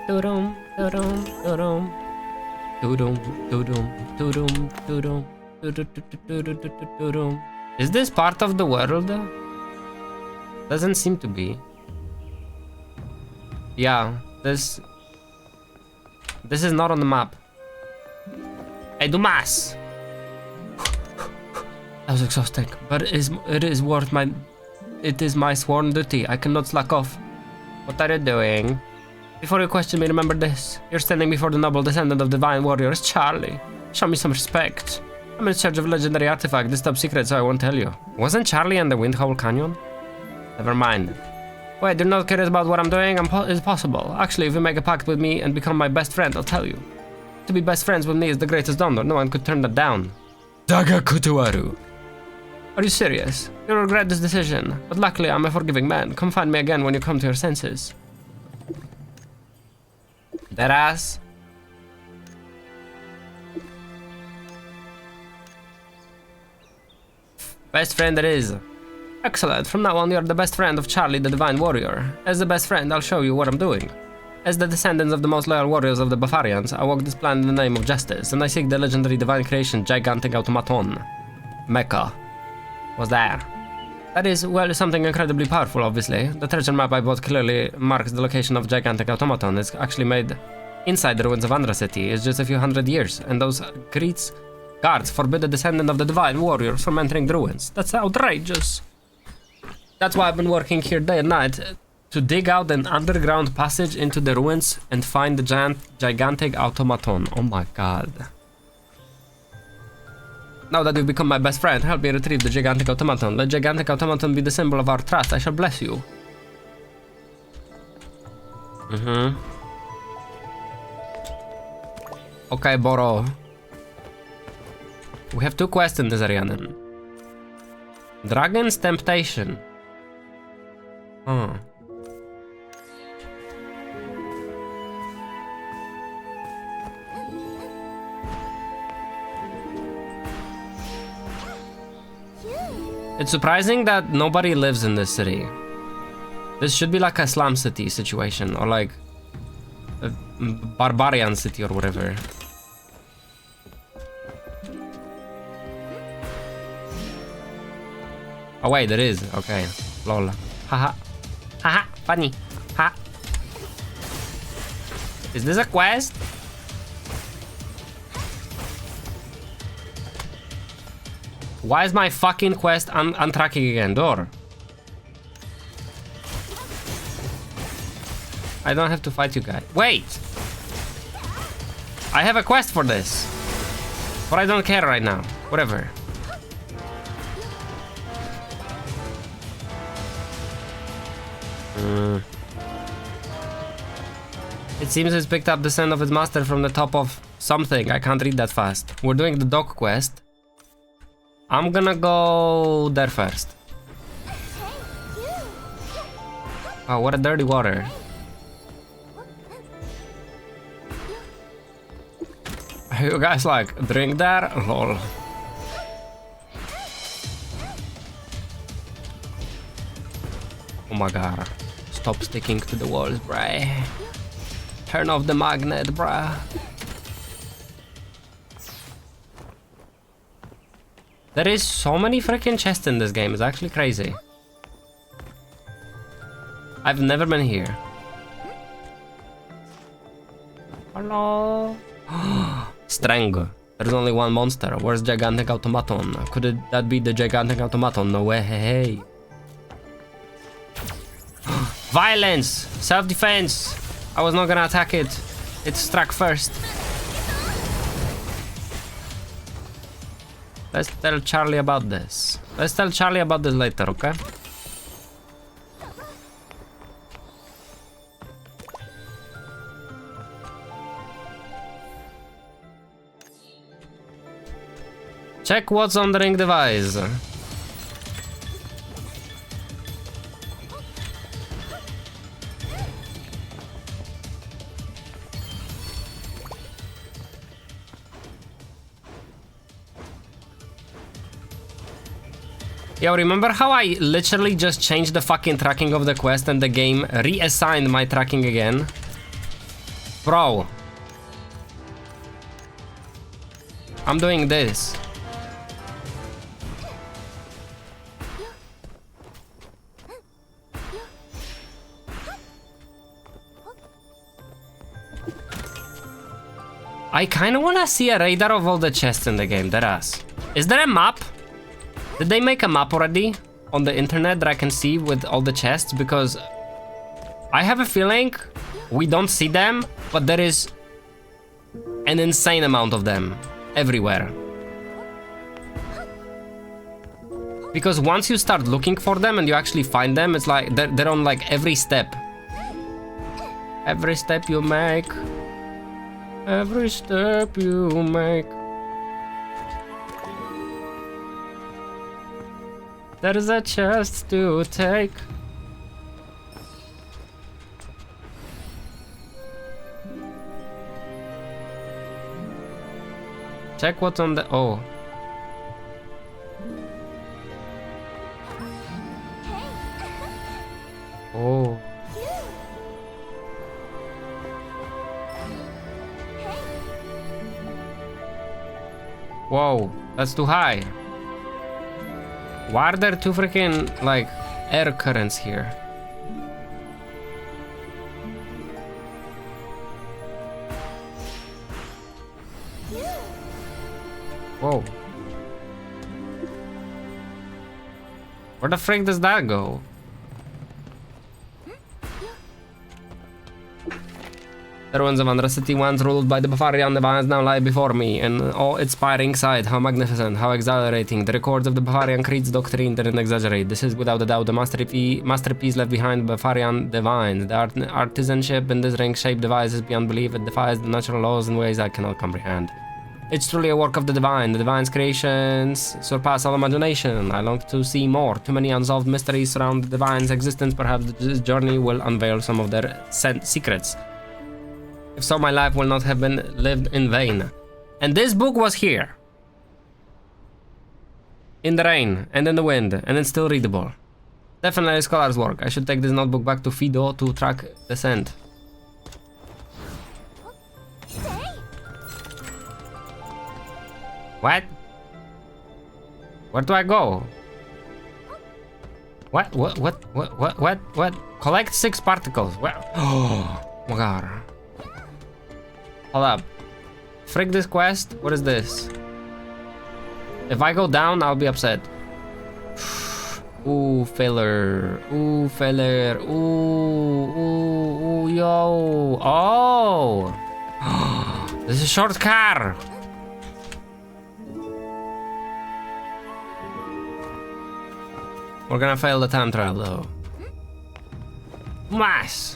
turum, turum, turum, turum, turum, turum. Is this part of the world? Doesn't seem to be. Yeah, this is not on the map. Hey, Dumas! That was exhausting, but it is worth my... It is my sworn duty. I cannot slack off. What are you doing? Before you question me, remember this. You're standing before the noble descendant of divine warriors, Charlie. Show me some respect. I'm in charge of legendary artifact. This top secret, so I won't tell you. Wasn't Charlie in the Windhowl Canyon? Never mind. Wait, you're not curious about what I'm doing? It's possible. Actually, if you make a pact with me and become my best friend, I'll tell you. To be best friends with me is the greatest honor. No one could turn that down. Daga Kutuaru. Are you serious? You'll regret this decision. But luckily, I'm a forgiving man. Come find me again when you come to your senses. That ass. Best friend it is. Excellent. From now on, you're the best friend of Charlie the Divine Warrior. As the best friend, I'll show you what I'm doing. As the descendants of the most loyal warriors of the Bavarians, I walk this planet in the name of justice, and I seek the legendary divine creation Gigantic Automaton. Mecha. What's that? That is, well, something incredibly powerful, obviously. The treasure map I bought clearly marks the location of Gigantic Automaton. It's actually made inside the ruins of Andhra City. It's just a few hundred years, and those guards forbid the descendant of the Divine Warriors from entering the ruins. That's outrageous. That's why I've been working here day and night, to dig out an underground passage into the ruins and find the Gigantic Automaton. Oh my god. Now that you've become my best friend, help me retrieve the Gigantic Automaton. Let Gigantic Automaton be the symbol of our trust. I shall bless you. Okay, Boro. We have two quests in this area then. Dragon's Temptation. Huh. It's surprising that nobody lives in this city. This should be like a slum city situation, or like a barbarian city or whatever. Oh wait, there is. Okay. Lol. Haha. Haha. Funny. Ha. Is this a quest? Why is my fucking quest untracking again? Door. I don't have to fight you guys. Wait! I have a quest for this. But I don't care right now. Whatever. It seems it's picked up the scent of its master from the top of something. I can't read that fast. We're doing the dog quest. I'm gonna go there first. Oh, what a dirty water. You guys like drink there? Lol. Oh my god. Stop sticking to the walls, bruh. Turn off the magnet, bruh. There is so many freaking chests in this game, it's actually crazy. I've never been here. Hello? Strength. There's only one monster. Where's Gigantic Automaton? That be the Gigantic Automaton? No way. Hey. Violence! Self-defense! I was not gonna attack it. It struck first. Let's tell Charlie about this. Let's tell Charlie about this later, okay? Check what's on the ring device. Yo, remember how I literally just changed the fucking tracking of the quest and the game reassigned my tracking again? Bro. I'm doing this. I kinda wanna see a radar of all the chests in the game, deadass. Is there a map? Did they make a map already on the internet that I can see with all the chests? Because I have a feeling we don't see them, but there is an insane amount of them everywhere. Because once you start looking for them and you actually find them, it's like they're on like every step. Every step you make. Every step you make. There is a chest to take. Check what's on the... Oh. Oh. Whoa, that's too high. Why are there two freaking, like, air currents here? Whoa. Where the frick does that go? The ruins of Andracity, once ruled by the Bavarian divines, now lie before me, and all its spiring sight. How magnificent, how exhilarating. The records of the Bavarian creed's doctrine didn't exaggerate. This is without a doubt the masterpiece left behind by Bavarian divines. The artisanship in this ring-shaped device is beyond belief. It defies the natural laws in ways I cannot comprehend. It's truly a work of the divine. The divine's creations surpass all imagination. I long to see more. Too many unsolved mysteries surround the divine's existence. Perhaps this journey will unveil some of their secrets. If so, my life will not have been lived in vain. And this book was here. In the rain, and in the wind, and it's still readable. Definitely scholar's work. I should take this notebook back to Fido to track the scent. What? Where do I go? What? Collect 6 particles. Where? Oh my god. Hold up. Frick this quest? What is this? If I go down, I'll be upset. Ooh, failure. Ooh, failure. Ooh, yo. Oh. This is a short car. We're gonna fail the time trial though. Mas.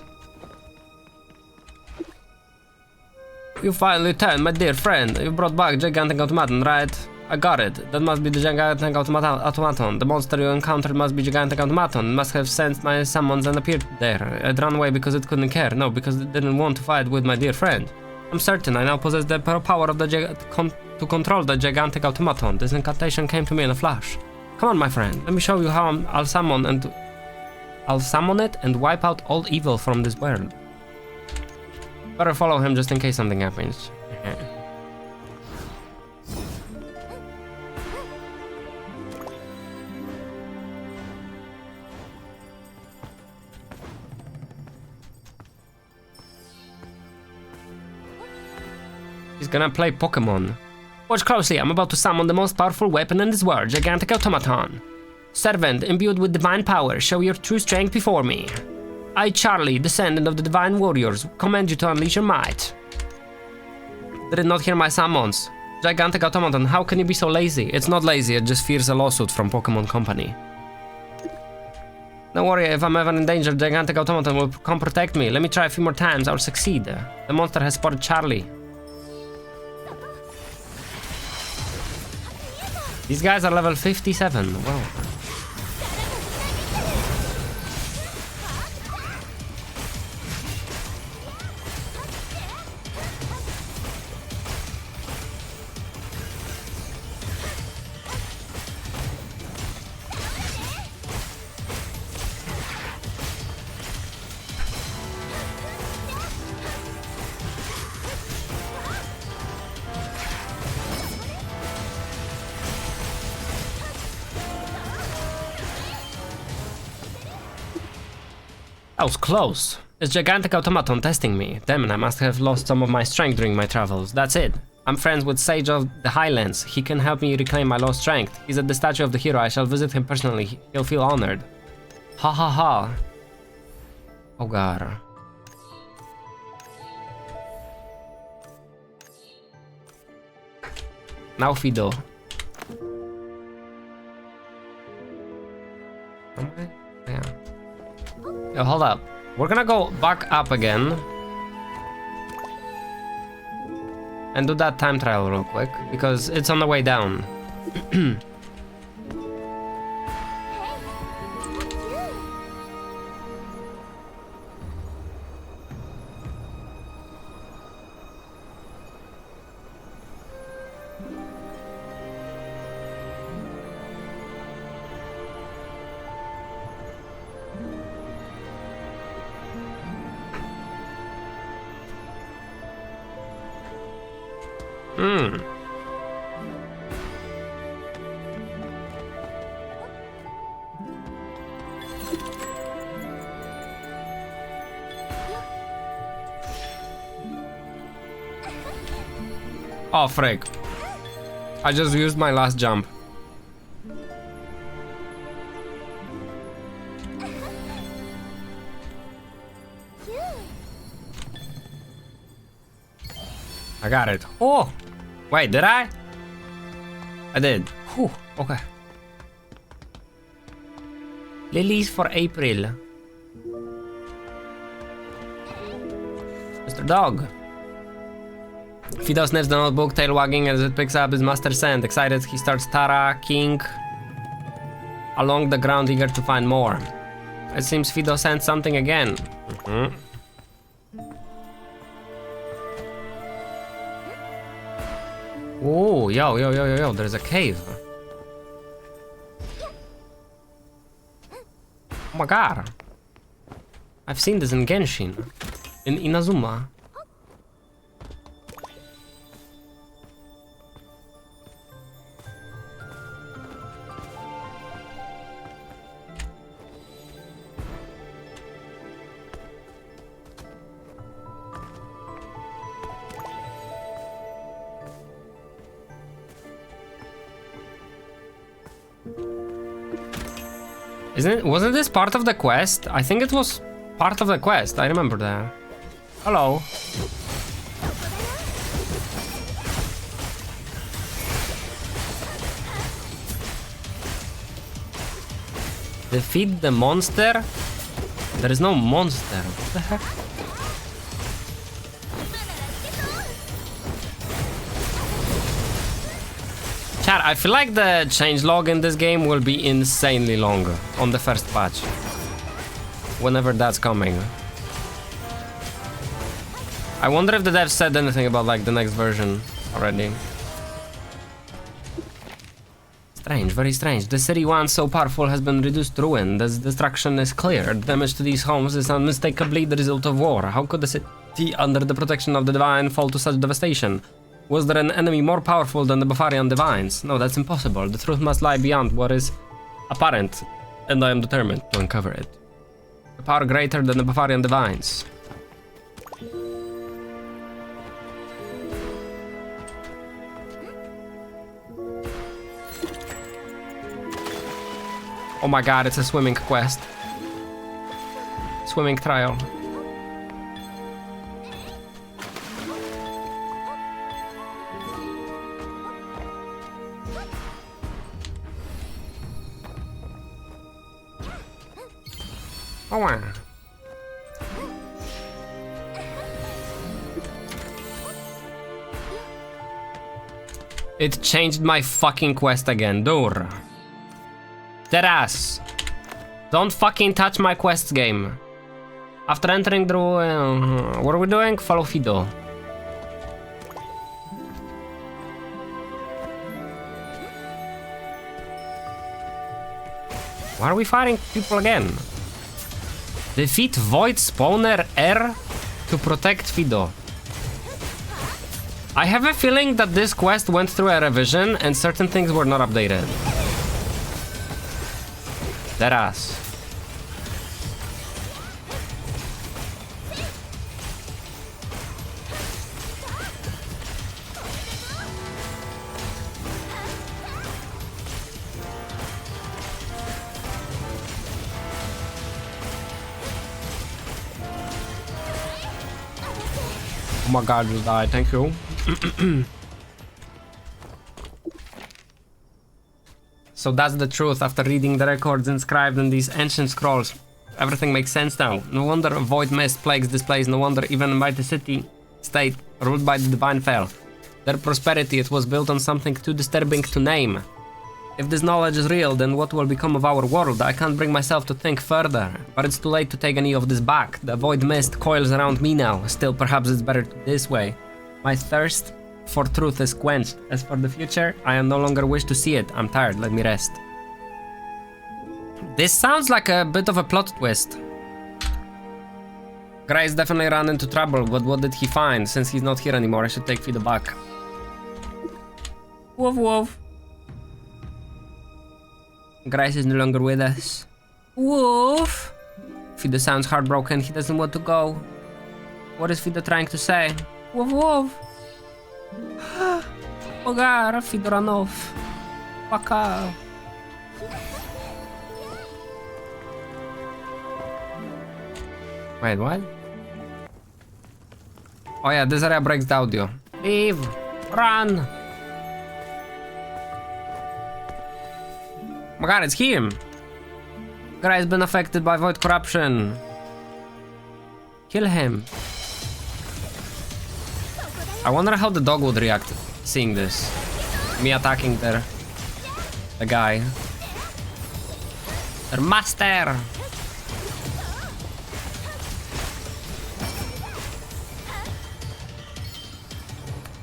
You finally returned, my dear friend. You brought back Gigantic Automaton, right? I got it. That must be the Gigantic Automaton. The monster you encountered must be Gigantic Automaton. It must have sensed my summons and appeared there. It ran away because it couldn't care. No, because it didn't want to fight with my dear friend. I'm certain I now possess the power of the to control the Gigantic Automaton. This incantation came to me in a flash. Come on, my friend. Let me show you how I'll summon it and wipe out all evil from this world. Better follow him just in case something happens. He's gonna play Pokemon. Watch closely, I'm about to summon the most powerful weapon in this world, Gigantic Automaton. Servant, imbued with divine power, show your true strength before me. I, Charlie, descendant of the divine warriors, command you to unleash your might. Did not hear my summons. Gigantic Automaton, how can you be so lazy? It's not lazy, it just fears a lawsuit from Pokemon Company. Don't worry, if I'm ever in danger, Gigantic Automaton will come protect me. Let me try a few more times, I'll succeed. The monster has spotted Charlie. These guys are level 57, wow. That was close. It's Gigantic Automaton testing me. Damn it, I must have lost some of my strength during my travels. That's it. I'm friends with Sage of the Highlands. He can help me reclaim my lost strength. He's at the statue of the hero. I shall visit him personally. He'll feel honored. Ha ha ha. Oh god. Now Fido. Yeah. Yo, hold up. We're gonna go back up again. And do that time trial real quick, because it's on the way down. Oh, frick. I just used my last jump. I got it. Oh! Wait, did I? I did. Whew, okay. Lilies for April. Mr. Dog. Fido sniffs the notebook, tail wagging as it picks up his master scent. Excited, he starts taraking along the ground, eager to find more. It seems Fido sensed something again. Oh, yo, there's a cave. Oh my god. I've seen this in Genshin. In Inazuma. Wasn't this part of the quest? I think it was part of the quest, I remember that. Hello. Defeat the monster? There is no monster. What the heck? Chat, I feel like the changelog in this game will be insanely long on the first patch. Whenever that's coming. I wonder if the devs said anything about like the next version already. Strange, very strange. The city once so powerful has been reduced to ruin. The destruction is clear. The damage to these homes is unmistakably the result of war. How could the city under the protection of the divine fall to such devastation? Was there an enemy more powerful than the Bavarian Divines? No, that's impossible. The truth must lie beyond what is apparent, and I am determined to uncover it. A power greater than the Bavarian Divines. Oh my god, it's a swimming quest. Swimming trial. Oh, wow. It changed my fucking quest again, dur. Deadass. Don't fucking touch my quests game. After entering the... what are we doing? Follow Fido. Why are we fighting people again? Defeat Void Spawner R to protect Fido. I have a feeling that this quest went through a revision and certain things were not updated. Deadass. Oh my god, just died, thank you. So that's the truth after reading the records inscribed in these ancient scrolls. Everything makes sense now. No wonder void mist plagues this place, no wonder even by the city state ruled by the divine fell. Their prosperity, it was built on something too disturbing to name. If this knowledge is real, then what will become of our world? I can't bring myself to think further, but it's too late to take any of this back. The void mist coils around me now. Still, perhaps it's better this way. My thirst for truth is quenched. As for the future, I no longer wish to see it. I'm tired, let me rest. This sounds like a bit of a plot twist. Grace definitely ran into trouble, but what did he find? Since he's not here anymore, I should take Fido back. Woof woof. Grace is no longer with us. Woof. Fido sounds heartbroken. He doesn't want to go. What is Fido trying to say? Woof woof. Oh god, Fido ran off. Fuck off. Wait, what? Oh yeah, this area breaks the audio. Leave! Run! Oh my god, it's him! Guy has been affected by void corruption. Kill him. I wonder how the dog would react seeing this. Me attacking the guy. Their master!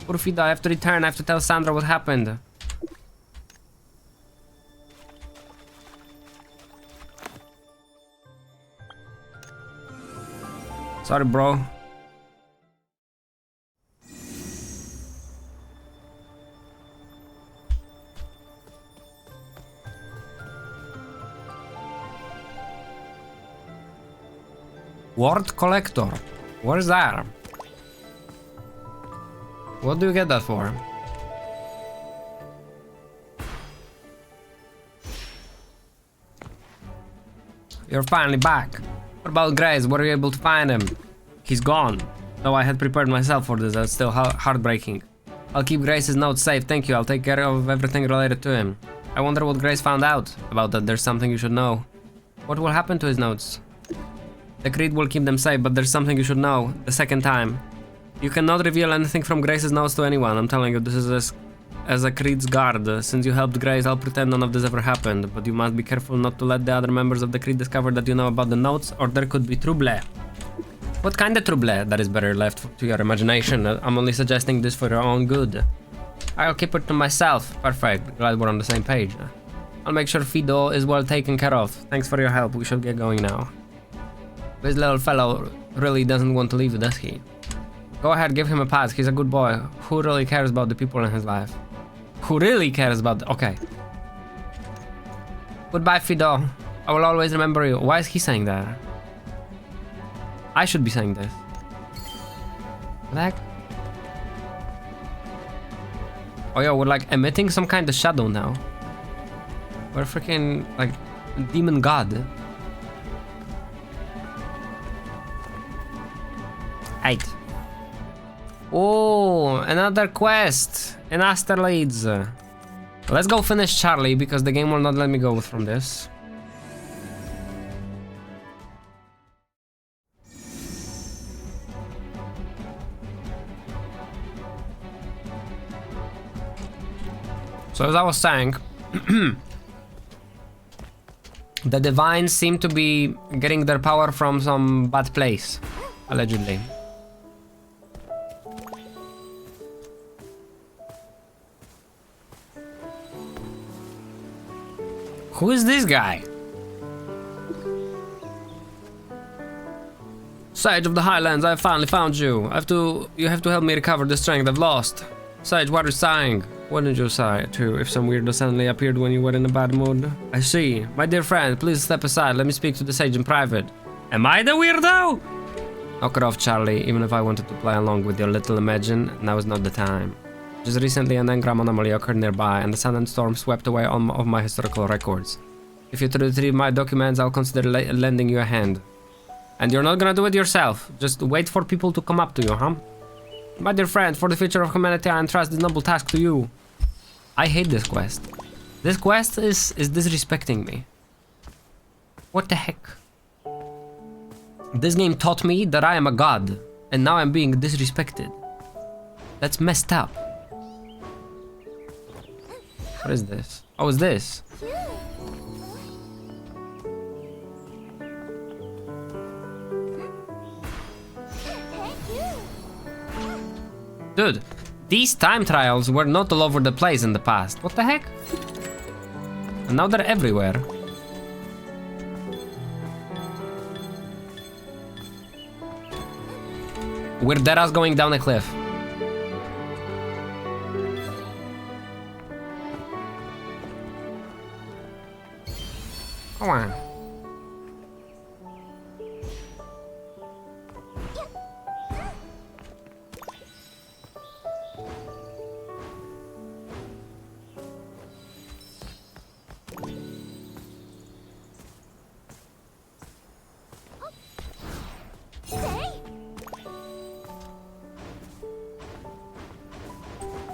Poor Fido, I have to return. I have to tell Sandra what happened. Sorry, bro. Ward collector. Where's that? What do you get that for? You're finally back. What about Grace? Were you able to find him? He's gone. Though I had prepared myself for this, that's still heartbreaking. I'll keep Grace's notes safe, thank you. I'll take care of everything related to him. I wonder what Grace found out about that. There's something you should know. What will happen to his notes? The Creed will keep them safe, but there's something you should know. The second time. You cannot reveal anything from Grace's notes to anyone. I'm telling you, this is as a Creed's guard. Since you helped Grace, I'll pretend none of this ever happened. But you must be careful not to let the other members of the Creed discover that you know about the notes, or there could be trouble. What kind of trouble? That is better left to your imagination. I'm only suggesting this for your own good. I'll keep it to myself. Perfect. Glad we're on the same page. I'll make sure Fido is well taken care of. Thanks for your help. We should get going now. This little fellow really doesn't want to leave, does he? Go ahead, give him a pass. He's a good boy. Who really cares about the people in his life? Who really cares about... Okay. Goodbye, Fido. I will always remember you. Why is he saying that? I should be saying this. What the heck? Oh yeah, we're like emitting some kind of shadow now. We're freaking like demon god. 8. Oh, another quest in Asterlades. Let's go finish Charlie because the game will not let me go from this. So as I was saying, the divines seem to be getting their power from some bad place, allegedly. Who is this guy? Sage of the Highlands, I finally found you. You have to help me recover the strength I've lost. Sage, what are you sighing? Wouldn't you sigh too if some weirdo suddenly appeared when you were in a bad mood? I see. My dear friend, please step aside. Let me speak to the sage in private. Am I the weirdo? Knock it off, Charlie. Even if I wanted to play along with your little imagine, now is not the time. Just recently an engram anomaly occurred nearby and the sudden storm swept away all of my historical records. If you retrieve my documents, I'll consider lending you a hand. And you're not gonna do it yourself. Just wait for people to come up to you, huh? My dear friend, for the future of humanity, I entrust this noble task to you. I hate this quest. This quest is disrespecting me. What the heck? This game taught me that I am a god, and now I'm being disrespected. That's messed up. What is this? Oh, is this? Dude, these time trials were not all over the place in the past. What the heck? And now they're everywhere. We're dead ass going down a cliff. Come on.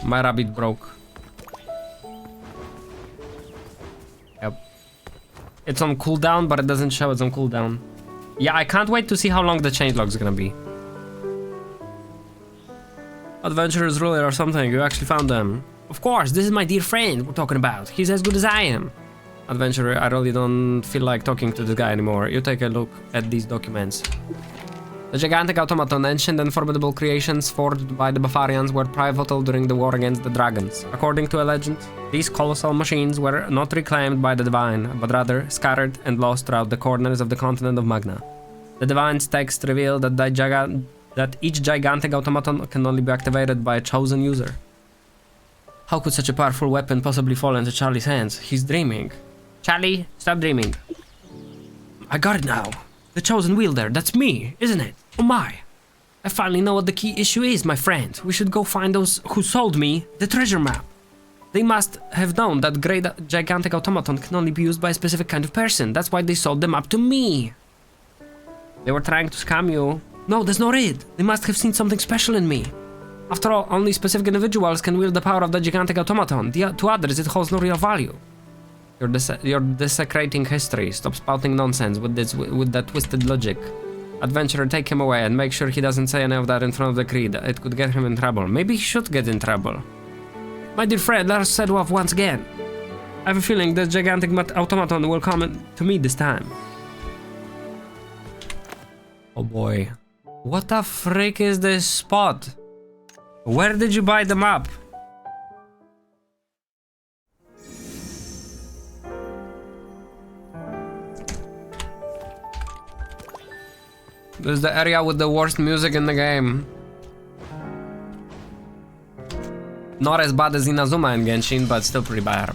My rabbit broke. Yep. It's on cooldown, but it doesn't show it's on cooldown. Yeah, I can't wait to see how long the changelog's gonna be. Adventurers ruler or something, you actually found them. Of course, this is my dear friend we're talking about. He's as good as I am. Adventurer, I really don't feel like talking to this guy anymore. You take a look at these documents. The gigantic automaton, ancient and formidable creations forged by the Bavarians, were pivotal during the war against the dragons. According to a legend, these colossal machines were not reclaimed by the divine, but rather scattered and lost throughout the corners of the continent of Magna. The divine's text reveal that each gigantic automaton can only be activated by a chosen user. How could such a powerful weapon possibly fall into Charlie's hands? He's dreaming. Charlie, stop dreaming. I got it now. The chosen wielder, that's me, isn't it? Oh my. I finally know what the key issue is, my friend. We should go find those who sold me the treasure map. They must have known that great gigantic automaton can only be used by a specific kind of person. That's why they sold them up to me. They were trying to scam you. No, that's not it. They must have seen something special in me. After all, only specific individuals can wield the power of the gigantic automaton. To others, it holds no real value. You're desecrating history. Stop spouting nonsense with that twisted logic. Adventurer, take him away and make sure he doesn't say any of that in front of the Creed. It could get him in trouble. Maybe he should get in trouble. My dear friend, let us settle off once again. I have a feeling this gigantic automaton will come to me this time. Oh boy. What the frick is this spot? Where did you buy the map? This is the area with the worst music in the game. Not as bad as Inazuma in Genshin, but still pretty bad.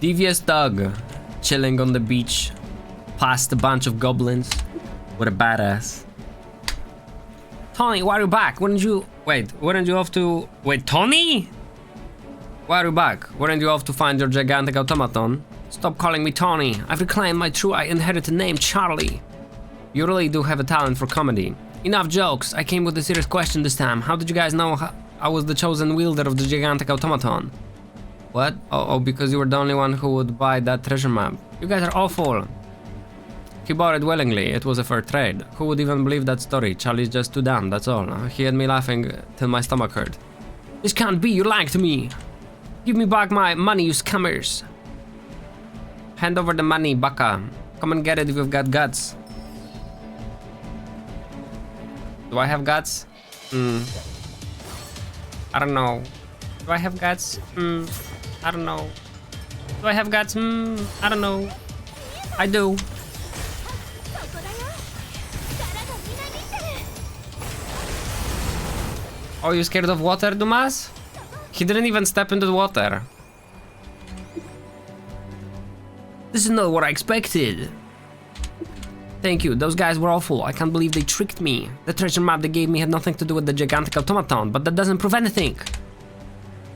Devious Doug. chilling on the beach past a bunch of goblins with a badass. Tony, why are you back? Weren't you off to... Wait, Tony? Why are you back? Weren't you off to find your gigantic automaton? Stop calling me Tony. I've reclaimed my true inherited name, Charlie. You really do have a talent for comedy. Enough jokes. I came with a serious question this time. How did you guys know I was the chosen wielder of the gigantic automaton? What? Oh, because you were the only one who would buy that treasure map. You guys are awful. He bought it willingly. It was a fair trade. Who would even believe that story? Charlie's just too dumb, that's all. He had me laughing till my stomach hurt. This can't be. You lied to me. Give me back my money, you scammers. Hand over the money, baka. Come and get it if you've got guts. Do I have guts? I don't know. Do I have guts? I don't know. Do I have guts? I don't know. I do. Oh, you scared of water, Dumas? He didn't even step into the water. This is not what I expected. Thank you, those guys were awful. I can't believe they tricked me. The treasure map they gave me had nothing to do with the gigantic automaton, but that doesn't prove anything.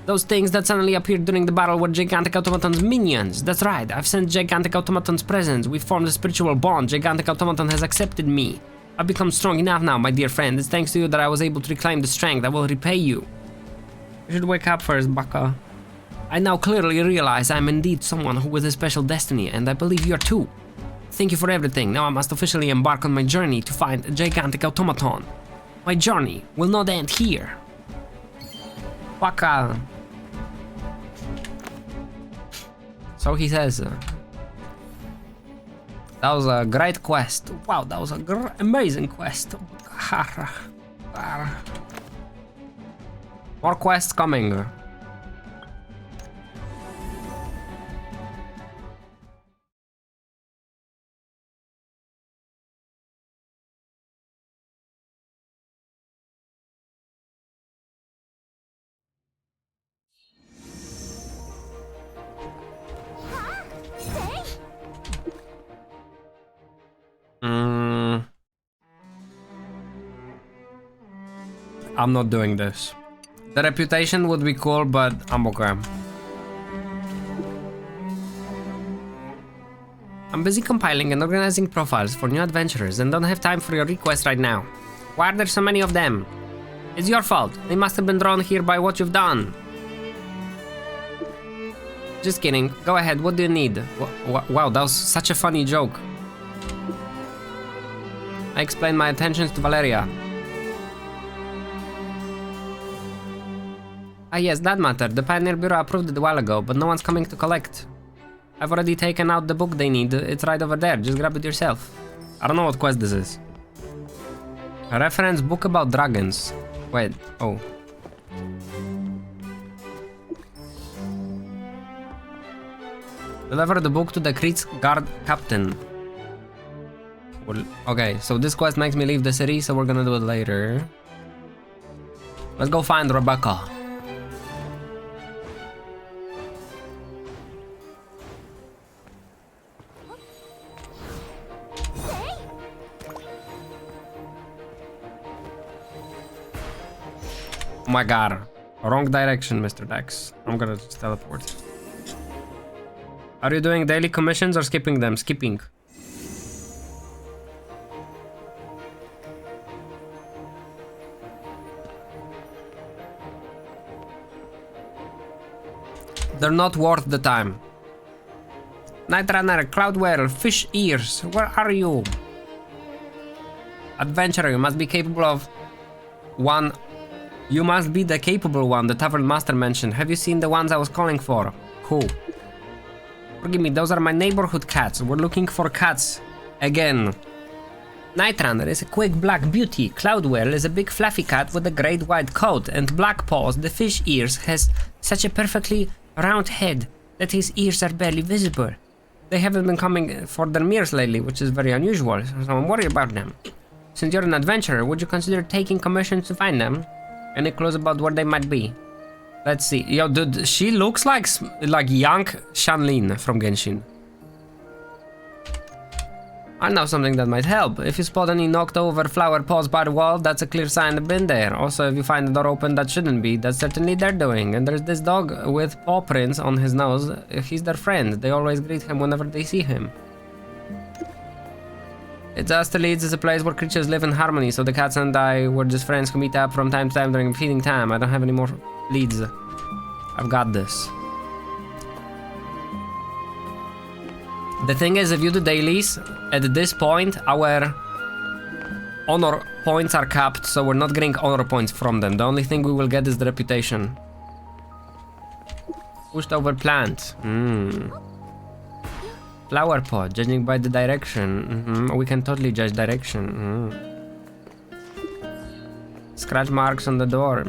Those things that suddenly appeared during the battle were gigantic automaton's minions. That's right, I've sent gigantic automaton's presence. We formed a spiritual bond. Gigantic automaton has accepted me. I've become strong enough now, my dear friend. It's thanks to you that I was able to reclaim the strength. I will repay you. You should wake up first, Baka. I now clearly realize I am indeed someone who with a special destiny, and I believe you are too. Thank you for everything. Now I must officially embark on my journey to find a gigantic automaton. My journey will not end here. Baka. So he says. That was a great quest. Wow, that was a amazing quest. More quests coming. I'm not doing this. The reputation would be cool, but I'm okay. I'm busy compiling and organizing profiles for new adventurers and don't have time for your requests right now. Why are there so many of them? It's your fault. They must have been drawn here by what you've done. Just kidding. Go ahead, what do you need? Wow, that was such a funny joke. I explained my intentions to Valeria. Ah yes, that matter. The Pioneer Bureau approved it a while ago, but no one's coming to collect. I've already taken out the book they need. It's right over there. Just grab it yourself. I don't know what quest this is. A reference book about dragons. Wait, oh. Deliver the book to the Kreetz Guard Captain. Well, okay, so this quest makes me leave the city, so we're gonna do it later. Let's go find Rebecca. Oh my god. Wrong direction, Mr. Dex. I'm gonna just teleport. Are you doing daily commissions or skipping them? Skipping. They're not worth the time. Night Runner, Cloudwell, Fish Ears, where are you? Adventurer, you must be capable of one. You must be the capable one the Tavern Master mentioned. Have you seen the ones I was calling for? Who? Forgive me, those are my neighborhood cats. We're looking for cats. Again. Night Runner is a quick black beauty. Cloudwell is a big fluffy cat with a great white coat. And Black Paws, the fish ears, has such a perfectly round head that his ears are barely visible. They haven't been coming for their meals lately, which is very unusual, so I'm worried about them. Since you're an adventurer, would you consider taking commissions to find them? Any clues about where they might be? Let's see. Yo, dude, she looks like young Shanlin from Genshin. I know something that might help. If you spot any knocked over flower pots by the wall, that's a clear sign they've been there. Also, if you find the door open that shouldn't be, that's certainly their doing. And there's this dog with paw prints on his nose. He's their friend. They always greet him whenever they see him. It's us the Leeds is a place where creatures live in harmony, so the cats and I were just friends who meet up from time to time during feeding time. I don't have any more leads. I've got this. The thing is, if you do dailies, at this point, our honor points are capped, so we're not getting honor points from them. The only thing we will get is the reputation. Pushed over plant. Flower pot, judging by the direction. We can totally judge direction. Scratch marks on the door.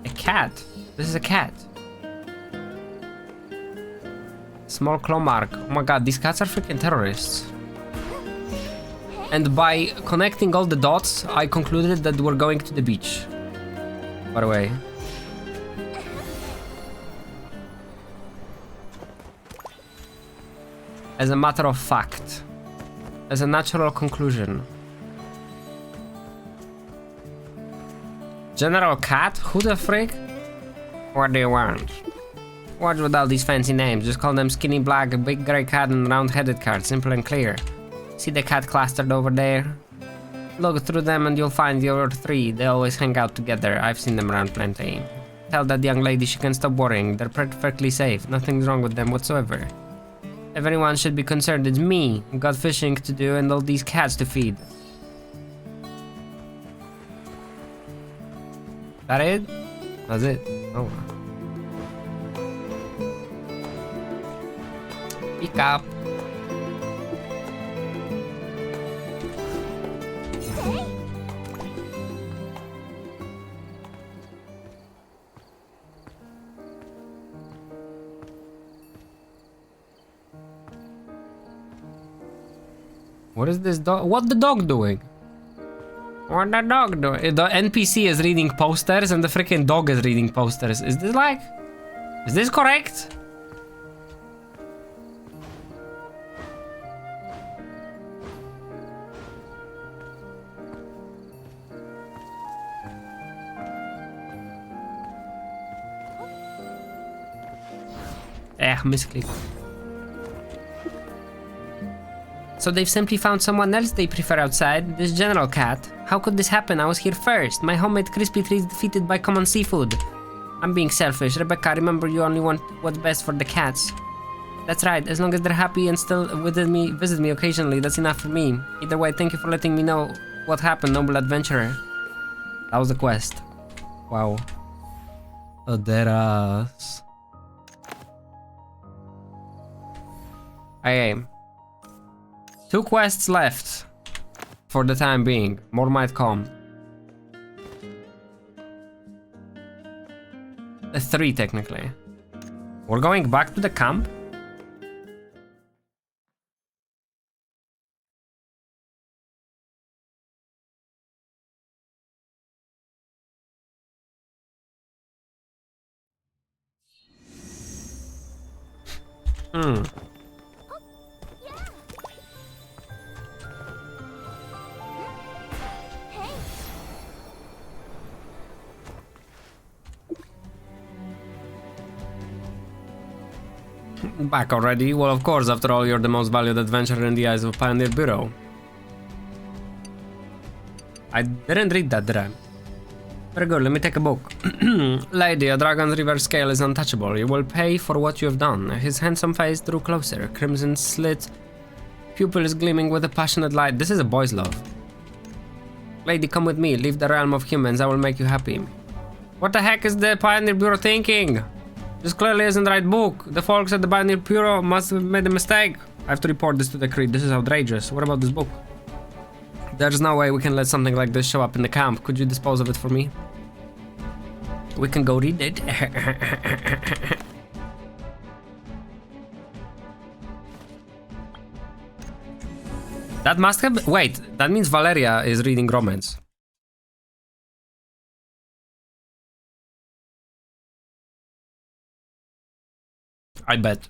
A cat. This is a cat. Small claw mark. Oh my god, these cats are freaking terrorists. And by connecting all the dots, I concluded that we're going to the beach. By the way. As a matter of fact. As a natural conclusion. General Cat? Who the frick? What do you want? What's with all these fancy names? Just call them Skinny Black, Big Grey Cat, and Round-Headed Cat. Simple and clear. See the cat clustered over there? Look through them and you'll find your three. They always hang out together. I've seen them around plenty. Tell that young lady she can stop worrying. They're perfectly safe. Nothing's wrong with them whatsoever. Everyone should be concerned. It's me. Got fishing to do and all these cats to feed. That it? That's it. Oh. Pick up. What is this dog? What the dog doing? What the dog doing? The NPC is reading posters and the freaking dog is reading posters. Is this like? Is this correct? Misclick. So they've simply found someone else they prefer outside, this General Cat. How could this happen? I was here first. My homemade crispy treats defeated by common seafood. I'm being selfish. Rebecca, remember you only want what's best for the cats. That's right. As long as they're happy and still visit me occasionally, that's enough for me. Either way, thank you for letting me know what happened, noble adventurer. That was the quest. Wow. Oderas. Okay. 2 quests left. For the time being. More might come. 3 technically. We're going back to the camp? Back already? Well, of course, after all, you're the most valued adventurer in the eyes of Pioneer Bureau. I didn't read that, did I? Very good, let me take a book. Lady, a Dragon's River scale is untouchable. You will pay for what you have done. His handsome face drew closer. Crimson slit pupil is gleaming with a passionate light. This is a boy's love. Lady, come with me. Leave the realm of humans. I will make you happy. What the heck is the Pioneer Bureau thinking? This clearly isn't the right book. The folks at the Pioneer Bureau must have made a mistake. I have to report this to the Creed. This is outrageous. What about this book? There's no way we can let something like this show up in the camp. Could you dispose of it for me? We can go read it. That must have... Wait, that means Valeria is reading romance. I bet.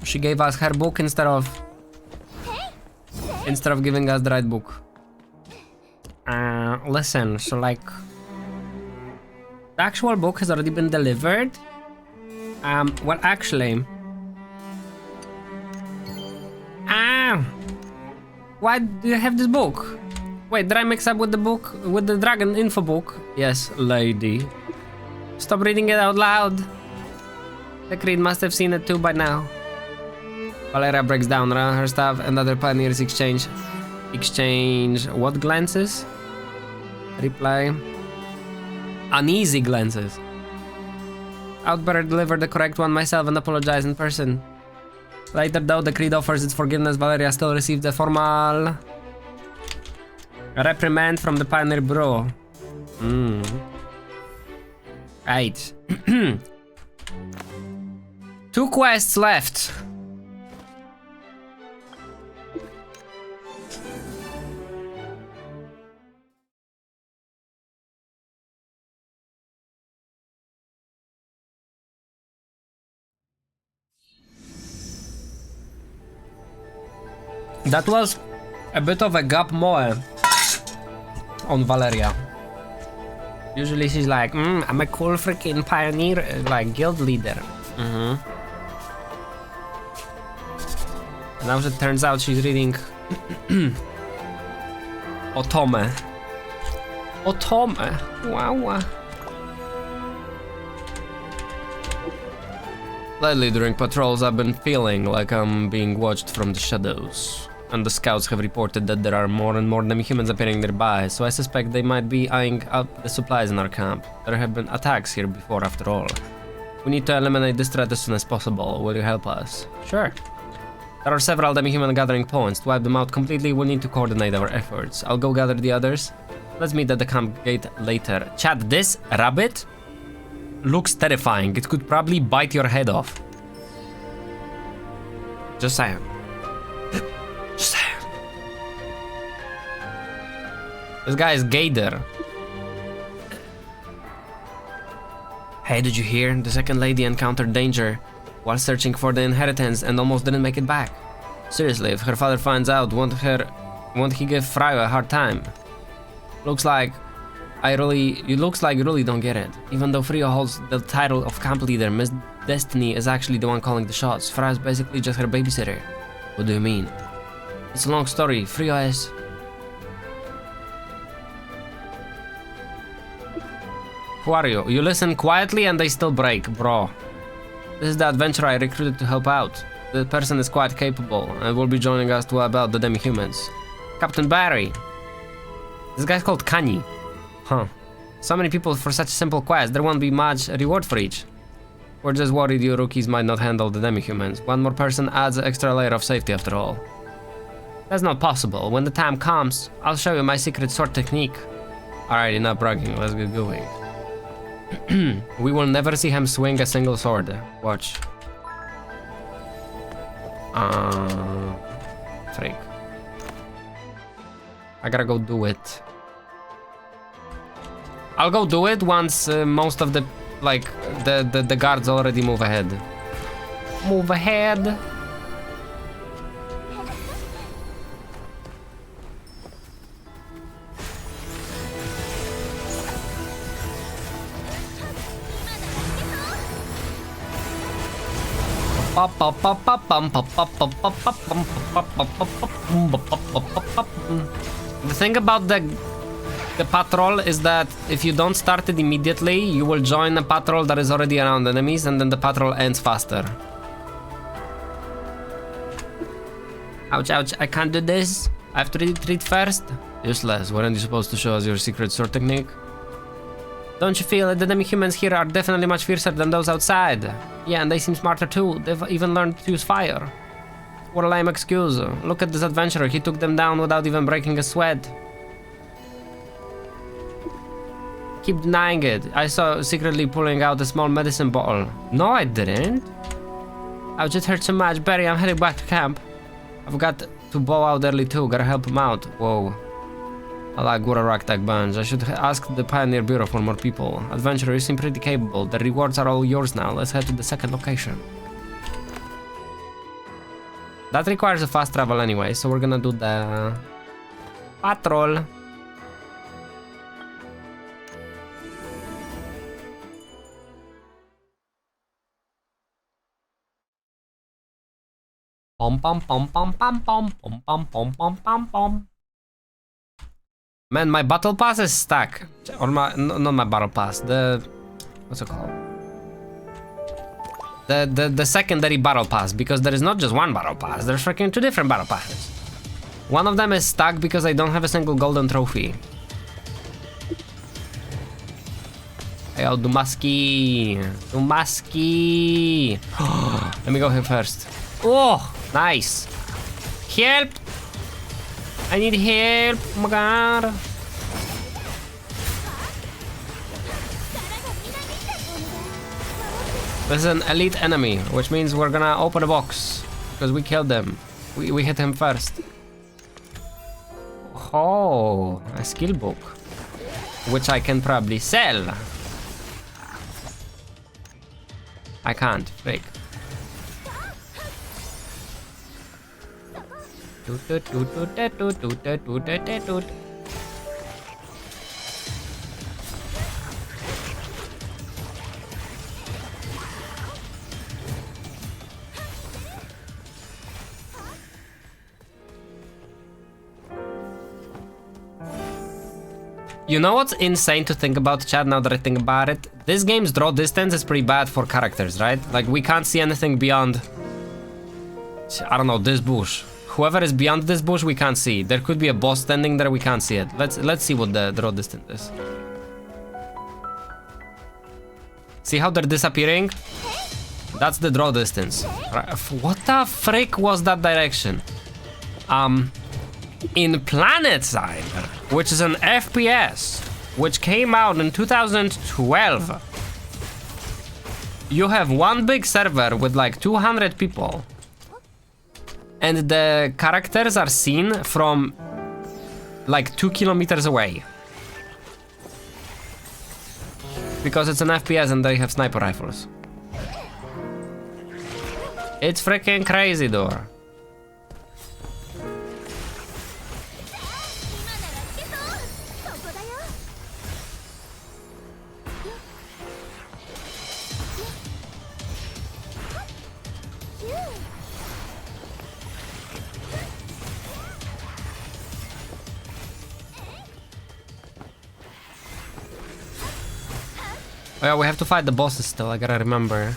She gave us her book instead of giving us the right book. Listen, so like the actual book has already been delivered. Well, actually, why do you have this book? Wait, did I mix up with the book, with the dragon info book? Yes, lady. Stop reading it out loud. The Creed must have seen it too by now. Valeria breaks down her stuff and other pioneers exchange what glances? Reply. Uneasy glances. I'd better deliver the correct one myself and apologize in person. Later though, the Creed offers its forgiveness. Valeria still receives a formal reprimand from the Pioneer Bureau. Right. 2 quests left. That was a bit of a gap moe on Valeria. Usually she's like, I'm a cool freaking pioneer, like guild leader. Now it turns out she's reading Otome. Wow. Lately during patrols I've been feeling like I'm being watched from the shadows. And the scouts have reported that there are more and more demi-humans appearing nearby, so I suspect they might be eyeing up the supplies in our camp. There have been attacks here before, after all. We need to eliminate this threat as soon as possible. Will you help us? Sure. There are several demi-human gathering points. To wipe them out completely, we'll need to coordinate our efforts. I'll go gather the others. Let's meet at the camp gate later. Chat, this rabbit looks terrifying. It could probably bite your head off. Just saying. Just saying. This guy is Gator. Hey, did you hear? The second lady encountered danger while searching for the inheritance and almost didn't make it back. Seriously, if her father finds out, won't he give Fryo a hard time? Looks like you really don't get it. Even though Fryo holds the title of camp leader, Miss Destiny is actually the one calling the shots. Fryo is basically just her babysitter. What do you mean? It's a long story. Fryo is... Who are you? You listen quietly and they still break, bro. This is the adventurer I recruited to help out. The person is quite capable and will be joining us to wipe out the demi-humans. Captain Barry. This guy's called Kanye. Huh. So many people for such a simple quest. There won't be much reward for each. We're just worried you rookies might not handle the demi-humans. One more person adds an extra layer of safety after all. That's not possible. When the time comes, I'll show you my secret sword technique. Alright, enough bragging. Let's get going. We will never see him swing a single sword. Watch. Freak. I gotta go do it. I'll go do it once most of the, like, the guards already move ahead. Move ahead. The thing about the patrol is that if you don't start it immediately, you will join a patrol that is already around enemies, and then the patrol ends faster. Ouch, ouch, I can't do this. I have to retreat first. Useless, weren't you supposed to show us your secret sword technique? Don't you feel that the demi-humans here are definitely much fiercer than those outside? Yeah, and they seem smarter too. They've even learned to use fire. What a lame excuse. Look at this adventurer. He took them down without even breaking a sweat. Keep denying it. I saw secretly pulling out a small medicine bottle. No, I didn't. I just hurt so much. Barry, I'm heading back to camp. I've got to bow out early too. Gotta help him out. Whoa. I like Gura Raktak bunch. I should ask the Pioneer Bureau for more people. Adventurer, you seem pretty capable. The rewards are all yours now. Let's head to the second location. That requires a fast travel anyway, so we're gonna do the patrol. Pom pom pom pom pom pom pom pom pom pom pom pom. Man, my battle pass is stuck. Or my not my battle pass. The what's it called? The secondary battle pass, because there is not just one battle pass. There's freaking 2 different battle passes. One of them is stuck because I don't have a single golden trophy. Hey, yo, Dumaski. Dumaski. Let me go here first. Oh, nice. Help. I need help. Oh my god. This is an elite enemy, which means we're gonna open a box. Because we killed them. We hit him first. Oh, a skill book. Which I can probably sell. I can't, freak. You know what's insane to think about, chat, now that I think about it? This game's draw distance is pretty bad for characters, right? Like, we can't see anything beyond... I don't know, this bush. Whoever is beyond this bush, we can't see. There could be a boss standing there, we can't see it. Let's see what the draw distance is. See how they're disappearing? That's the draw distance. What the frick was that direction? In PlanetSide, which is an FPS, which came out in 2012, you have one big server with like 200 people, and the characters are seen from like 2 kilometers away. Because it's an FPS and they have sniper rifles. It's freaking crazy, though. Oh yeah, we have to fight the bosses still, I gotta remember.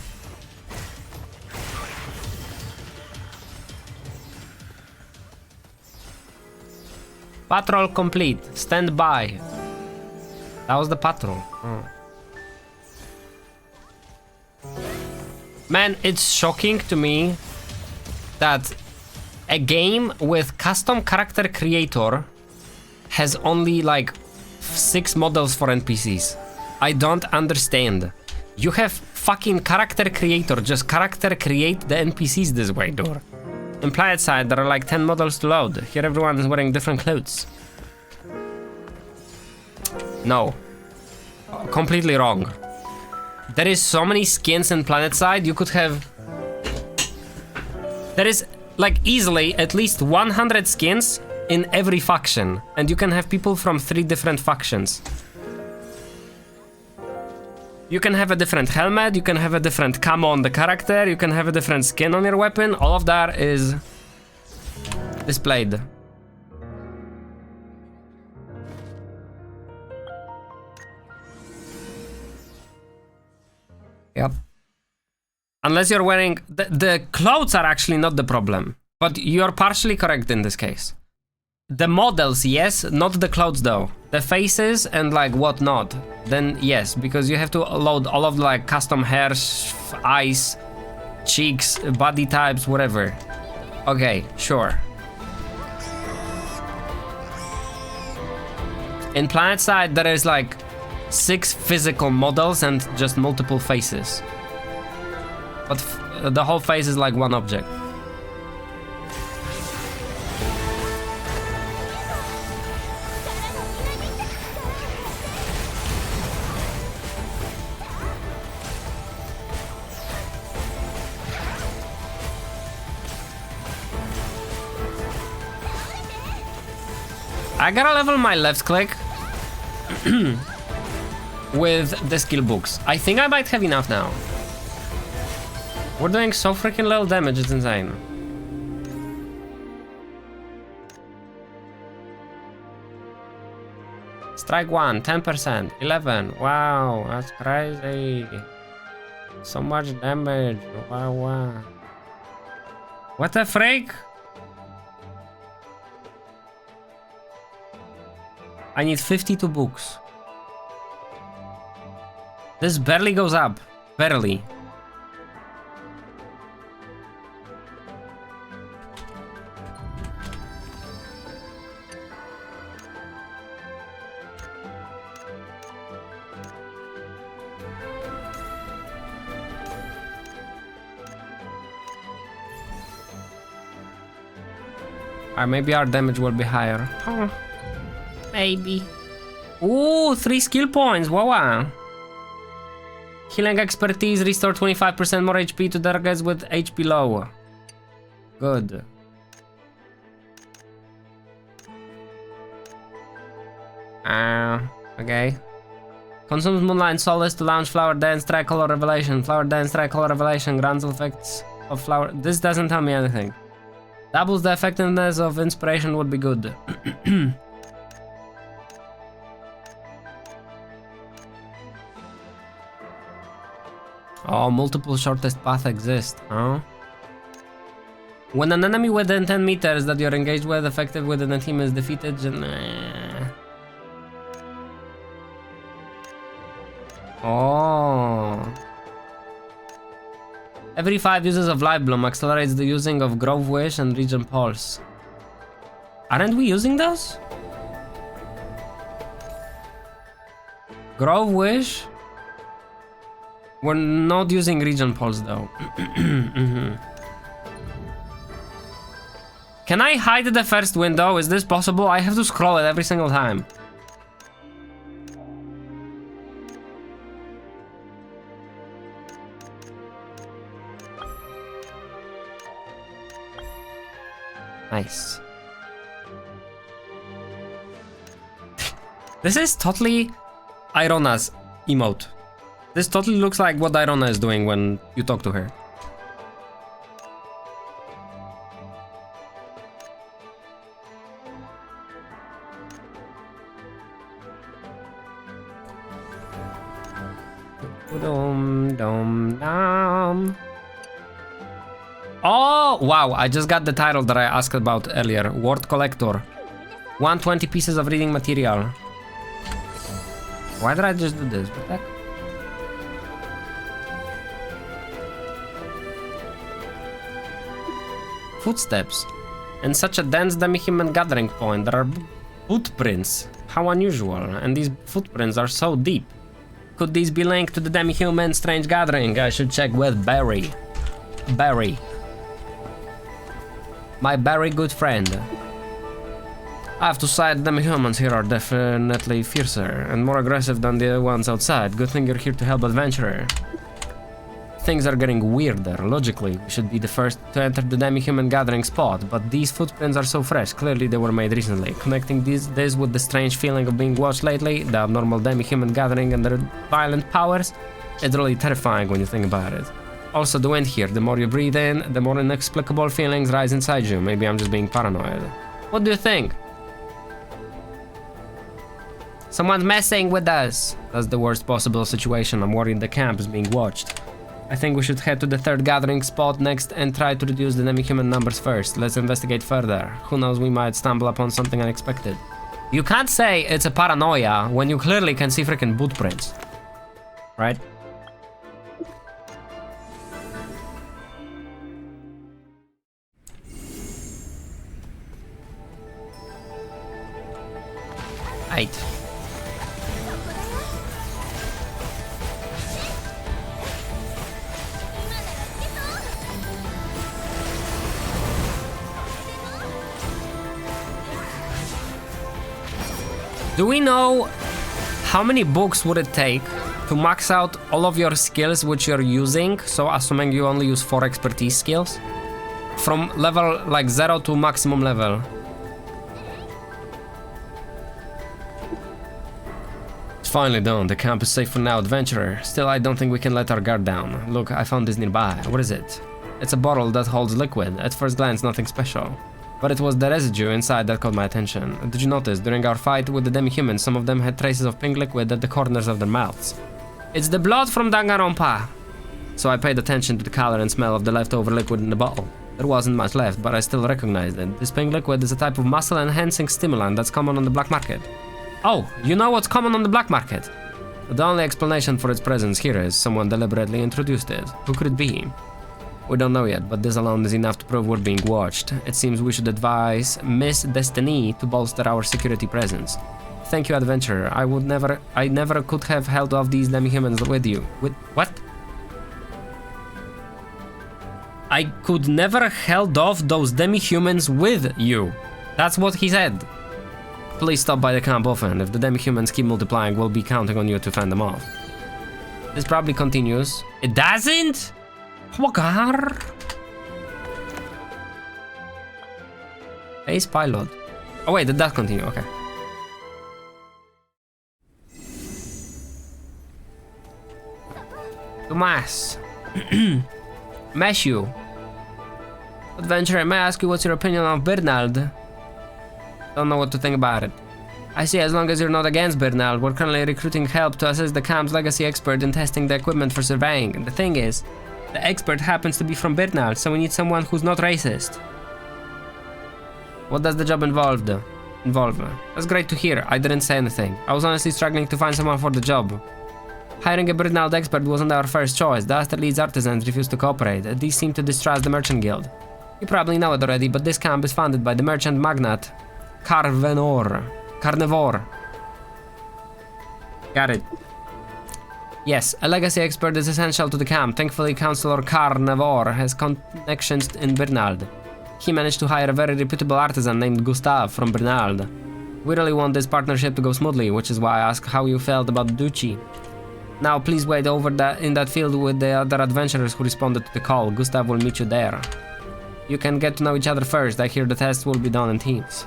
Patrol complete. Stand by. That was the patrol. Oh. Man, it's shocking to me that a game with custom character creator has only like 6 models for NPCs. I don't understand. You have fucking character creator, just character create the NPCs this way, dude. In PlanetSide, there are like 10 models to load. Here everyone is wearing different clothes. No. Completely wrong. There is so many skins in PlanetSide, you could have... There is like easily at least 100 skins in every faction. And you can have people from 3 different factions. You can have a different helmet, you can have a different camo on the character, you can have a different skin on your weapon. All of that is displayed. Yep. Unless you're wearing... The clothes are actually not the problem. But you're partially correct in this case. The models, yes, not the clothes though. The faces and like whatnot, then yes, because you have to load all of like custom hairs, eyes, cheeks, body types, whatever. Okay, sure. In PlanetSide, there is like 6 physical models and just multiple faces. But the whole face is like one object. I gotta level my left click with the skill books. I think I might have enough now. We're doing so freaking little damage, it's insane. Strike 1, 10%, 11. Wow, that's crazy. So much damage. Wow, wow. What the freak? I need 52 books. This barely goes up. Barely. Or maybe our damage will be higher. Huh. Maybe. Ooh, 3 skill points. Wow, wow. Healing expertise, restore 25% more HP to targets with HP low. Good. Okay. Consumes Moonlight Solace to launch Flower Dance Tricolor Revelation. Flower Dance Tricolor Revelation grants effects of flower. This doesn't tell me anything. Doubles the effectiveness of inspiration would be good. Oh, multiple shortest path exist, huh? When an enemy within 10 meters that you're engaged with, effective within a team is defeated, Oh. Every 5 uses of Light Bloom accelerates the using of Grove Wish and Regen Pulse. Aren't we using those? Grove Wish? We're not using Regen Pulse though. Can I hide the first window? Is this possible? I have to scroll it every single time. Nice. This is totally Irona's emote. This totally looks like what Irona is doing when you talk to her. Dum, dum, dum. Oh, wow, I just got the title that I asked about earlier. Word Collector. 120 pieces of reading material. Why did I just do this? What the heck? Footsteps. In such a dense demi-human gathering point, there are footprints. How unusual. And these footprints are so deep. Could these be linked to the demi-human strange gathering? I should check with Barry. Barry. My very good friend. I have to say the demi-humans here are definitely fiercer and more aggressive than the ones outside. Good thing you're here to help, adventurer. Things are getting weirder. Logically, we should be the first to enter the demi-human gathering spot, but these footprints are so fresh. Clearly they were made recently. Connecting this with the strange feeling of being watched lately, the abnormal demi-human gathering and their violent powers, it's really terrifying when you think about it. Also, the wind here, the more you breathe in, the more inexplicable feelings rise inside you. Maybe I'm just being paranoid. What do you think? Someone's messing with us. That's the worst possible situation. I'm worried the camp is being watched. I think we should head to the third gathering spot next and try to reduce the demi-human numbers first. Let's investigate further. Who knows, we might stumble upon something unexpected. You can't say it's a paranoia when you clearly can see freaking boot prints. Right? Eight. Do we know how many books would it take to max out all of your skills which you're using? So assuming you only use 4 expertise skills from level like 0 to maximum level. finally done. The camp is safe for now, adventurer. Still, I don't think we can let our guard down. Look, I found this nearby. What is it? It's a bottle that holds liquid. At first glance, nothing special. But it was the residue inside that caught my attention. Did you notice, during our fight with the demi-humans, some of them had traces of pink liquid at the corners of their mouths? It's the blood from Danganronpa! So I paid attention to the color and smell of the leftover liquid in the bottle. There wasn't much left, but I still recognized it. This pink liquid is a type of muscle-enhancing stimulant that's common on the black market. Oh, you know what's common on the black market? The only explanation for its presence here is someone deliberately introduced it. Who could it be? We don't know yet, but this alone is enough to prove we're being watched. It seems we should advise Miss Destiny to bolster our security presence. Thank you, adventurer. I never could have held off these demi-humans with you. With what? I could never held off those demi-humans with you. That's what he said. Please stop by the camp often. If the demi-humans keep multiplying, we'll be counting on you to fend them off. This probably continues. It doesn't? Hwagar. Ace pilot. Oh wait, it does continue, okay. Tomas. Matthew. Adventurer, may I ask you what's your opinion of Bernard? Don't know what to think about it. I see, as long as you're not against Bernard, we're currently recruiting help to assist the camp's legacy expert in testing the equipment for surveying. The thing is, the expert happens to be from Bernard, so we need someone who's not racist. What does the job involve? That's great to hear. I didn't say anything. I was honestly struggling to find someone for the job. Hiring a Bernard expert wasn't our first choice. The Asterleeds artisans refused to cooperate. These seem to distrust the Merchant Guild. You probably know it already, but this camp is funded by the merchant magnate Carnivore. Got it. Yes, a legacy expert is essential to the camp. Thankfully, Councillor Carnivore has connections in Bernard. He managed to hire a very reputable artisan named Gustav from Bernard. We really want this partnership to go smoothly, which is why I asked how you felt about Ducci. Now, please wait over in that field with the other adventurers who responded to the call. Gustav will meet you there. You can get to know each other first. I hear the tests will be done in teams.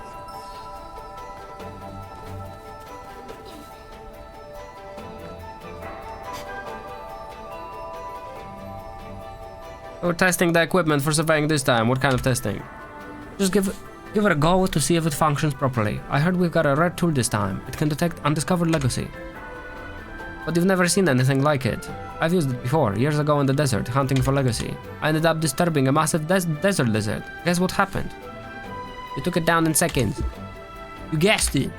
We're testing the equipment for surveying this time. What kind of testing? Just give it a go to see if it functions properly. I heard we've got a rare tool this time. It can detect undiscovered legacy. But you've never seen anything like it. I've used it before, years ago in the desert, hunting for legacy. I ended up disturbing a massive desert lizard. Guess what happened? You took it down in seconds. You guessed it.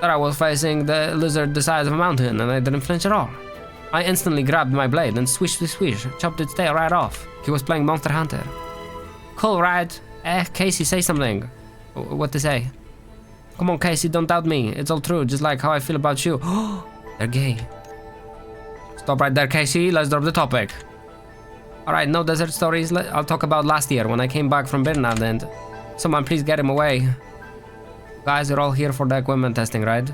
There I was facing the lizard the size of a mountain, and I didn't flinch at all. I instantly grabbed my blade and swish, chopped its tail right off. He was playing Monster Hunter. Cool, right? Casey, say something. What to say? Come on, Casey, don't doubt me. It's all true, just like how I feel about you. They're gay. Stop right there, Casey. Let's drop the topic. Alright, no desert stories. I'll talk about last year when I came back from Bernard and... Someone please get him away. Guys, you're all here for the equipment testing, right?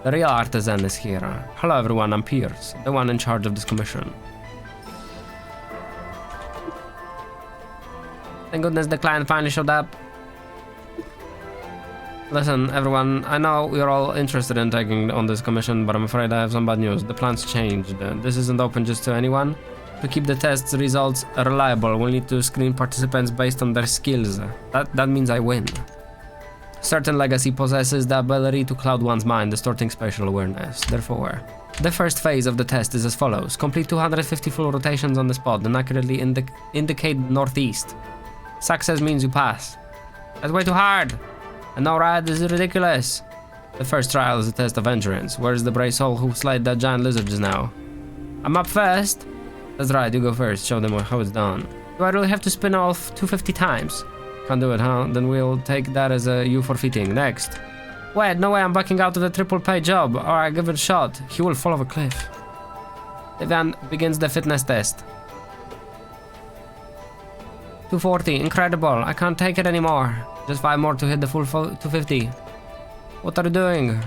The real artisan is here. Hello everyone, I'm Pierce, the one in charge of this commission. Thank goodness the client finally showed up. Listen, everyone, I know you're all interested in taking on this commission, but I'm afraid I have some bad news. The plan's changed. This isn't open just to anyone. To keep the test results reliable, we'll need to screen participants based on their skills. That means I win. Certain legacy possesses the ability to cloud one's mind, distorting spatial awareness. Therefore, the first phase of the test is as follows. Complete 250 full rotations on the spot and accurately indicate northeast. Success means you pass. That's way too hard. And no, right, this is ridiculous. The first trial is a test of endurance. Where's the brave soul who slayed that giant lizard just now? I'm up first. That's right, you go first. Show them how it's done. Do I really have to spin off 250 times? Can't do it, huh? Then we'll take that as a you forfeiting. Next. Wait, no way, I'm backing out of the triple pay job. Alright, give it a shot. He will fall off a cliff. Evan begins the fitness test. 240, incredible. I can't take it anymore. Just 5 more to hit the full 250. What are you doing?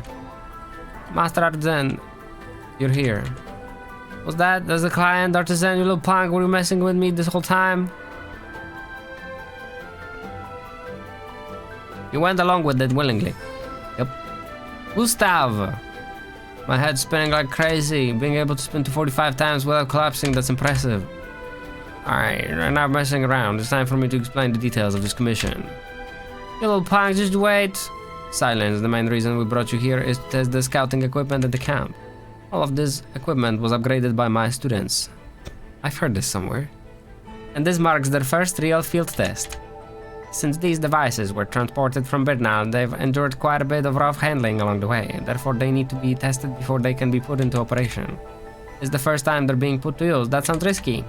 Master Artisan, you're here. What's that? That's the client, Artisan, you little punk. Were you messing with me this whole time? You went along with it willingly. Yep. Gustav, My head's spinning like crazy. Being able to spin to 45 times without collapsing, that's impressive. Alright, I'm not messing around. It's time for me to explain the details of this commission. You little punk, just wait. Silence. The main reason we brought you here is to test the scouting equipment at the camp. All of this equipment was upgraded by my students. I've heard this somewhere. And this marks their first real field test. Since these devices were transported from Birnal, they've endured quite a bit of rough handling along the way, therefore they need to be tested before they can be put into operation. It's the first time they're being put to use. That sounds risky.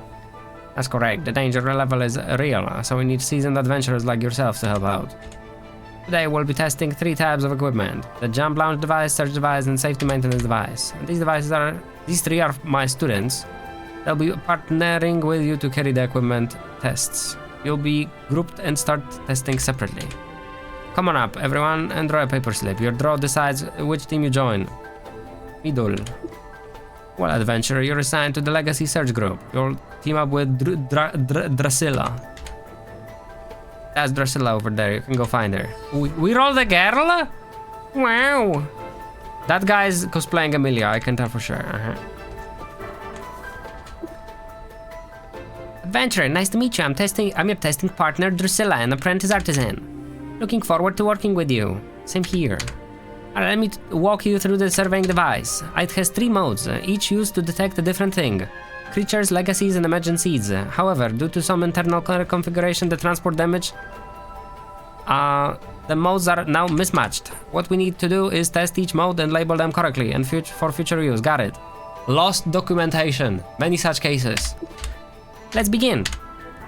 That's correct, the danger level is real, so we need seasoned adventurers like yourselves to help out. Today we'll be testing 3 types of equipment: the jump launch device, search device, and safety maintenance device. And these 3 are my students. They'll be partnering with you to carry the equipment tests. You'll be grouped and start testing separately. Come on up, everyone, and draw a paper slip. Your draw decides which team you join. Middle. Well, adventurer, you're assigned to the Legacy Search Group. You'll team up with Drusilla. That's Drusilla over there. You can go find her. We rolled a girl? Wow. That guy's cosplaying Amelia, I can tell for sure. Adventurer, nice to meet you. I'm your testing partner, Drusilla, an apprentice artisan. Looking forward to working with you. Same here. Alright, let me walk you through the surveying device. It has 3 modes, each used to detect a different thing. Creatures, legacies, and emergencies. However, due to some internal configuration, the transport damage, the modes are now mismatched. What we need to do is test each mode and label them correctly and for future use. Got it. Lost documentation. Many such cases. Let's begin.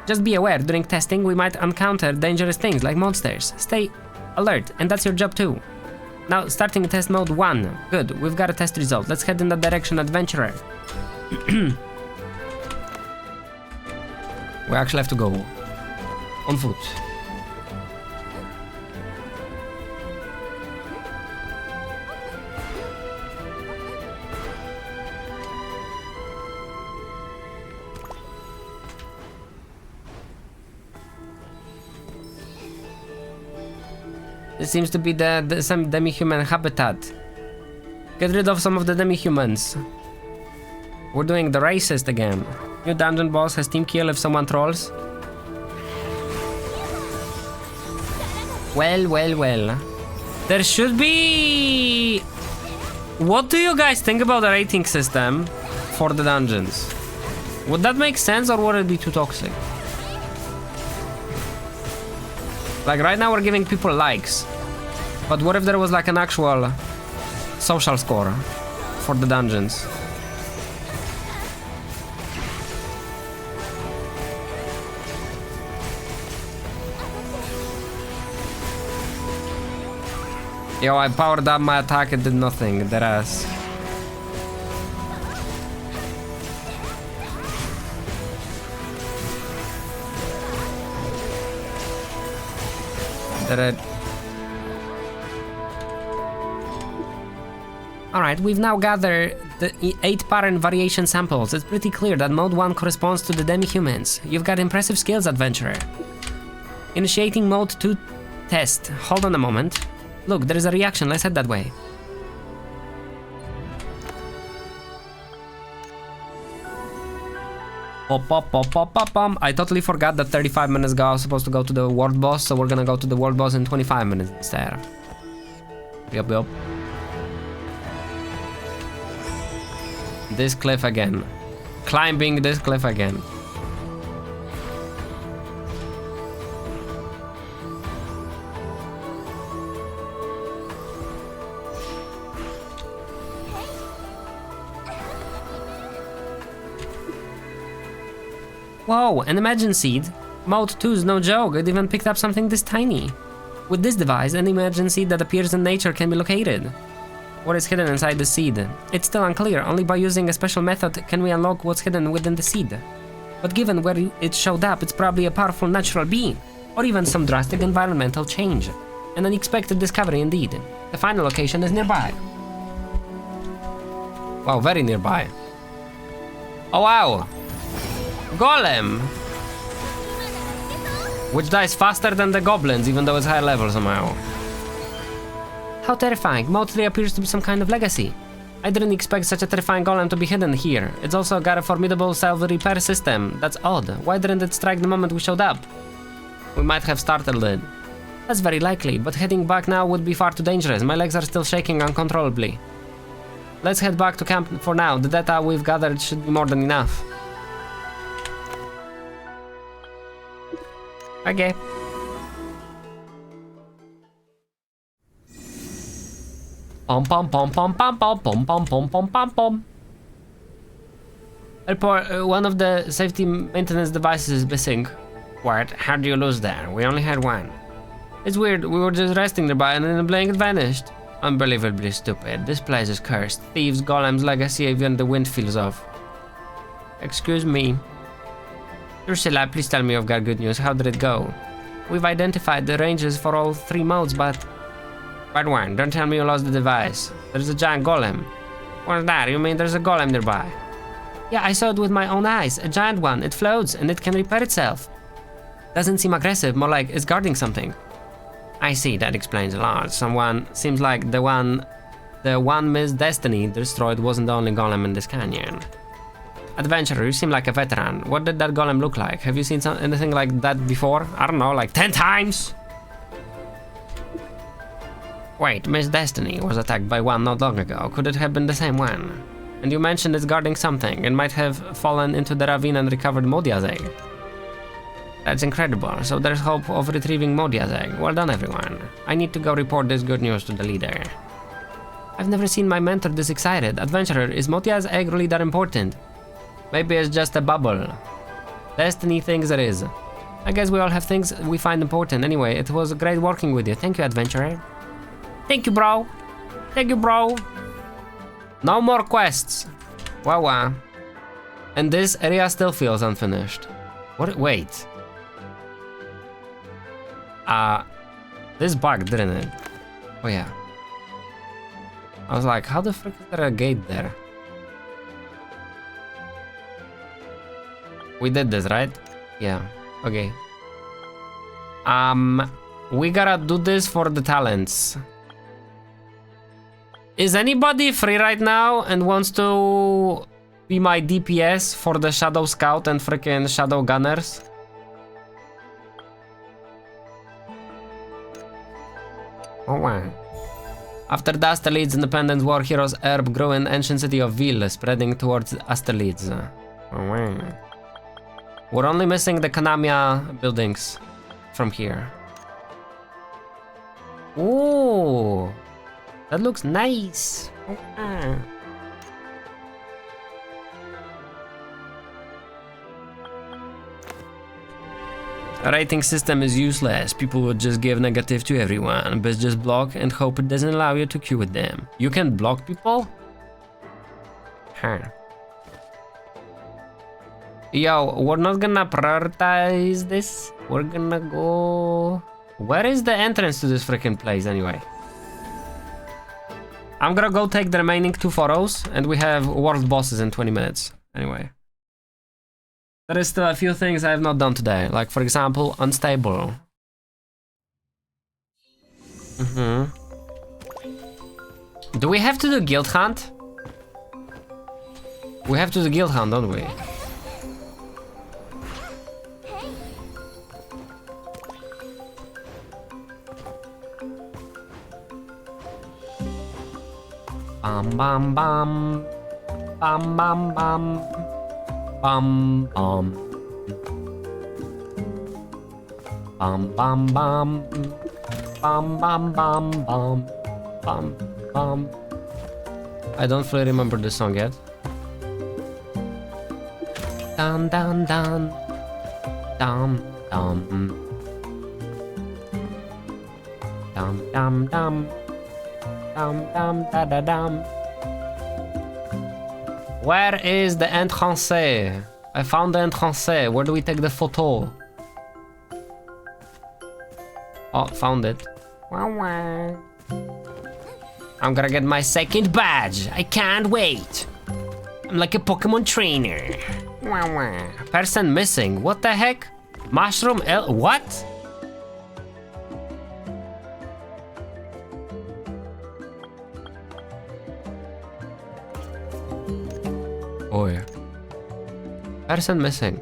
Just be aware, during testing we might encounter dangerous things like monsters. Stay alert, and that's your job too. Now, starting test mode 1. Good, we've got a test result. Let's head in that direction, adventurer. We actually have to go on foot. This seems to be some demi-human habitat. Get rid of some of the demi-humans. We're doing the racist again. New dungeon boss has team kill if someone trolls. Well. There should be... What do you guys think about the rating system for the dungeons? Would that make sense or would it be too toxic? Like right now we're giving people likes. But what if there was like an actual social score for the dungeons? Yo, I powered up my attack, it did nothing, that ass. Alright, we've now gathered the 8 parent variation samples. It's pretty clear that mode 1 corresponds to the demi-humans. You've got impressive skills, adventurer. Initiating mode 2 test. Hold on a moment. Look, there is a reaction, let's head that way. I totally forgot that 35 minutes ago I was supposed to go to the world boss, so we're gonna go to the world boss in 25 minutes instead. Yup. This cliff again. Climbing this cliff again. Whoa, an Imagine Seed. Mode 2 is no joke, it even picked up something this tiny. With this device, an Imagine Seed that appears in nature can be located. What is hidden inside the seed? It's still unclear, only by using a special method can we unlock what's hidden within the seed. But given where it showed up, it's probably a powerful natural being, or even some drastic environmental change. An unexpected discovery indeed. The final location is nearby. Wow, very nearby. Oh wow! Golem! Which dies faster than the goblins, even though it's higher level somehow. How terrifying. Mode 3 appears to be some kind of legacy. I didn't expect such a terrifying golem to be hidden here. It's also got a formidable self-repair system. That's odd. Why didn't it strike the moment we showed up? We might have startled it. That's very likely, but heading back now would be far too dangerous. My legs are still shaking uncontrollably. Let's head back to camp for now. The data we've gathered should be more than enough. Okay. Pom pom pom pom pom pom pom pom pom pom pom pom. Report, one of the safety maintenance devices is missing. What? How do you lose that? We only had one. It's weird, we were just resting nearby and in a blink it vanished. Unbelievably stupid. This place is cursed. Thieves, golems, legacy, even the wind feels off. Excuse me. Drusilla, please tell me you've got good news. How did it go? We've identified the ranges for all 3 modes, but... But one, Don't tell me you lost the device. There's a giant golem. what's that? You mean there's a golem nearby? Yeah, I saw it with my own eyes. A giant one. It floats and it can repair itself. Doesn't seem aggressive, more like it's guarding something. I see, that explains a lot. Someone seems like the one Miss Destiny destroyed wasn't the only golem in this canyon. Adventurer, you seem like a veteran. What did that golem look like? Have you seen anything like that before? I don't know, like 10 times? Wait, Miss Destiny Was attacked by one not long ago. Could it have been the same one? And you mentioned it's guarding something. It might have fallen into the ravine and recovered Modia's egg. That's incredible. So there's hope of retrieving Modia's egg. Well done, everyone. I need to go report this good news to the leader. I've never seen my mentor this excited. Adventurer, is Modia's egg really that important? Maybe it's just a bubble. Destiny thinks it is. I guess we all have things we find important. Anyway, it was great working with you. Thank you, Adventurer. Thank you, bro. Thank you, bro. No more quests. Wow. And this area still feels unfinished. What? Wait. This bugged, didn't it? Oh yeah. I was like, how the frick is there a gate there? We did this, right? Yeah. Okay. We gotta do this for the talents. Is anybody free right now and wants to be my DPS for the Shadow Scout and freaking Shadow Gunners? Oh, wow. After the Asterlids, Independence War heroes herb grew in ancient city of Ville, spreading towards Asterlids. Oh, wow. We're only missing the Kanamia buildings from here. Ooh, that looks nice. Oh, wow. A rating system is useless. People would just give negative to everyone, but just block and hope it doesn't allow you to queue with them. You can block people? Huh. Yo, we're not gonna prioritize this. We're gonna go... Where is the entrance to this freaking place anyway? I'm gonna go take the remaining 2 photos and we have world bosses in 20 minutes. Anyway. There is still a few things I have not done today. Like, for example, Unstable. Do we have to do Guild Hunt? We have to do Guild Hunt, don't we? Bam bam bam. Bam bam bam. Bam bam. Bam bam bam. Bam bam bam bam. Bam bam. I don't fully remember the song yet. Dun dun dun. Dum dum. Dum dum dum. Dum dum da da dum. Where is the entrance? I found the entrance. Where do we take the photo? Oh, found it. Wow, wow. I'm gonna get my second badge. I can't wait. I'm like a Pokemon trainer. Wow, wow. Person missing. What the heck? Mushroom L. What? boy. Person missing.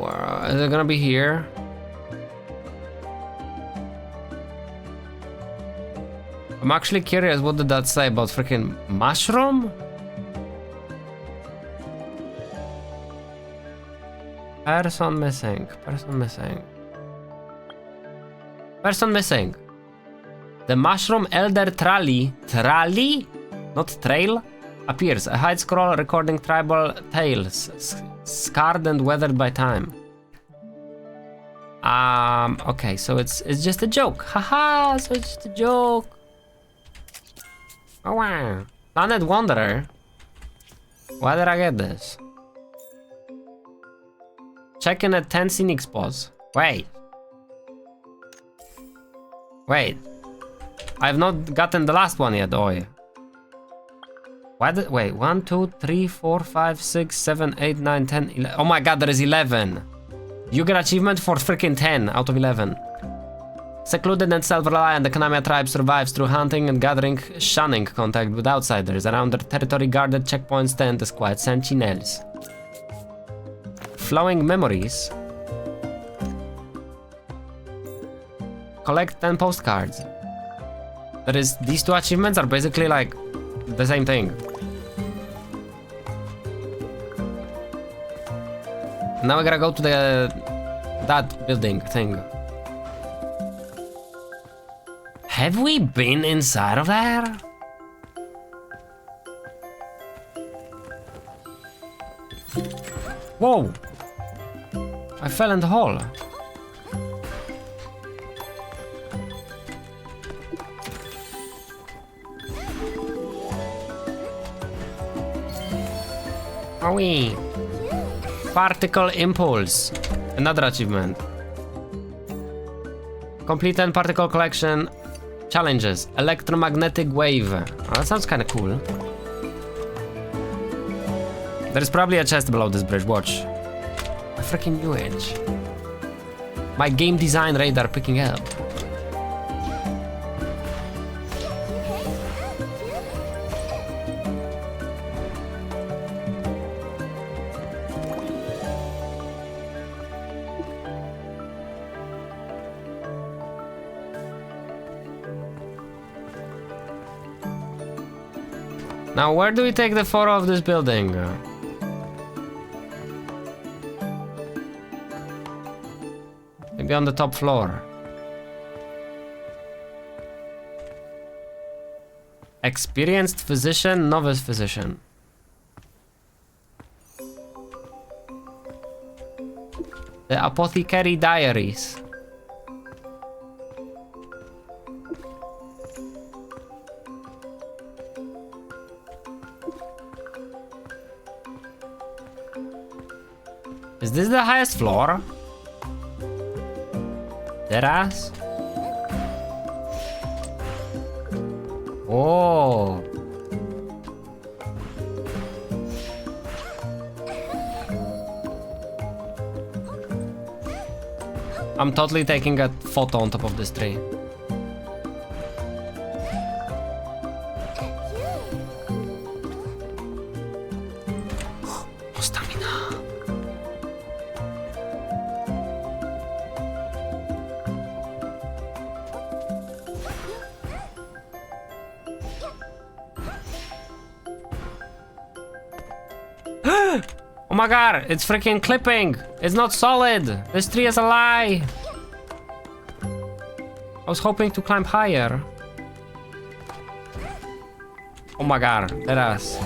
Where is it gonna be here? I'm actually curious, what did that say about freaking mushroom? Person missing, person missing. Person missing. The mushroom elder Trally, not trail, appears. A hide scroll recording tribal tales, scarred and weathered by time. Okay, so it's just a joke. Haha, so it's just a joke. Oh wow. Planet Wanderer. Why did I get this? Check in at 10 scenic spots. Wait. I've not gotten the last one yet, oi. Wait, 1, 2, 3, 4, 5, 6, 7, 8, 9, 10, 11. Oh my god, there is 11. You get achievement for freaking 10 out of 11. Secluded and self-reliant, the Kanamia tribe survives through hunting and gathering, shunning contact with outsiders. Around their territory, guarded checkpoints stand as quiet sentinels. Flowing memories. Collect 10 postcards. That is, these two achievements are basically like the same thing. Now we gotta go to that building thing. Have we been inside of there? Whoa! I fell in the hole. Owie. Particle Impulse. Another achievement. Complete 10 particle collection challenges. Electromagnetic wave. Oh, that sounds kind of cool. There's probably a chest below this bridge. Watch. I freaking knew it. My game design radar picking up. Now, where do we take the photo of this building? Maybe on the top floor. Experienced physician, novice physician. The Apothecary Diaries. Is this the highest floor? Deadass? Oh. I'm totally taking a photo on top of this tree. Oh, stamina. Oh my god, it's freaking clipping! It's not solid! This tree is a lie! I was hoping to climb higher. Oh my god, that ass.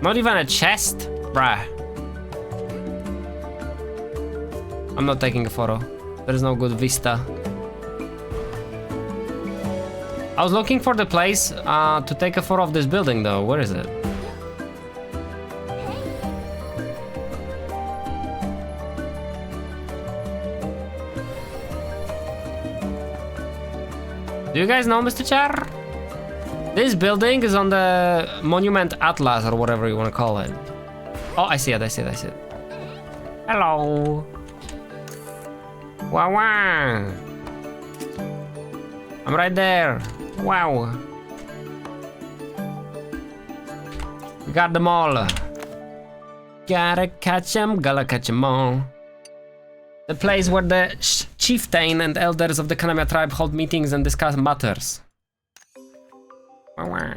Not even a chest? Bruh. I'm not taking a photo. There is no good vista. I was looking for the place to take a photo of this building though. Where is it? Do you guys know Mr. Char? This building is on the Monument Atlas or whatever you want to call it. Oh, I see it, I see it, I see it. Hello. Wow, wow. I'm right there. Wow. We got them all. Gotta catch 'em, gotta catch 'em all. The place where the chieftain and elders of the Kanamia tribe hold meetings and discuss matters. Wow, wow.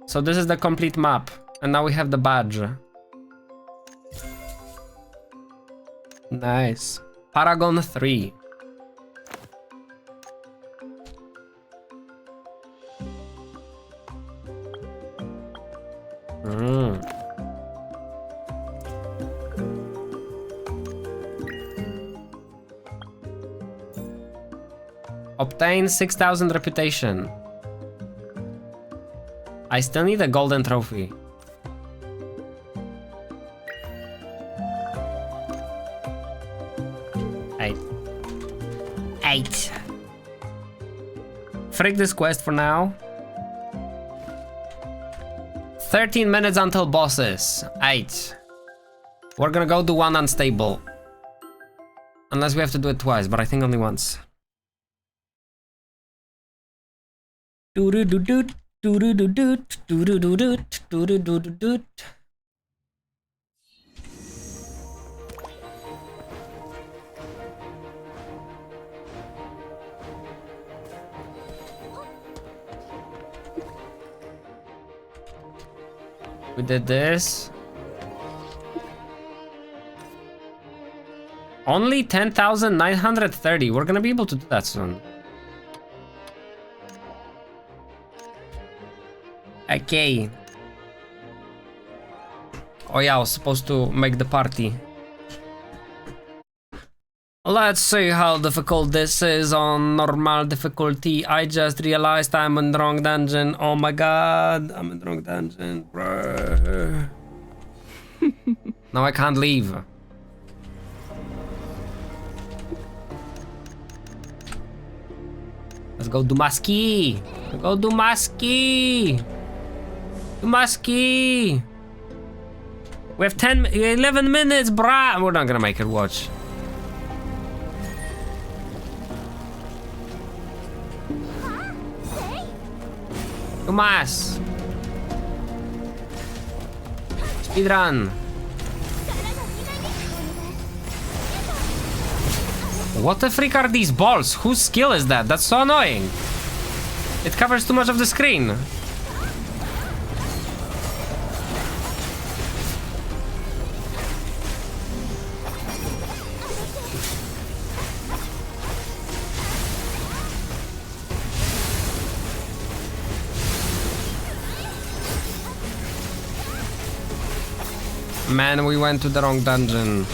So this is the complete map. And now we have the badge. Nice. Paragon 3. Obtain 6,000 reputation. I still need a golden trophy. Eight. Frick this quest for now. 13 minutes until bosses. 8. We're gonna go do one unstable. Unless we have to do it twice, but I think only once. Do-do-do-doot, do-do-do-doot, do-do-do-doot, do-do-do-do-doot. We did this. Only 10,930. We're gonna be able to do that soon. Okay. Oh yeah, I was supposed to make the party. Let's see how difficult this is on normal difficulty. I just realized I'm in the wrong dungeon. Oh my god, I'm in the wrong dungeon. Bruh. Now I can't leave. Let's go Dumaski. Go Dumaski. Dumaski. We have 11 minutes, bruh. We're not gonna make it, watch. Dumas. Speedrun. What the freak are these balls? Whose skill is that? That's so annoying. It covers too much of the screen. Man, we went to the wrong dungeon.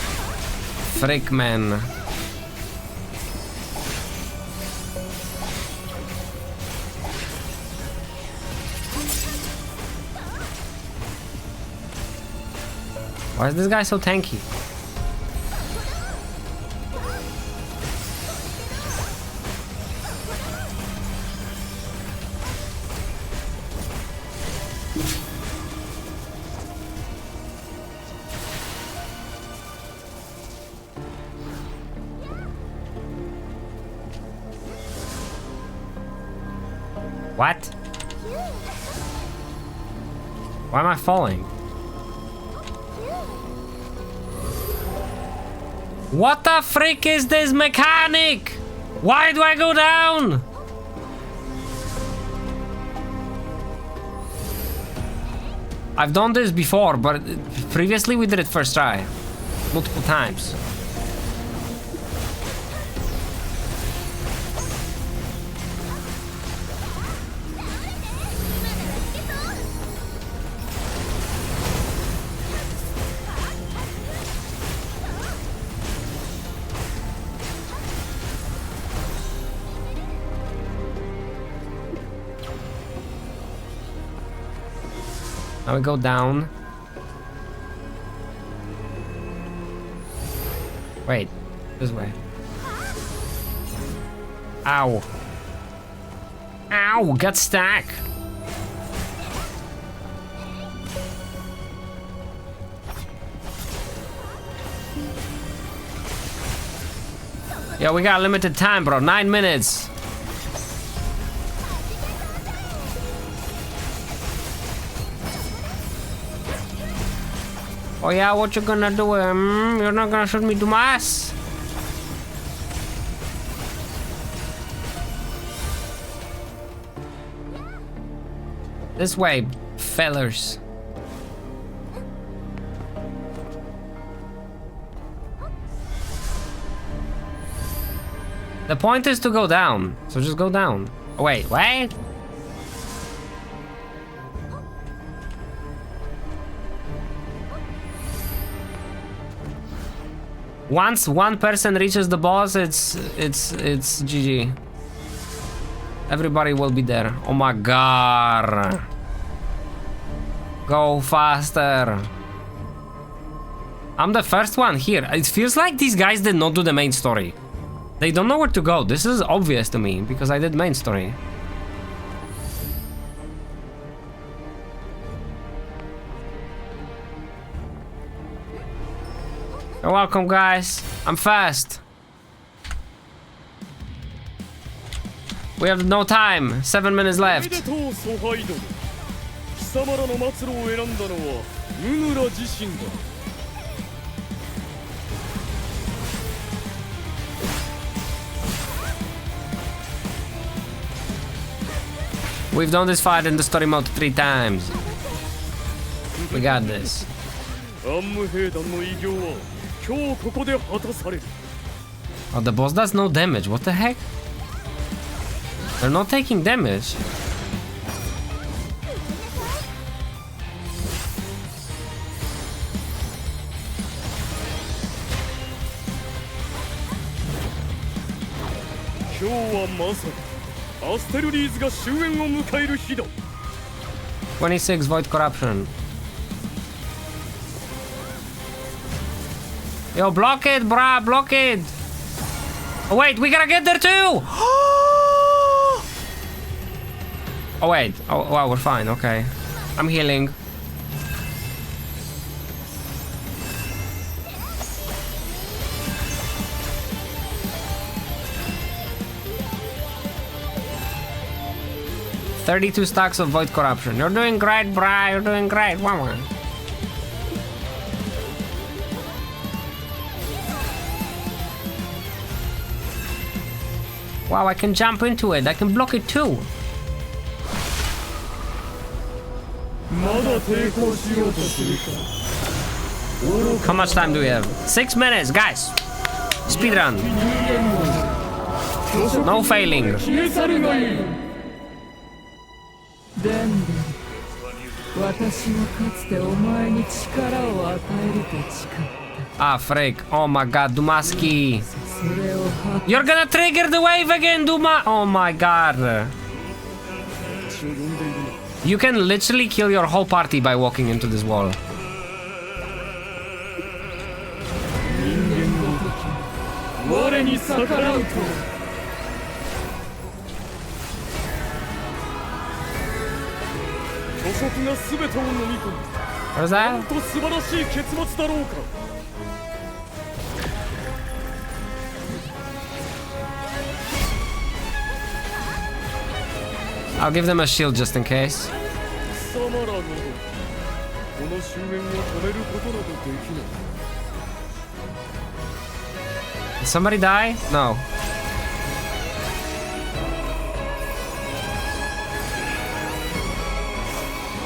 Frick, man. Why is this guy so tanky? What? Why am I falling? What the frick is this mechanic? Why do I go down? I've done this before, but previously we did it first try. Multiple times. Now we go down. Wait, this way. Ow. Ow, got stuck. Yeah, we got limited time, bro. 9 minutes. Oh yeah, what you gonna do? You're not gonna shoot me, Dumas? This way, fellers. The point is to go down, so just go down. Oh, wait, what? Once one person reaches the boss, it's GG. Everybody will be there. Oh my god. Go faster. I'm the first one here. It feels like these guys did not do the main story. They don't know where to go. This is obvious to me because I did main story. You're welcome, guys. I'm fast. We have no time. 7 minutes left. 貴様らの末路を選んだのはムヌラ自身だ。 We've done this fight in the story mode 3 times. We got this. アンム兵団の偉業は今日ここで果たされる。 Oh, the boss does no damage. What the heck? They're not taking damage.今日はまさにアステルリーズが終焉を迎える日だ。 26 Void Corruption. Yo, block it, brah, block it. Oh, wait, we gotta get there too. Oh, wait. Oh, wow, we're fine. Okay. I'm healing. $32 stacks of Void Corruption. You're doing great, brah. You're doing great. Wow. Wow, I can jump into it. I can block it too. まだ抵抗しようとするか。 How much time do we have? 6 minutes, guys. Speedrun. No failing. 消え去るがいい。ダンデン、私もかつてお前に力を与えると誓った。 Ah, frick. Oh my god, Dumaski. それを発 You're gonna trigger the wave again, Duma. Oh my god. 私を呼んでいるな。 You can literally kill your whole party by walking into this wall. 我に逆らうと。巨食が全てを飲み込む。 What is な that? んと素晴らしい結末だろうか。 I'll give them a shield just in case. 貴様らなどこの終焉を止めることなどできない。 Did somebody die? No.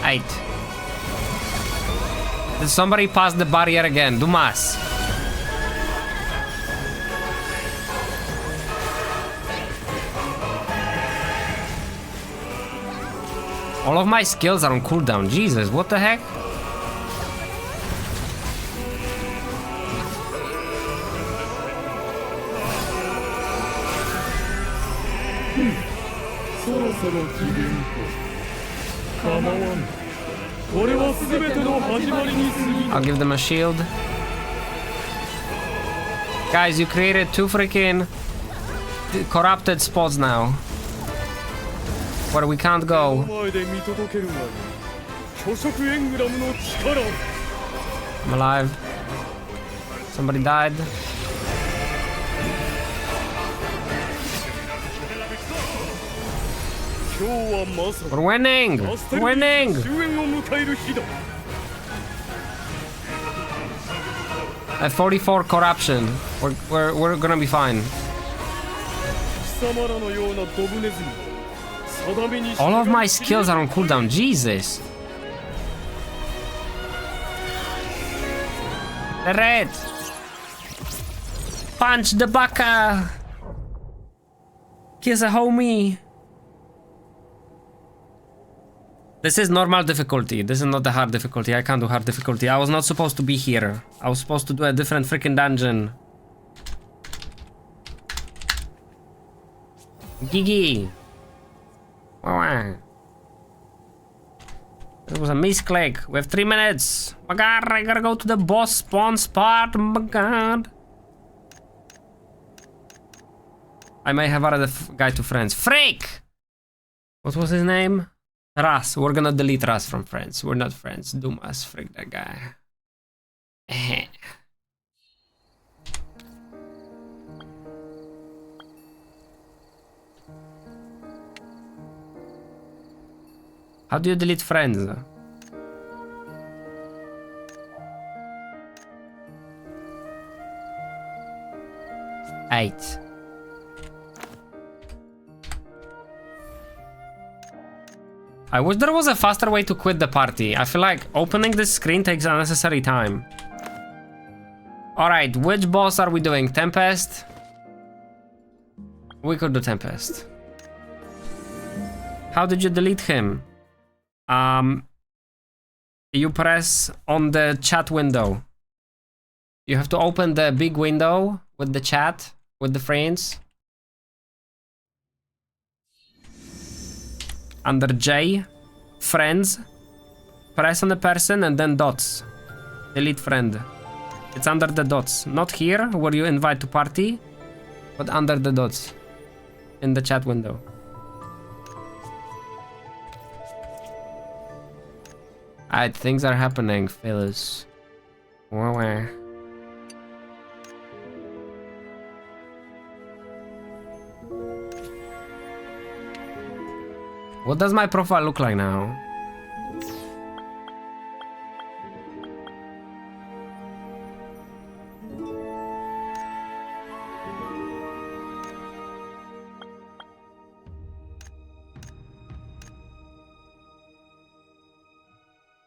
Eight. Did somebody pass the barrier again? Dumas. All of my skills are on cooldown. Jesus, what the heck? そろそろ機嫌か。構わん。これは全ての始まりに過ぎる。 I'll give them a shield. Guys, you created 2 freaking corrupted spots now. where we can't お go. 前で見届けるがいい巨食エングラムの力 I'm alive. Somebody died. 今日はまさ We're winning! にアステ We're ルティ winning! 終焉を迎える日だ At 44 corruption. We're gonna be fine. 貴様らのようなドブネズミ定めに All of my skills are on cooldown. Jesus. The red. Punch the baka. Kiss a homie. This is normal difficulty. This is not the hard difficulty. I can't do hard difficulty. I was not supposed to be here. I was supposed to do a different freaking dungeon. Gigi. Wow. It was a misclick. We have 3 minutes. Oh my god, I gotta go to the boss spawn spot. Oh my god. I may have added a guy to friends. Freak! What was his name? Ras. We're gonna delete Ras from friends. We're not friends. Dumas. Freak that guy. How do you delete friends? Eight. I wish there was a faster way to quit the party. I feel like opening this screen takes unnecessary time. Alright, which boss are we doing? Tempest? We could do Tempest. How did you delete him? You press on the chat window. You have to open the big window with the chat, with the friends. Under J, friends, press on the person and then dots. Delete friend. It's under the dots. Not here, where you invite to party, but under the dots. In the chat window. Alright, things are happening, fellas. Where? What does my profile look like now?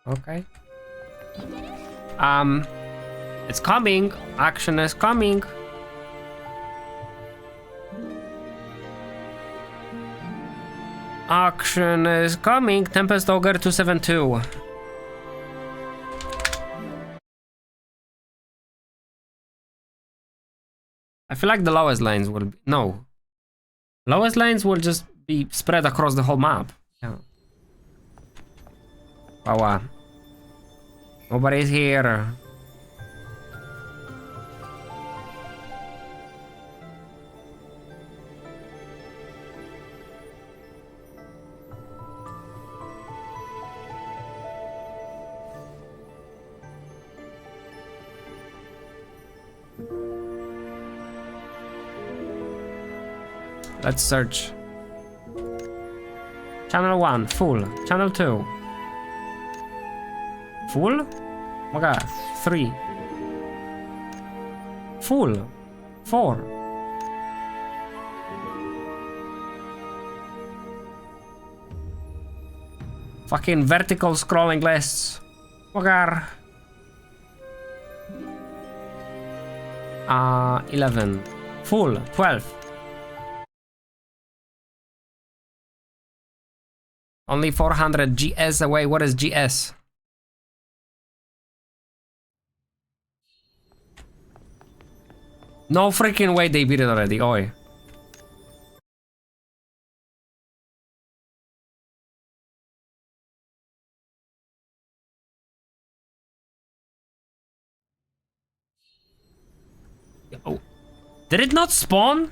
Okay. It's coming. Action is coming. Action is coming. Tempest Ogre 272. I feel like the lowest lanes will be... No. Lowest lanes will just be spread across the whole map. Yeah. Wow. Nobody's here. Let's search. Channel 1, full. Channel 2. Full? Oh my god. 3. Full. 4. Fucking vertical scrolling lists. Oh my god. 11. Full. 12. Only 400 GS away. What is GS? No freaking way they beat it already. Oi. Oh. Did it not spawn?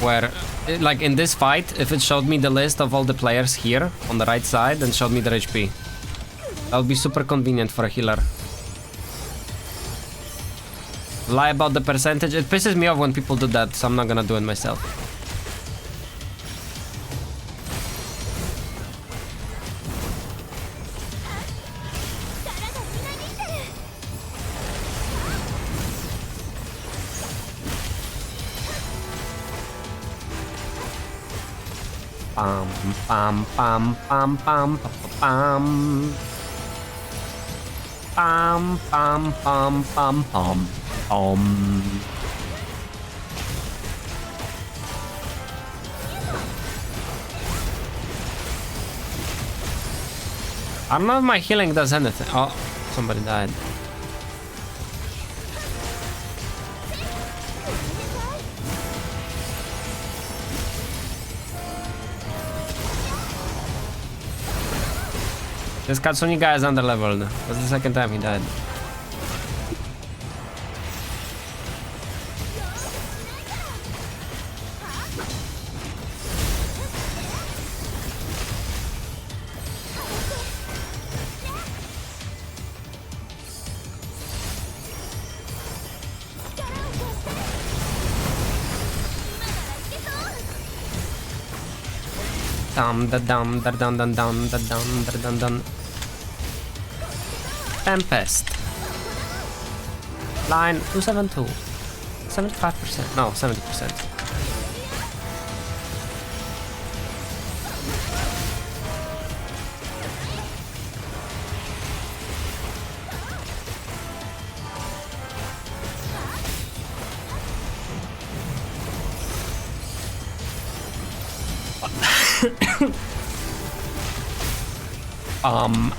where, like in this fight, if it showed me the list of all the players here on the right side and showed me their HP. That would be super convenient for a healer. Lie about the percentage. It pisses me off when people do that, so I'm not gonna do it myself. Pam pam pam pam pam pam pam pam pam pam pam. I don't know if my healing does anything. Oh, somebody died. This Katsuni guy is underleveled. That's the second time he died. Dum da dum da dum dum dum da dum da dum dum. Tempest. Line 272. 75%. No, 70%.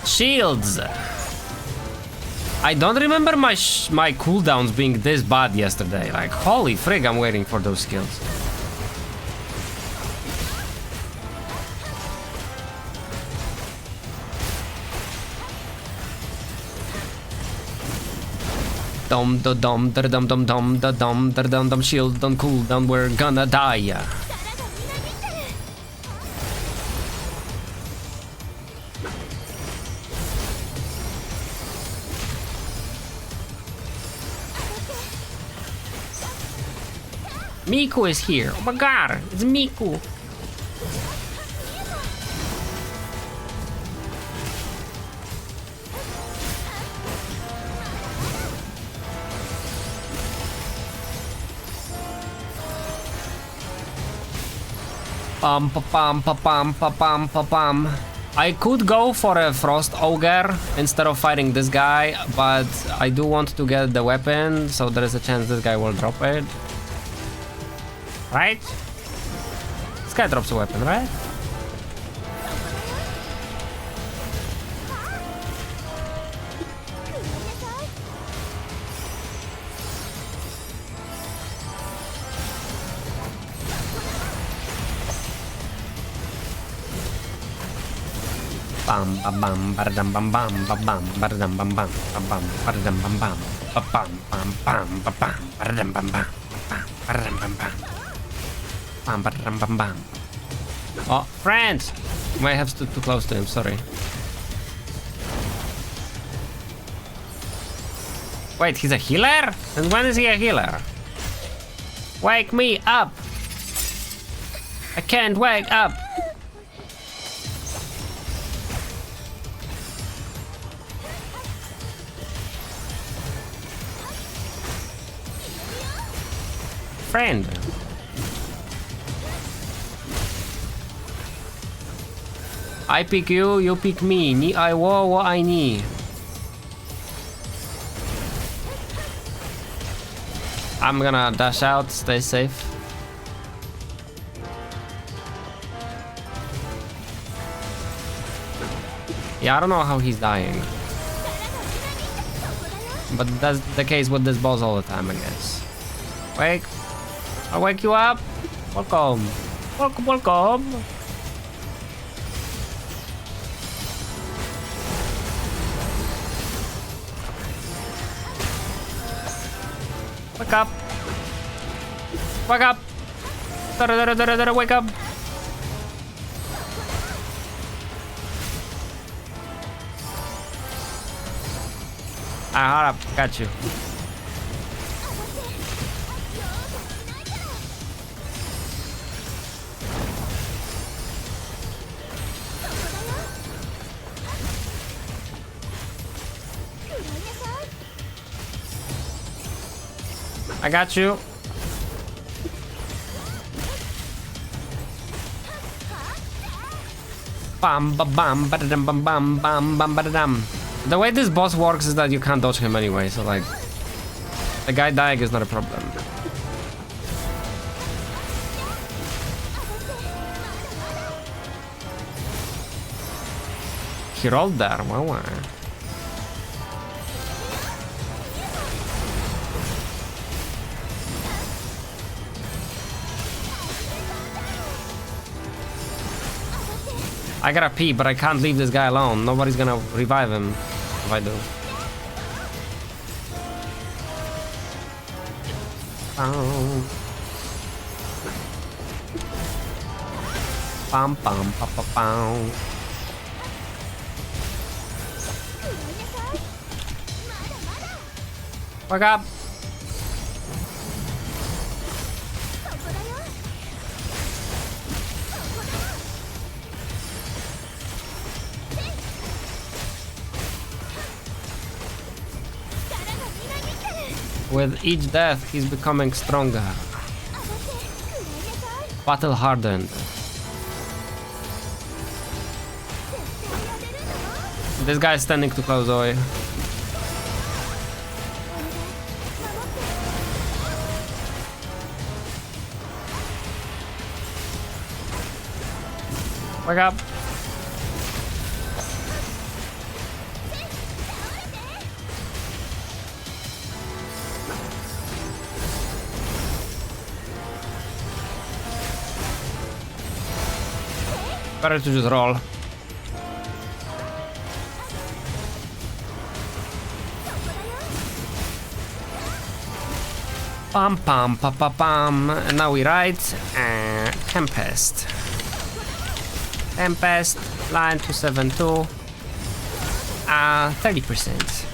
Shields. I don't remember my cooldowns being this bad yesterday. Like, holy frig, I'm waiting for those skills. Dum da dum da dum dum dum da dum da dum dum shield dum cooldown. We're gonna die. Miku is here. Oh my god, it's Miku. Pam pa pam pa pam pa pam pa pam. I could go for a Frost Ogre instead of fighting this guy, but I do want to get the weapon, so there is a chance this guy will drop it. Right? This guy drops a weapon, right? Bam bam bam badam bam bam bam badam bam bam bam badam bam bam bam bam bam bam badam bam bam badam bam bam. Bam, bam, bam, bam. Oh, friends! Might have stood too close to him, sorry. Wait, he's a healer? And when is he a healer? Wake me up! I can't wake up! Friend! I pick you, you pick me. Ni I wo I ni. I'm gonna dash out, stay safe. Yeah, I don't know how he's dying. But that's the case with this boss all the time, I guess. Wake. I'll wake you up. Welcome. Welcome, welcome. Wake up! Wake up! Dora, wake up. Hold up, got you. I got you. Bam ba bam ba dum bam bam bam bam ba dum. The way this boss works is that you can't dodge him anyway, so like the guy dying is not a problem. He rolled there, wow. I gotta pee, but I can't leave this guy alone. Nobody's gonna revive him if I do. Bam bam pa pa bam. Wake up! With each death, he's becoming stronger. Battle hardened. This guy is standing too close, Zoe. Wake up. Better to just roll. Pam pam pa pa pam. And now we write Tempest. Tempest line 272. 30%.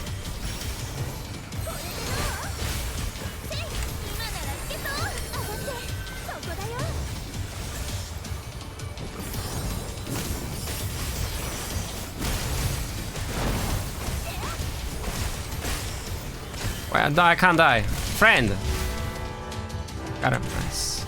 Well, I can't die. Friend! Got him, nice.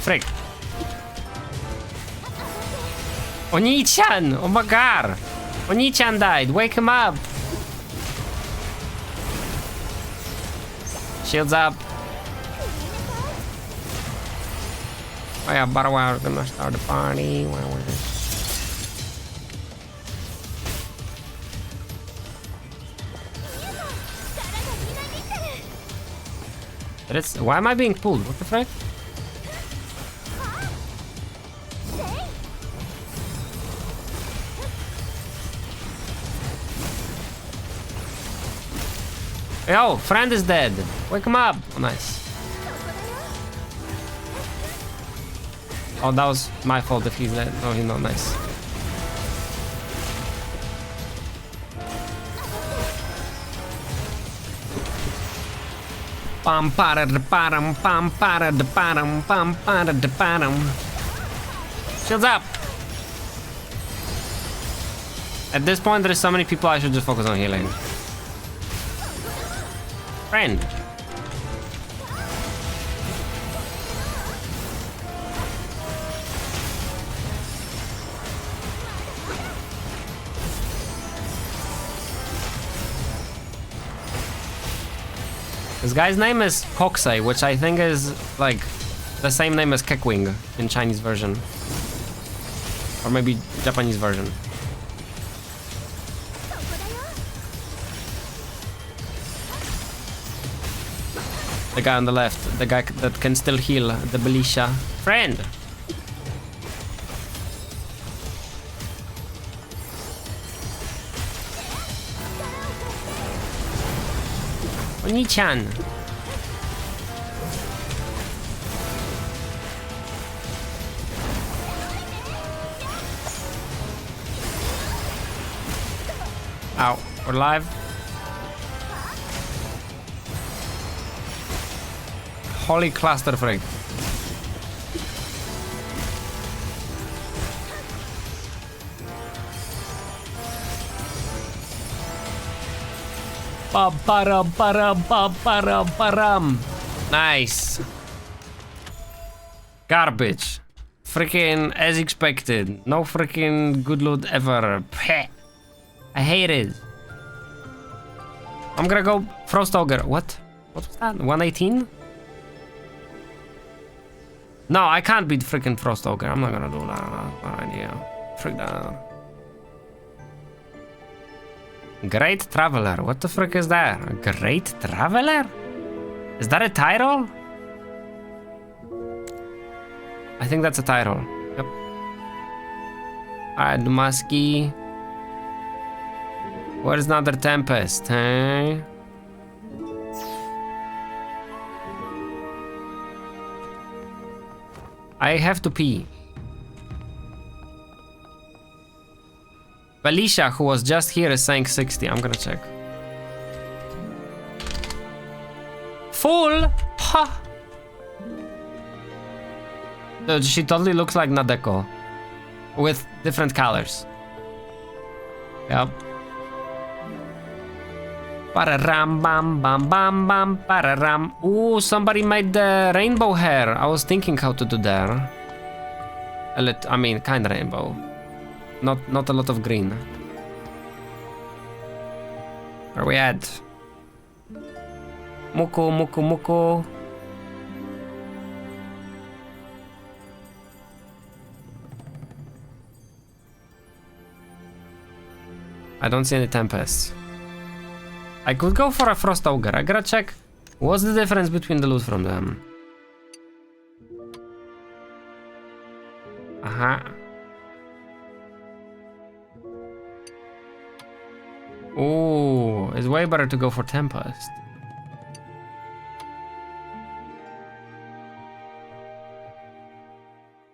Frick. Oni-chan! Oh my god! Oni-chan died! Wake him up! Shields up! Oh yeah, but we're gonna start the party. Why am I being pulled? What the frick? Yo, friend is dead. Wake him up. Oh, nice. Oh, that was my fault if he's dead. Oh, he's not nice. Pam para da param, pam para da param, pam para da param. Shields up. At this point, there is so many people I should just focus on healing. Friend. This guy's name is Kokusei, which I think is like the same name as Keckwing in Chinese version. Or maybe Japanese version. The guy on the left. The guy that can still heal. The Belisha. Friend! Oni-chan. Ow, we're live. Holy cluster frig. Ba-ba-da-ba-da-ba-ba-da-ba-ram. Nice. Garbage. Freaking as expected. No freaking good loot ever. Peh. I hate it. I'm gonna go Frost Ogre. What? What was that? 118? No, I can't beat freaking Frost Ogre. I'm not gonna do that. No idea. Freak that. Great Traveler. What the frick is that? A Great Traveler? Is that a title? I think that's a title. Yep. Alright, Dmasky. Where's another Tempest, hey? I have to pee. Belisha, who was just here, is saying 60. I'm gonna check. Full? Ha! Dude, she totally looks like Nadeko. With different colors. Yep. Pararam bam bam bam bam pararam. Ooh, somebody made the rainbow hair. I was thinking how to do that. I mean, kind of rainbow. Not a lot of green. Where we at? Muku, muku, muku. I don't see any Tempests. I could go for a Frost Ogre. I gotta check what's the difference between the loot from them. Aha. Ooh, it's way better to go for Tempest.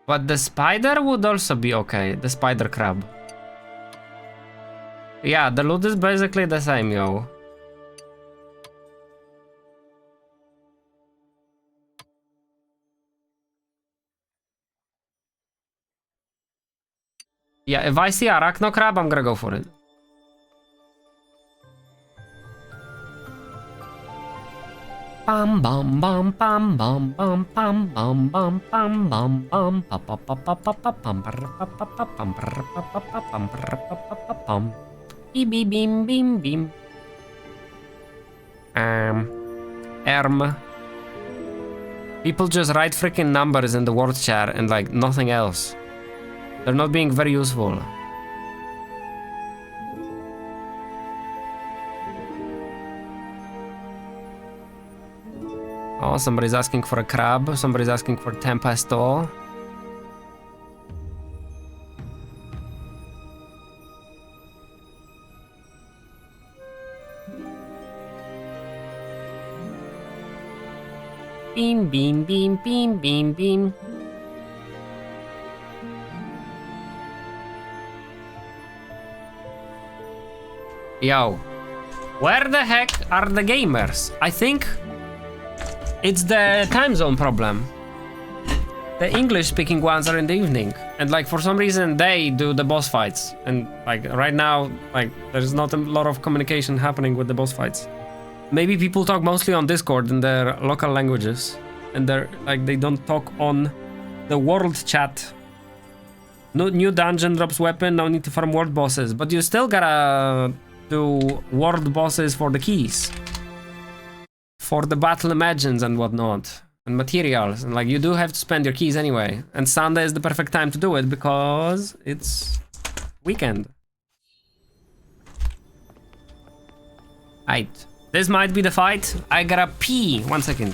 But the spider would also be okay. The spider crab. Yeah, the loot is basically the same, yo. Yeah, if I see Arachno Crab, I'm gonna go for it. Bam bam bam bam bam bam bam bam bam bam bam bam pa pa pa pa pa pa pam pa pa pa pa pam pa pa pa pa pam pa pa pa pam. Beep beep beam beam beam. Erm. People just write freaking numbers in the word chat and like nothing else. They're not being very useful. Oh, somebody's asking for a crab. Somebody's asking for Tempesto. Beam, beam, beam, beam, beam, beam. Yo, where the heck are the gamers? I think it's the time zone problem. The English-speaking ones are in the evening, and like for some reason they do the boss fights, and like right now, like there's not a lot of communication happening with the boss fights. Maybe people talk mostly on Discord in their local languages, and they're like they don't talk on the world chat. No new dungeon drops weapon, no need to farm world bosses, but you still gotta do world bosses for the keys, for the battle imagines and whatnot, and materials, and like you do have to spend your keys anyway. And Sunday is the perfect time to do it because it's weekend. Right. This might be the fight. I gotta pee. 1 second.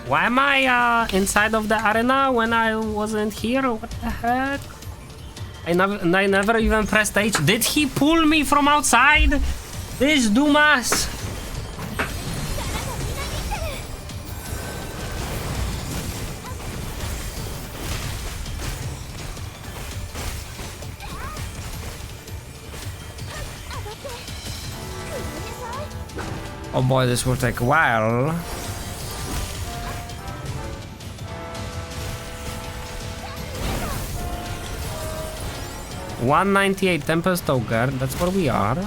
Why am I inside of the arena when I wasn't here? What the heck? I never even pressed H. Did he pull me from outside? This Dumas. Oh boy, this will take a while. $198 Tempest Ogre, that's where we are.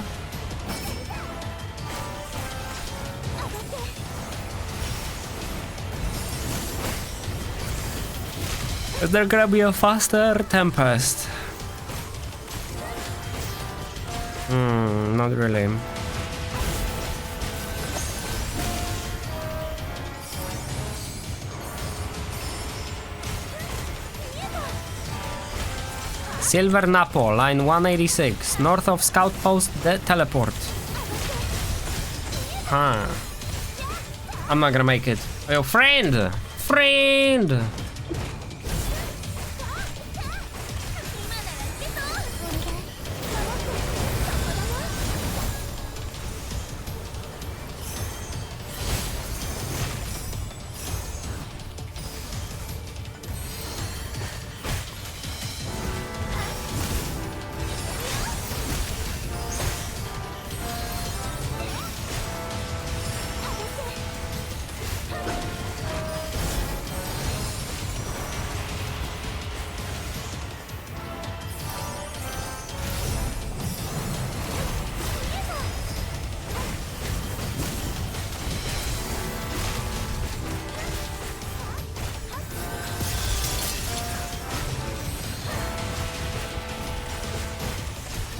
Is there gonna be a faster Tempest? Not really. Silver Napo, line 186, north of Scout Post Teleport. Huh. I'm not gonna make it. Oh, friend! Friend!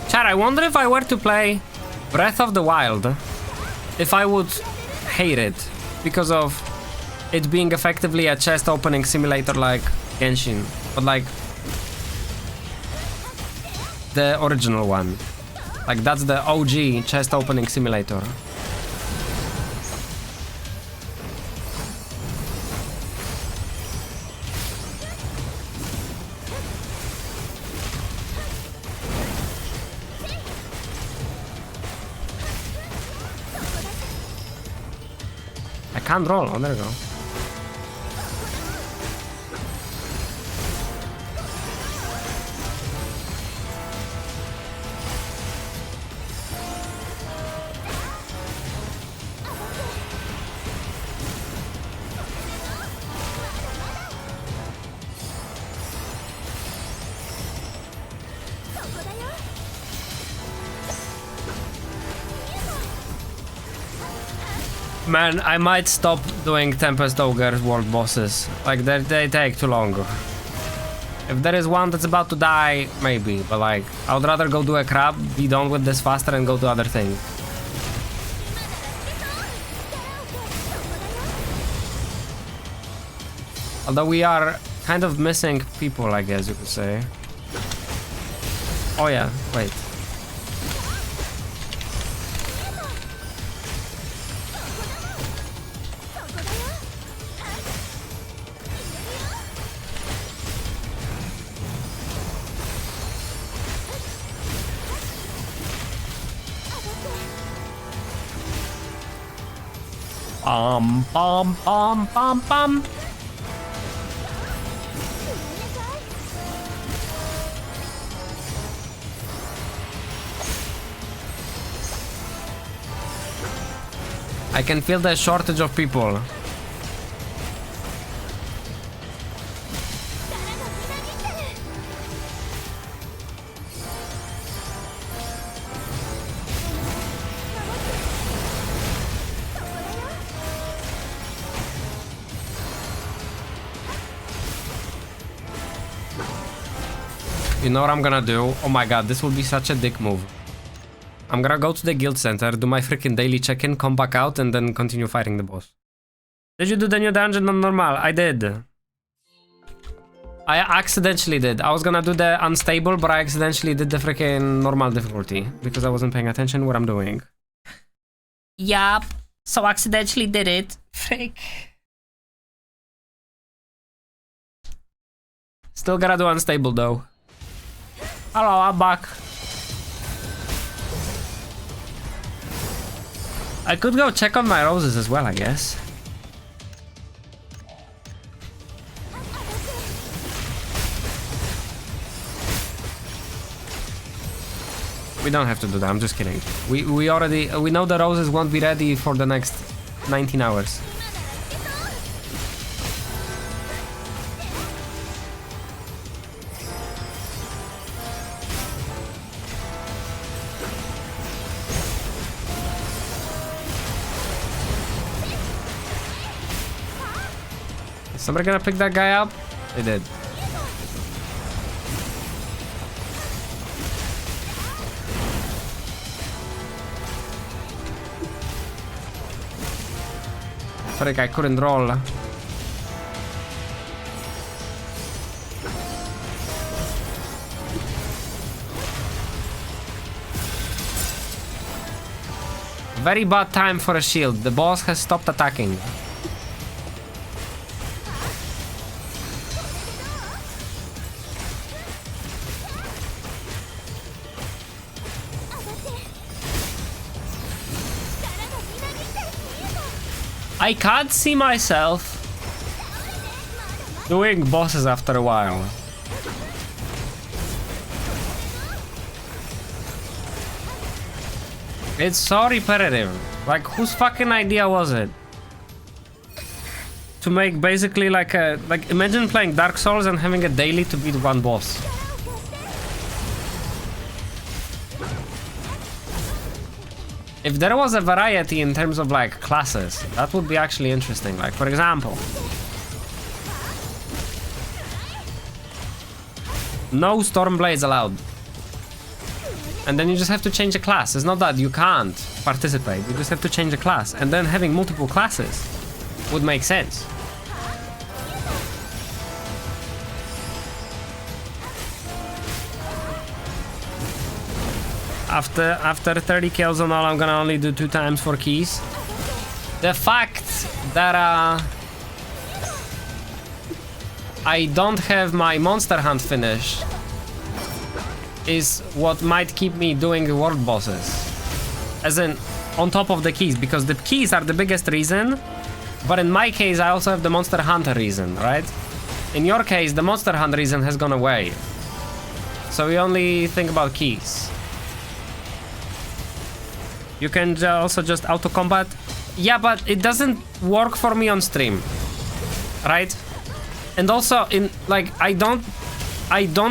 Chad, I wonder if I were to play Breath of the Wild, if I would hate it because of it being effectively a chest opening simulator like Genshin, but like the original one. Like that's the OG chest opening simulator. I can't roll. Oh, there you go. Man, I might stop doing Tempest Ogre world bosses. Like, they take too long. If there is one that's about to die, maybe. But like, I would rather go do a crab, be done with this faster, and go to other things. Although we are kind of missing people, I guess you could say. Oh yeah, wait. Bum. I can feel the shortage of people. You know what I'm gonna do? Oh my god, this will be such a dick move. I'm gonna go to the guild center, do my freaking daily check-in, come back out, and then continue fighting the boss. Did you do the new dungeon on normal? I did. I accidentally did. I was gonna do the unstable, but I accidentally did the freaking normal difficulty because I wasn't paying attention what I'm doing. Yup. So accidentally did it. Frick. Still gotta do unstable though. Hello, I'm back. I could go check on my roses as well, I guess. We don't have to do that, I'm just kidding. We know the roses won't be ready for the next 19 hours. Somebody gonna pick that guy up? They did. Frick, I couldn't roll. Very bad time for a shield. The boss has stopped attacking. I can't see myself doing bosses after a while. It's so repetitive. Like, whose fucking idea was it? To make basically like a... Like, imagine playing Dark Souls and having a daily to beat one boss. If there was a variety in terms of like classes, that would be actually interesting. Like, for example, no Stormblades allowed. And then you just have to change a class. It's not that you can't participate, you just have to change a class. And then having multiple classes would make sense. After 30 kills on all, I'm gonna only do 2 times for keys. The fact that I don't have my Monster Hunt finish is what might keep me doing the world bosses. As in, on top of the keys, because the keys are the biggest reason But in my case, I also have the Monster Hunter reason, right? In your case, the Monster Hunter reason has gone away. So we only think about keys. You can also just auto combat. Yeah, but it doesn't work for me on stream, right? And also, in like, I don't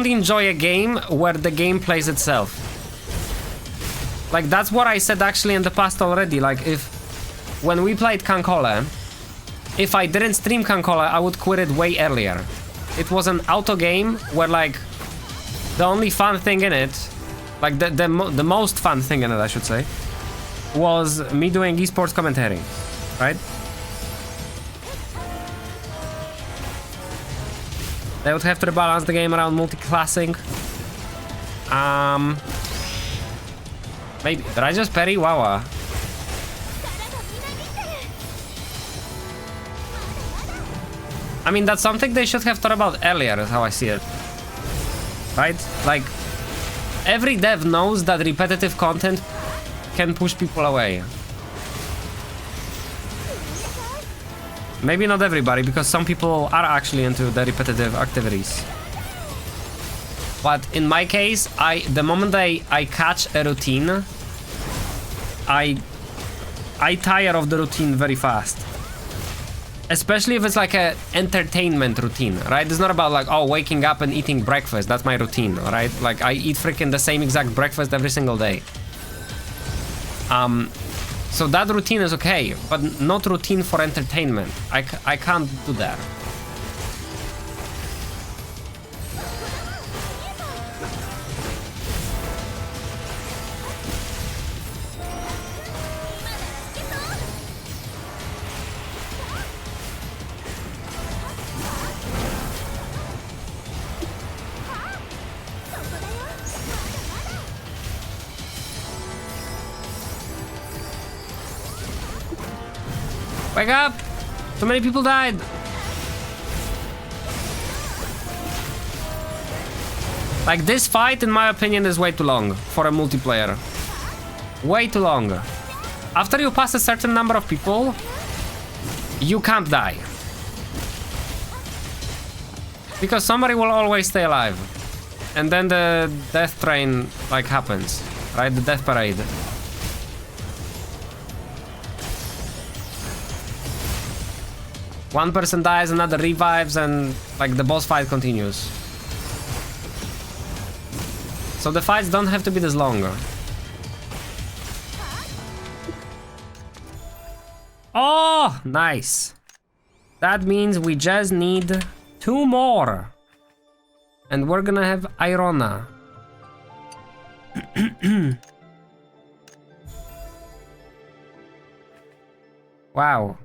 enjoy a game where the game plays itself. Like, that's what I said actually in the past already. Like, when we played Kankole, if I didn't stream Kankole, I would quit it way earlier. It was an auto game where, like, the only fun thing in it, like the most fun thing in it, I should say, was me doing esports commentary, right? They would have to rebalance the game around multi-classing. Maybe. Did I just parry? Wawa. I mean, that's something they should have thought about earlier, is how I see it. Right? Like, every dev knows that repetitive content can push people away. Maybe not everybody, because some people are actually into the repetitive activities. But in my case, the moment I catch a routine, I tire of the routine very fast. Especially if it's like a entertainment routine, right? It's not about like, oh, waking up and eating breakfast. That's my routine, right? Like, I eat freaking the same exact breakfast every single day. So that routine is okay, but not routine for entertainment. I can't do that. Wake up! Too many people died! Like, this fight, in my opinion, is way too long for a multiplayer. Way too long. After you pass a certain number of people, you can't die. Because somebody will always stay alive. And then the death train, like, happens. Right? The death parade. One person dies, another revives, and like the boss fight continues. So the fights don't have to be this long. Oh, nice. That means we just need 2 more. And we're gonna have Irona. Wow.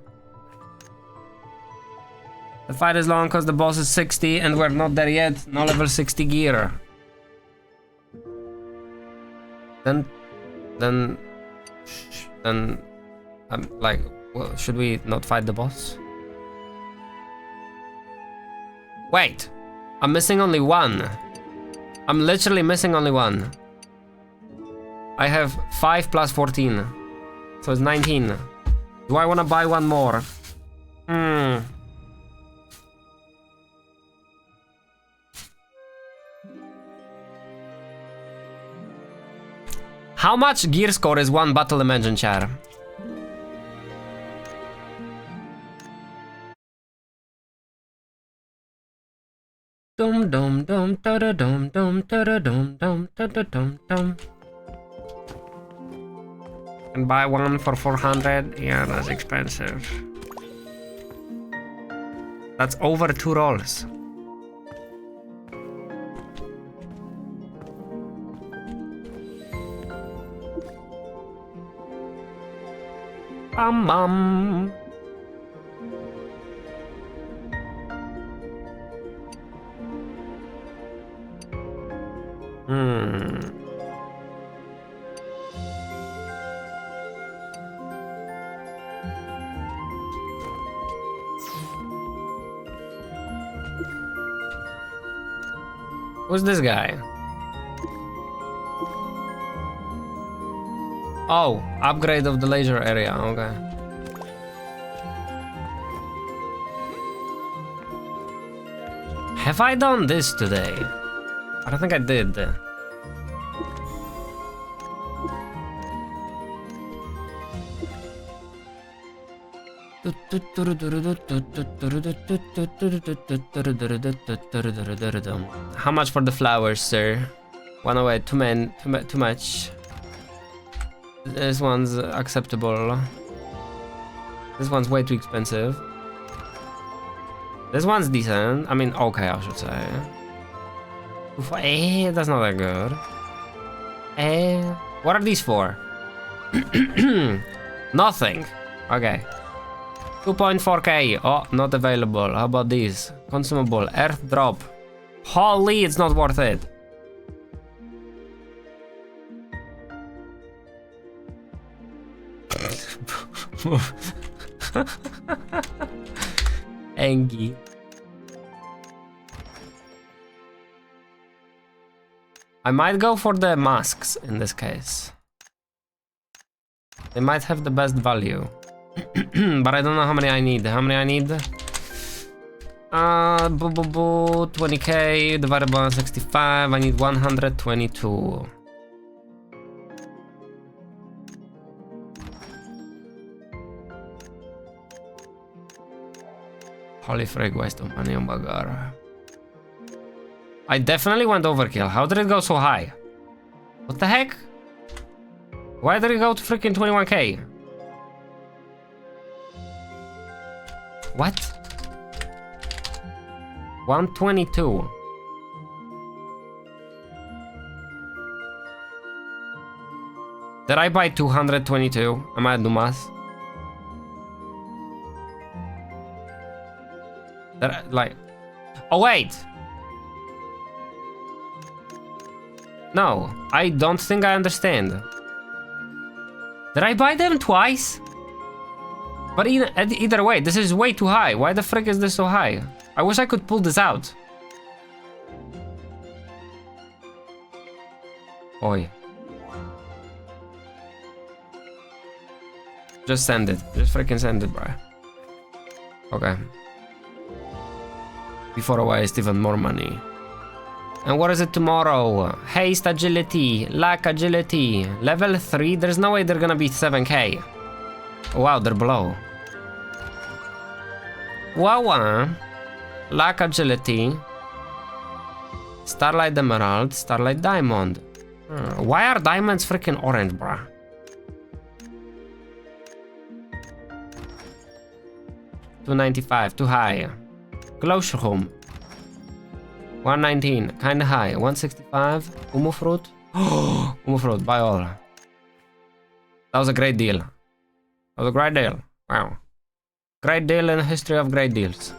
The fight is long because the boss is 60 and we're not there yet. No level 60 gear. Then, like, well, should we not fight the boss? Wait, I'm missing only 1. I'm literally missing only 1. I have 5 plus 14, so it's 19. Do I want to buy 1 more? How much gear score is 1 battle imagine, chat? Dum dum dum da da dum dum da da dum dum da da dum dum. And buy 1 for 400. Yeah, that's expensive. That's over 2 rolls. Bum. Who's this guy? Oh, upgrade of the laser area, okay. Have I done this today? I don't think I did. How much for the flowers, sir? 108, too much. This one's acceptable. This one's way too expensive. This one's decent. I mean, okay, I should say. That's not that good. What are these for? Nothing. Okay. 2.4k. Oh, not available. How about these? Consumable. Earth drop. Holy, it's not worth it. Engie. I might go for the masks in this case. They might have the best value. But I don't know how many I need. How many I need? 20k divided by 65. I need 122. Holy frig, waste of money on Bagar. I definitely went overkill. How did it go so high? What the heck? Why did it go to freaking 21k? What? 122. Did I buy 222? Am I do math? Like, oh wait. No, I don't think I understand. Did I buy them twice? But either way, this is way too high. Why the frick is this so high? I wish I could pull this out. Oi. Just send it. Just freaking send it, bruh. Okay. Before I waste even more money. And what is it tomorrow? Haste agility, lack agility, level 3. There's no way they're gonna be 7k. Wow, they're below. Wow, lack agility, Starlight Emerald, Starlight Diamond. Why are diamonds freaking orange, bruh? $295, too high. Glowshroom. 119, kinda high. 165. Umu fruit. Oh, Umu fruit, buy all. That was a great deal. That was a great deal. Wow. Great deal in the history of great deals.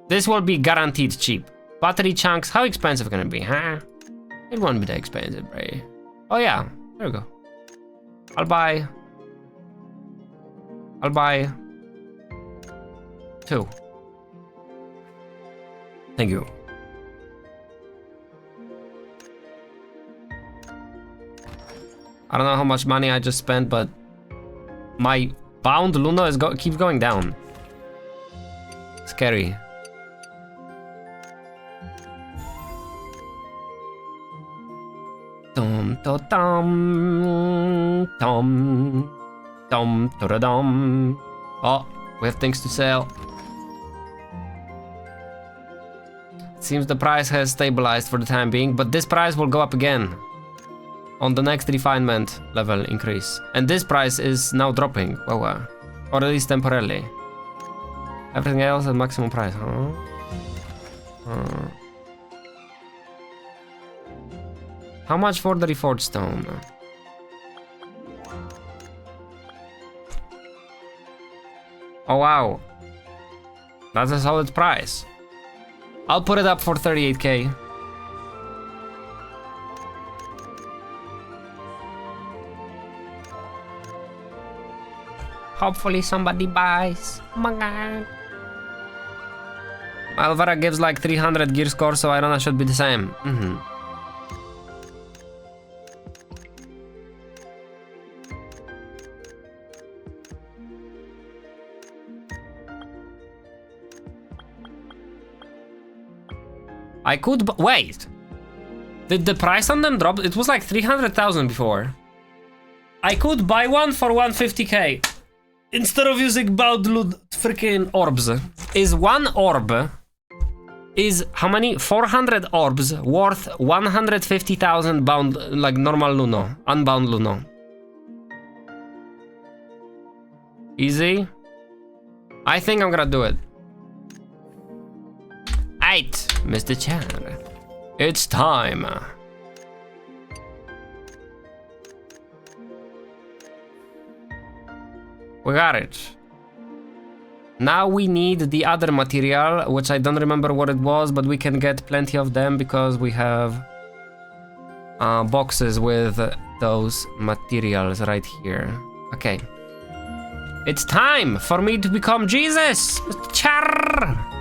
This will be guaranteed cheap. Battery chunks, how expensive can it be, huh? It won't be that expensive, right? Oh yeah, there we go. I'll buy 2. Thank you. I don't know how much money I just spent, but my bound Luna is keeps going down. Scary. Dum to dum dum dum to dum. Oh, we have things to sell. Seems the price has stabilized for the time being, but this price will go up again on the next refinement level increase. And this price is now dropping, or at least temporarily. Everything else at maximum price, huh? How much for the reforged stone? Oh wow, that's a solid price. I'll put it up for 38k. Hopefully somebody buys. Oh my god. Alvara gives like 300 gear score, so Irona should be the same. I could wait. Did the price on them drop? It was like 300,000 before. I could buy one for 150k instead of using bound loot freaking orbs. Is one orb is how many? 400 orbs worth 150,000 bound, like normal Luno, unbound Luno. Easy. I think I'm gonna do it. Aight, Mr. Chan. It's time. We got it. Now we need the other material, which I don't remember what it was, but we can get plenty of them because we have boxes with those materials right here. Okay. It's time for me to become Jesus! Mr. Char!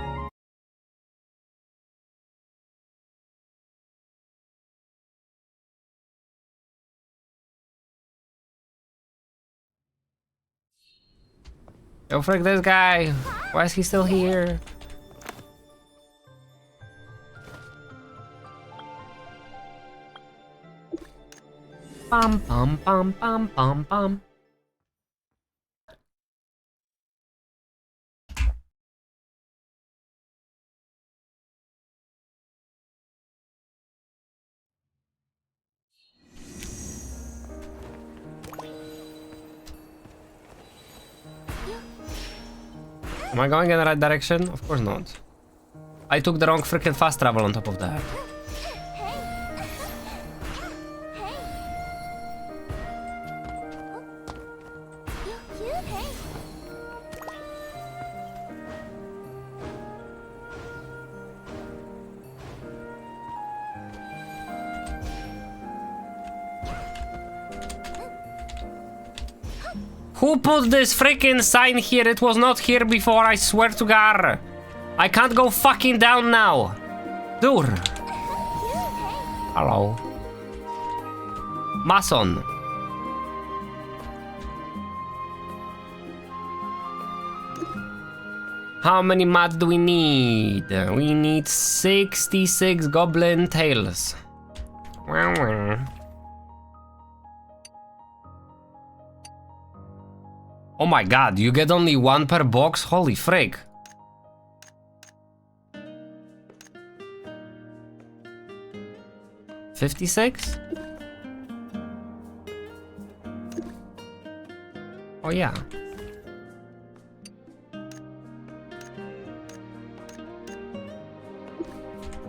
Yo, frick this guy! Why is he still here? Pam pam pam pam pam pam. Am I going in the right direction? Of course not. I took the wrong freaking fast travel on top of that. Who put this freaking sign here? It was not here before, I swear to God. I can't go fucking down now. Dude. Hello. Mason. How many mats do we need? We need 66 goblin tails. Wow, wow. Oh my god, you get only one per box? Holy frick. $56? Oh yeah.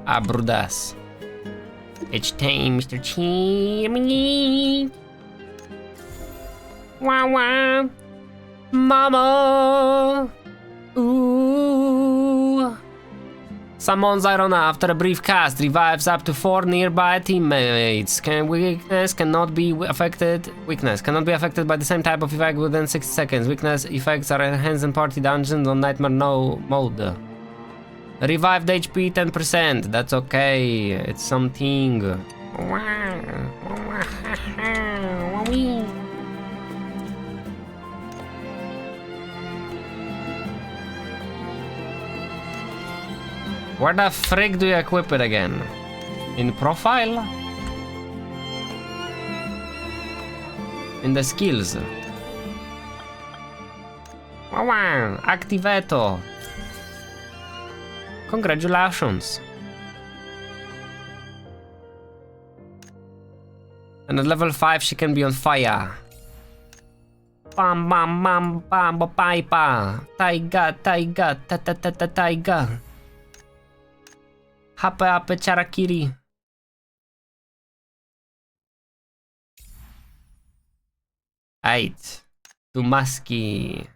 Ah, brudas. It's time, Mr. Chimney. Wow, wow. Mama! Ooh! Summons Irona after a brief cast, revives up to 4 nearby teammates. Weakness cannot be affected by the same type of effect within 60 seconds. Weakness effects are enhanced in party dungeons on Nightmare mode. Revived HP 10%, that's okay, it's something. Where the frick do you equip it again? In profile? In the skills? Wow, Activato. Congratulations. And at level 5 she can be on fire. Bam bam bam bam ba paipa. Taiga taiga ta ta ta ta taiga. Hape hape charakiri. Aight. Tumaski.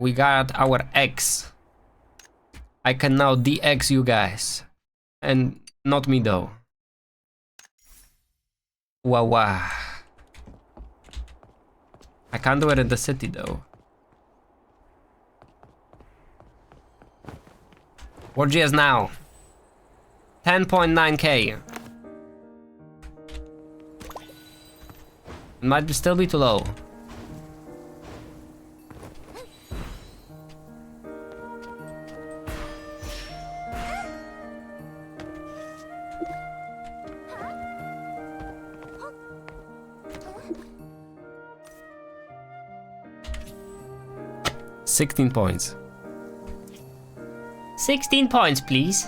We got our X. I can now DX you guys. And not me though. Wah wah. I can't do it in the city though. What GS now? 10.9k. It might still be too low. 16 points. 16 points, please.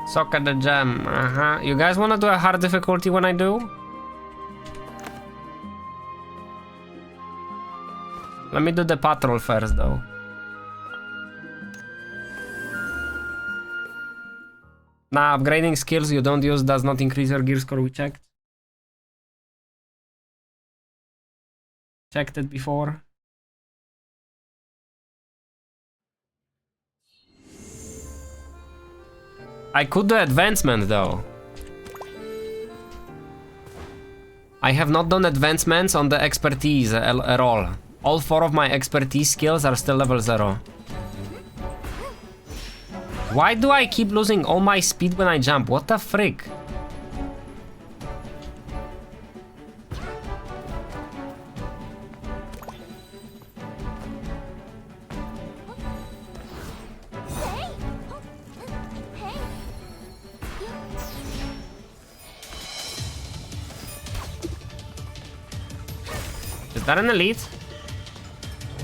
Suck at the gem. You guys wanna do a hard difficulty when I do? Let me do the patrol first, though. Nah, upgrading skills you don't use does not increase your gear score, we checked. Checked it before. I could do advancement though. I have not done advancements on the expertise at all. All 4 of my expertise skills are still level 0. Why do I keep losing all my speed when I jump? What the frick? Is that an elite?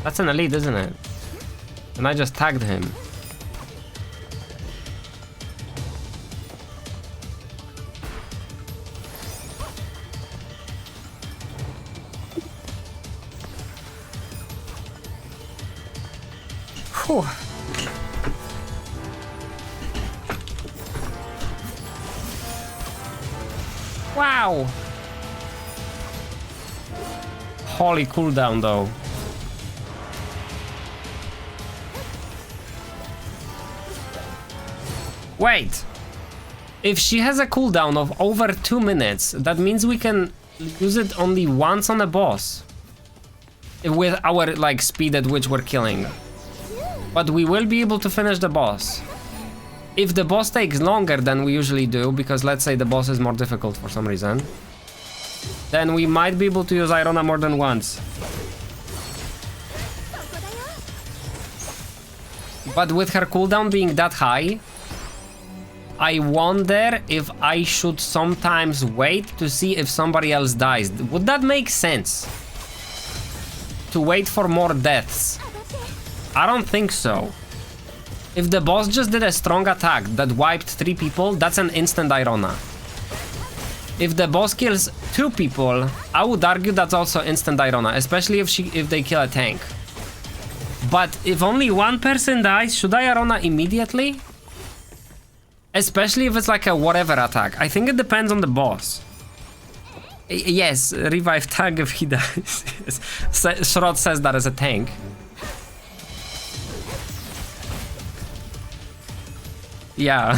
That's an elite, isn't it? And I just tagged him. Whew. Wow. Holy cooldown though. Wait. If she has a cooldown of over 2 minutes, that means we can use it only once on a boss. With our like speed at which we're killing. But we will be able to finish the boss. If the boss takes longer than we usually do, because let's say the boss is more difficult for some reason, then we might be able to use Irona more than once. But with her cooldown being that high, I wonder if I should sometimes wait to see if somebody else dies. Would that make sense? To wait for more deaths? I don't think so. If the boss just did a strong attack that wiped 3 people, that's an instant Irona. If the boss kills 2 people, I would argue that's also instant Irona, especially if they kill a tank. But if only 1 person dies, should I Irona immediately? Especially if it's like a whatever attack. I think it depends on the boss. Yes, revive tag if he dies. Shrod says that as a tank. Yeah.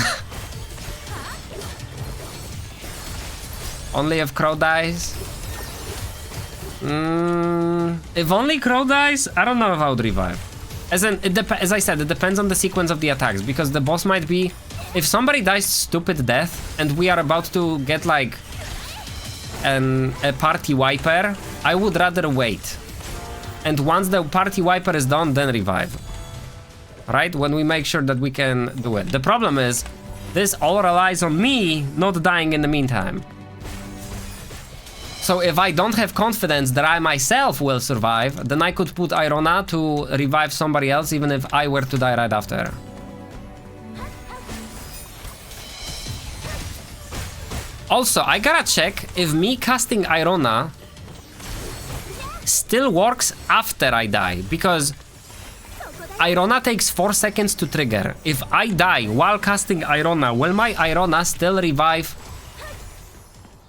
Only if Crow dies? If only Crow dies, I don't know if I would revive. As I said, it depends on the sequence of the attacks, because the boss might be... If somebody dies stupid death, and we are about to get like... a party wiper, I would rather wait. And once the party wiper is done, then revive. Right? When we make sure that we can do it. The problem is, this all relies on me not dying in the meantime. So if I don't have confidence that I myself will survive, then I could put Irona to revive somebody else even if I were to die right after. Also, I gotta check if me casting Irona still works after I die, because Irona takes 4 seconds to trigger. If I die while casting Irona, will my Irona still revive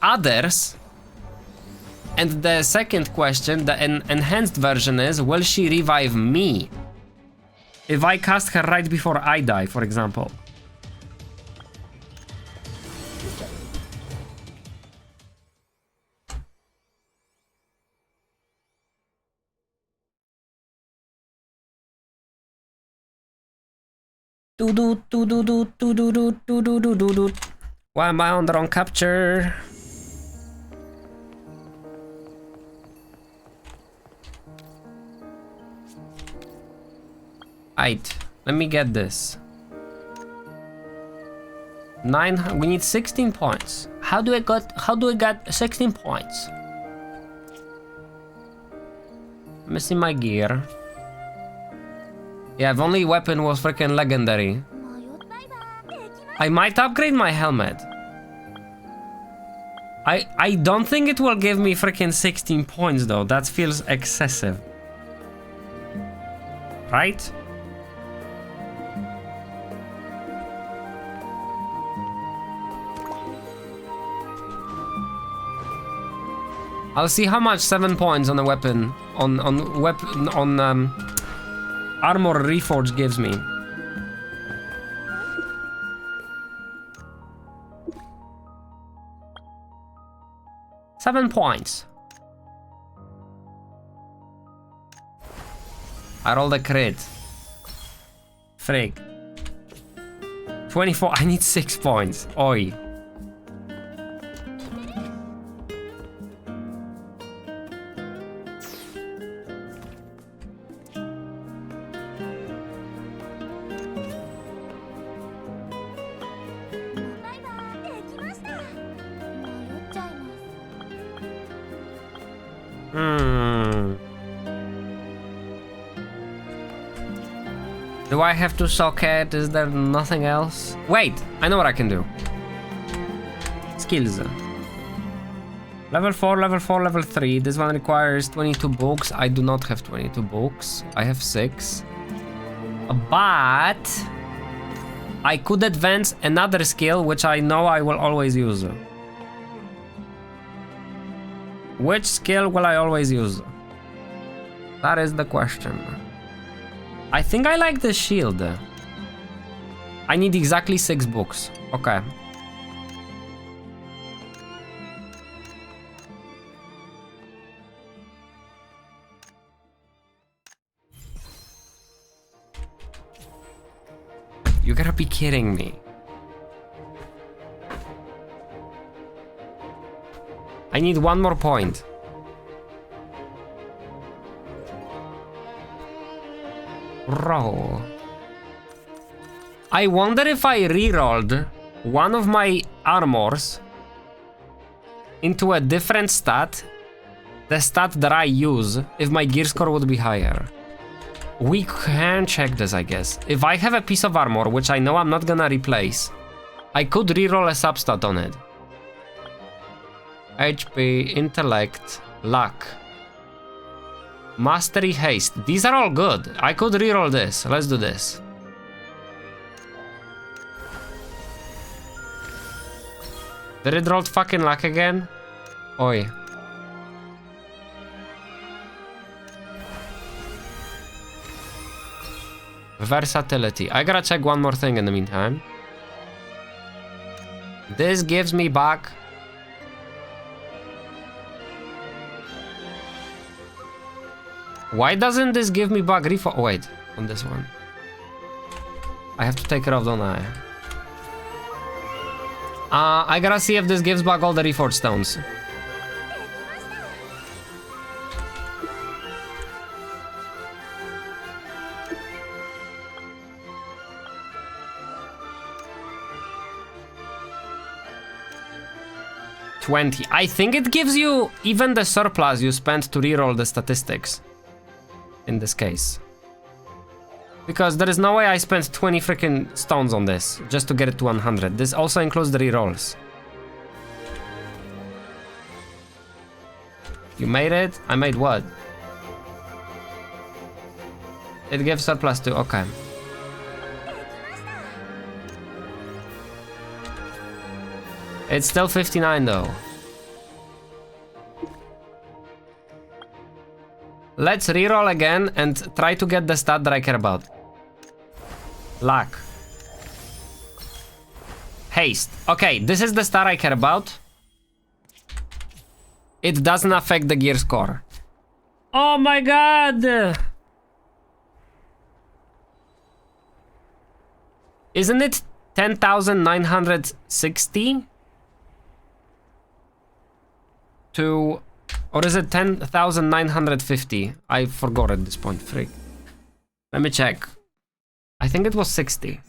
others? And the second question, the enhanced version is, will she revive me? If I cast her right before I die, for example. Why am I on the wrong capture? Right. Let me get this. We need 16 points. How do I get 16 points? Missing my gear. Yeah, if only weapon was freaking legendary. I might upgrade my helmet. I don't think it will give me freaking 16 points though. That feels excessive. Right? I'll see how much 7 points on a weapon on armor reforge gives me. Seven points. I rolled a crit. Frig. 24. I need 6 points. Oi. Do I have to socket? Is there nothing else? Wait, I know what I can do. Skills. Level 4, level 4, level 3. This one requires 22 books. I do not have 22 books. I have 6. But I could advance another skill, which I know I will always use. Which skill will I always use? That is the question. I think I like the shield. I need exactly 6 books. Okay. You gotta be kidding me. I need 1 more point. Roll. I wonder if I rerolled one of my armors into a different stat, the stat that I use, if my gear score would be higher. We can check this, I guess. If I have a piece of armor, which I know I'm not gonna replace, I could reroll a substat on it. HP, intellect, luck. Mastery, haste. These are all good. I could reroll this. Let's do this. Did it roll fucking luck again? Oi. Versatility. I gotta check one more thing in the meantime. This gives me back... Why doesn't this give me back refo- oh, wait, on this one. I have to take it off, don't I? I gotta see if this gives back all the reforged stones. $20. I think it gives you even the surplus you spent to reroll the statistics. In this case. Because there is no way I spent 20 freaking stones on this just to get it to 100. This also includes the rerolls. You made it? I made what? It gives surplus too, okay. It's still 59 though. Let's reroll again and try to get the stat that I care about. Luck. Haste. Okay, this is the stat I care about. It doesn't affect the gear score. Oh my god! Isn't it 10,960? To... Or is it 10,950? I forgot at this point, freak. Let me check. I think it was 60.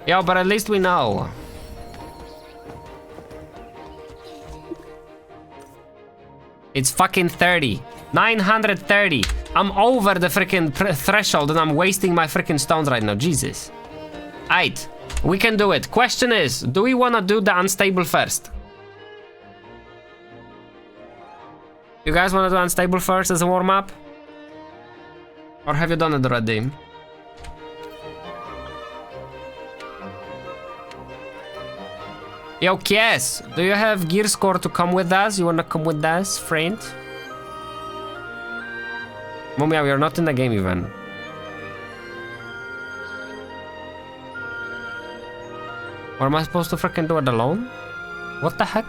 Yo, but at least we know. It's fucking 30. 930. I'm over the freaking threshold and I'm wasting my freaking stones right now. Jesus. Aight. We can do it. Question is, do we want to do the unstable first? You guys want to do unstable first as a warm-up? Or have you done it already? Yo, Kies, do you have gear score to come with us? You wanna come with us, friend? Mumia, we are not in the game even. Or am I supposed to freaking do it alone? What the heck?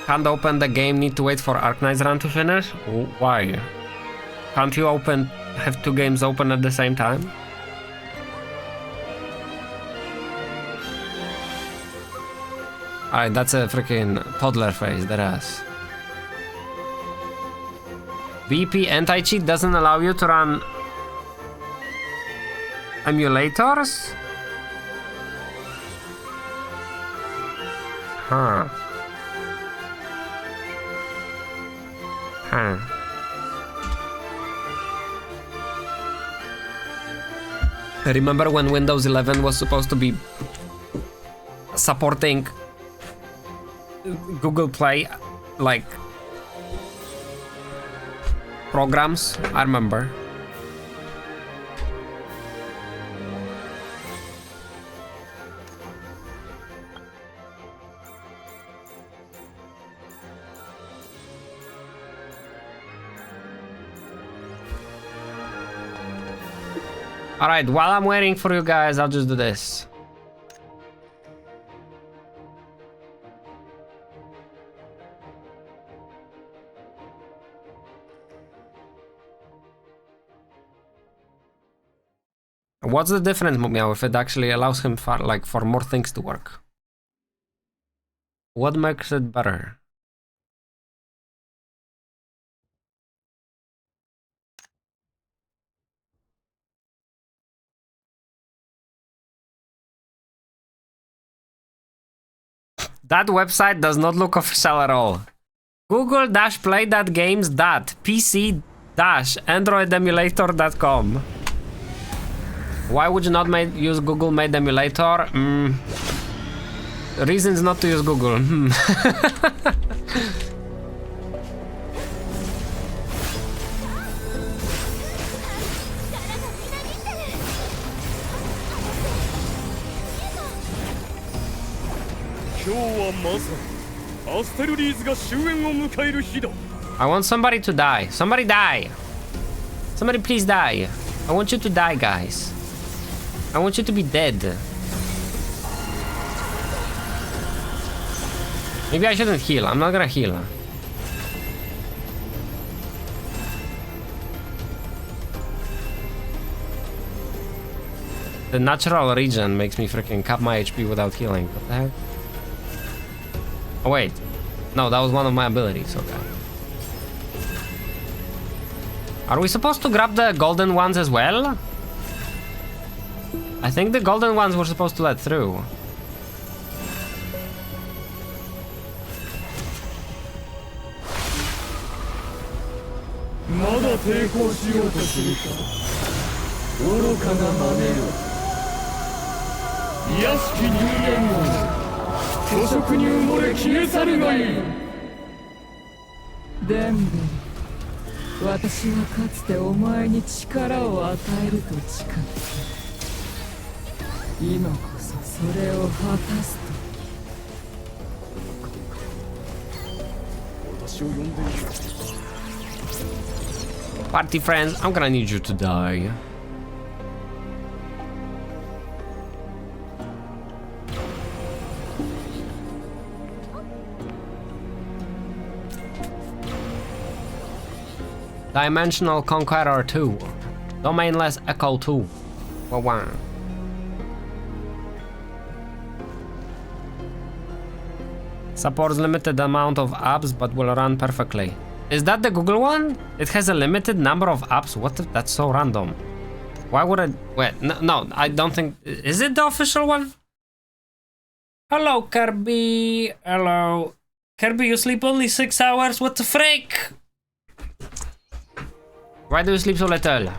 Can't open the game, need to wait for Arknight's run to finish? Why? Can't you have two games open at the same time? Alright, that's a freaking toddler face, that ass. VP anti-cheat doesn't allow you to run emulators? Huh. I remember when Windows 11 was supposed to be supporting Google Play, like, programs. I remember. Alright, while I'm waiting for you guys, I'll just do this. What's the difference, Mumia, if it actually allows him for more things to work? What makes it better? That website does not look official at all. Google-play.games.pc-androidemulator.com. Why would you not use Google Made Emulator? Reasons not to use Google. I want somebody to die. Somebody die. Somebody please die. I want you to die, guys. I want you to be dead. Maybe I shouldn't heal. I'm not gonna heal. The natural regen makes me freaking cap my HP without healing. What the heck? Oh wait. No, that was one of my abilities. Okay. Are we supposed to grab the golden ones as well? I think the golden ones were supposed to let through.デンベル、私はかつてお前に力を与えると誓った。今こそそれを果たすと。 Party friends, I'm gonna need you to die. Dimensional Conqueror 2. Domainless Echo 2. Wow. Supports limited amount of apps but will run perfectly. Is that the Google one? It has a limited number of apps. What the, that's so random. Why would I wait? No, I don't think. Is it the official one? Hello, Kirby. Hello. Kirby, you sleep only 6 hours? What the frick? Why do you sleep so little?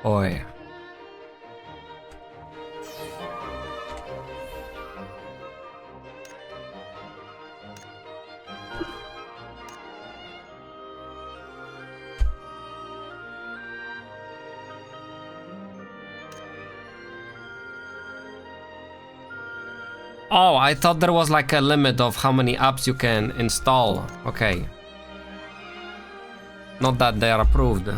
Oi. Oh, I thought there was like a limit of how many apps you can install. Okay. Not that they are approved.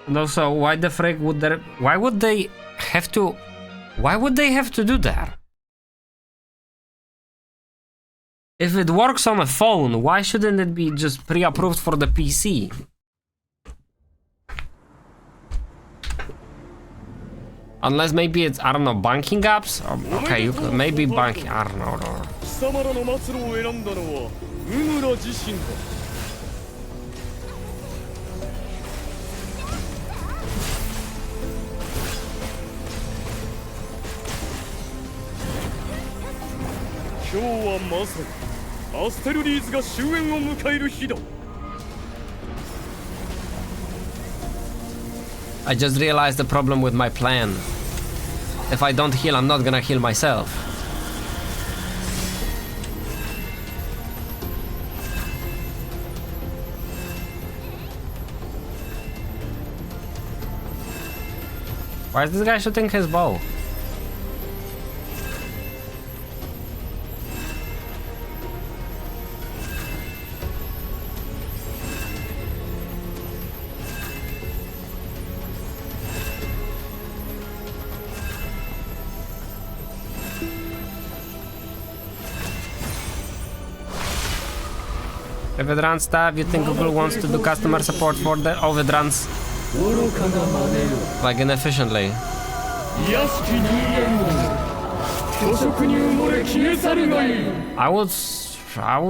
And also, why the frick would there... Why would they have to... Why would they have to do that? If it works on a phone, why shouldn't it be just pre-approved for the PC? Unless maybe it's, I don't know, banking apps? Okay, you could, maybe banking, I don't know. 貴様らの末路を選んだのはウムラ自身だ。今日はまさにアステルリーズが終焉を迎える日だ。 I just realized the problem with my plan. If I don't heal, I'm not gonna heal myself. Why is this guy shooting his bow? If it runs tab, you think Google wants to do customer support for the if it runs like inefficiently. 卑しき人間ども、虚飾に埋もれ消え去るがいい。 I would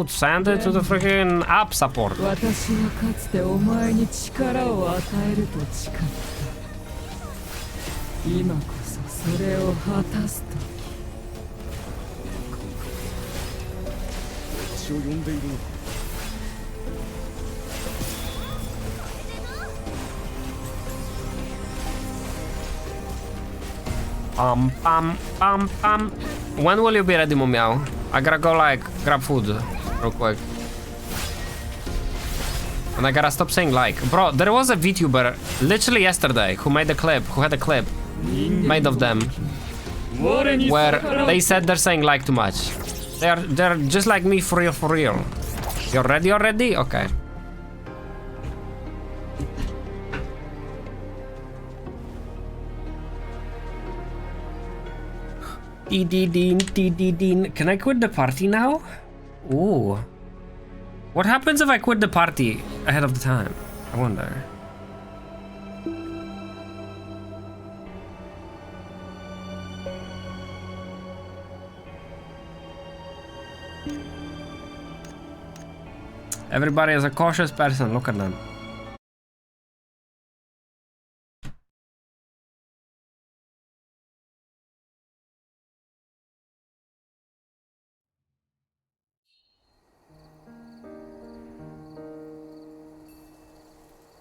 send it to the freaking app support. 私はかつてお前に力を与えると誓った今こそそれを果たすと私を呼んでいるのか。 Pam. When will you be ready, Mumiao? I gotta go like grab food real quick. And I gotta stop saying like. Bro, there was a VTuber literally yesterday who had a clip made of them where they said they're saying like too much. They're just like me for real. You're ready already? Okay. Can I quit the party now? Ooh. What happens if I quit the party ahead of the time? I wonder. Everybody is a cautious person, look at them.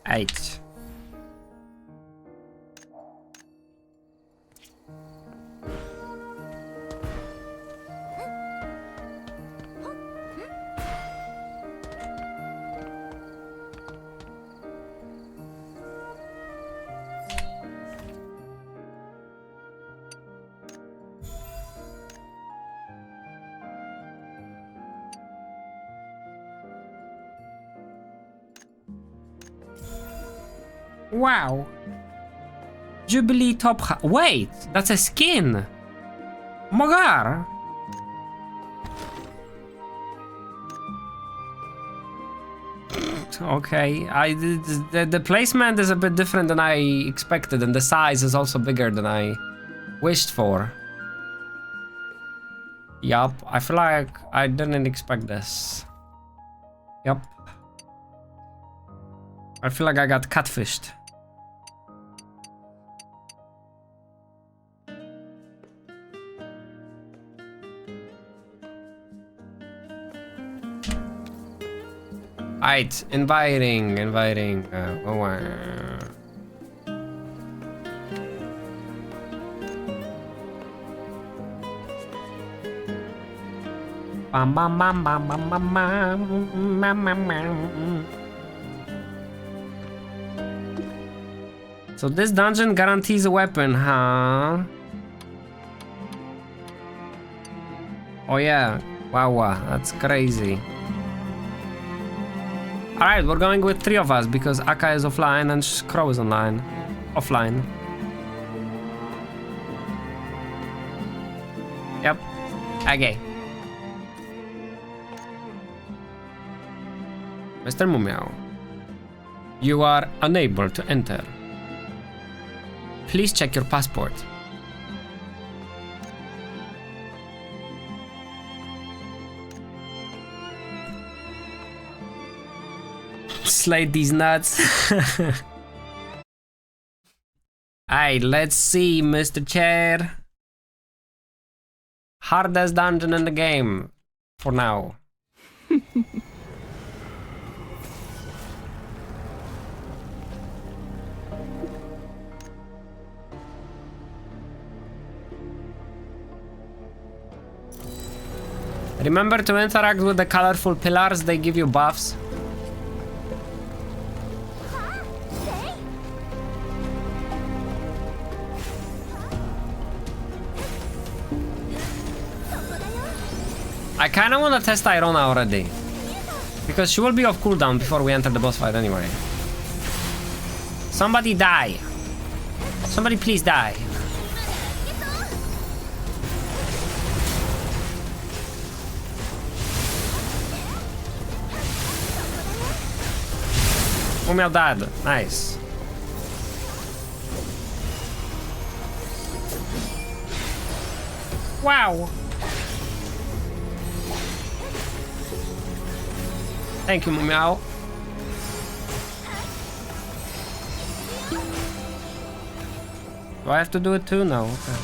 Eight. Wow. Jubilee top hat. Wait, that's a skin. Mogar. Okay, the placement is a bit different than I expected, and the size is also bigger than I wished for. Yup, I feel like I didn't expect this. Yup. I feel like I got catfished. Alright, inviting. Bam bam bam bam bam bam bam bam bam. So this dungeon guarantees a weapon, huh? Oh yeah, wow, that's crazy. Alright, we're going with 3 of us because Akka is offline and Crow is online. Offline. Yep. Okay. Mr. Mumiao, you are unable to enter. Please check your passport. Slide these nuts. Alright, let's see, Mr. Chair. Hardest dungeon in the game. For now. Remember to interact with the colorful pillars, they give you buffs. I kinda wanna test Irona already. Because she will be off cooldown before we enter the boss fight anyway. Somebody die. Somebody please die. Mumiao died. Nice. Wow. Thank you, Mumiao. Do I have to do it too? No. Okay.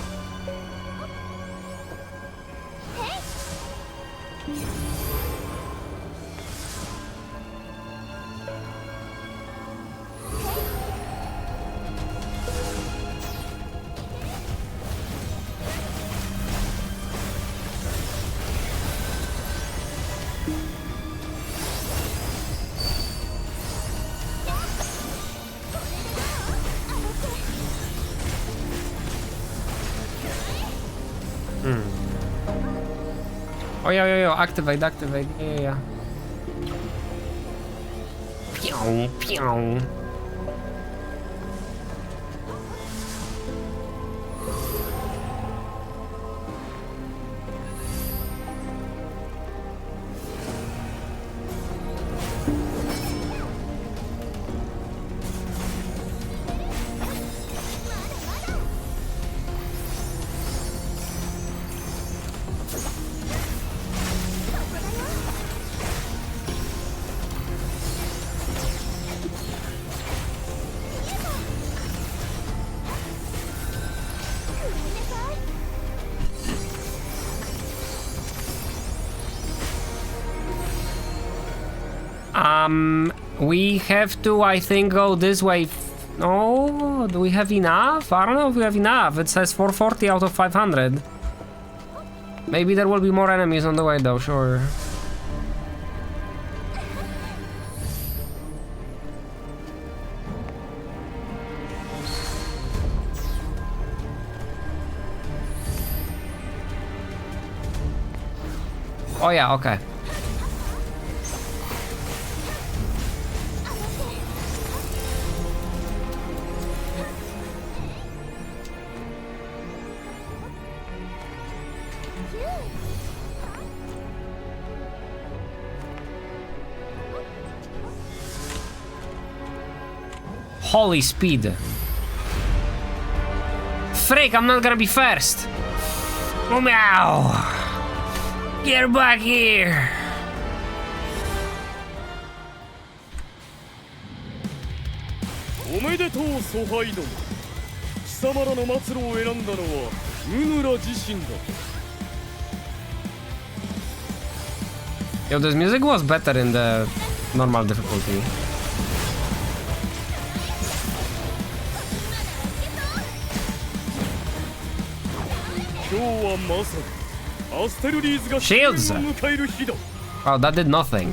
Oh, yo, activate, yeah. Pew, pew. We have to, I think, go this way. No, do we have enough? I don't know if we have enough. It says 440 out of 500. Maybe there will be more enemies on the way though, sure. Oh yeah, okay. Holy speed. Frick, I'm not gonna be first. Oh, meow. Get back here. おめでとうソハイドン。貴様らの末路を選んだのはウヌラ自身だ。 Yo, this music was better in the normal difficulty. 今日はまさにアステルリーズが Shields 終焉を迎える日だ。 Oh, that did nothing.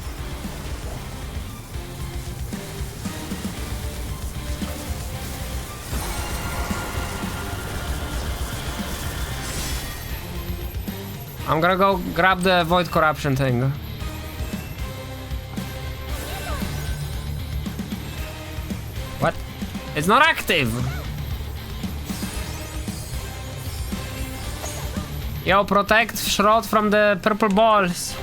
I'm gonna go grab the void corruption thing. What? It's not active! Yo, protect Shrod from the purple balls.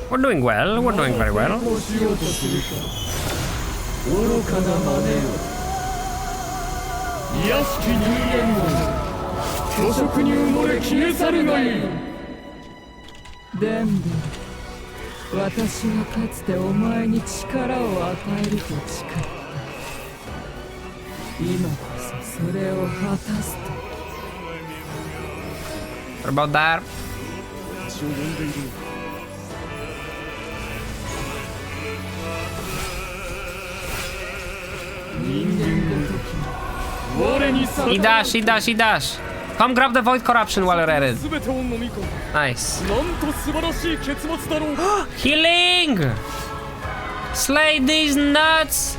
We're doing well, we're doing very well. こうしようとするか。愚かな真似よ。卑しき人間を虚飾に埋もれ消え去るがいい。デンブ、私はかつてお前に力を与えると誓った。今こそそれを果たすと。 What about that? 私を呼んでいる。 He dash, he dash, he dash. Come grab the void corruption while you're at it. 全てを飲み込む。 Nice. なんと素晴らしい結末だろう。 Healing! Slay these nuts!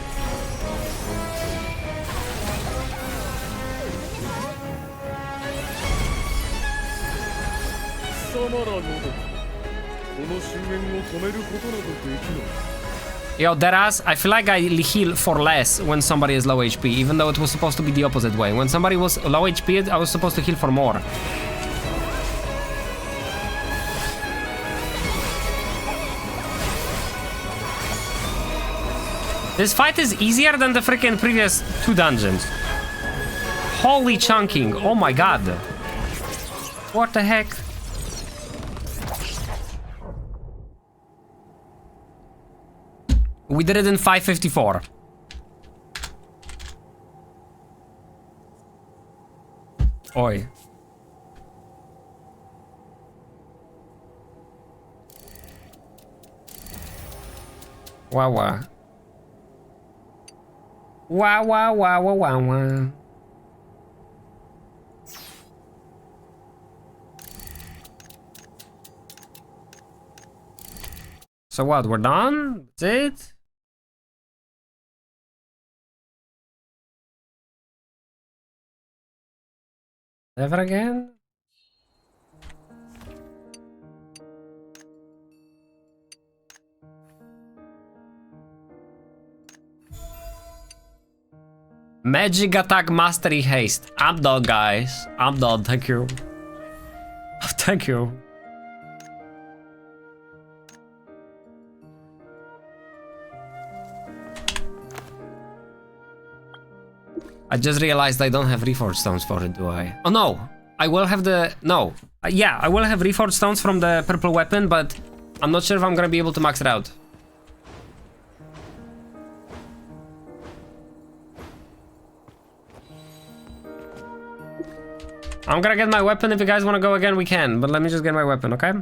貴様らのどこの終焉を止めることなどできない。 Yo, deadass, I feel like I heal for less when somebody is low HP, even though it was supposed to be the opposite way. When somebody was low HP, I was supposed to heal for more. This fight is easier than the freaking previous 2 dungeons. Holy chunking, oh my god. What the heck? We did it in 5:54. Oi. Wow, wow. Wow, wow, wow, wow, wow, wow. So what, we're done? That's it? Never again? Magic attack mastery haste. I'm done, guys. I'm done. Thank you. Thank you. I just realized I don't have Reforged Stones for it, do I? Oh no! I will have the... No. Yeah, I will have Reforged Stones from the purple weapon, but I'm not sure if I'm gonna be able to max it out. I'm gonna get my weapon. If you guys wanna go again, we can. But let me just get my weapon, okay?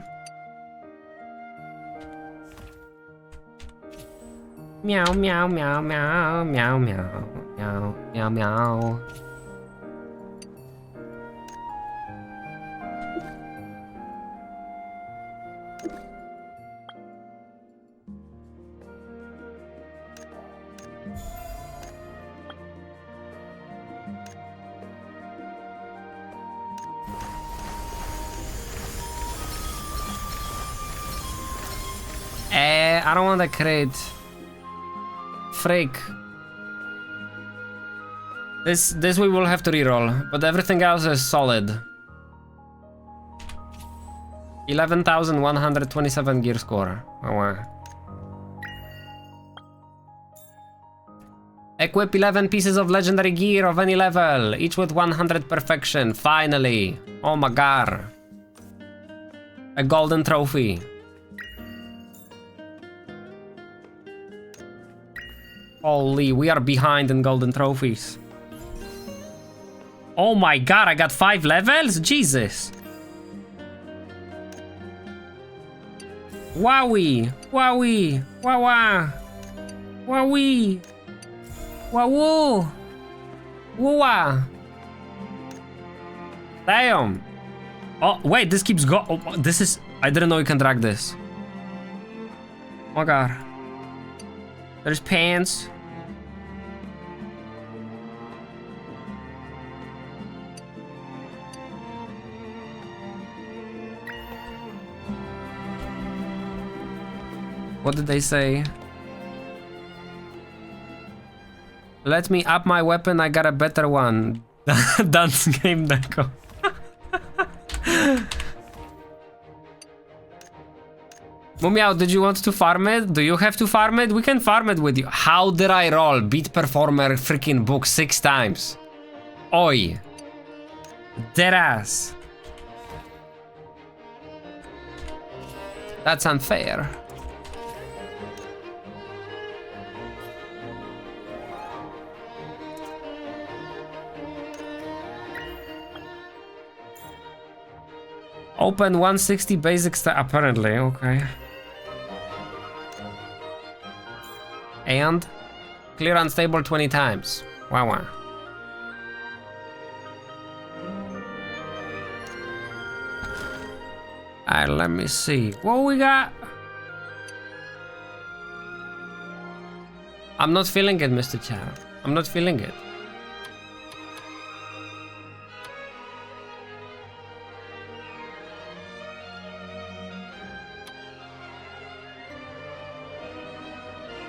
Meow, meow, meow, meow, meow, meow, meow, meow, meow. I don't want to crate. Freak. This we will have to reroll, but everything else is solid. 11,127 gear score. Oh wow. Equip 11 pieces of legendary gear of any level, each with 100 perfection. Finally. Oh my god. A golden trophy. Holy, we are behind in golden trophies. Oh my god, I got 5 levels? Jesus. Wowie. Wowie. Wawa. Wowie. Wowoo. Wooa. Damn. Oh, wait, this keeps go. Oh, this is. I didn't know you can drag this. Oh my god. There's pants. What did they say? Let me up my weapon, I got a better one. Dance game deco. Mumiao, did you want to farm it? Do you have to farm it? We can farm it with you. How did I roll? Beat performer freaking book 6 times. Oi. Deadass. That's unfair. Open 160 basics apparently, okay. And clear unstable 20 times. Wow, wow. Alright, let me see. What we got? I'm not feeling it, Mr. Chan. I'm not feeling it.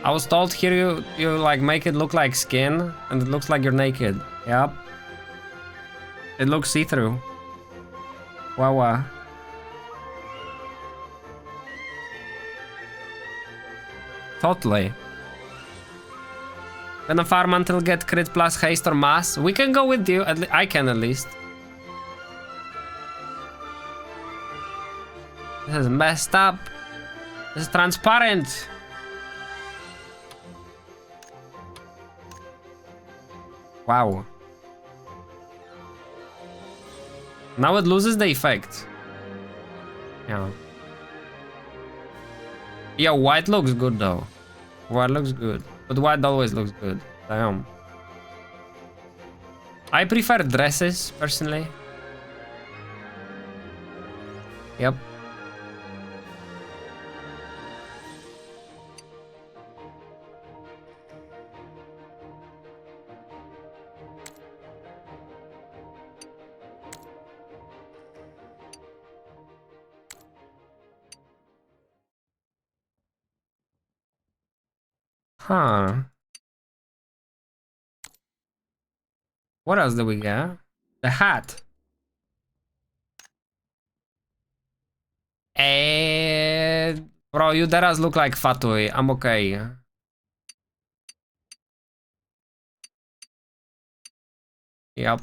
I was told here you like make it look like skin and it looks like you're naked. Yep. It looks see-through. Wow, wow. Totally. Gonna farm until get crit plus haste or mass. We can go with you. I can at least. This is messed up. This is transparent. Wow. Now it loses the effect. Yeah. Yeah, white looks good though. White looks good. But white always looks good. Damn. I prefer dresses, personally. Yep. Huh. What else do we get? The hat. Bro, you does look like Fatui. I'm okay. Yep.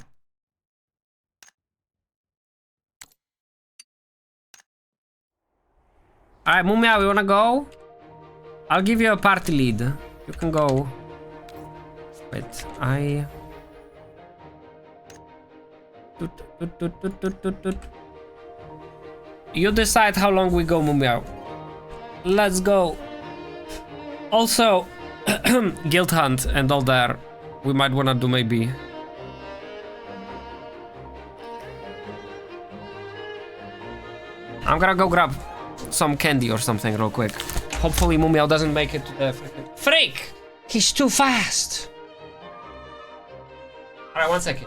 Alright, Mumia, we wanna go? I'll give you a party lead. You can go. Wait, You decide how long we go, Mumia. Let's go. Also, guild hunt and all that. We might wanna do maybe. I'm gonna go grab some candy or something real quick. Hopefully Mumiao doesn't make it to the freaking... Freak! He's too fast! Alright, 1 second.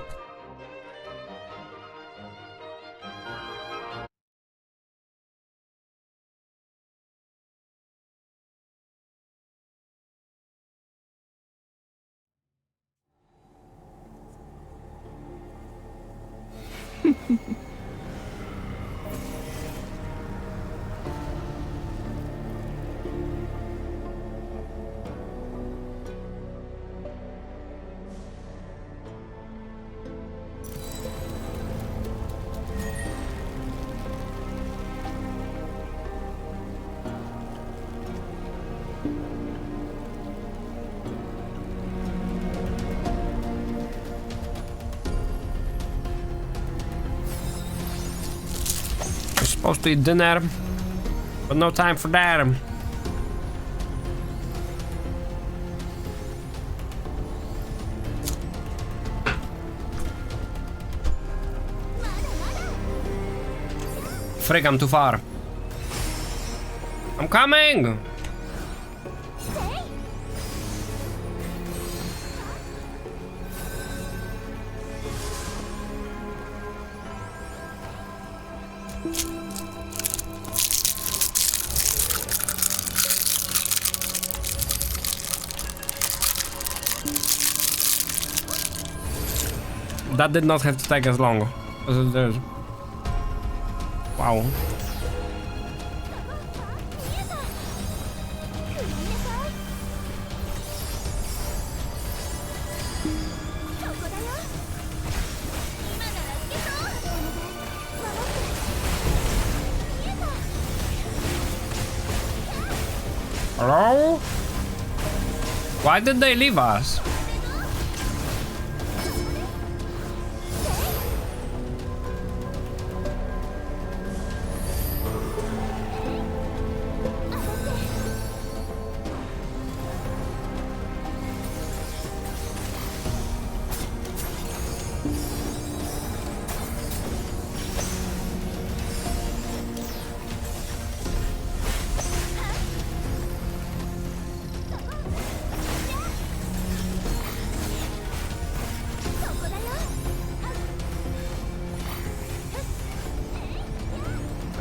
We're supposed to eat dinner, but no time for that. Frick, I'm too far. I'm coming! That did not have to take as long. Wow. Hello? Why did they leave us?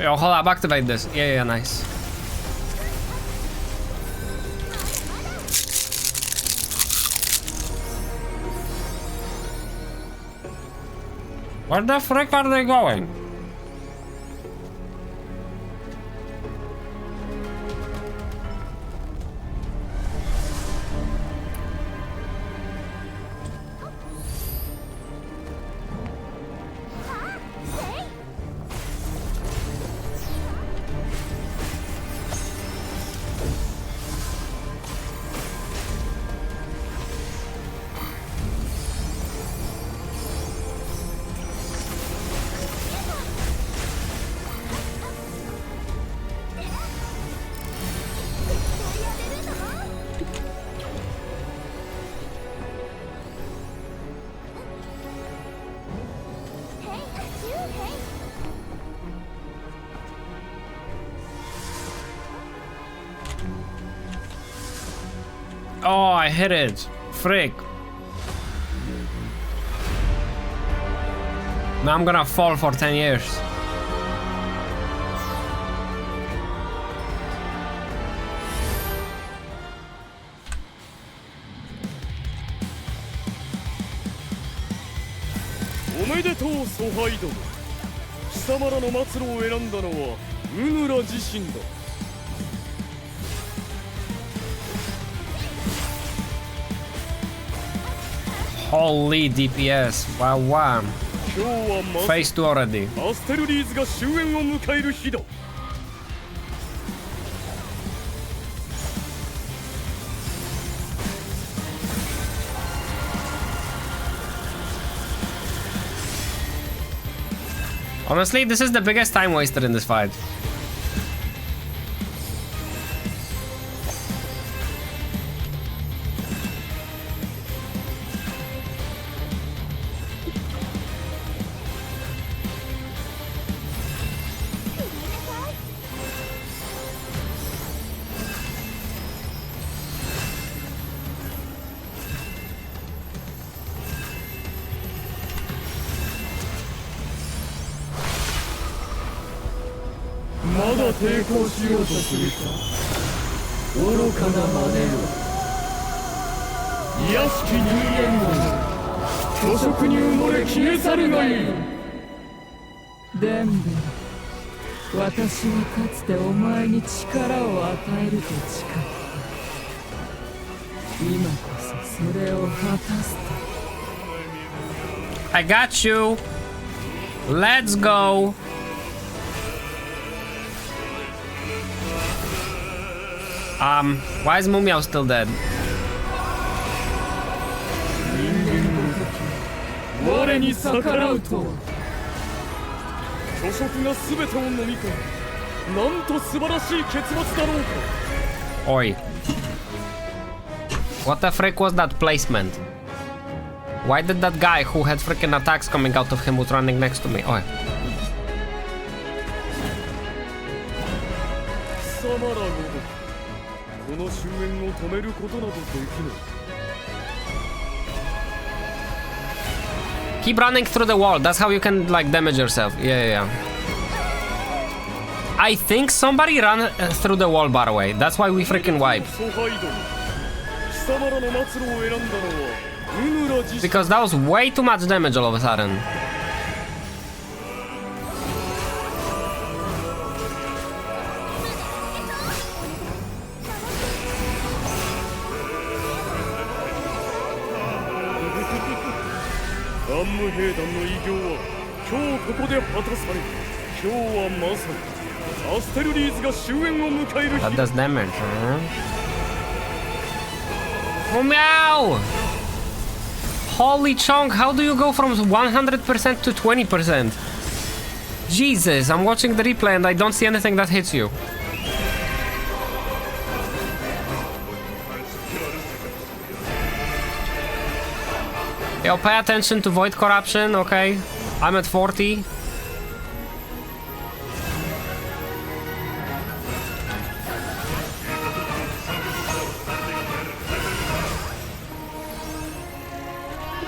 Yo, hold up, activate this. Yeah, nice. Where the frick are they going? Oh, I hit it. Frick. Now I'm gonna fall for 10 years. Holy DPS. Wow, wow. Phase 2 already. アステルリーズが終焉を迎える日だ。 Honestly, this is the biggest time waster in this fight.抵抗しようとするか愚かな真似よ卑しき人間ども虚飾に埋もれ消え去るがいいデンベ私はかつてお前に力を与えると誓った今こそそれを果たすと I got you. Let's go. Why is Mumiao still dead? 我に逆らうとは巨食が全てを飲み込むなんと素晴らしい結末だろうか Oi. What the frick was that placement? Why did that guy who had freaking attacks coming out of him was running next to me? Oi. 貴様らごときこの終焉を止めることなどできない Keep running through the wall. That's how you can like damage yourself. Yeah. I think somebody ran through the wall, by the way. That's why we freaking wiped. 疎廃ども貴様らの末路を選んだのはウヌラ自身 Because that was way too much damage all of a sudden.「アンム兵団の偉業は今日ここで果たされ今日はまさにアステルリーズが終焉を迎える日 That does damage, huh? Oh meow! Holy chunk, how do you go from 100% to 20%? Jesus, I'm watching the replay and I don't see anything that hits you. Yo, pay attention to void corruption, okay? I'm at 40.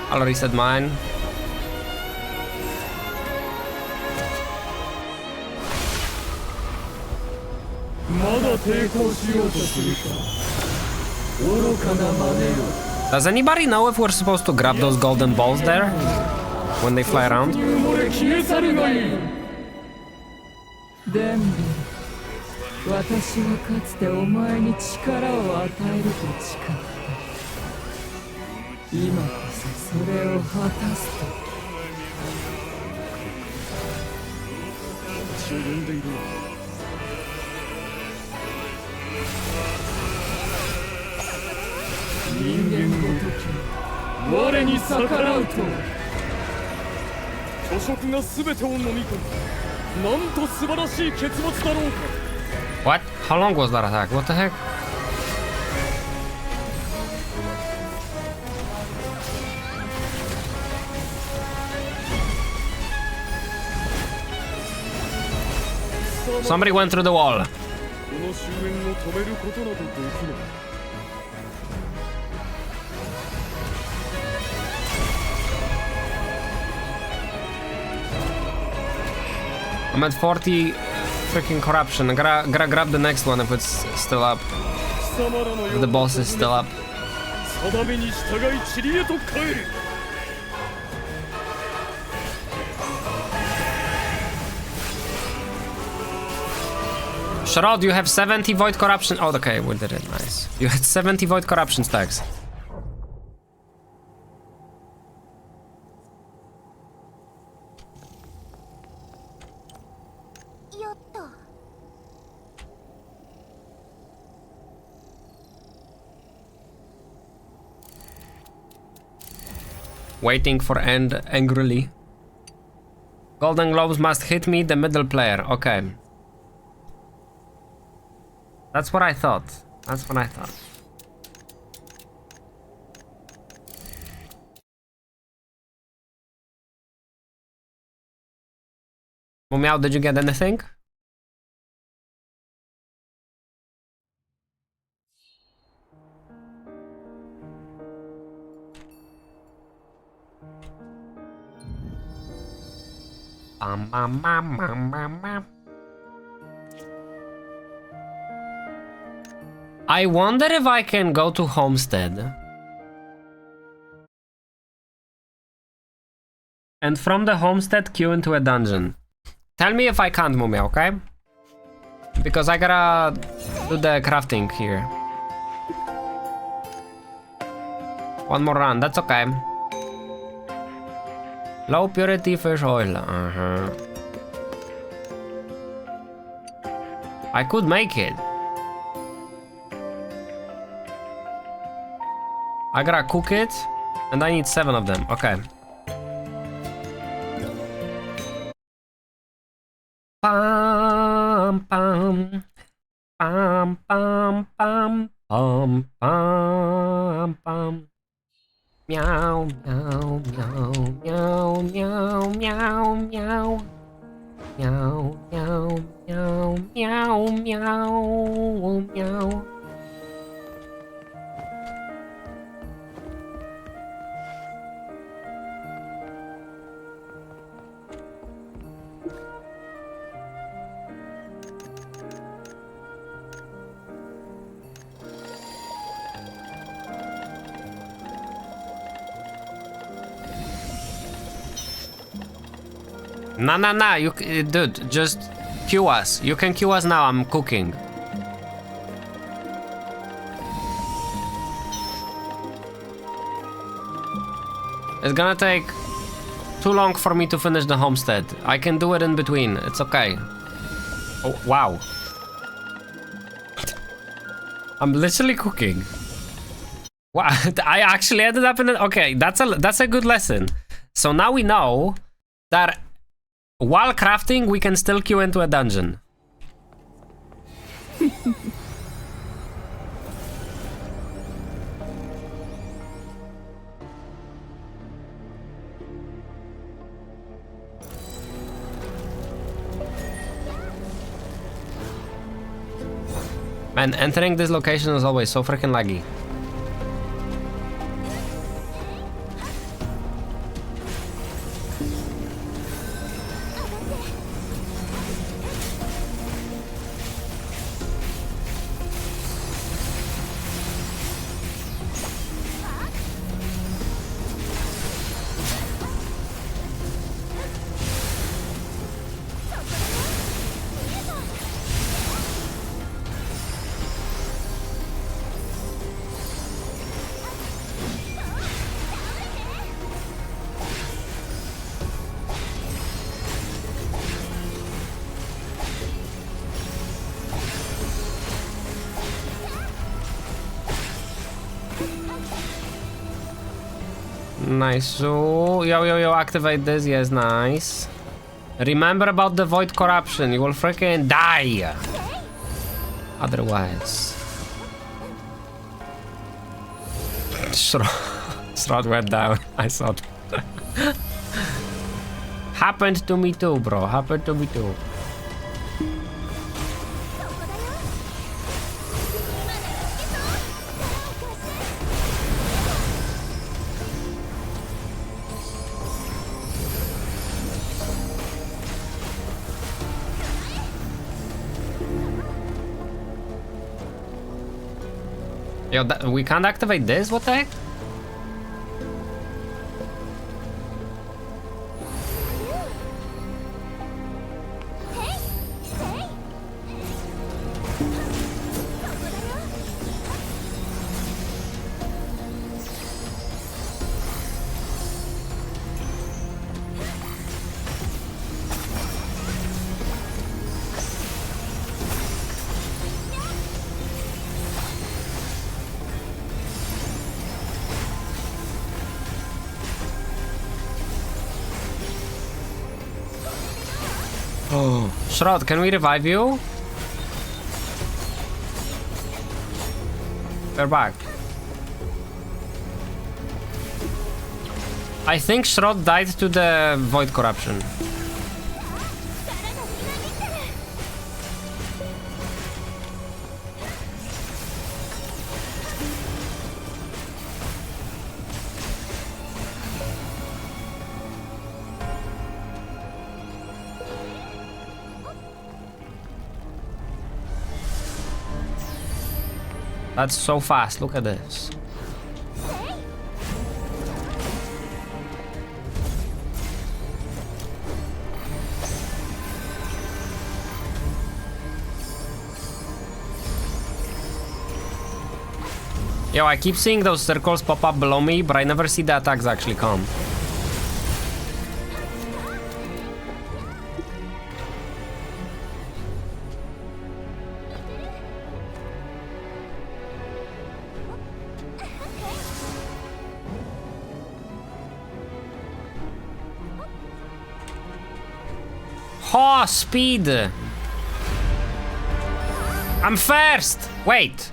I'll reset mine. Does anybody know if we're supposed to grab those golden balls there when they fly around? デンベル私はかつてお前に力を与えると誓った今こそそれを果たすと私を呼んでいる人間ごとき我に逆らうと巨食が全てを飲み込むなんと素晴らしい結末だろうか What? How long was that attack? What the heck? Somebody went through the wall. この終焉を止めることなどできない I'm at 40 freaking corruption. I gotta grab the next one if it's still up. 貴様らのよ If the boss is still up. 定めに従い塵へと帰れ Sharad, you have 70 void corruption. Oh, okay, we did it. Nice. You had 70 void corruption stacks. Waiting for end angrily. Golden globes must hit me, the middle player. Okay. That's what I thought. That's what I thought. Meow, did you get anything? I wonder if I can go to Homestead. And from the Homestead queue into a dungeon. Tell me if I can't, Mumia, okay? Because I gotta do the crafting here. One more run, that's okay. Low purity fish oil. I could make it. I gotta cook it, and I need 7 of them. Okay. Pam pam pam pam pam pam pam pam. Meow meow meow meow meow meow meow. Meow meow meow meow meow meow. Nah, you, dude, just queue us. You can queue us now, I'm cooking. It's gonna take too long for me to finish the homestead. I can do it in between, it's okay. Oh, wow. I'm literally cooking. Wow, I actually ended up in it. Okay, that's a good lesson. So now we know that while crafting, we can still queue into a dungeon. Man, entering this location is always so freaking laggy. Nice. So, yo, activate this. Yes, nice. Remember about the void corruption. You will freaking die. Otherwise. Shroud went down. I saw it. Happened to me too, bro. Happened to me too. Yo, we can't activate this? What the heck? Oh, Shroud, can we revive you? We're back. I think Shroud died to the void corruption. That's so fast, look at this. Yo, I keep seeing those circles pop up below me, but I never see the attacks actually come. Oh, speed! I'm first! Wait!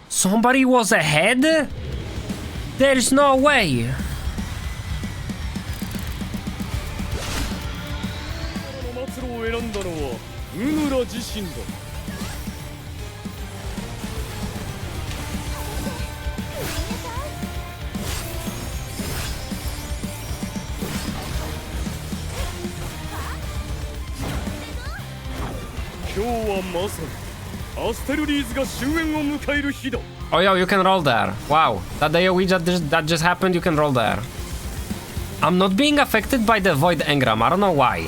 Somebody was ahead? There's no way! の末路を選んだのはウヌラ自身だ。今日はまさにアステルリーズが終焉を迎える日だ。 Oh, yo, you can roll there. Wow. That that just happened, you can roll there. I'm not being affected by the Void Engram. I don't know why.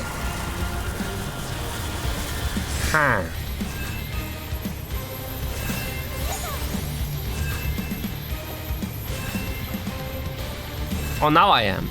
Huh. Oh, now I am.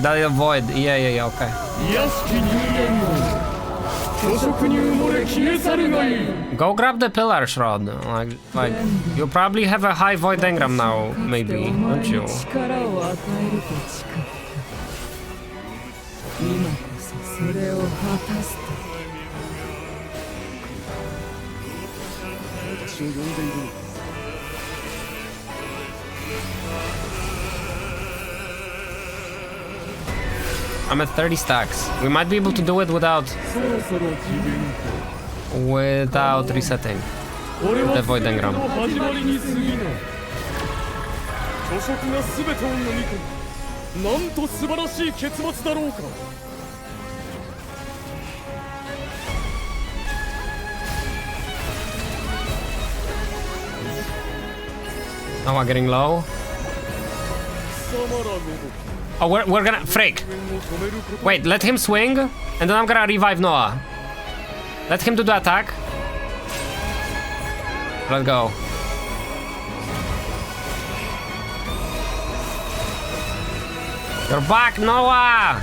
That is a void. Yeah, okay. 卑しき人間を虚飾に埋もれ消え去るがいい。 Go grab the pillar shroud. Like you probably have a high void engram now, maybe, お前 don't you? に力を与えると誓った今こそそれを果たすと私を呼んでいるのか。 I'm at 30 stacks. We might be able to do it without そろそろ次元か。 resetting. 俺は The Void Engram. の始まりに過ぎない。虚飾が全てを飲み込む。なんと素晴らしい結末だろうか。 Now we're getting low. 貴様らごとき Oh, we're gonna freak. を止めること Wait, let him swing, and then I'm gonna revive Noah. Let him do the attack. Let's go. You're back, Noah!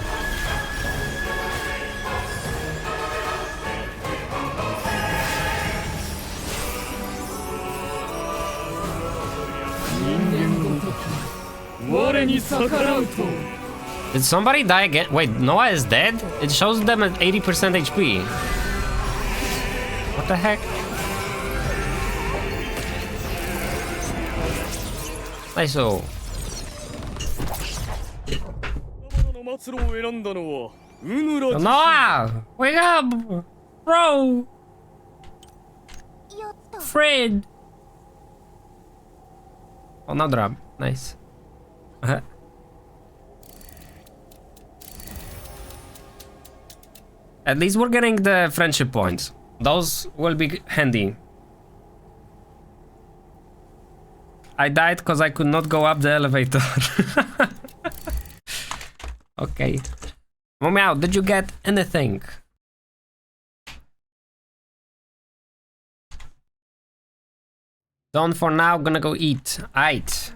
Did somebody die again? Wait, Noah is dead? It shows them at 80% HP. What the heck? Nice. So, の末路を選んだのはウヌラ自身 Noah! Wake up! Bro! Fred! Oh, now drop. Nice. At least we're getting the friendship points. Those will be handy. I died because I could not go up the elevator. Okay. Meow, did you get anything? Done for now, gonna go eat. Aight.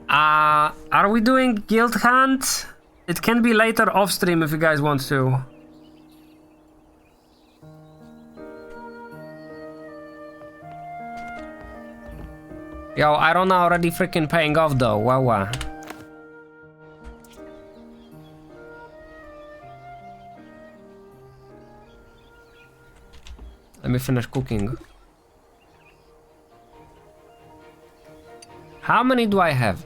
Are we doing guild hunt? It can be later off stream if you guys want to. Yo, Irona already freaking paying off though. Wow. Let me finish cooking. How many do I have?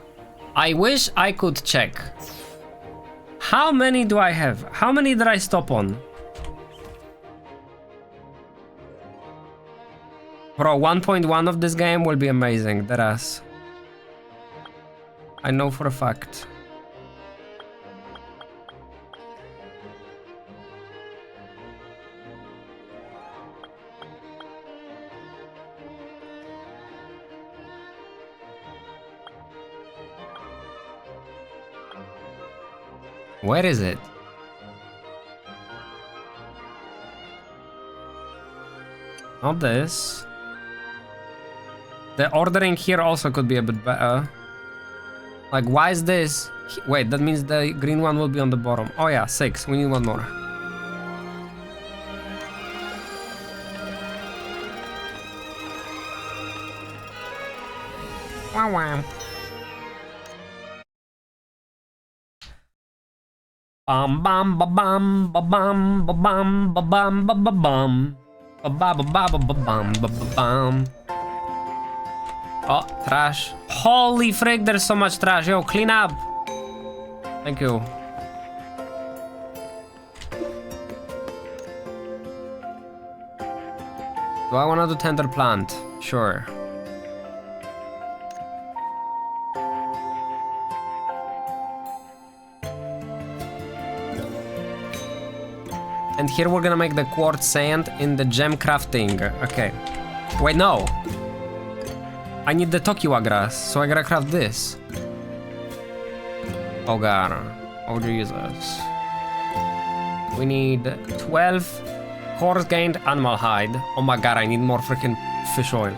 I wish I could check. How many do I have? How many did I stop on? Bro, 1.1 of this game will be amazing, deadass. I know for a fact. Where is it? Not this. The ordering here also could be a bit better. Like, why is this? Wait, that means the green one will be on the bottom. Oh yeah, 6. We need one more. Wow, wow. Bum bum ba bum ba bum ba bum ba bum ba ba bum ba ba ba ba ba ba bum ba ba bum. Oh, trash. Holy frick, there's so much trash. Yo, clean up. Thank you. Do I want to do tender plant? Sure. And here we're gonna make the quartz sand in the gem crafting. Okay. Wait, no. I need the Tokiwa grass, so I gotta craft this. Oh god. Oh Jesus. We need 12 coarse gained animal hide. Oh my god, I need more freaking fish oil.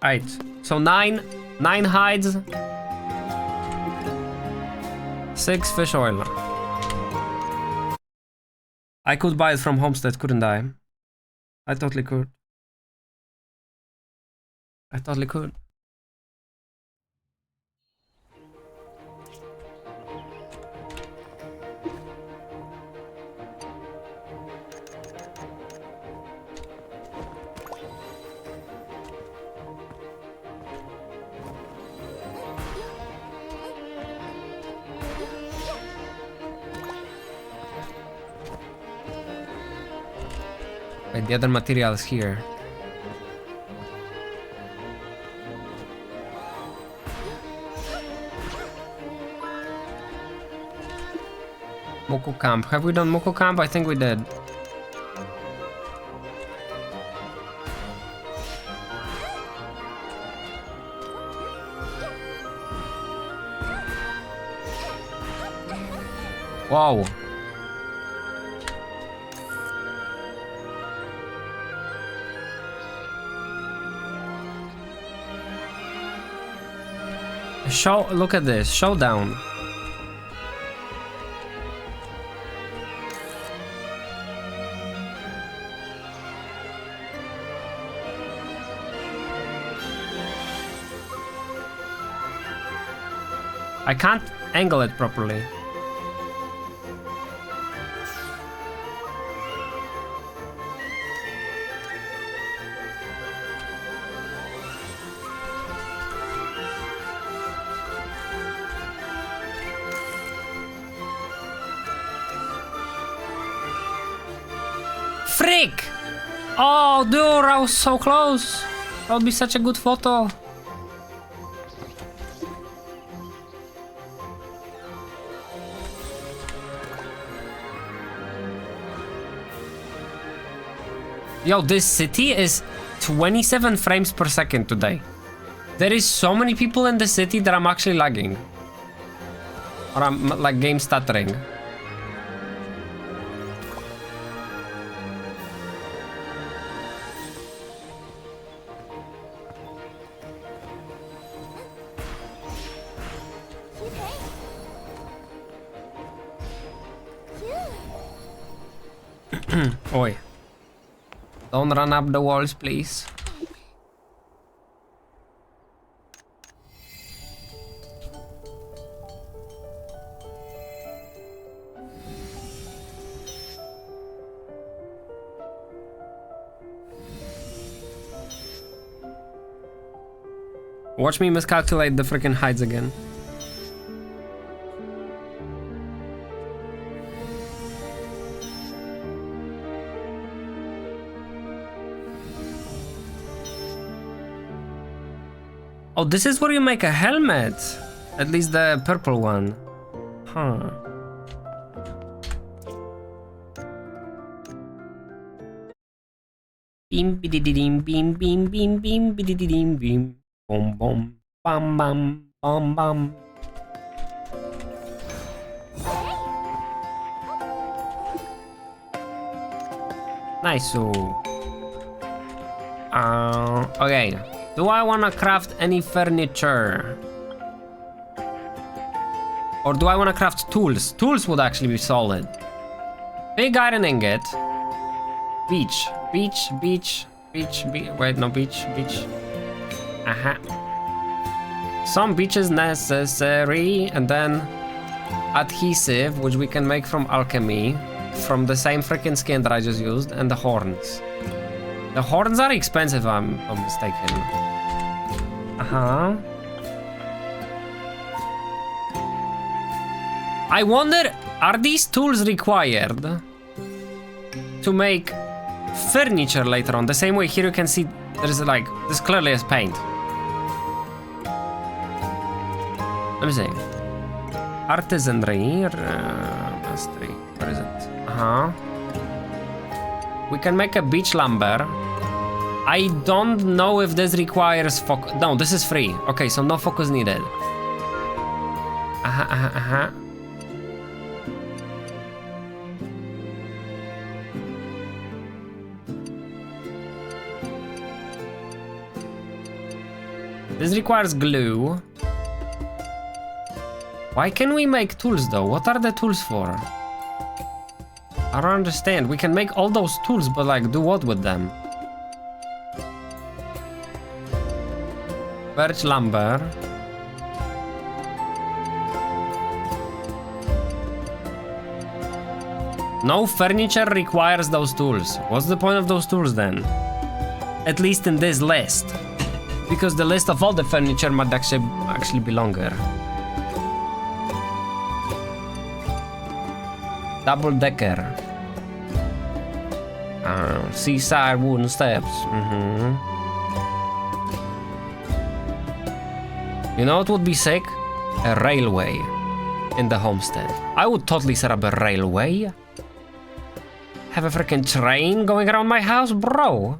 Alright. So 9 hides. 6 fish oil. I could buy it from Homestead, couldn't I? I totally could. I totally could. Wait, the other material is here. Moko Camp. Have we done Moko Camp? I think we did. Wow. Look at this. Showdown. I can't angle it properly. Frick! Oh, dude, I was so close. That would be such a good photo. Yo, this city is 27 frames per second today. There is so many people in the city that I'm actually lagging. Or I'm like game stuttering. Oi. Don't run up the walls, please. Watch me miscalculate the freaking hides again. Oh, this is where you make a helmet. At least the purple one. Huh. Beam bididim beam beam beam beam bididim beam. Boom boom bam bam bam bam. Nice. So Okay. Do I wanna craft any furniture? Or do I wanna craft tools? Tools would actually be solid. Big iron ingot. Beach. Wait, no, beach. Some beach is necessary, and then adhesive, which we can make from alchemy, from the same freaking skin that I just used, and the horns. The horns are expensive, if I'm not mistaken. I wonder, are these tools required to make furniture later on? The same way here you can see there's like, this clearly is paint. Let me see. Artisanry, mastery, where is it? We can make a beach lumber. I don't know if this requires focus. No, this is free. Okay, so no focus needed. This requires glue. Why can we make tools though? What are the tools for? I don't understand. We can make all those tools, but like, do what with them? Birch lumber. No furniture requires those tools. What's the point of those tools then? At least in this list. Because the list of all the furniture might actually be longer. Double decker. Seaside wooden steps. You know what would be sick? A railway in the homestead. I would totally set up a railway. Have a freaking train going around my house, bro.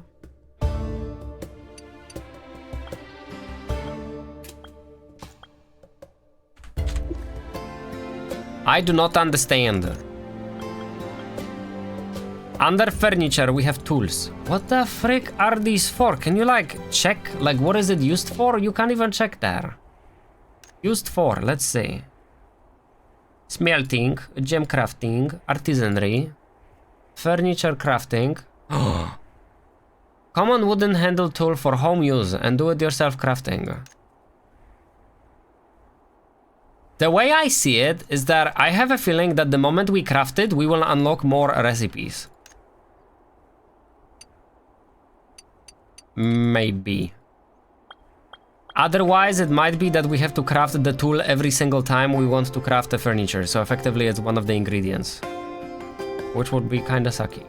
I do not understand. Under furniture, we have tools. What the frick are these for? Can you like check? Like, what is it used for? You can't even check there. Used for, let's see. Smelting, gem crafting, artisanry, furniture crafting. Common wooden handle tool for home use and do-it-yourself crafting. The way I see it is that I have a feeling that the moment we craft it, we will unlock more recipes. Maybe. Otherwise, it might be that we have to craft the tool every single time we want to craft the furniture, so effectively it's one of the ingredients. Which would be kinda sucky.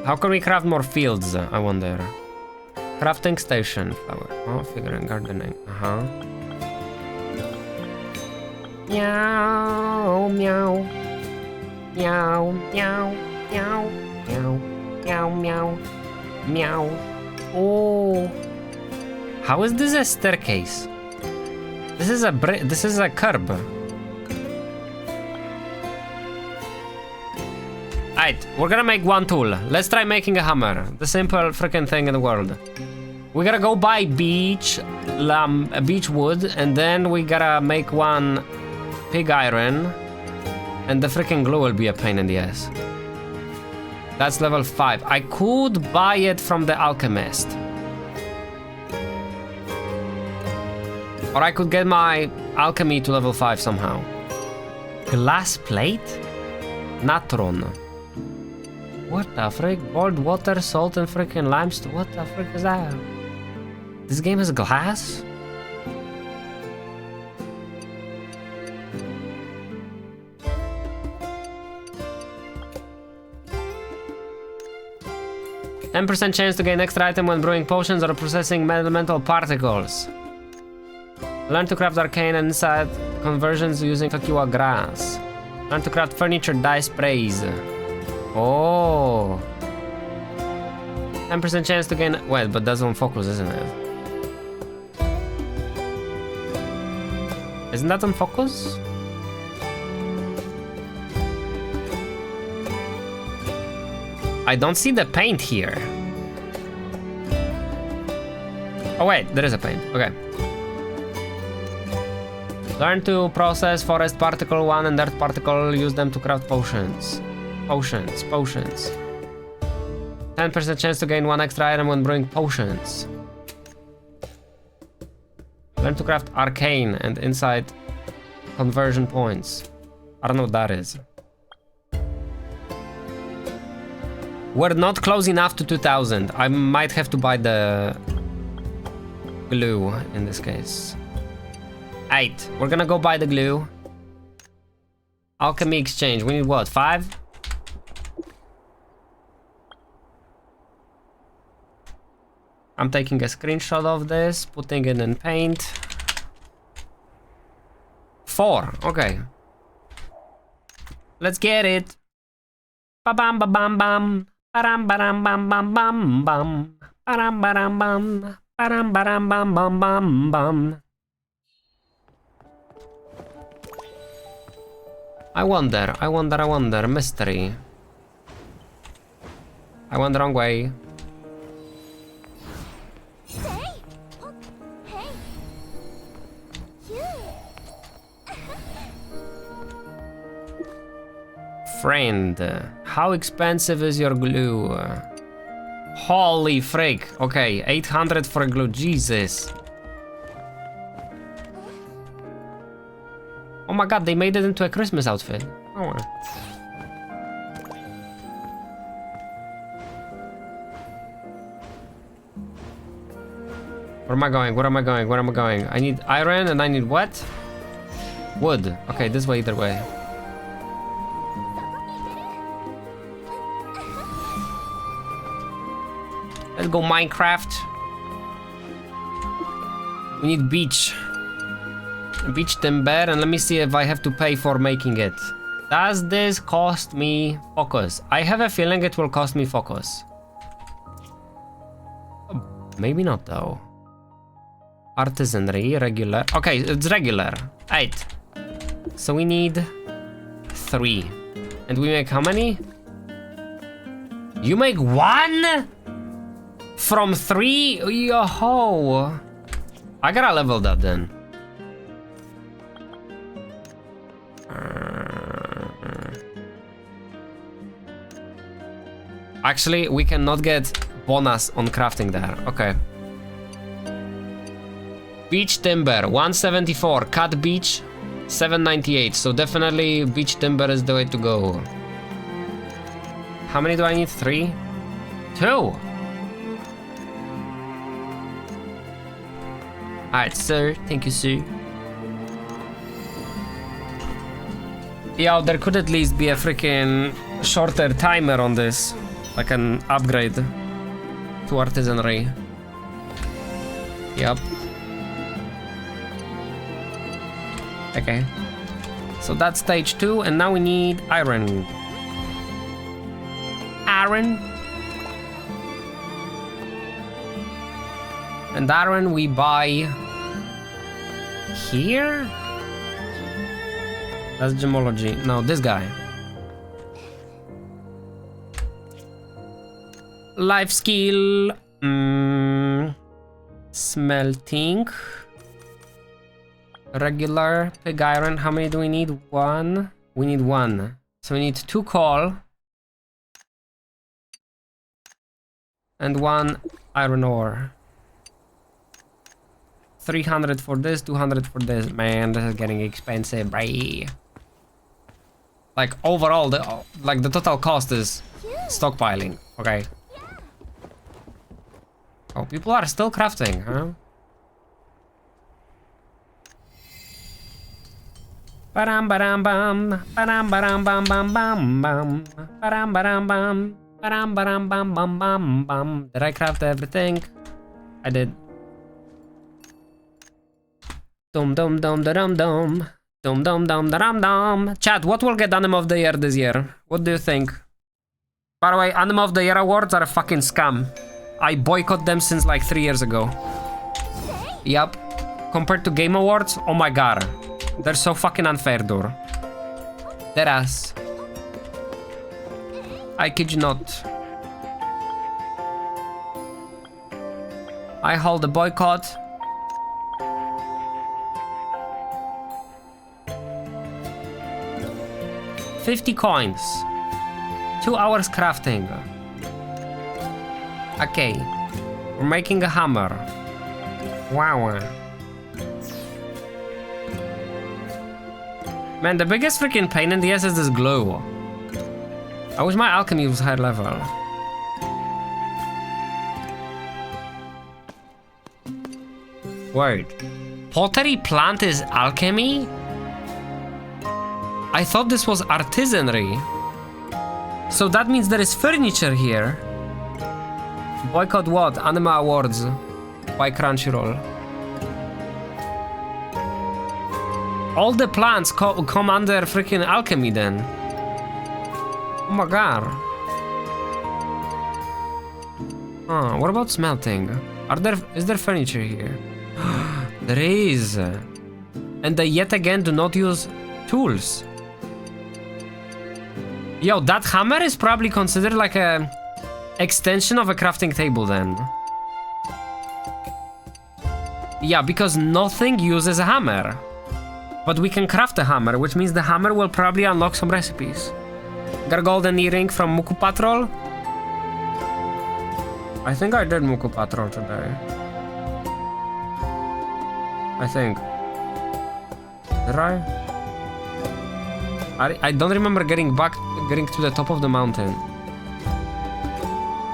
How can we craft more fields, I wonder? Crafting station, flower. Oh, figuring, gardening. Meow, meow. Meow, meow, meow, meow, meow, meow, meow. Oh. How is this a staircase? This is a curb. Alright, we're gonna make one tool. Let's try making a hammer. The simple freaking thing in the world. We gotta go buy beech wood, and then we gotta make one pig iron, and the freaking glue will be a pain in the ass. That's level 5. I could buy it from the alchemist. Or I could get my alchemy to level 5 somehow. Glass plate? Natron. What the frick? Boiled water, salt, and freaking limestone. What the frick is that? This game is glass? %% chance to gain extra item when brewing potions or processing elemental particles. Learn to craft arcane and inside conversions using Tokiwa grass. Learn to craft furniture dye sprays. Oh. 10% chance to gain. Wait, but that's on focus, isn't it? Isn't that on focus? I don't see the paint here. Oh wait, there is a paint. Okay. Learn to process forest particle 1 and earth particle. Use them to craft potions. Potions. 10% chance to gain 1 extra item when brewing potions. Learn to craft arcane and insight conversion points. I don't know what that is. We're not close enough to 2000. I might have to buy the glue in this case. 8. We're gonna go buy the glue. Alchemy exchange. We need what? 5? I'm taking a screenshot of this, putting it in paint. 4. Okay. Let's get it. Ba bam ba bam bam. Ba-dam ba-dam bam bam bam bam. Ba-dam ba-dam bam. Ba-dam ba-dam bam bam bam bam. I wonder, mystery. I went the wrong way. Friend, how expensive is your glue? Holy frick. Okay, 800 for a glue, Jesus. Oh my god, they made it into a Christmas outfit. Oh well. Where am I going? I need iron and I need what? Wood. Okay, this way either way. Let's go Minecraft. We need beach timber, and let me see if I have to pay for making it. Does this cost me focus? I have a feeling it will cost me focus. Maybe not though. Artisanry, regular. Okay, it's regular. 8. So we need 3. And we make how many? You make 1? From 3? Yo-ho! I gotta level that then. Actually, we cannot get bonus on crafting there. Okay. Beach timber, 174. Cut beach, 798. So definitely beach timber is the way to go. How many do I need? 3? 2! Alright, sir. Thank you, sir. Yo, there could at least be a freaking shorter timer on this. Like an upgrade to artisanry. Yep. Okay. So that's stage 2, and now we need iron. And iron we buy here? That's gemology. No, this guy. Life skill. Smelting. Regular pig iron. How many do we need? 1. We need 1. So we need 2 coal. And 1 iron ore. 300 for this, 200 for this. Man, this is getting expensive, right? Like overall, the total cost is stockpiling. Okay. Oh, people are still crafting, huh? Ba-dam ba-dam bam, ba-dam ba-dam bam bam bam bam, ba-dam ba-dam bam, ba-dam ba-dam bam bam bam bam. Did I craft everything? I did. Dum dum dum da dum dum. Dum dum dum da dum dum. Chat, what will get Anime of the Year this year? What do you think? By the way, Anime of the Year awards are a fucking scam. I boycott them since like 3 years ago. Yup. Compared to Game Awards, oh my god. They're so fucking unfair, Dur. Deadass. I kid you not. I hold the boycott. $50 coins. 2 hours crafting. Okay. We're making a hammer. Wow. Man, the biggest freaking pain in the ass is this glue. I wish my alchemy was higher level. Wait. Pottery plant is alchemy? I thought this was artisanry. So that means there is furniture here. Boycott what? Anima Awards. By Crunchyroll. All the plants come under freaking alchemy then. Oh my god. What about smelting? Is there furniture here? There is. And they yet again do not use tools. Yo, that hammer is probably considered like a extension of a crafting table then. Yeah, because nothing uses a hammer. But we can craft a hammer, which means the hammer will probably unlock some recipes. Got a golden earring from Muku Patrol. I think I did Muku Patrol today. I think. Did I don't remember getting to the top of the mountain.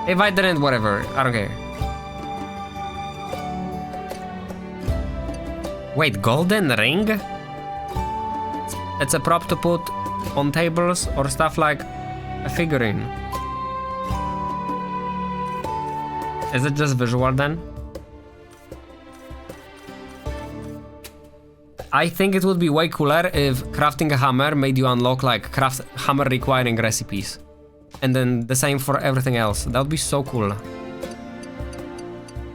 If I didn't, whatever. I don't care. Wait, golden ring? It's a prop to put on tables or stuff like a figurine. Is it just visual then? I think it would be way cooler if crafting a hammer made you unlock like craft hammer requiring recipes. And then the same for everything else. That would be so cool.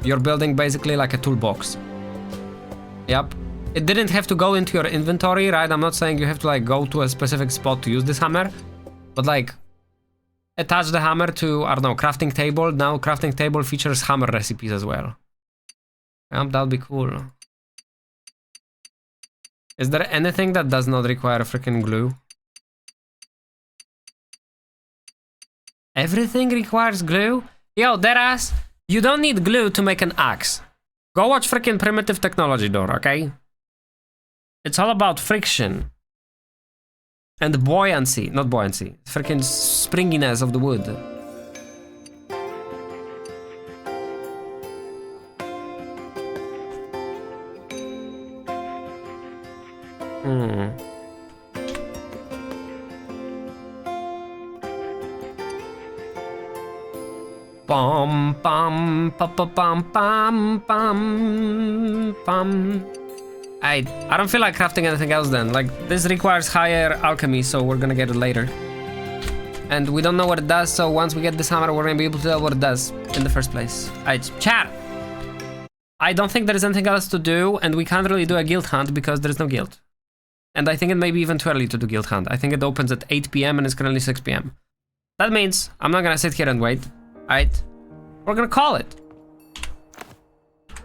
You're building basically like a toolbox. Yep. It didn't have to go into your inventory, right? I'm not saying you have to like go to a specific spot to use this hammer. But like attach the hammer to, I don't know, crafting table. Now crafting table features hammer recipes as well. That would be cool. Is there anything that does not require freaking glue? Everything requires glue? Yo, deadass, you don't need glue to make an axe. Go watch freaking Primitive Technology Door, okay? It's all about friction. And buoyancy. Not buoyancy. Freaking springiness of the wood. Bum bum pa pa bum bum bum bum. I don't feel like crafting anything else then. Like this requires higher alchemy, so we're gonna get it later. And we don't know what it does, so once we get this hammer, we're gonna be able to tell what it does in the first place. Alright, chat. I don't think there is anything else to do, and we can't really do a guild hunt because there's no guild. And I think it may be even too early to do guild hunt. I think it opens at 8 PM and it's currently 6 PM. That means I'm not gonna sit here and wait. Alright, we're gonna call it.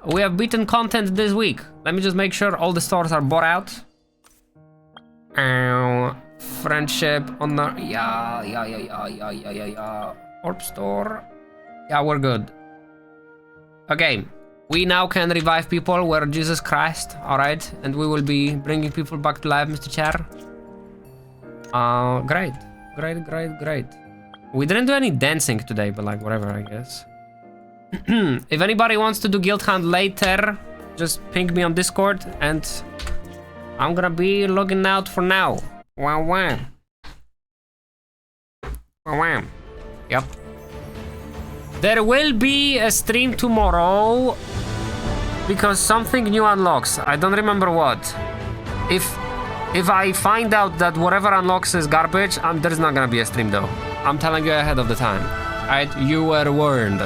We have beaten content this week. Let me just make sure all the stores are bought out. Friendship on the yeah. Orb store. Yeah, we're good. Okay, we now can revive people where Jesus Christ. All right, and we will be bringing people back to life, Mr. Chair. Great. We didn't do any dancing today, but like whatever, I guess. If anybody wants to do guild hunt later, just ping me on Discord and I'm gonna be logging out for now. Wow. Yep. There will be a stream tomorrow because something new unlocks. I don't remember what. If I find out that whatever unlocks is garbage, there's not gonna be a stream though. I'm telling you ahead of the time. Alright, you were warned.